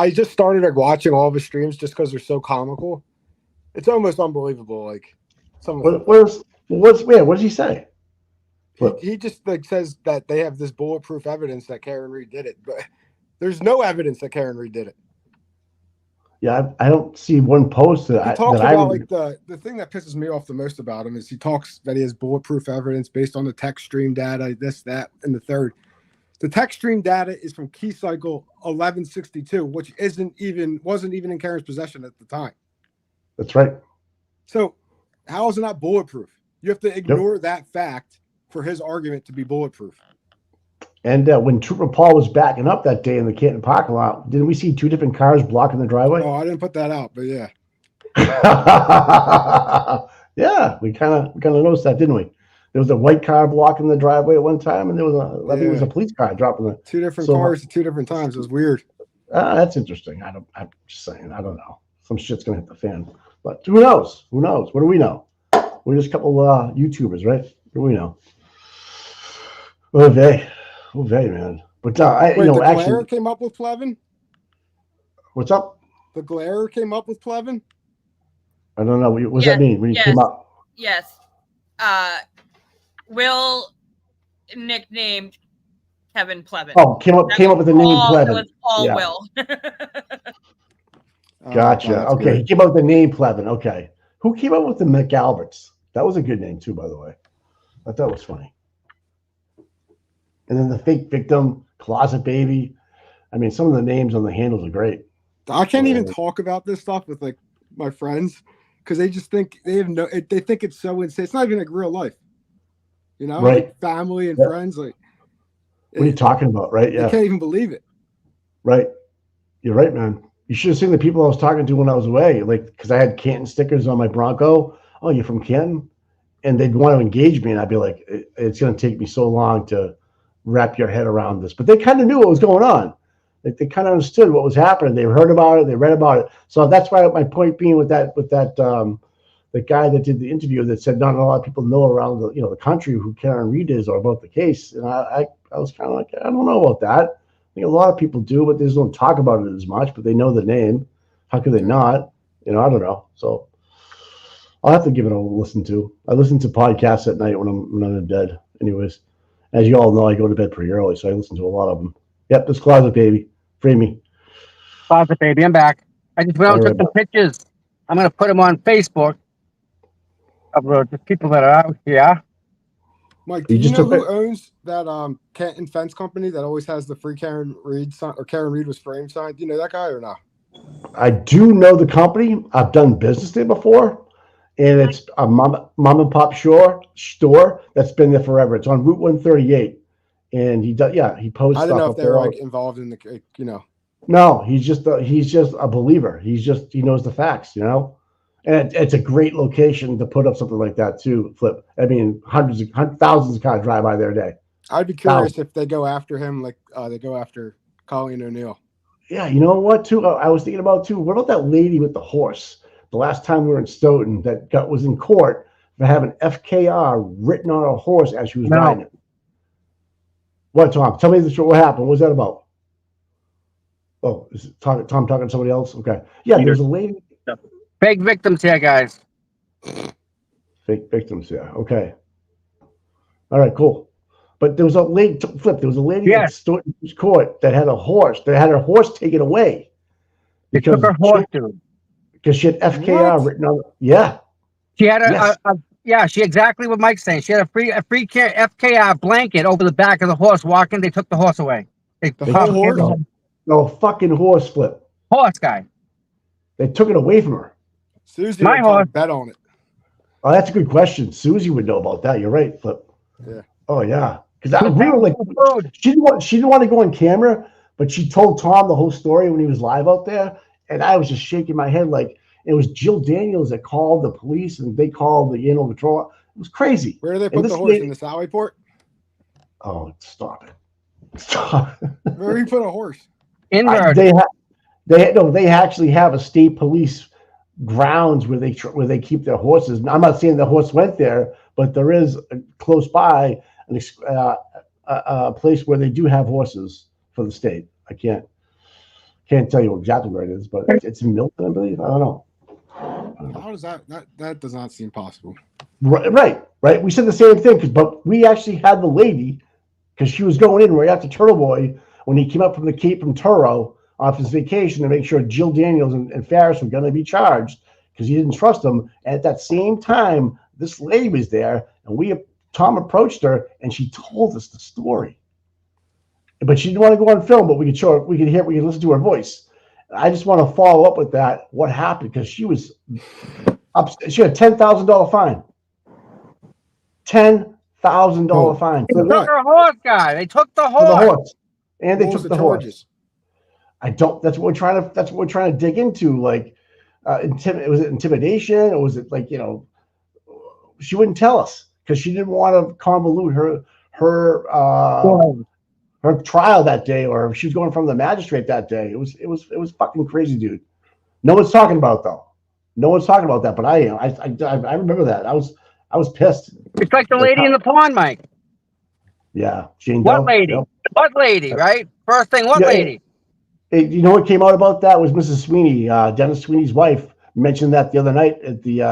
[SPEAKER 15] just started watching all of his streams just because they're so comical. It's almost unbelievable. Like,
[SPEAKER 2] what does he say?
[SPEAKER 15] He just like says that they have this bulletproof evidence that Karen Reed did it, but there's no evidence that Karen Reed did it.
[SPEAKER 2] Yeah, I don't see one post that
[SPEAKER 15] he talks about like the thing that pisses me off the most about him is he talks that he has bulletproof evidence based on the text stream data, this, that, and the third. The text stream data is from key cycle 1162, which wasn't even in Karen's possession at the time.
[SPEAKER 2] That's right.
[SPEAKER 15] So how is it not bulletproof? You have to ignore that fact for his argument to be bulletproof.
[SPEAKER 2] And when Trooper Paul was backing up that day in the Canton parking lot, didn't we see two different cars blocking the driveway?
[SPEAKER 15] Oh, I didn't put that out, but yeah.
[SPEAKER 2] Yeah, we kind of noticed that, didn't we? There was a white car blocking the driveway at one time, and there was I think it was a police car dropping the
[SPEAKER 15] two different cars at two different times. It was weird.
[SPEAKER 2] That's interesting. I'm just saying. I don't know. Some shit's gonna hit the fan, but who knows? Who knows? What do we know? We're just a couple YouTubers, right? What do we know? Okay, man. But
[SPEAKER 15] Wait, the Glare came up with Plevin?
[SPEAKER 2] What's up?
[SPEAKER 15] The Glare came up with Plevin?
[SPEAKER 2] I don't know. What does that mean when you came up?
[SPEAKER 4] Yes. Will nicknamed Kevin Plevin.
[SPEAKER 2] Oh, came up with the name Plevin.
[SPEAKER 4] It was all Will.
[SPEAKER 2] Gotcha. Okay, he came up with the name Plevin. Okay. Who came up with the McAlberts? That was a good name too, by the way. I thought it was funny. And then the fake victim, Closet Baby. I mean, some of the names on the handles are great.
[SPEAKER 15] I can't even talk about this stuff with like my friends because they just think they think it's so insane. It's not even like real life, you know,
[SPEAKER 2] right?
[SPEAKER 15] Like family and friends. Like,
[SPEAKER 2] what are you talking about, right? Yeah,
[SPEAKER 15] I can't even believe it.
[SPEAKER 2] Right, you're right, man. You should have seen the people I was talking to when I was away, like because I had Canton stickers on my Bronco. Oh, you're from Canton, and they'd want to engage me, and I'd be like, it's going to take me so long to wrap your head around this, but they kind of knew what was going on. Like they kind of understood what was happening. They heard about it. They read about it. So that's why my point being with that the guy that did the interview that said not a lot of people know around the country who Karen Reed is or about the case. And I was kind of like, I don't know about that. think a lot of people do, but they just don't talk about it as much. But they know the name. How could they not? I don't know. So I'll have to give it a listen to. I listen to podcasts at night when I'm in bed. Anyways, as you all know, I go to bed pretty early, so I listen to a lot of them. Yep, this closet baby, free me.
[SPEAKER 3] Closet baby, I'm back. I just went out and took some pictures. I'm gonna put them on Facebook of the people that are out here.
[SPEAKER 15] Mike, do you know who owns that Canton Fence Company that always has the free Karen Reed sign, or Karen Reed was framed sign? Do you know that guy or not?
[SPEAKER 2] I do know the company. I've done business there before, and it's a mom and pop store that's been there forever. It's on Route 138, and he does. Yeah, he posts.
[SPEAKER 15] I don't know
[SPEAKER 2] stuff
[SPEAKER 15] if they're
[SPEAKER 2] before.
[SPEAKER 15] like involved in the,
[SPEAKER 2] No, he's just a believer. He knows the facts, and it's a great location to put up something like that too. Flip. I mean, thousands of cars drive by there a day.
[SPEAKER 15] I'd be curious if they go after him like they go after Colleen O'Neill.
[SPEAKER 2] Yeah, you know what? Too, I was thinking about too. What about that lady with the horse? The last time we were in Stoughton, that was in court for having FKR written on a horse as she was riding it. What, Tom? Tell me the truth. What happened? What was that about? Oh, is it Tom talking to somebody else? Okay. Yeah, there's a lady.
[SPEAKER 3] Fake victims here, guys.
[SPEAKER 2] Fake victims here. Okay. All right, cool. But there was a lady, Flip, there was a lady in Stoughton's court that had a horse, that had her horse taken away.
[SPEAKER 3] They took her horse, dude.
[SPEAKER 2] Because she had FKR written on it. Yeah.
[SPEAKER 3] She had she exactly what Mike's saying. She had a free FKR blanket over the back of the horse walking. They took the horse away.
[SPEAKER 15] The whole horse?
[SPEAKER 2] No fucking horse, Flip.
[SPEAKER 3] Horse guy.
[SPEAKER 2] They took it away from her.
[SPEAKER 15] Susie
[SPEAKER 3] My horse
[SPEAKER 15] bet on it.
[SPEAKER 2] Oh, that's a good question. Susie would know about that. You're right, Flip.
[SPEAKER 15] Yeah.
[SPEAKER 2] Oh yeah. Because we were like, she didn't want to go on camera, but she told Tom the whole story when he was live out there, and I was just shaking my head like it was Jill Daniels that called the police and they called the animal control. It was crazy.
[SPEAKER 15] Where do they put the horse in the Sally Port?
[SPEAKER 2] Oh, stop it! Stop.
[SPEAKER 15] Where do you put a horse?
[SPEAKER 2] They actually have a state police grounds where they keep their horses. I'm not saying the horse went there, but there is close by a place where they do have horses for the state. I can't tell you exactly where it is, but it's in Milton, I believe. I don't know.
[SPEAKER 15] How does that does not seem possible?
[SPEAKER 2] Right. We said the same thing, but we actually had the lady because she was going in right after Turtle Boy when he came up from the Cape from Turo off his vacation to make sure Jill Daniels and Ferris were going to be charged because he didn't trust them. And at that same time, this lady was there, and Tom approached her, and she told us the story. But she didn't want to go on film, but we could listen to her voice. I just want to follow up with that. What happened? Because she was she had $10,000 fine. $10,000 fine.
[SPEAKER 3] They took her horse, guy. They took the horse.
[SPEAKER 2] For the horse. And they took the
[SPEAKER 15] charges?
[SPEAKER 2] horse. That's what we're trying to dig into. Like, was it intimidation, or was it like, she wouldn't tell us because she didn't want to convolute her trial that day, or if she was going from the magistrate that day. It was fucking crazy, dude. No one's talking about it, though. No one's talking about that, but I am. I remember that. I was pissed.
[SPEAKER 3] It's like the lady in the pond, Mike.
[SPEAKER 2] Yeah, Jane
[SPEAKER 3] What
[SPEAKER 2] Doe.
[SPEAKER 3] lady?
[SPEAKER 2] Yep.
[SPEAKER 3] What lady? Right? First thing, what lady?
[SPEAKER 2] You know what came out about that was Mrs. Sweeney, Dennis Sweeney's wife, mentioned that the other night at the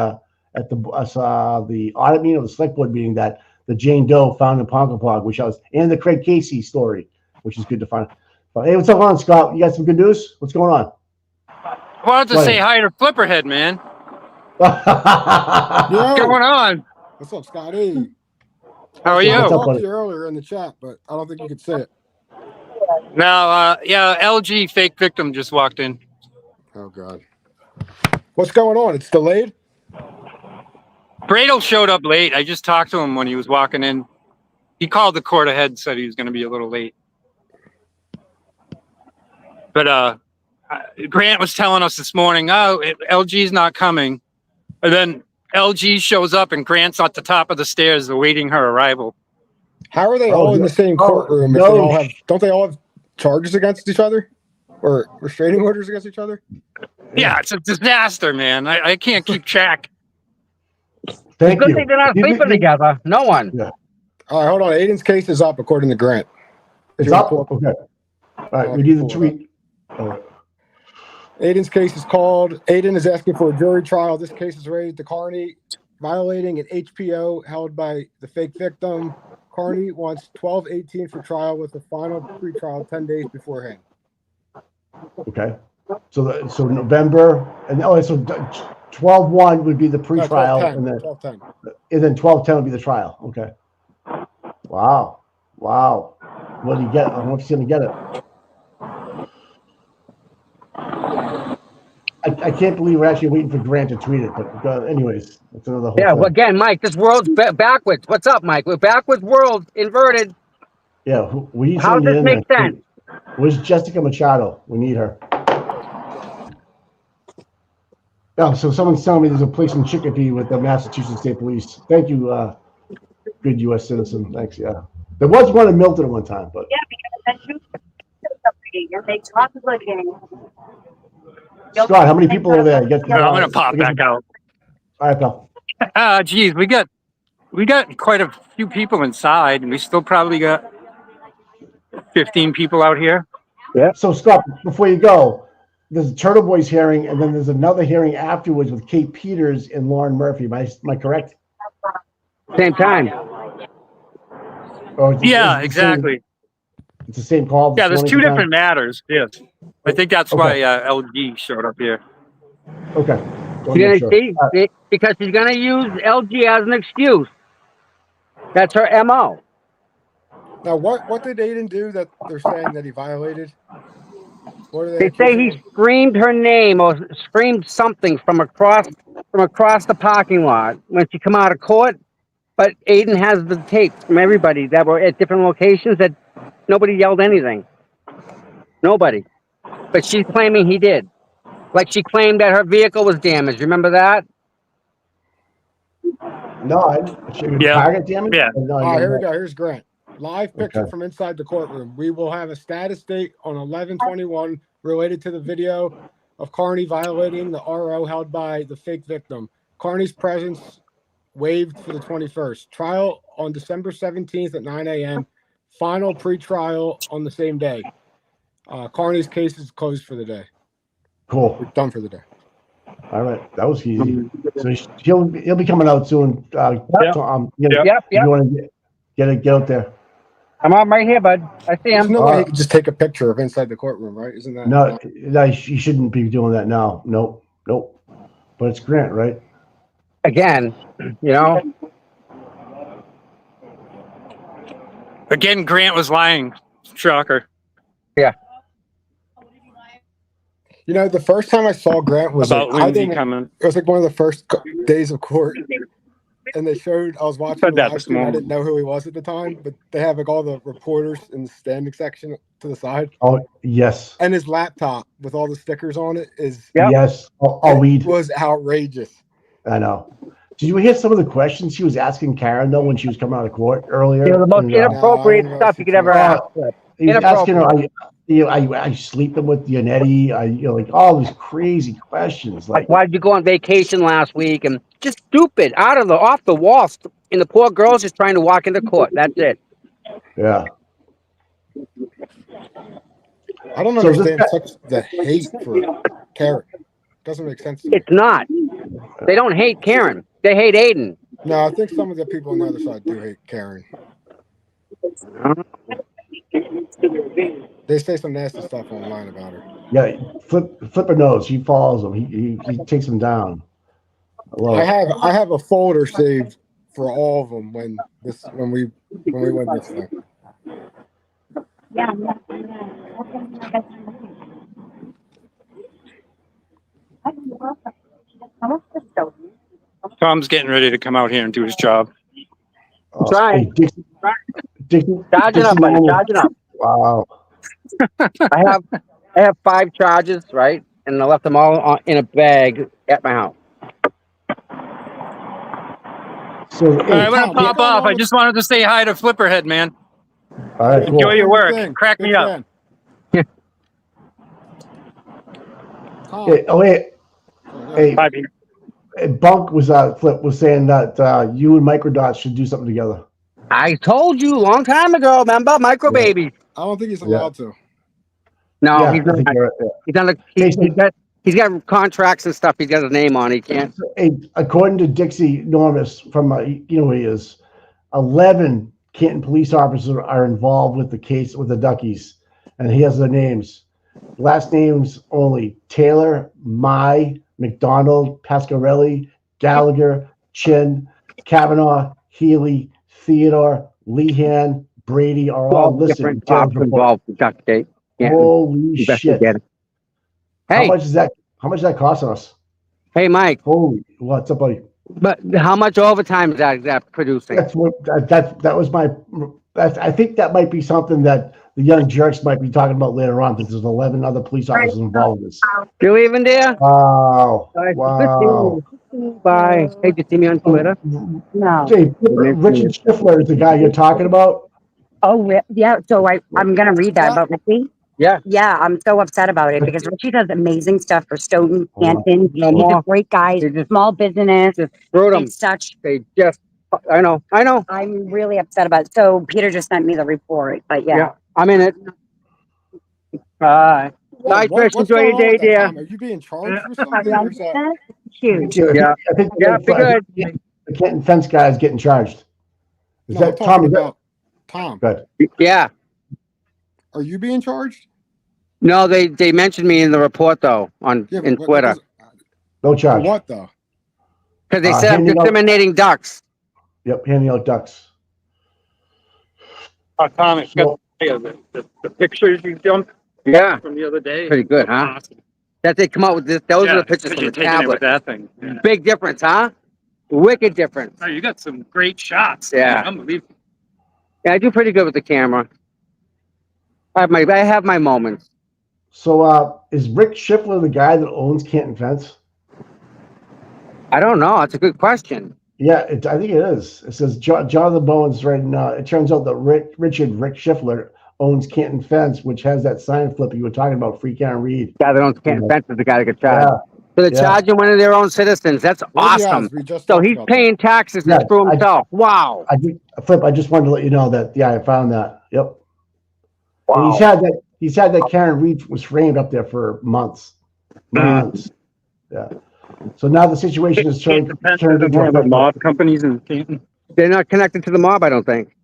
[SPEAKER 2] audit meeting or the select board meeting, that the Jane Doe found in Ponkapoag, and the Craig Casey story, which is good to find. But hey, what's up, on Scott? You got some good news? What's going on?
[SPEAKER 8] I wanted to say hi to Flipperhead, man. What's going on?
[SPEAKER 15] What's up, Scotty?
[SPEAKER 8] How are you?
[SPEAKER 15] I talked to you earlier in the chat, but I don't think you could say it.
[SPEAKER 8] Now, LG fake victim just walked in.
[SPEAKER 15] Oh God. What's going on? It's delayed?
[SPEAKER 8] Bradle showed up late. I just talked to him when he was walking in. He called the court ahead, said he was going to be a little late. But Grant was telling us this morning, LG's not coming. And then LG shows up and Grant's at the top of the stairs awaiting her arrival.
[SPEAKER 15] How are they all in the same courtroom? Don't they all have charges against each other? Or restraining orders against each other?
[SPEAKER 8] Yeah, it's a disaster, man. I can't keep track.
[SPEAKER 2] Thank
[SPEAKER 3] Good
[SPEAKER 2] you.
[SPEAKER 3] thing they're not sleeping together. No one.
[SPEAKER 2] Yeah.
[SPEAKER 15] All right, hold on. Aiden's case is up according to Grant.
[SPEAKER 2] It's up? Okay. right, we need the tweet.
[SPEAKER 15] Aiden's case is called. Aiden is asking for a jury trial. This case is related to Carney violating an HPO held by the fake victim. Carney wants 12/18 for trial with a final pretrial 10 days beforehand.
[SPEAKER 2] Okay. So November, and so 12/1 would be the pretrial, and then
[SPEAKER 15] 12/10.
[SPEAKER 2] And then 12/10 would be the trial. Okay. Wow. What do you get? I don't know if he's gonna get it. I can't believe we're actually waiting for Grant to tweet it, but anyways, that's another whole
[SPEAKER 3] Yeah,
[SPEAKER 2] thing.
[SPEAKER 3] well, again, Mike, this world's backwards. What's up, Mike? We're backwards world, inverted.
[SPEAKER 2] Yeah, we need
[SPEAKER 3] How
[SPEAKER 2] someone
[SPEAKER 3] does
[SPEAKER 2] to
[SPEAKER 3] this
[SPEAKER 2] get in
[SPEAKER 3] make
[SPEAKER 2] there.
[SPEAKER 3] sense?
[SPEAKER 2] Where's Jessica Machado? We need her. Oh, so someone's telling me there's a place in Chicopee with the Massachusetts State Police. Thank you, good U.S. citizen. Thanks, yeah. There was one in Milton at one time, but.
[SPEAKER 13] Yeah, because and they talk looking.
[SPEAKER 2] Scott, how many people are there?
[SPEAKER 8] I'm gonna pop back out.
[SPEAKER 2] All right, pal.
[SPEAKER 8] Geez, we got quite a few people inside, and we still probably got 15 people out here.
[SPEAKER 3] Yeah.
[SPEAKER 2] So Scott, before you go, there's a Turtle Boys hearing, and then there's another hearing afterwards with Kate Peters and Lauren Murphy. Am I correct?
[SPEAKER 3] Same time.
[SPEAKER 2] Or
[SPEAKER 8] Yeah, exactly.
[SPEAKER 2] It's the same call.
[SPEAKER 8] Yeah, there's two different matters. Yes, I think that's why LG showed up here.
[SPEAKER 2] Okay.
[SPEAKER 3] Because she's gonna use LG as an excuse. That's her MO.
[SPEAKER 15] Now, what did Aiden do that they're saying that he violated? What are
[SPEAKER 3] They say he screamed her name or screamed something from across the parking lot when she come out of court. But Aiden has the tape from everybody that were at different locations that nobody yelled anything. Nobody. But she's claiming he did. Like she claimed that her vehicle was damaged. Remember that?
[SPEAKER 2] No, target damage?
[SPEAKER 8] Yeah.
[SPEAKER 2] No,
[SPEAKER 15] here we go. Here's Grant. Live picture from inside the courtroom. We will have a status date on 11/21 related to the video of Carney violating the RO held by the fake victim. Carney's presence waived for the 21st. Trial on December 17th at 9 a.m. Final pre-trial on the same day. Carney's case is closed for the day.
[SPEAKER 2] Cool.
[SPEAKER 15] We're done for the day.
[SPEAKER 2] All right, that was easy. So he'll be coming out soon.
[SPEAKER 3] Yep.
[SPEAKER 2] You want to get out there?
[SPEAKER 3] I'm on right here, bud. I see him.
[SPEAKER 15] There's no way he can just take a picture of inside the courtroom, right? Isn't that
[SPEAKER 2] No, you shouldn't be doing that now. Nope. But it's Grant, right?
[SPEAKER 3] Again, you know.
[SPEAKER 8] Again, Grant was lying. Shocker.
[SPEAKER 3] Yeah.
[SPEAKER 15] You know, the first time I saw Grant was
[SPEAKER 8] About Lindsay coming.
[SPEAKER 15] It was like one of the first days of court, and they showed. I was watching the live stream. I didn't know who he was at the time, but they have like all the reporters in the standing section to the side.
[SPEAKER 2] Oh yes.
[SPEAKER 15] And his laptop with all the stickers on it is
[SPEAKER 2] yes.
[SPEAKER 15] It was outrageous.
[SPEAKER 2] I know. Did you hear some of the questions she was asking Karen though when she was coming out of court earlier?
[SPEAKER 3] You know, the most inappropriate stuff you could ever ask.
[SPEAKER 2] He was asking her, are you sleeping with Yannetti? Like all these crazy questions. Like,
[SPEAKER 3] why did you go on vacation last week? And just stupid, off the wall. And the poor girl's just trying to walk into court. That's it.
[SPEAKER 2] Yeah.
[SPEAKER 15] I don't understand the hate for Karen. Doesn't make sense to me.
[SPEAKER 3] It's not. They don't hate Karen. They hate Aiden.
[SPEAKER 15] No, I think some of the people on the other side do hate Karen. They say some nasty stuff online about her.
[SPEAKER 2] Yeah, Flipper knows. He follows him. He takes him down.
[SPEAKER 15] I have a folder saved for all of them when we win this thing.
[SPEAKER 8] Tom's getting ready to come out here and do his job.
[SPEAKER 3] Try.
[SPEAKER 2] Charging
[SPEAKER 3] up, buddy. Charging up.
[SPEAKER 2] Wow.
[SPEAKER 3] I have 5 charges, right? And I left them all in a bag at my house.
[SPEAKER 2] So,
[SPEAKER 8] all right, I'm gonna pop off. I just wanted to say hi to Flipperhead, man.
[SPEAKER 2] All right, cool.
[SPEAKER 8] Enjoy your work. Crack me up.
[SPEAKER 2] Hey, Bunk was Flip was saying that you and Microdots should do something together.
[SPEAKER 3] I told you a long time ago. Remember, micro baby.
[SPEAKER 15] I don't think he's allowed to.
[SPEAKER 3] No,
[SPEAKER 2] Yeah,
[SPEAKER 3] he's
[SPEAKER 2] I
[SPEAKER 3] not.
[SPEAKER 2] think you're right there.
[SPEAKER 3] He's on the. He's got contracts and stuff. He's got his name on. He can't.
[SPEAKER 2] Hey, according to Dixie Norris, from you know who he is, 11 Canton police officers are involved with the case with the Duckies, and he has their names. Last names only: Taylor, Mai, McDonald, Pasquarelli, Gallagher, Chin, Kavanaugh, Healy, Theodore, Lehan, Brady are all listed.
[SPEAKER 3] Different cops involved with Duck Gate.
[SPEAKER 2] Holy shit! How much is that? How much is that costing us?
[SPEAKER 3] Hey, Mike.
[SPEAKER 2] Holy, what's up, buddy?
[SPEAKER 3] But how much overtime is that producing?
[SPEAKER 2] That's what that was my. I think that might be something that the young jerks might be talking about later on, because there's 11 other police officers involved in this.
[SPEAKER 3] You leaving there?
[SPEAKER 2] Wow! Wow!
[SPEAKER 3] Bye. Hey, did you see me on Twitter?
[SPEAKER 16] No.
[SPEAKER 2] Hey, Richard Schiffler is the guy you're talking about.
[SPEAKER 16] Oh, yeah. So I'm going to read that about Richie.
[SPEAKER 3] Yeah.
[SPEAKER 16] Yeah, I'm so upset about it because Richie does amazing stuff for Stoughton, Canton. He's a great guy. Small business.
[SPEAKER 3] Screwed them.
[SPEAKER 16] Such.
[SPEAKER 3] They just. I know.
[SPEAKER 16] I'm really upset about it. So Peter just sent me the report, but yeah.
[SPEAKER 3] I'm in it. Bye. Bye, Trish. Enjoy your day, dear.
[SPEAKER 15] Are you being charged for something? Or is that...
[SPEAKER 16] Huge.
[SPEAKER 2] I think
[SPEAKER 3] be good.
[SPEAKER 2] The Canton fence guy is getting charged. Is
[SPEAKER 15] No, I'm
[SPEAKER 2] that
[SPEAKER 15] talking
[SPEAKER 2] Tom?
[SPEAKER 15] about Tom.
[SPEAKER 2] Good.
[SPEAKER 3] Yeah.
[SPEAKER 15] Are you being charged?
[SPEAKER 3] No, they mentioned me in the report though in Twitter.
[SPEAKER 2] No charge.
[SPEAKER 15] For what though?
[SPEAKER 3] Because they said I'm discriminating ducks.
[SPEAKER 2] Yep, handing out ducks.
[SPEAKER 8] Tom, it's got the pictures you jumped from the other day.
[SPEAKER 3] Pretty good, huh?
[SPEAKER 8] Awesome.
[SPEAKER 3] That they come out with this. Those are the pictures from the tablet.
[SPEAKER 8] That thing. Yeah.
[SPEAKER 3] Big difference, huh? Wicked difference.
[SPEAKER 8] Oh, you got some great shots.
[SPEAKER 3] Yeah.
[SPEAKER 8] Unbelievable.
[SPEAKER 3] Yeah, I do pretty good with the camera. I have my moments.
[SPEAKER 2] So, is Rick Schiffler the guy that owns Canton Fence?
[SPEAKER 3] I don't know. It's a good question.
[SPEAKER 2] Yeah, I think it is. It says Jonathan Bowen's right now. It turns out that Rick Schiffler owns Canton Fence, which has that sign flip you were talking about, Free Karen Reed.
[SPEAKER 3] Guy that owns Canton Fence is the guy that got charged. So they're charging one of their own citizens. That's awesome. So he's paying taxes and screw himself. Wow.
[SPEAKER 2] I just wanted to let you know that. Yeah, I found that. Yep.
[SPEAKER 3] Wow.
[SPEAKER 2] And he's had that Karen Reed was framed up there for months. Months. Yeah. So now the situation is turned into
[SPEAKER 8] mob companies in Canton.
[SPEAKER 3] They're not connected to the mob, I don't think.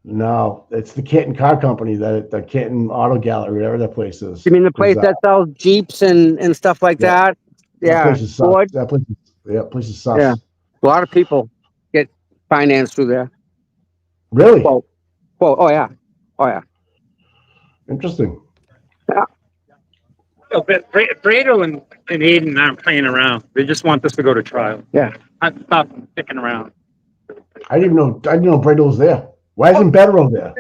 [SPEAKER 2] No, it's the Canton Car Company, the Canton Auto Gallery, whatever that place is.
[SPEAKER 3] You mean the place that sells Jeeps and stuff like that? Yeah.
[SPEAKER 2] That place is sus. That place is sus.
[SPEAKER 3] Yeah. A lot of people get financed through there.
[SPEAKER 2] Really?
[SPEAKER 3] Well, oh yeah. Oh yeah.
[SPEAKER 2] Interesting.
[SPEAKER 3] Yeah.
[SPEAKER 8] Oh, but Brado and Aiden aren't playing around. They just want this to go to trial.
[SPEAKER 3] Yeah.
[SPEAKER 8] I'm not sticking around.
[SPEAKER 2] I didn't know Brado was there. Why isn't Bedrow there?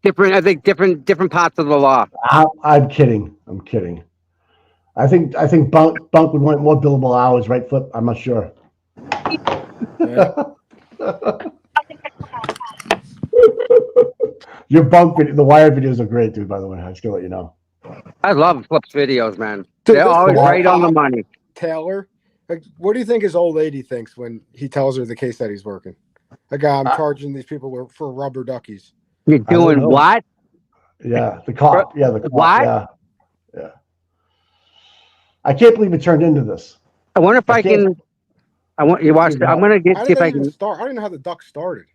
[SPEAKER 3] Different parts of the law.
[SPEAKER 2] I'm kidding. I think Bunk would want more billable hours, right, Flip? I'm not sure. Your Bunk video, the Wire videos are great, dude, by the way. I just gotta let you know.
[SPEAKER 3] I love Flip's videos, man.
[SPEAKER 15] Dude,
[SPEAKER 3] They're always right on the money.
[SPEAKER 15] Taylor, like, what do you think his old lady thinks when he tells her the case that he's working? Like, I'm charging these people for rubber duckies.
[SPEAKER 3] You're doing what?
[SPEAKER 2] Yeah, the cop. Yeah, the cop.
[SPEAKER 3] What?
[SPEAKER 2] Yeah. I can't believe it turned into this.
[SPEAKER 3] I wonder if I can. I want you watch. I'm gonna see if I can
[SPEAKER 15] start. I don't even know how the duck started.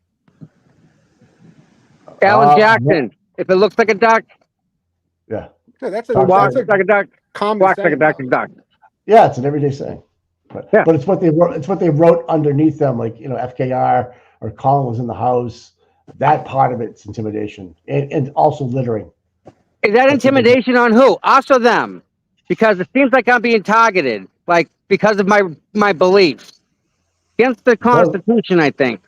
[SPEAKER 3] Alan Jackson. If it looks like a duck.
[SPEAKER 2] Yeah.
[SPEAKER 15] Yeah, that's
[SPEAKER 3] walks like a duck. Walks like a duck.
[SPEAKER 2] Yeah, it's an everyday saying. But it's what they wrote. It's what they wrote underneath them, like FKR or Colin was in the house. That part of it's intimidation and also littering.
[SPEAKER 3] Is that intimidation on who? Us or them? Because it seems like I'm being targeted, like because of my beliefs against the Constitution. I think.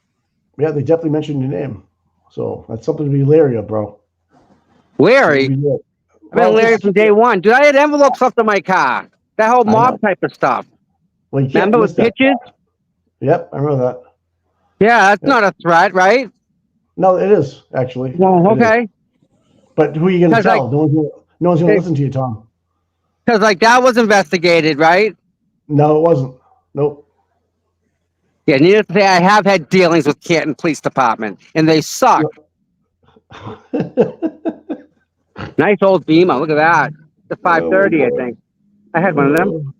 [SPEAKER 2] Yeah, they definitely mentioned your name, so that's something to be leery of, bro.
[SPEAKER 3] Leery. I've been leery from day one. Dude, I had envelopes left in my car. That whole mob type of stuff.
[SPEAKER 2] Well,
[SPEAKER 3] remember with pitches?
[SPEAKER 2] Yep, I remember that.
[SPEAKER 3] Yeah, that's not a threat, right?
[SPEAKER 2] No, it is actually.
[SPEAKER 3] Well, okay.
[SPEAKER 2] But who are you going to tell? No one's going to listen to you, Tom.
[SPEAKER 3] Because that was investigated, right?
[SPEAKER 2] No, it wasn't. Nope.
[SPEAKER 3] Yeah, needless to say, I have had dealings with Canton Police Department, and they suck. Nice old Beamer. Look at that. The 530, I think. I had one of them.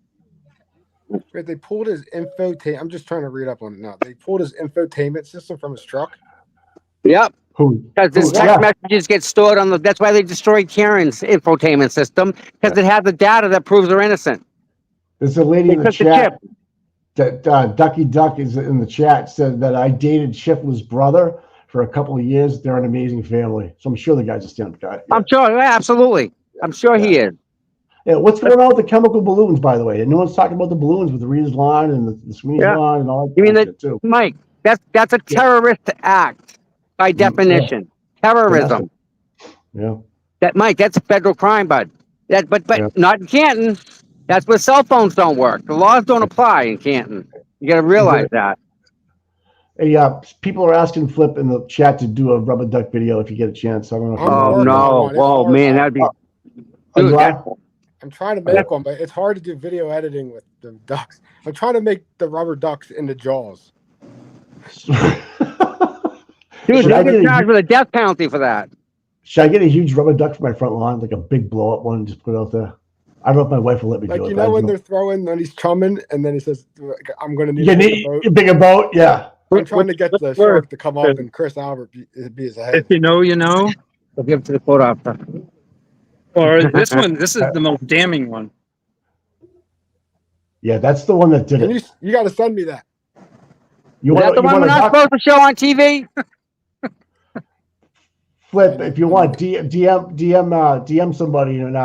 [SPEAKER 15] Wait, they pulled his infotainment. I'm just trying to read up on it now. They pulled his infotainment system from his truck.
[SPEAKER 3] Yep.
[SPEAKER 2] Who?
[SPEAKER 3] Because his text messages get stored on the. That's why they destroyed Karen's infotainment system, because it has the data that proves they're innocent.
[SPEAKER 2] There's a lady
[SPEAKER 3] They
[SPEAKER 2] in the
[SPEAKER 3] took the
[SPEAKER 2] chat
[SPEAKER 3] chip.
[SPEAKER 2] that Ducky Duck is in the chat, said that I dated Shifley's brother for a couple of years. They're an amazing family. So I'm sure the guy's a stand-up guy. Yeah.
[SPEAKER 3] I'm sure. Yeah, absolutely. I'm sure he is.
[SPEAKER 2] Yeah, what's going on with the chemical balloons, by the way? And no one's talking about the balloons with the Reed's line and the Sweeney's line and all that.
[SPEAKER 3] You mean
[SPEAKER 2] bullshit, too.
[SPEAKER 3] Mike? That's a terrorist act by definition. Terrorism.
[SPEAKER 2] Yeah.
[SPEAKER 3] That Mike, that's a federal crime, bud. But
[SPEAKER 2] Yeah.
[SPEAKER 3] not in Canton. That's where cell phones don't work. The laws don't apply in Canton. You got to realize that.
[SPEAKER 2] Hey, people are asking Flip in the chat to do a rubber duck video if you get a chance. I don't know if
[SPEAKER 3] Oh no! Oh man, that'd be. Dude,
[SPEAKER 15] I'm trying to make one, but it's hard to do video editing with the ducks. I'm trying to make the rubber ducks into Jaws.
[SPEAKER 3] Dude, they'll get charged with a death penalty for that.
[SPEAKER 2] Should I get a huge rubber duck for my front lawn, like a big blow up one, and just put it out there? I don't know if my wife will let me
[SPEAKER 15] Like,
[SPEAKER 2] do it.
[SPEAKER 15] you know when they're throwing, then he's chumming, and then he says, "I'm going to need
[SPEAKER 2] a bigger boat." Yeah.
[SPEAKER 15] I'm trying to get the shark to come up and Chris Albert be his head.
[SPEAKER 8] If you know, you know.
[SPEAKER 3] I'll give it to the photo officer.
[SPEAKER 8] Or this one, this is the most damning one.
[SPEAKER 2] Yeah, that's the one that did it.
[SPEAKER 15] You got to send me that.
[SPEAKER 3] Is that the one we're not supposed to show on TV?
[SPEAKER 2] Flip, if you want, DM somebody and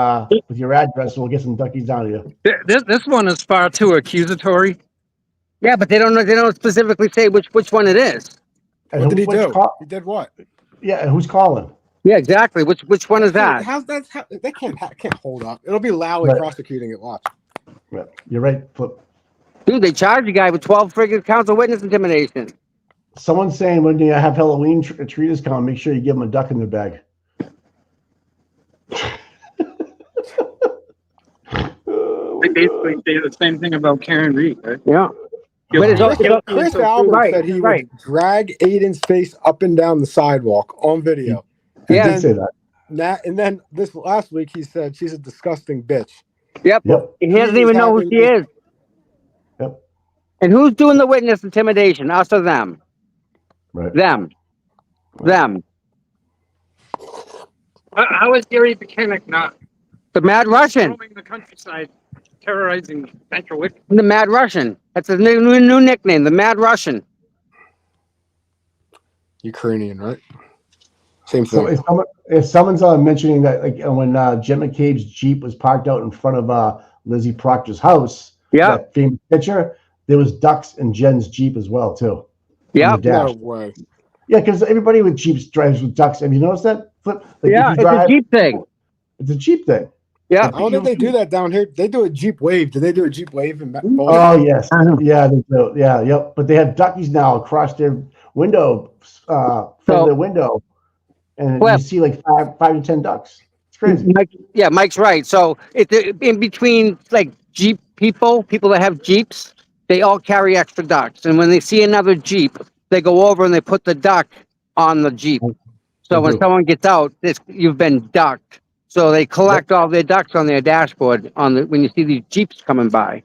[SPEAKER 2] with your address, and we'll get some duckies down to you.
[SPEAKER 8] This one is far too accusatory.
[SPEAKER 3] Yeah, but they don't know. They don't specifically say which one it is.
[SPEAKER 2] And
[SPEAKER 15] What did he
[SPEAKER 2] which
[SPEAKER 15] do? He did what?
[SPEAKER 2] Yeah, and who's calling?
[SPEAKER 3] Yeah, exactly. Which one is that?
[SPEAKER 15] How's that? They can't hold up. It'll be Lowry prosecuting it. Watch.
[SPEAKER 2] Yeah, you're right, Flip.
[SPEAKER 3] Dude, they charged the guy with 12 friggin' counts of witness intimidation.
[SPEAKER 2] Someone's saying when you have Halloween treaters come, make sure you give them a duck in their bag.
[SPEAKER 8] They basically say the same thing about Karen Reed, right?
[SPEAKER 3] Yeah.
[SPEAKER 15] Chris Albert said he would drag Aiden's face up and down the sidewalk on video.
[SPEAKER 2] He did say that.
[SPEAKER 15] And then this last week he said she's a disgusting bitch.
[SPEAKER 3] Yep. He doesn't even know who she is.
[SPEAKER 2] Yep.
[SPEAKER 3] And who's doing the witness intimidation? Us or them?
[SPEAKER 2] Right.
[SPEAKER 3] Them.
[SPEAKER 8] How is Gary Buchanan not?
[SPEAKER 3] The Mad Russian.
[SPEAKER 8] Roaming the countryside, terrorizing Central Wick.
[SPEAKER 3] The Mad Russian. That's his new nickname, the Mad Russian.
[SPEAKER 15] Ukrainian, right? Same
[SPEAKER 2] So
[SPEAKER 15] thing.
[SPEAKER 2] if someone's mentioning that, like when Jim McCabe's Jeep was parked out in front of Lizzie Proctor's house, that famous picture, there was ducks in Jen's Jeep as well, too.
[SPEAKER 3] Yeah.
[SPEAKER 15] No way.
[SPEAKER 2] Yeah, because everybody with Jeeps drives with ducks. Have you noticed that, Flip? Like
[SPEAKER 3] Yeah, it's a Jeep thing.
[SPEAKER 2] It's a Jeep thing.
[SPEAKER 3] Yeah.
[SPEAKER 15] I don't think they do that down here. They do a Jeep wave. Do they do a Jeep wave in
[SPEAKER 2] Oh, yes. Yeah, they do. Yeah, yep. But they have duckies now across their window, from their window. And you see like five to 10 ducks. It's crazy.
[SPEAKER 3] Mike's right. So in between like Jeep people that have Jeeps, they all carry extra ducks. And when they see another Jeep, they go over and they put the duck on the Jeep. So when someone gets out, you've been ducked. So they collect all their ducks on their dashboard when you see these Jeeps coming by.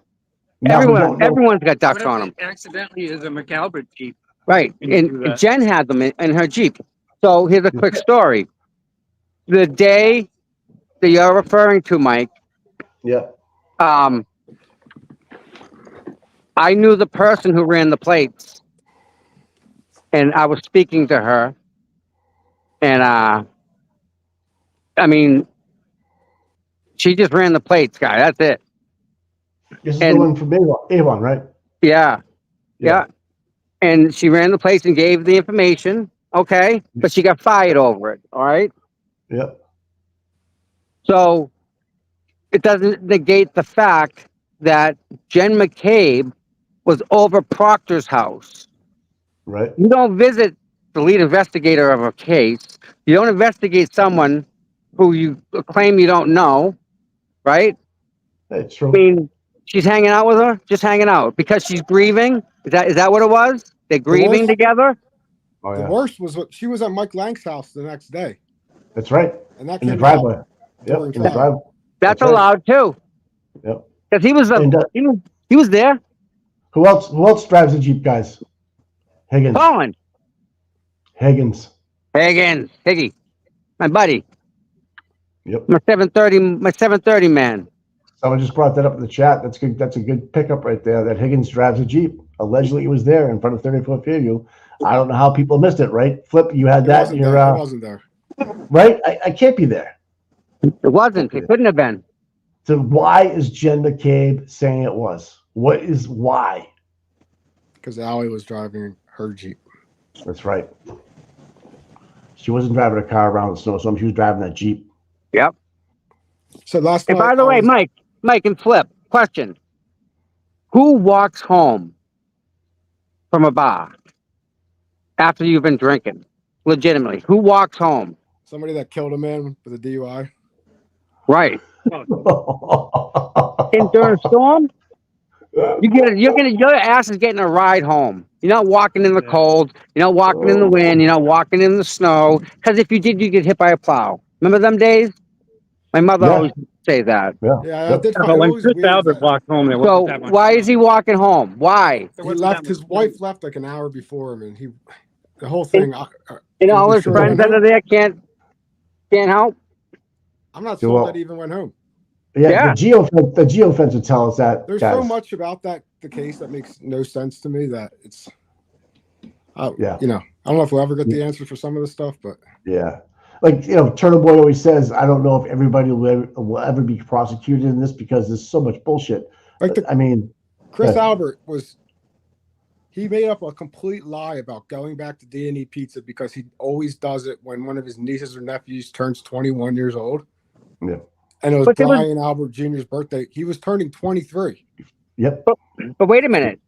[SPEAKER 3] Everyone's got ducks on them.
[SPEAKER 8] Accidentally is a McAlbert Jeep.
[SPEAKER 3] Right. And Jen had them in her Jeep. So here's a quick story. The day that you're referring to, Mike.
[SPEAKER 2] Yeah.
[SPEAKER 3] I knew the person who ran the plates. And I was speaking to her. And I mean, she just ran the plates, guy. That's it.
[SPEAKER 2] This is the one from Avon, right?
[SPEAKER 3] Yeah. And she ran the place and gave the information. Okay. But she got fired over it. All right.
[SPEAKER 2] Yep.
[SPEAKER 3] So it doesn't negate the fact that Jen McCabe was over Proctor's house.
[SPEAKER 2] Right.
[SPEAKER 3] You don't visit the lead investigator of a case. You don't investigate someone who you claim you don't know. Right.
[SPEAKER 2] That's true.
[SPEAKER 3] I mean, she's hanging out with her, just hanging out because she's grieving. Is that what it was? They're grieving together.
[SPEAKER 2] Oh, yeah.
[SPEAKER 15] The worst was she was at Mike Lang's house the next day.
[SPEAKER 2] That's right.
[SPEAKER 15] And that
[SPEAKER 2] In the
[SPEAKER 15] came out
[SPEAKER 2] driveway. Yep,
[SPEAKER 15] during
[SPEAKER 2] in the
[SPEAKER 15] trial.
[SPEAKER 2] driveway.
[SPEAKER 3] That's
[SPEAKER 2] right.
[SPEAKER 3] allowed too.
[SPEAKER 2] Yep.
[SPEAKER 3] Because he was
[SPEAKER 2] And,
[SPEAKER 3] he was there.
[SPEAKER 2] Who else drives the Jeep, guys? Higgins.
[SPEAKER 3] Colin.
[SPEAKER 2] Higgins.
[SPEAKER 3] Higgy. My buddy.
[SPEAKER 2] Yep.
[SPEAKER 3] My 730 man.
[SPEAKER 2] Someone just brought that up in the chat. That's good. That's a good pickup right there. That Higgins drives a Jeep. Allegedly, he was there in front of 34th Fairview. I don't know how people missed it. Right, Flip? You had that in your.
[SPEAKER 15] It wasn't there.
[SPEAKER 2] Right? I can't be there.
[SPEAKER 3] It wasn't. It couldn't have been.
[SPEAKER 2] So why is Jen McCabe saying it was? Why?
[SPEAKER 15] Because Allie was driving her Jeep.
[SPEAKER 2] That's right. She wasn't driving a car around the snowstorm. She was driving that Jeep.
[SPEAKER 3] Yep.
[SPEAKER 15] So last
[SPEAKER 3] And
[SPEAKER 15] night,
[SPEAKER 3] by the way, Mike and Flip, question. Who walks home from a bar after you've been drinking? Legitimately. Who walks home?
[SPEAKER 15] somebody that killed a man with a DUI.
[SPEAKER 3] Right. And during a storm, your ass is getting a ride home. You're not walking in the cold. You're not walking in the wind. You're not walking in the snow. Because if you did, you get hit by a plow. Remember them days? My mother always used to say that.
[SPEAKER 15] Yeah, I did.
[SPEAKER 8] But when Chris Albert walked home, there
[SPEAKER 3] So
[SPEAKER 8] wasn't that much.
[SPEAKER 3] why is he walking home? Why?
[SPEAKER 15] He left. His wife left like an hour before him, and the whole thing.
[SPEAKER 3] And all his friends under there can't help.
[SPEAKER 15] I'm not sold that he even went home.
[SPEAKER 2] Yeah. The geofence would tell us that.
[SPEAKER 15] There's so much about the case that makes no sense to me that it's. I don't know if we'll ever get the answer for some of the stuff, but
[SPEAKER 2] yeah. Like, Turtle Boy always says, I don't know if everybody will ever be prosecuted in this because there's so much bullshit.
[SPEAKER 15] Like Chris
[SPEAKER 2] yeah.
[SPEAKER 15] Albert he made up a complete lie about going back to D&E Pizza because he always does it when one of his nieces or nephews turns 21 years old.
[SPEAKER 2] Yeah.
[SPEAKER 15] And it was Brian Albert Jr.'s birthday. He was turning 23.
[SPEAKER 2] Yep.
[SPEAKER 3] But wait a minute.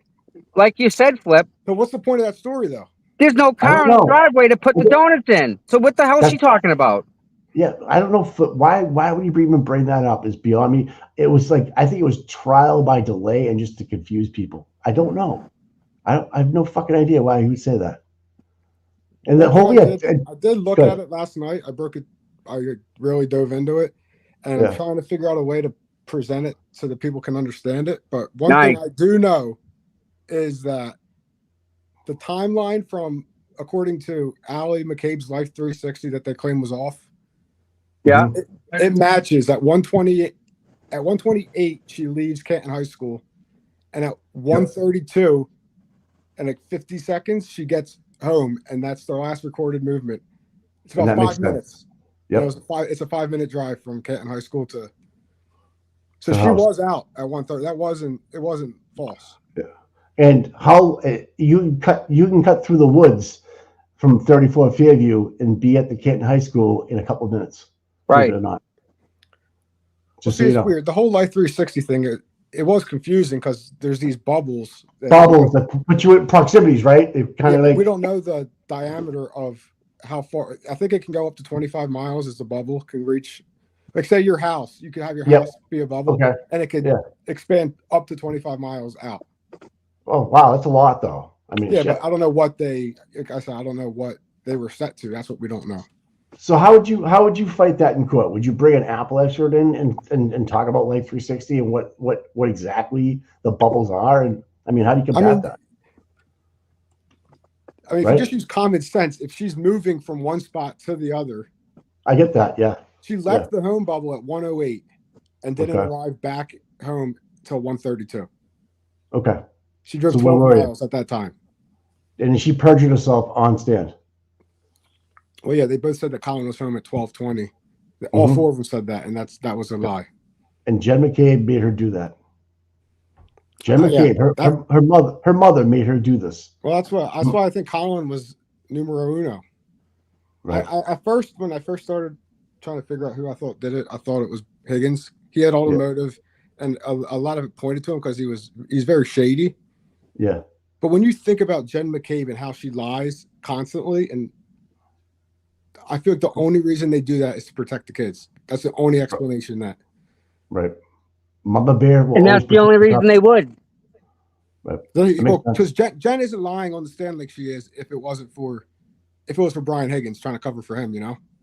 [SPEAKER 3] Like you said, Flip.
[SPEAKER 15] So what's the point of that story, though?
[SPEAKER 3] There's no car in the driveway to put the donuts in. So what the hell is she talking about?
[SPEAKER 2] Yeah, I don't know. Why would you even bring that up? Is beyond me. It was like, I think it was trial by delay and just to confuse people. I don't know. I have no fucking idea why he would say that. And the whole
[SPEAKER 15] I did look at it last night. I really dove into it, and I'm trying to figure out a way to present it so that people can understand it. But one thing I do know is that the timeline from, according to Allie McCabe's Life 360 that they claim was off.
[SPEAKER 3] Yeah.
[SPEAKER 15] It matches at 1:28. At 1:28, she leaves Canton High School. And at 1:32 and like 50 seconds, she gets home. And that's their last recorded movement. It's about 5 minutes.
[SPEAKER 2] Yep.
[SPEAKER 15] It's a 5-minute drive from Canton High School to. So she was out at 1:30. It wasn't false.
[SPEAKER 2] Yeah. And how you can cut through the woods from 34 Fairview and be at the Canton High School in a couple of minutes.
[SPEAKER 3] Right.
[SPEAKER 2] Or not.
[SPEAKER 15] Just it's weird. The whole Life 360 thing, it was confusing because there's these bubbles.
[SPEAKER 2] That put you in proximities, right? They kind of
[SPEAKER 15] we don't know the diameter of how far. I think it can go up to 25 miles as the bubble can reach. Like, say your house, you can have your house be a bubble, and it could expand up to 25 miles out.
[SPEAKER 2] Oh wow, that's a lot, though. I mean,
[SPEAKER 15] but I don't know what like I said, I don't know what they were set to. That's what we don't know.
[SPEAKER 2] So how would you fight that in court? Would you bring an Apple expert in and talk about Life 360 and what exactly the bubbles are? And I mean, how do you combat that?
[SPEAKER 15] I mean, if you just use common sense, if she's moving from one spot to the other,
[SPEAKER 2] I get that. Yeah.
[SPEAKER 15] She left the home bubble at 1:08 and didn't arrive back home till 1:32.
[SPEAKER 2] Okay.
[SPEAKER 15] She drove 12 miles at that time.
[SPEAKER 2] And she perjured herself on stand.
[SPEAKER 15] Well, yeah, they both said that Colin was home at 12:20. All four of them said that, and that was a lie.
[SPEAKER 2] And Jen McCabe made her do that. Jen McCabe, her mother made her do this.
[SPEAKER 15] Well, that's why I think Colin was numero uno.
[SPEAKER 2] Right.
[SPEAKER 15] At first, when I first started trying to figure out who I thought did it, I thought it was Higgins. He had all the motive, and a lot of it pointed to him because he's very shady.
[SPEAKER 2] Yeah.
[SPEAKER 15] But when you think about Jen McCabe and how she lies constantly, and I feel like the only reason they do that is to protect the kids. That's the only explanation that.
[SPEAKER 2] Right. Mama Bear.
[SPEAKER 3] And that's the only reason they would.
[SPEAKER 2] Right.
[SPEAKER 15] Because Jen isn't lying on the stand like she is if it was for Brian Higgins trying to cover for him,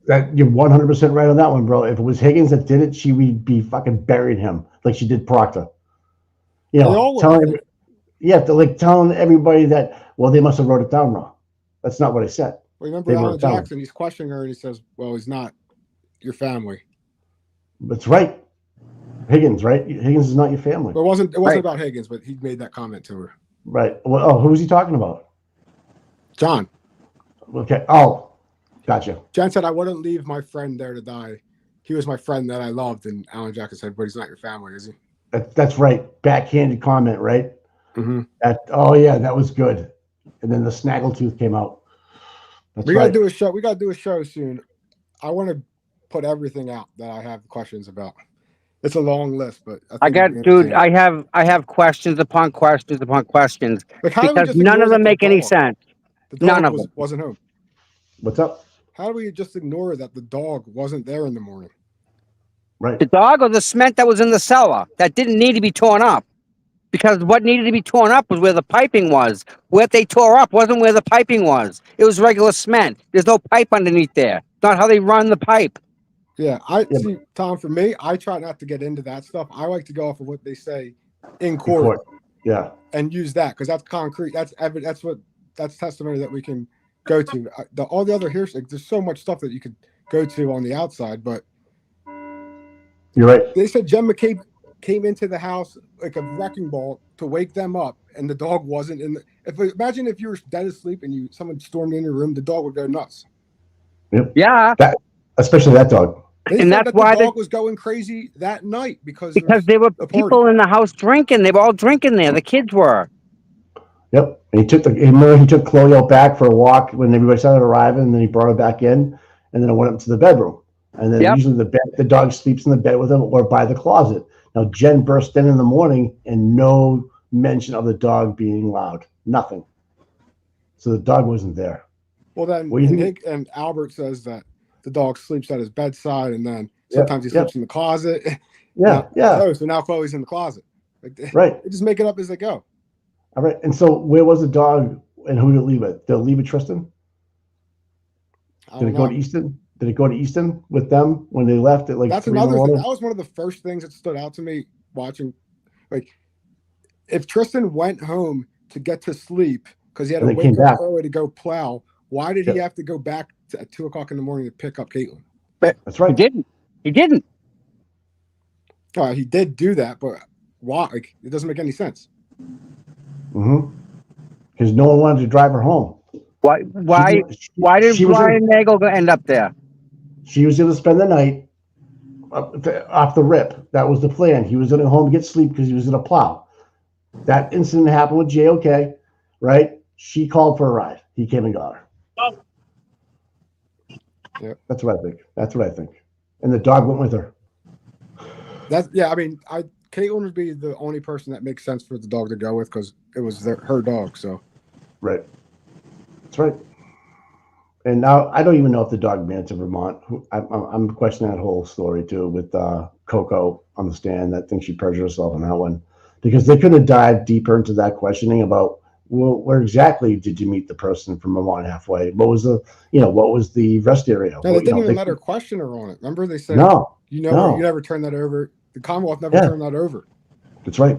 [SPEAKER 2] That you're 100% right on that one, bro. If it was Higgins that did it, she would be fucking burying him like she did Proctor. You
[SPEAKER 15] They
[SPEAKER 2] know,
[SPEAKER 15] all were, I
[SPEAKER 2] telling
[SPEAKER 15] think.
[SPEAKER 2] like telling everybody that, well, they must have wrote it down wrong. That's not what I said.
[SPEAKER 15] Well, remember
[SPEAKER 2] They wrote
[SPEAKER 15] Alan
[SPEAKER 2] it down.
[SPEAKER 15] Jackson? He's questioning her, and he says, "Well, he's not your family."
[SPEAKER 2] That's right. Higgins, right? Higgins is not your family.
[SPEAKER 15] But it wasn't
[SPEAKER 2] Right.
[SPEAKER 15] about Higgins, but he made that comment to her.
[SPEAKER 2] Right. Well, oh, who was he talking about?
[SPEAKER 15] John.
[SPEAKER 2] Okay. Oh, gotcha.
[SPEAKER 15] Jen said, "I wouldn't leave my friend there to die. He was my friend that I loved." And Alan Jackson said, "But he's not your family, is he?"
[SPEAKER 2] That's right. Backhanded comment, right?
[SPEAKER 15] Mm-hmm.
[SPEAKER 2] Oh yeah, that was good. And then the snaggletooth came out. That's
[SPEAKER 15] We
[SPEAKER 2] right.
[SPEAKER 15] gotta do a show. We gotta do a show soon. I want to put everything out that I have questions about. It's a long list, but
[SPEAKER 3] I
[SPEAKER 15] think
[SPEAKER 3] got,
[SPEAKER 15] it'd be entertaining.
[SPEAKER 3] dude. I have questions upon questions upon questions
[SPEAKER 15] Like, how do we
[SPEAKER 3] because
[SPEAKER 15] just
[SPEAKER 3] none
[SPEAKER 15] ignore
[SPEAKER 3] of them
[SPEAKER 15] that the
[SPEAKER 3] make any
[SPEAKER 15] dog-
[SPEAKER 3] sense.
[SPEAKER 15] The
[SPEAKER 3] None
[SPEAKER 15] dog
[SPEAKER 3] of them.
[SPEAKER 15] wasn't home.
[SPEAKER 2] What's up?
[SPEAKER 15] How do we just ignore that the dog wasn't there in the morning?
[SPEAKER 2] Right.
[SPEAKER 3] The dog or the cement that was in the cellar that didn't need to be torn up. Because what needed to be torn up was where the piping was. What they tore up wasn't where the piping was. It was regular cement. There's no pipe underneath there. Not how they run the pipe.
[SPEAKER 15] Yeah, see, Tom. For me, I try not to get into that stuff. I like to go off of what they say in court,
[SPEAKER 2] Yeah.
[SPEAKER 15] and use that because that's concrete. That's evidence. That's testimony that we can go to. All the other hearsay. There's so much stuff that you could go to on the outside, but
[SPEAKER 2] you're right.
[SPEAKER 15] They said Jen McCabe came into the house like a wrecking ball to wake them up, and the dog wasn't in the. Imagine if you were dead asleep and someone stormed in your room, the dog would go nuts.
[SPEAKER 2] Yep.
[SPEAKER 3] Yeah.
[SPEAKER 2] Especially that dog.
[SPEAKER 15] They
[SPEAKER 3] And
[SPEAKER 15] said
[SPEAKER 3] that's
[SPEAKER 15] that
[SPEAKER 3] why
[SPEAKER 15] the dog was going crazy that night because
[SPEAKER 3] there were
[SPEAKER 15] a party.
[SPEAKER 3] people in the house drinking. They were all drinking there. The kids were.
[SPEAKER 2] Yep. And he took Chloe out back for a walk when everybody started arriving, and then he brought her back in, and then I went up to the bedroom. And then usually the dog sleeps in the bed with him or by the closet. Now Jen burst in the morning and no mention of the dog being loud. Nothing. So the dog wasn't there.
[SPEAKER 15] Well, then and Albert says that the dog sleeps at his bedside, and then sometimes he sleeps in the closet.
[SPEAKER 2] Yeah.
[SPEAKER 15] Oh, so now Chloe's in the closet.
[SPEAKER 2] Right.
[SPEAKER 15] They just make it up as they go.
[SPEAKER 2] All right. And so where was the dog and who did it leave it? Did it leave it Tristan? Did it go to Easton? Did it go to Easton with them when they left at like
[SPEAKER 15] That's
[SPEAKER 2] 3 in the
[SPEAKER 15] another thing.
[SPEAKER 2] morning?
[SPEAKER 15] That was one of the first things that stood out to me watching. Like, if Tristan went home to get to sleep because he had to
[SPEAKER 2] And they
[SPEAKER 15] wake
[SPEAKER 2] came
[SPEAKER 15] up
[SPEAKER 2] back.
[SPEAKER 15] early to go plow, why did he have to go back at 2 o'clock in the morning to pick up Caitlin?
[SPEAKER 2] That's right.
[SPEAKER 3] He didn't.
[SPEAKER 15] He did do that, but why? Like, it doesn't make any sense.
[SPEAKER 2] Mm-hmm. Because no one wanted to drive her home.
[SPEAKER 3] Why did Brian Nagel end up there?
[SPEAKER 2] She was going to spend the night off the rip. That was the plan. He was going to go home and get sleep because he was going to plow. That incident happened with JOK, right? She called for a ride. He came and got her.
[SPEAKER 15] Yep.
[SPEAKER 2] That's what I think. And the dog went with her.
[SPEAKER 15] I mean, Caitlin would be the only person that makes sense for the dog to go with because it was her dog. So,
[SPEAKER 2] right. That's right. And now I don't even know if the dog made it to Vermont. I'm questioning that whole story too with Coco on the stand. I think she perjured herself on that one because they could have dived deeper into that questioning about, well, where exactly did you meet the person from Vermont halfway? What was the rest area?
[SPEAKER 15] no, they didn't even let her question her on it. Remember, they said,
[SPEAKER 2] No.
[SPEAKER 15] you never turned that over. The Commonwealth never turned that over.
[SPEAKER 2] That's right.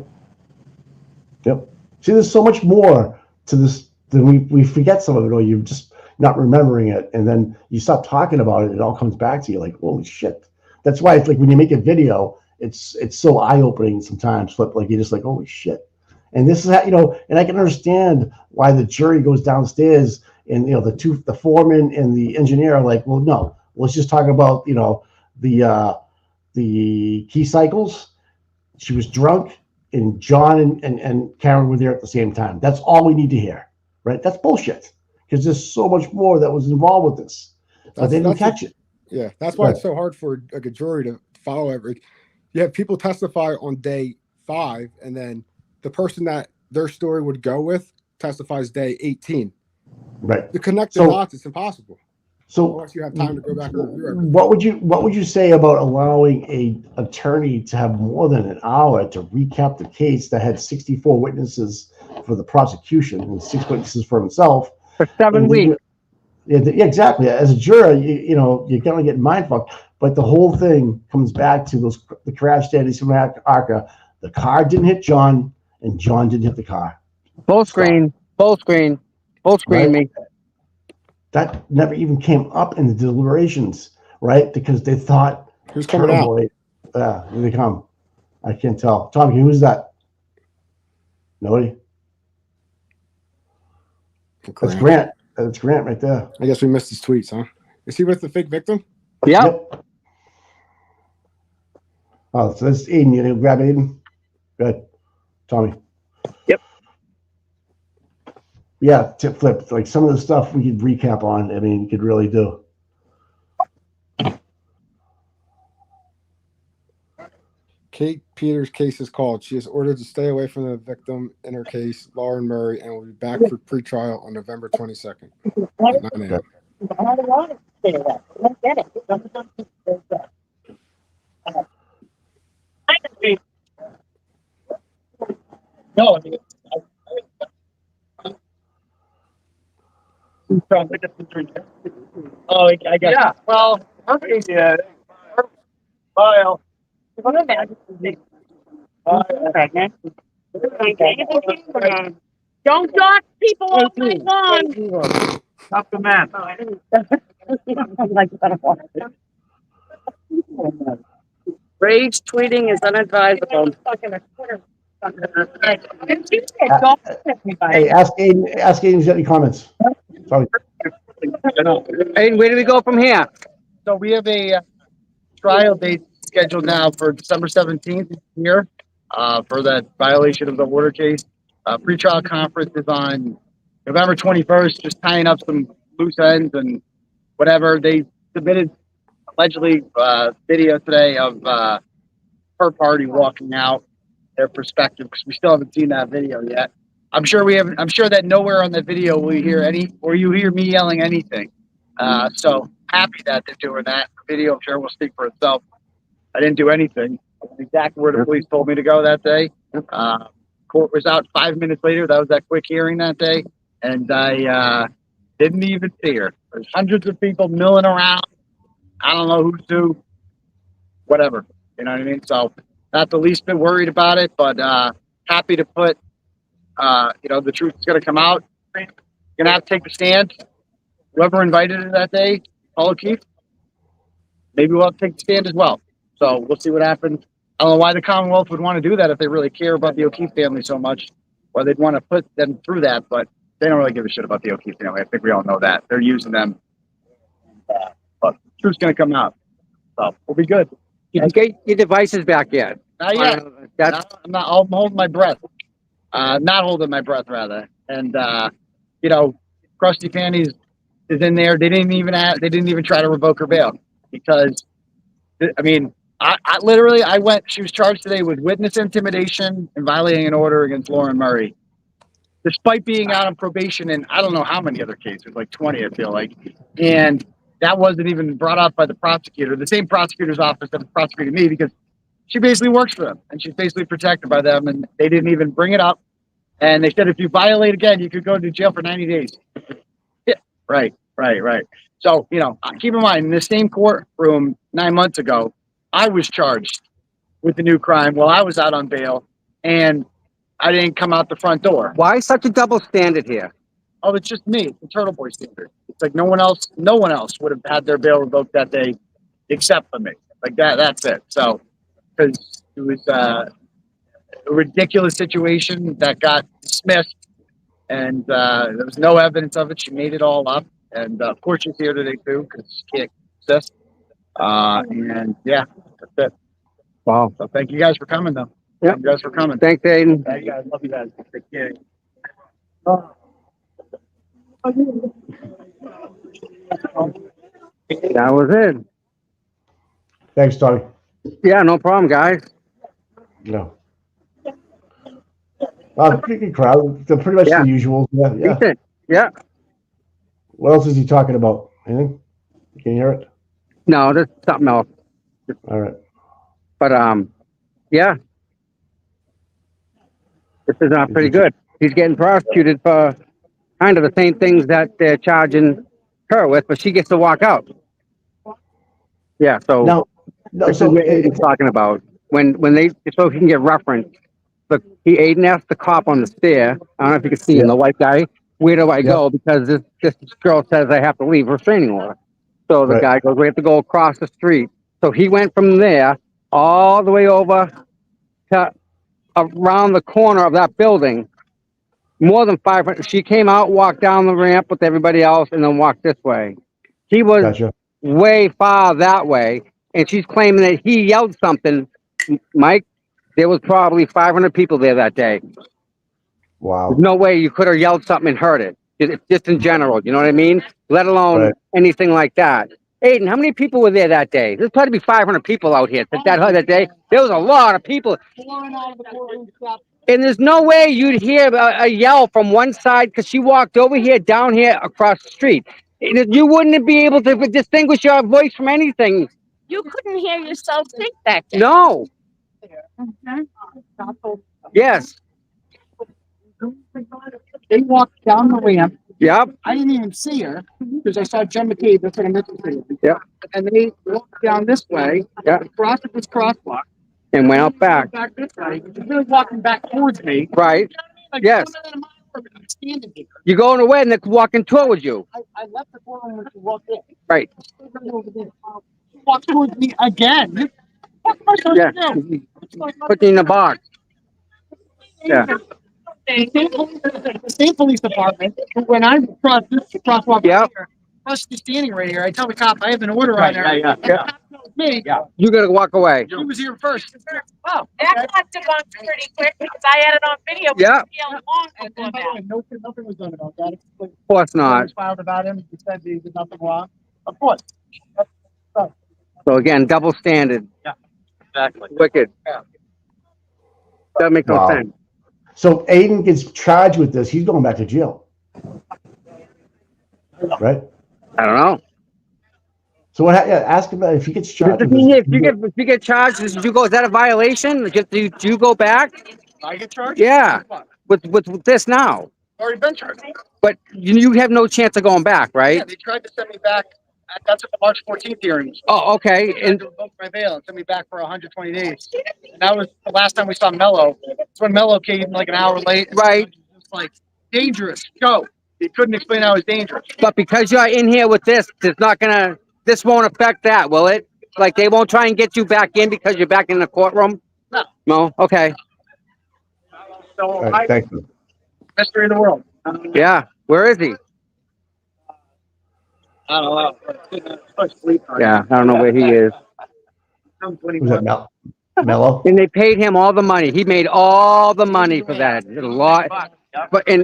[SPEAKER 2] Yep. See, there's so much more to this than we forget some of it, or you're just not remembering it, and then you stop talking about it. It all comes back to you, like, holy shit. That's why it's like when you make a video, it's so eye opening sometimes. Flip, like you're just like, holy shit. And this is how, and I can understand why the jury goes downstairs, and the foreman and the engineer are like, well, no, let's just talk about the key cycles. She was drunk, and John and Karen were there at the same time. That's all we need to hear, right? That's bullshit because there's so much more that was involved with this, but they didn't catch it.
[SPEAKER 15] Yeah, that's why it's so hard for like a jury to follow every. You have people testify on day 5, and then the person that their story would go with testifies day 18.
[SPEAKER 2] Right.
[SPEAKER 15] To connect the dots, it's impossible.
[SPEAKER 2] So
[SPEAKER 15] unless you have time to go back and review everything.
[SPEAKER 2] What would you say about allowing an attorney to have more than an hour to recap the case that had 64 witnesses for the prosecution and 6 witnesses for himself
[SPEAKER 3] for 7 weeks?
[SPEAKER 2] Yeah, exactly. As a juror, you know, you're gonna get mind fucked. But the whole thing comes back to the crash daddies from Arca. The car didn't hit John, and John didn't hit the car.
[SPEAKER 3] Full screen, full screen, full screen
[SPEAKER 2] Right?
[SPEAKER 3] me.
[SPEAKER 2] That never even came up in the deliberations, right? Because they thought,
[SPEAKER 15] Who's coming out?
[SPEAKER 2] Boy, here they come. I can't tell. Tommy, who's that? Nobody. That's Grant. That's Grant right there.
[SPEAKER 15] I guess we missed his tweets, huh? Is he with the fake victim?
[SPEAKER 3] Yeah.
[SPEAKER 2] Yep. Oh, so that's Aiden. You gonna grab Aiden? Good. Tommy.
[SPEAKER 3] Yep.
[SPEAKER 2] Yeah, tip flip. Like some of the stuff we could recap on. I mean, you could really do.
[SPEAKER 15] Kate Peters' case is called. She is ordered to stay away from the victim in her case, Lauren Murray, and will be back for pretrial on November 22nd at 9 a.m.
[SPEAKER 9] I don't want to stay away. I don't get it.
[SPEAKER 14] No, I mean, oh, I guess. Yeah, well, okay, yeah. File.
[SPEAKER 9] Don't dox people all night long.
[SPEAKER 14] Stop the man.
[SPEAKER 9] Rage tweeting is unadvisable.
[SPEAKER 2] Hey, ask Aiden. Ask Aiden if he's got any comments. Sorry.
[SPEAKER 3] Aiden, where do we go from here?
[SPEAKER 11] So we have a trial date scheduled now for December 17th here for that violation of the order case. Pretrial conference is on November 21st, just tying up some loose ends and whatever. They submitted allegedly video today of her party walking out, their perspective, because we still haven't seen that video yet. I'm sure that nowhere on the video will you hear me yelling anything. So happy that they're doing that. The video, I'm sure, will speak for itself. I didn't do anything. Exactly where the police told me to go that day. Court was out 5 minutes later. That was that quick hearing that day. And I didn't even see her. There's hundreds of people milling around. I don't know who's who. Whatever. You know what I mean? So not the least bit worried about it, but happy to put, the truth is going to come out. You're going to have to take the stand. Whoever invited her that day, Paul O'Keefe, maybe we'll have to take the stand as well. So we'll see what happens. I don't know why the Commonwealth would want to do that if they really care about the O'Keefe family so much, or they'd want to put them through that, but they don't really give a shit about the O'Keefe family. I think we all know that. They're using them. But the truth's going to come out. So we'll be good.
[SPEAKER 3] Did you get your devices back yet?
[SPEAKER 11] Not yet. I'm holding my breath. Not holding my breath, rather. And, Krusty Panties is in there. They didn't even try to revoke her bail because, I mean, I literally went, she was charged today with witness intimidation and violating an order against Lauren Murray, despite being out on probation in I don't know how many other cases, like 20, I feel like. And that wasn't even brought up by the prosecutor, the same prosecutor's office that was prosecuting me, because she basically works for them and she's basically protected by them. And they didn't even bring it up. And they said, if you violate again, you could go to jail for 90 days. Yeah, right. So, keep in mind, in the same courtroom 9 months ago, I was charged with the new crime while I was out on bail, and I didn't come out the front door.
[SPEAKER 3] Why such a double standard here?
[SPEAKER 11] Oh, it's just me. It's the Turtle Boy standard. It's like no one else would have had their bail revoked that day except for me. Like that's it. So, because it was a ridiculous situation that got dismissed, and there was no evidence of it. She made it all up. And of course she's here today too, because she can't exist. And yeah, that's it.
[SPEAKER 3] Wow.
[SPEAKER 11] So thank you guys for coming, though.
[SPEAKER 3] Yep.
[SPEAKER 11] Thank you guys for coming.
[SPEAKER 3] Thanks, Aiden.
[SPEAKER 11] Hey, guys, love you guys. Take care.
[SPEAKER 3] That was it.
[SPEAKER 2] Thanks, Tommy.
[SPEAKER 3] Yeah, no problem, guys.
[SPEAKER 2] No. Pretty good crowd. They're pretty much the usual. Yeah.
[SPEAKER 3] Decent. Yeah.
[SPEAKER 2] What else is he talking about? Anything? Can you hear it?
[SPEAKER 3] No, there's something else.
[SPEAKER 2] All right.
[SPEAKER 3] But yeah. This is pretty good. He's getting prosecuted for kind of the same things that they're charging her with, but she gets to walk out. Yeah, so
[SPEAKER 2] Now, no,
[SPEAKER 3] this is
[SPEAKER 2] so
[SPEAKER 3] what Aiden's talking about. When they so he can get reference. But Aiden asked the cop on the stair. I don't know if you can see him, the white guy. Where do I go? Because this girl says I have to leave restraining order. So the guy goes, we have to go across the street. So he went from there all the way over to around the corner of that building. More than 500. She came out, walked down the ramp with everybody else, and then walked this way. He was way far that way, and she's claiming that he yelled something. Mike, there was probably 500 people there that day.
[SPEAKER 2] Wow.
[SPEAKER 3] There's no way you could have yelled something and heard it. Just in general, you know what I mean? Let alone anything like that. Aiden, how many people were there that day? There's probably 500 people out here that day. There was a lot of people. And there's no way you'd hear a yell from one side because she walked over here, down here, across the street. You wouldn't be able to distinguish your voice from anything.
[SPEAKER 9] You couldn't hear yourself think back then.
[SPEAKER 3] No. Yes.
[SPEAKER 14] They walked down the ramp.
[SPEAKER 3] Yep.
[SPEAKER 14] I didn't even see her because I saw Jen McCabe. That's what I meant to say.
[SPEAKER 3] Yep.
[SPEAKER 14] And they walked down this way.
[SPEAKER 3] Yeah.
[SPEAKER 14] Crossed this crosswalk.
[SPEAKER 3] And went out back.
[SPEAKER 14] Back this way. She's really walking back towards me.
[SPEAKER 3] Right.
[SPEAKER 14] Like,
[SPEAKER 3] Yes.
[SPEAKER 14] I'm standing here.
[SPEAKER 3] You're going away and they're walking towards you.
[SPEAKER 14] I left the courtroom when she walked in.
[SPEAKER 3] Right.
[SPEAKER 14] She walked towards me again. What am I supposed
[SPEAKER 3] Yeah.
[SPEAKER 14] to do?
[SPEAKER 3] Put you in the box. Yeah.
[SPEAKER 14] The state police department, when I cross this crosswalk, plus she's standing right here, I tell the cop I have an order on there.
[SPEAKER 3] Yeah.
[SPEAKER 14] And the cop tells me,
[SPEAKER 3] You gotta walk away.
[SPEAKER 14] he was here first. Oh,
[SPEAKER 9] That got debunked pretty quick because I had it on video.
[SPEAKER 3] Yeah.
[SPEAKER 14] and by the way, nothing was done about that.
[SPEAKER 3] Of course not.
[SPEAKER 14] Filed about him. He said he did nothing wrong. Of course.
[SPEAKER 3] So again, double standard.
[SPEAKER 14] Yeah. Exactly.
[SPEAKER 3] Wicked. That makes no sense.
[SPEAKER 2] So Aiden gets charged with this. He's going back to jail. Right?
[SPEAKER 3] I don't know.
[SPEAKER 2] So what? Yeah, ask him if he gets charged.
[SPEAKER 3] The thing is, if you get charged, is that a violation? Do you go back?
[SPEAKER 14] I get charged?
[SPEAKER 3] Yeah. With this now.
[SPEAKER 14] Already been charged.
[SPEAKER 3] But you have no chance of going back, right?
[SPEAKER 14] Yeah, they tried to send me back. That's at the March 14th hearing.
[SPEAKER 3] Oh, okay.
[SPEAKER 14] And to revoke my bail and send me back for 120 days. And that was the last time we saw Mello. It's when Mello came like an hour late.
[SPEAKER 3] Right.
[SPEAKER 14] It's like dangerous. Go. He couldn't explain how it was dangerous.
[SPEAKER 3] But because you're in here with this, this won't affect that, will it? Like they won't try and get you back in because you're back in the courtroom?
[SPEAKER 14] No.
[SPEAKER 3] No? Okay.
[SPEAKER 14] So
[SPEAKER 2] Right, thank you.
[SPEAKER 14] mystery of the world.
[SPEAKER 3] Yeah. Where is he?
[SPEAKER 14] I don't know.
[SPEAKER 3] Yeah, I don't know where he is.
[SPEAKER 2] Was that Mello?
[SPEAKER 3] And they paid him all the money. He made all the money for that. A lot. But he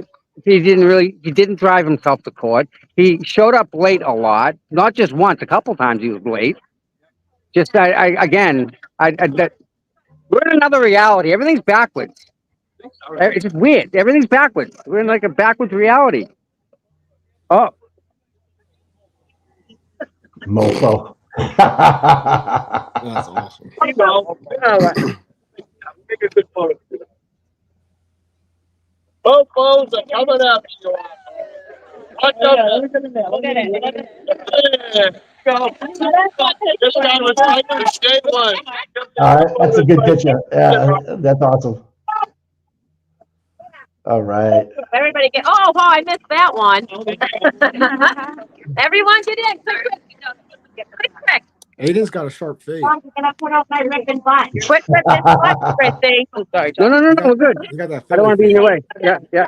[SPEAKER 3] didn't drive himself to court. He showed up late a lot, not just once, a couple times he was late. Just we're in another reality. Everything's backwards. It's just weird. Everything's backwards. We're in like a backwards reality. Oh.
[SPEAKER 2] Mofo.
[SPEAKER 15] That's awesome.
[SPEAKER 14] Make a good photo. Mofos are coming up. Look at it. This guy was right in the state line.
[SPEAKER 2] All right, that's a good picture. Yeah, that's awesome. All right.
[SPEAKER 9] Everybody get, oh, I missed that one. Everyone get in. Quick.
[SPEAKER 15] Aiden's got a sharp face.
[SPEAKER 9] I'm gonna put out my ribbon butt. Quit ribbon butt, Chrissy.
[SPEAKER 3] I'm sorry. No, we're good.
[SPEAKER 15] You got that
[SPEAKER 3] I don't want to be in your way. Yeah.
[SPEAKER 9] You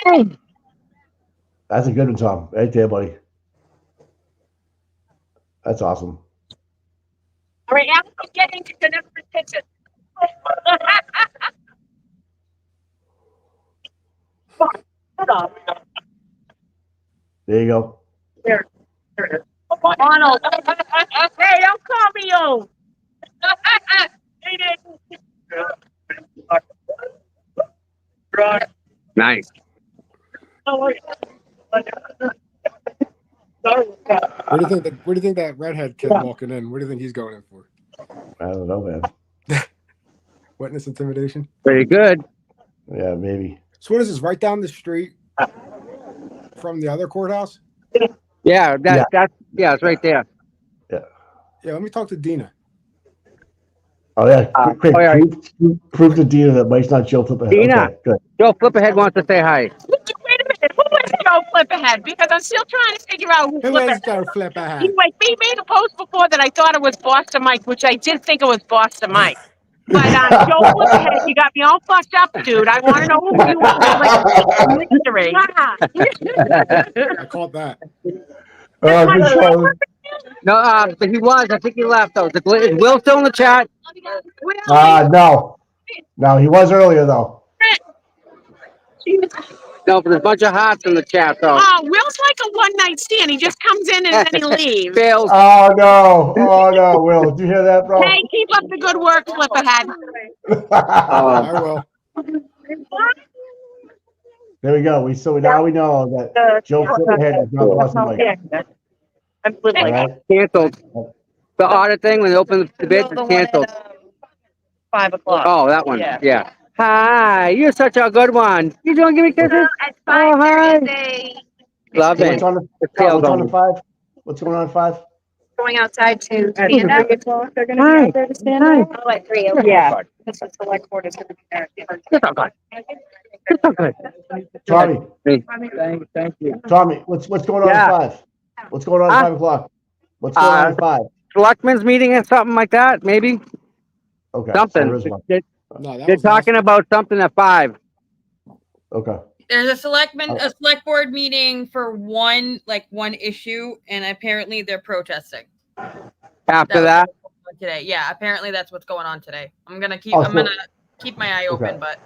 [SPEAKER 9] ready?
[SPEAKER 2] That's a good one, Tom. Right there, buddy. That's awesome.
[SPEAKER 9] All right, now we're getting to the next picture.
[SPEAKER 2] There you go.
[SPEAKER 9] There it is. Donald. Hey, don't call me old. He didn't.
[SPEAKER 3] Nice.
[SPEAKER 15] Where do you think that redhead kid walking in? What do you think he's going in for?
[SPEAKER 2] I don't know, man.
[SPEAKER 15] Witness intimidation?
[SPEAKER 3] Very good.
[SPEAKER 2] Yeah, maybe.
[SPEAKER 15] So what is this? Right down the street? from the other courthouse?
[SPEAKER 3] Yeah, it's right there.
[SPEAKER 15] Yeah, let me talk to Dina.
[SPEAKER 2] Oh yeah, quick,
[SPEAKER 3] oh, yeah.
[SPEAKER 2] prove to Dina that Mike's not Joe Flipperhead.
[SPEAKER 3] Dina,
[SPEAKER 2] Okay, good.
[SPEAKER 3] Joe Flipperhead wants to say hi.
[SPEAKER 9] Wait a minute. Who was Joe Flipperhead? Because I'm still trying to figure out who
[SPEAKER 15] Who is
[SPEAKER 9] Flipperhead.
[SPEAKER 15] Joe Flipperhead?
[SPEAKER 9] Anyway, he made a post before that I thought it was Boston Mike, which I did think it was Boston Mike. But Joe Flipperhead, you got me all fucked up, dude. I want to know who you are. Like mystery.
[SPEAKER 15] I caught that.
[SPEAKER 2] Oh, good show.
[SPEAKER 3] No, but he was. I think he left though. Is Will still in the chat?
[SPEAKER 2] No, he was earlier though.
[SPEAKER 3] No, but there's a bunch of hearts in the chat though.
[SPEAKER 9] Will's like a one-night stand. He just comes in and then he leaves.
[SPEAKER 3] Fails.
[SPEAKER 2] Oh no, Will, did you hear that, bro?
[SPEAKER 9] Hey, keep up the good work, Flipperhead.
[SPEAKER 15] I will.
[SPEAKER 2] There we go. So now we know that Joe Flipperhead is not Boston Mike. All right.
[SPEAKER 3] Canceled. The audit thing when they opened the bids, it's canceled.
[SPEAKER 9] 5 o'clock.
[SPEAKER 3] Oh, that one. Yeah. Hi, you're such a good one. You doing? Give me kisses. Oh, hi. Love it.
[SPEAKER 2] What's on the 5? What's going on at 5?
[SPEAKER 13] Going outside to stand up. They're going to be out there to stand up. Oh, at 3. Okay.
[SPEAKER 9] Yeah.
[SPEAKER 13] That's what select board is going to be there.
[SPEAKER 3] It's all good. It's all good.
[SPEAKER 2] Tommy.
[SPEAKER 3] Thank you.
[SPEAKER 2] Tommy, what's going on at 5? What's going on at 5 o'clock? What's going on at 5?
[SPEAKER 3] Selectmen's meeting or something like that, maybe.
[SPEAKER 2] Okay.
[SPEAKER 3] Something.
[SPEAKER 2] So there is one.
[SPEAKER 3] They're talking about something at 5.
[SPEAKER 2] Okay.
[SPEAKER 4] There's a select board meeting for one issue, and apparently they're protesting.
[SPEAKER 3] After that?
[SPEAKER 4] Today. Yeah, apparently that's what's going on today. I'm gonna keep my eye open, but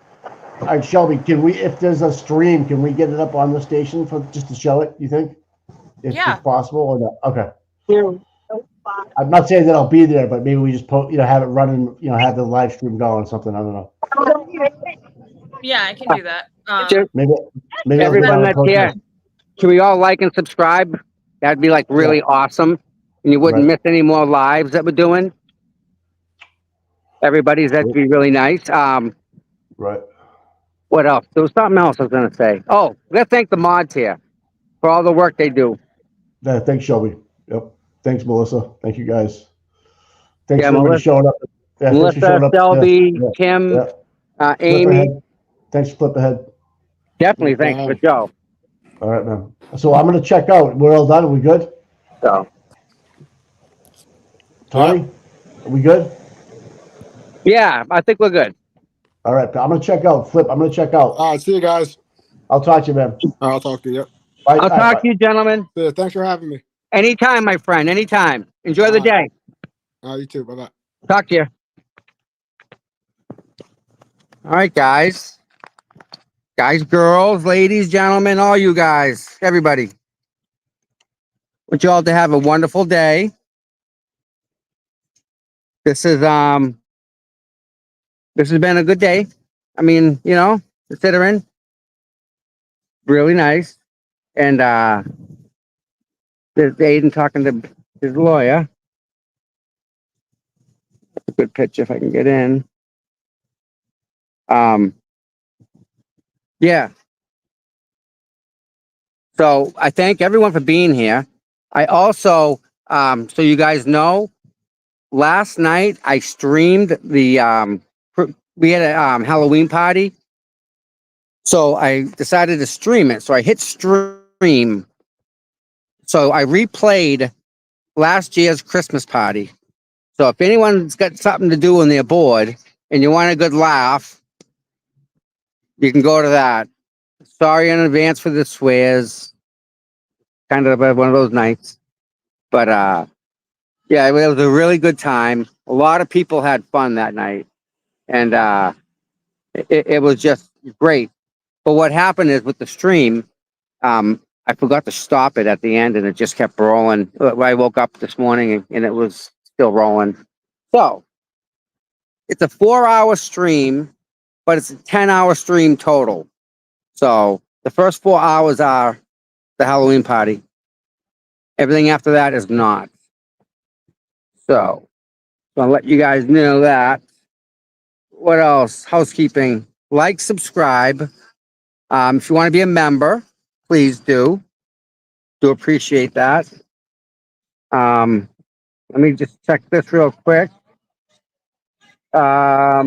[SPEAKER 2] All right, Shelby, if there's a stream, can we get it up on the station just to show it, you think? If it's possible or not? Okay. I'm not saying that I'll be there, but maybe we just have it running, have the live stream going, something, I don't know.
[SPEAKER 4] yeah, I can do that.
[SPEAKER 2] Maybe
[SPEAKER 3] Everyone that's here, can we all like and subscribe? That'd be like really awesome. And you wouldn't miss any more lives that we're doing. That'd be really nice.
[SPEAKER 2] Right.
[SPEAKER 3] What else? There was something else I was gonna say. Oh, let's thank the mods here for all the work they do.
[SPEAKER 2] Yeah, thanks, Shelby. Yep. Thanks, Melissa. Thank you guys. Thanks for everybody showing up. Yeah,
[SPEAKER 3] Melissa, Shelby, Kim, Amy.
[SPEAKER 2] Thanks, Flipperhead.
[SPEAKER 3] Definitely thanks for Joe.
[SPEAKER 2] All right, man. So I'm gonna check out. We're all done. Are we good?
[SPEAKER 3] So,
[SPEAKER 2] Tommy, are we good?
[SPEAKER 3] Yeah, I think we're good.
[SPEAKER 2] All right, I'm gonna check out. Flip, I'm gonna check out.
[SPEAKER 15] All right, see you guys.
[SPEAKER 2] I'll talk to you, man.
[SPEAKER 15] I'll talk to you. Yep.
[SPEAKER 2] Bye.
[SPEAKER 3] I'll talk to you, gentlemen.
[SPEAKER 15] Yeah, thanks for having me.
[SPEAKER 3] Anytime, my friend. Anytime. Enjoy the day.
[SPEAKER 15] You too. Bye-bye.
[SPEAKER 3] Talk to you. All right, guys. Guys, girls, ladies, gentlemen, all you guys, everybody. Want you all to have a wonderful day. This has been a good day. I mean, considering. Really nice. And there's Aiden talking to his lawyer. That's a good picture if I can get in. Yeah. So I thank everyone for being here. I also, so you guys know, last night I streamed we had a Halloween party. So I decided to stream it. So I hit stream. So I replayed last year's Christmas party. So if anyone's got something to do when they're bored and you want a good laugh, you can go to that. Sorry in advance for the swears. Kind of one of those nights. But yeah, it was a really good time. A lot of people had fun that night. And it was just great. But what happened is with the stream, I forgot to stop it at the end and it just kept rolling. I woke up this morning and it was still rolling. So it's a 4-hour stream, but it's a 10-hour stream total. So the first 4 hours are the Halloween party. Everything after that is not. So I'll let you guys know that. What else? Housekeeping. Like, subscribe. If you want to be a member, please do. Do appreciate that. Let me just check this real quick. I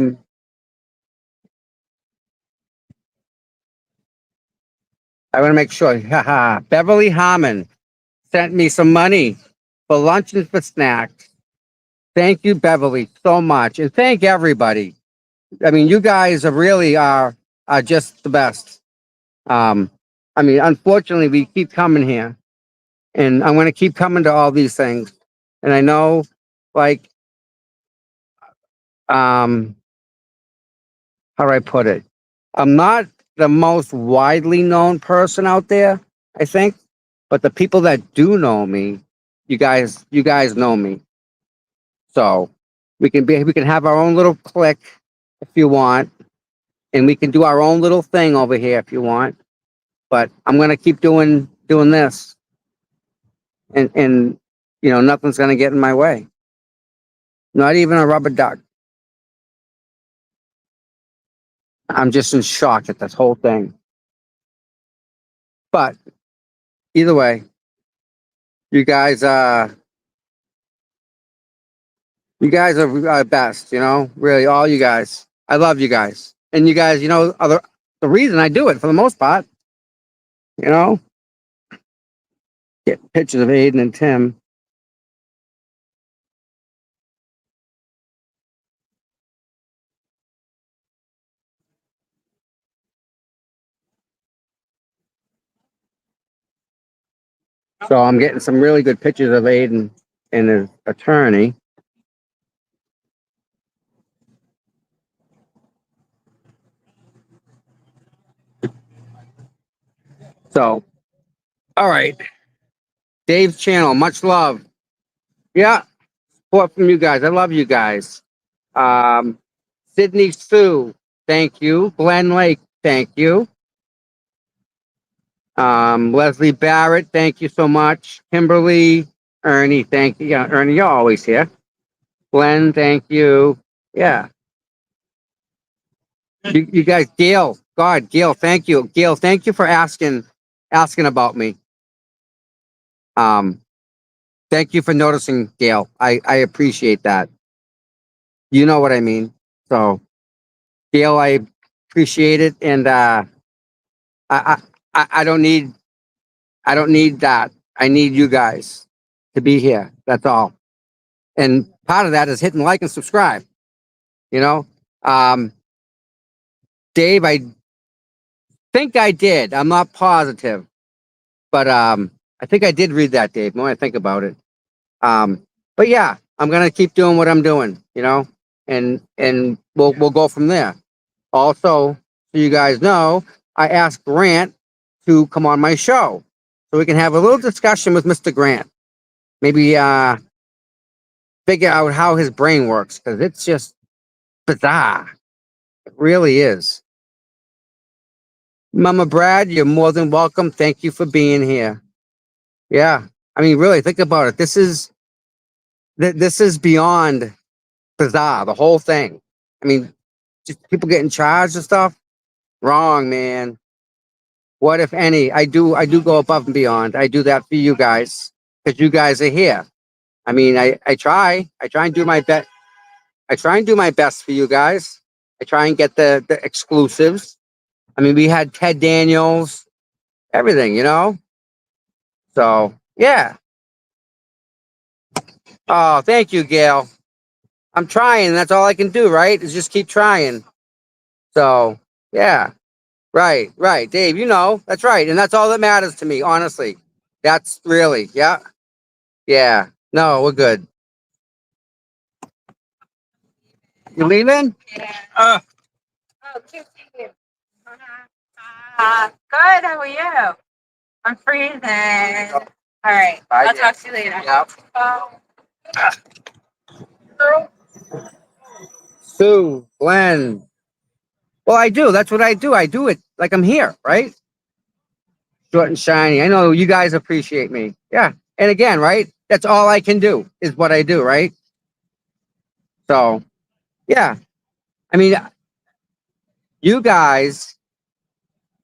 [SPEAKER 3] want to make sure. Haha. Beverly Harmon sent me some money for lunch and for snacks. Thank you, Beverly, so much, and thank everybody. I mean, you guys are just the best. I mean, unfortunately, we keep coming here, and I'm going to keep coming to all these things. And I know, like, how do I put it? I'm not the most widely known person out there, I think, but the people that do know me, you guys know me. So we can have our own little clique if you want, and we can do our own little thing over here if you want. But I'm gonna keep doing this, and nothing's gonna get in my way. Not even a rubber duck. I'm just in shock at this whole thing. But either way, you guys are best, really, all you guys. I love you guys. And you guys, are the reason I do it for the most part. Get pictures of Aiden and Tim. So I'm getting some really good pictures of Aiden and his attorney. So, all right. Dave's channel, much love. Yeah, support from you guys. I love you guys. Sydney Sue, thank you. Glenn Lake, thank you. Leslie Barrett, thank you so much. Kimberly, Ernie, thank you. Yeah, Ernie, you're always here. Glenn, thank you. Yeah. You guys, Gail, thank you. Gail, thank you for asking about me. Thank you for noticing, Gail. I appreciate that. You know what I mean. So, Gail, I appreciate it, and I don't need that. I need you guys to be here. That's all. And part of that is hitting like and subscribe. Dave, I think I did. I'm not positive, but I think I did read that, Dave. When I think about it. But yeah, I'm gonna keep doing what I'm doing. And we'll go from there. Also, so you guys know, I asked Grant to come on my show so we can have a little discussion with Mr. Grant. Maybe figure out how his brain works, because it's just bizarre. It really is. Mama Brad, you're more than welcome. Thank you for being here. Yeah. I mean, really, think about it. This is beyond bizarre, the whole thing. I mean, just people getting charged and stuff. Wrong, man. What if any? I do go above and beyond. I do that for you guys because you guys are here. I mean, I try and do my best. I try and do my best for you guys. I try and get the exclusives. I mean, we had Ted Daniels, everything, So yeah. Oh, thank you, Gail. I'm trying. That's all I can do, right? Is just keep trying. So yeah. Right, Dave, that's right. And that's all that matters to me, honestly. That's really, yeah. Yeah. No, we're good. You leaving?
[SPEAKER 9] Oh, good to see you. Good. How are you? I'm freezing. All right.
[SPEAKER 3] Bye,
[SPEAKER 9] I'll
[SPEAKER 3] Dave.
[SPEAKER 9] talk to you later.
[SPEAKER 3] Yep.
[SPEAKER 9] Bye.
[SPEAKER 3] Sue, Glenn. Well, I do. That's what I do. I do it like I'm here, right? Short and shiny. I know you guys appreciate me. Yeah. And again, right? That's all I can do is what I do, right? So, yeah. I mean, you guys,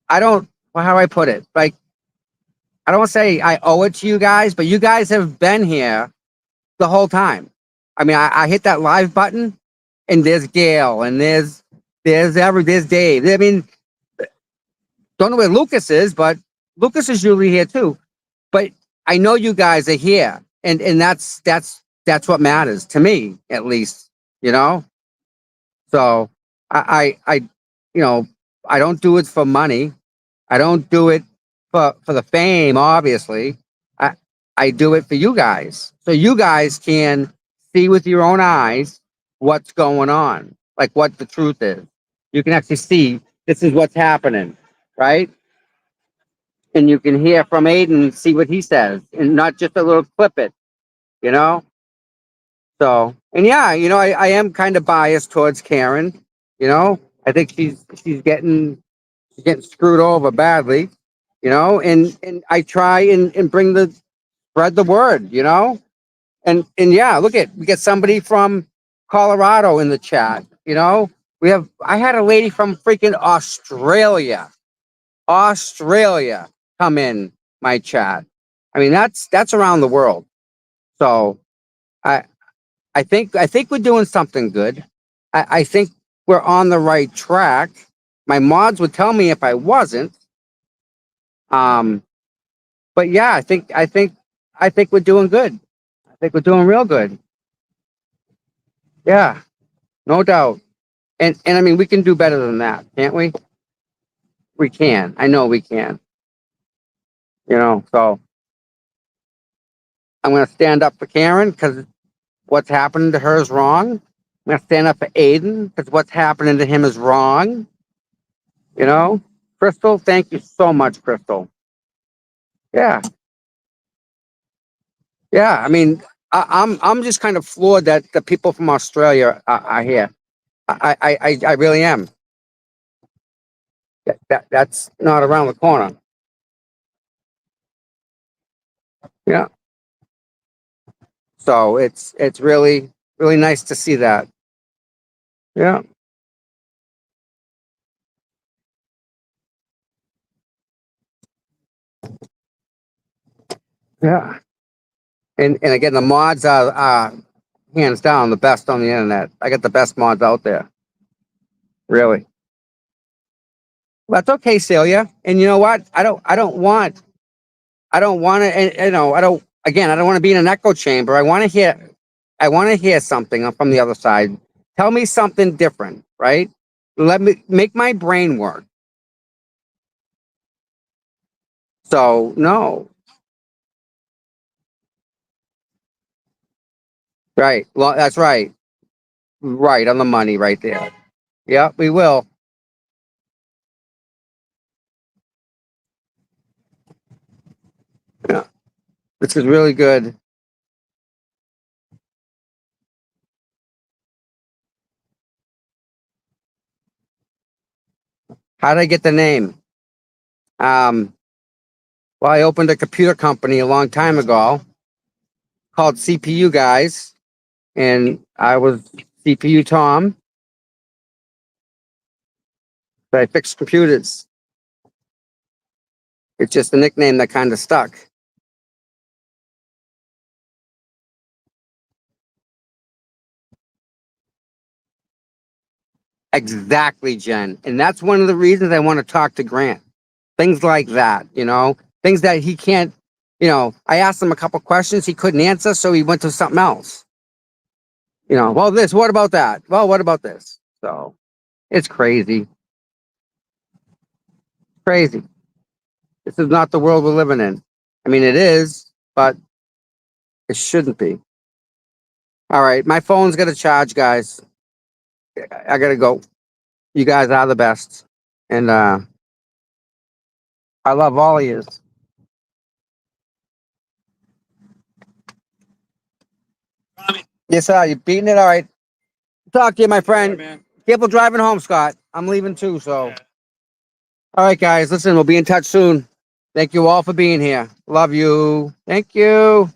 [SPEAKER 3] I don't, well, how do I put it? Like, I don't want to say I owe it to you guys, but you guys have been here the whole time. I mean, I hit that live button, and there's Gail, and there's Dave. I mean, don't know where Lucas is, but Lucas is usually here too. But I know you guys are here, and that's what matters to me, at least. You know. So I you know, I don't do it for money. I don't do it for the fame, obviously. I do it for you guys. So you guys can see with your own eyes what's going on, like what the truth is. You can actually see this is what's happening, right? And you can hear from Aiden, see what he says, and not just a little clip it, you know? So, and yeah, you know, I am kind of biased towards Karen, you know? I think she's getting screwed over badly, you know, and I try and bring spread the word, you know, and yeah, look at we get somebody from Colorado in the chat, you know, I had a lady from freaking Australia come in my chat. I mean, that's around the world. So I think we're doing something good. I think we're on the right track. My mods would tell me if I wasn't. But yeah, I think we're doing good. I think we're doing real good. Yeah, no doubt. And I mean, we can do better than that, can't we? We can. I know we can. You know, so I'm gonna stand up for Karen because what's happening to her is wrong. I'm gonna stand up for Aiden because what's happening to him is wrong. You know, Crystal, thank you so much, Crystal. Yeah. Yeah, I mean, I'm just kind of floored that the people from Australia are here. I really am. That's not around the corner. Yeah. So it's really nice to see that. Yeah. Yeah. And again, the mods are hands down the best on the internet. I got the best mods out there. Really. Well, that's okay, Celia. And you know what? I don't want to, you know, I don't want to be in an echo chamber. I want to hear something from the other side. Tell me something different, right? Let me make my brain work. So no. Right. Well, that's right. Right on the money right there. Yeah, we will. Yeah. This is really good. How did I get the name? Well, I opened a computer company a long time ago called CPU Guys, and I was CPU Tom. So I fixed computers. It's just a nickname that kind of stuck. Exactly, Jen. And that's one of the reasons I want to talk to Grant. Things like that, you know, things that he can't, you know, I asked him a couple questions he couldn't answer, so he went to something else. You know, well, what about that? Well, what about this? So it's crazy. Crazy. This is not the world we're living in. I mean, it is, but it shouldn't be. All right, my phone's got to charge, guys. I gotta go. You guys are the best. And I love all of you. Yes, sir. You beating it? All right. Talk to you, my friend.
[SPEAKER 8] man.
[SPEAKER 3] Careful driving home, Scott. I'm leaving too, so. All right, guys. Listen, we'll be in touch soon. Thank you all for being here. Love you. Thank you.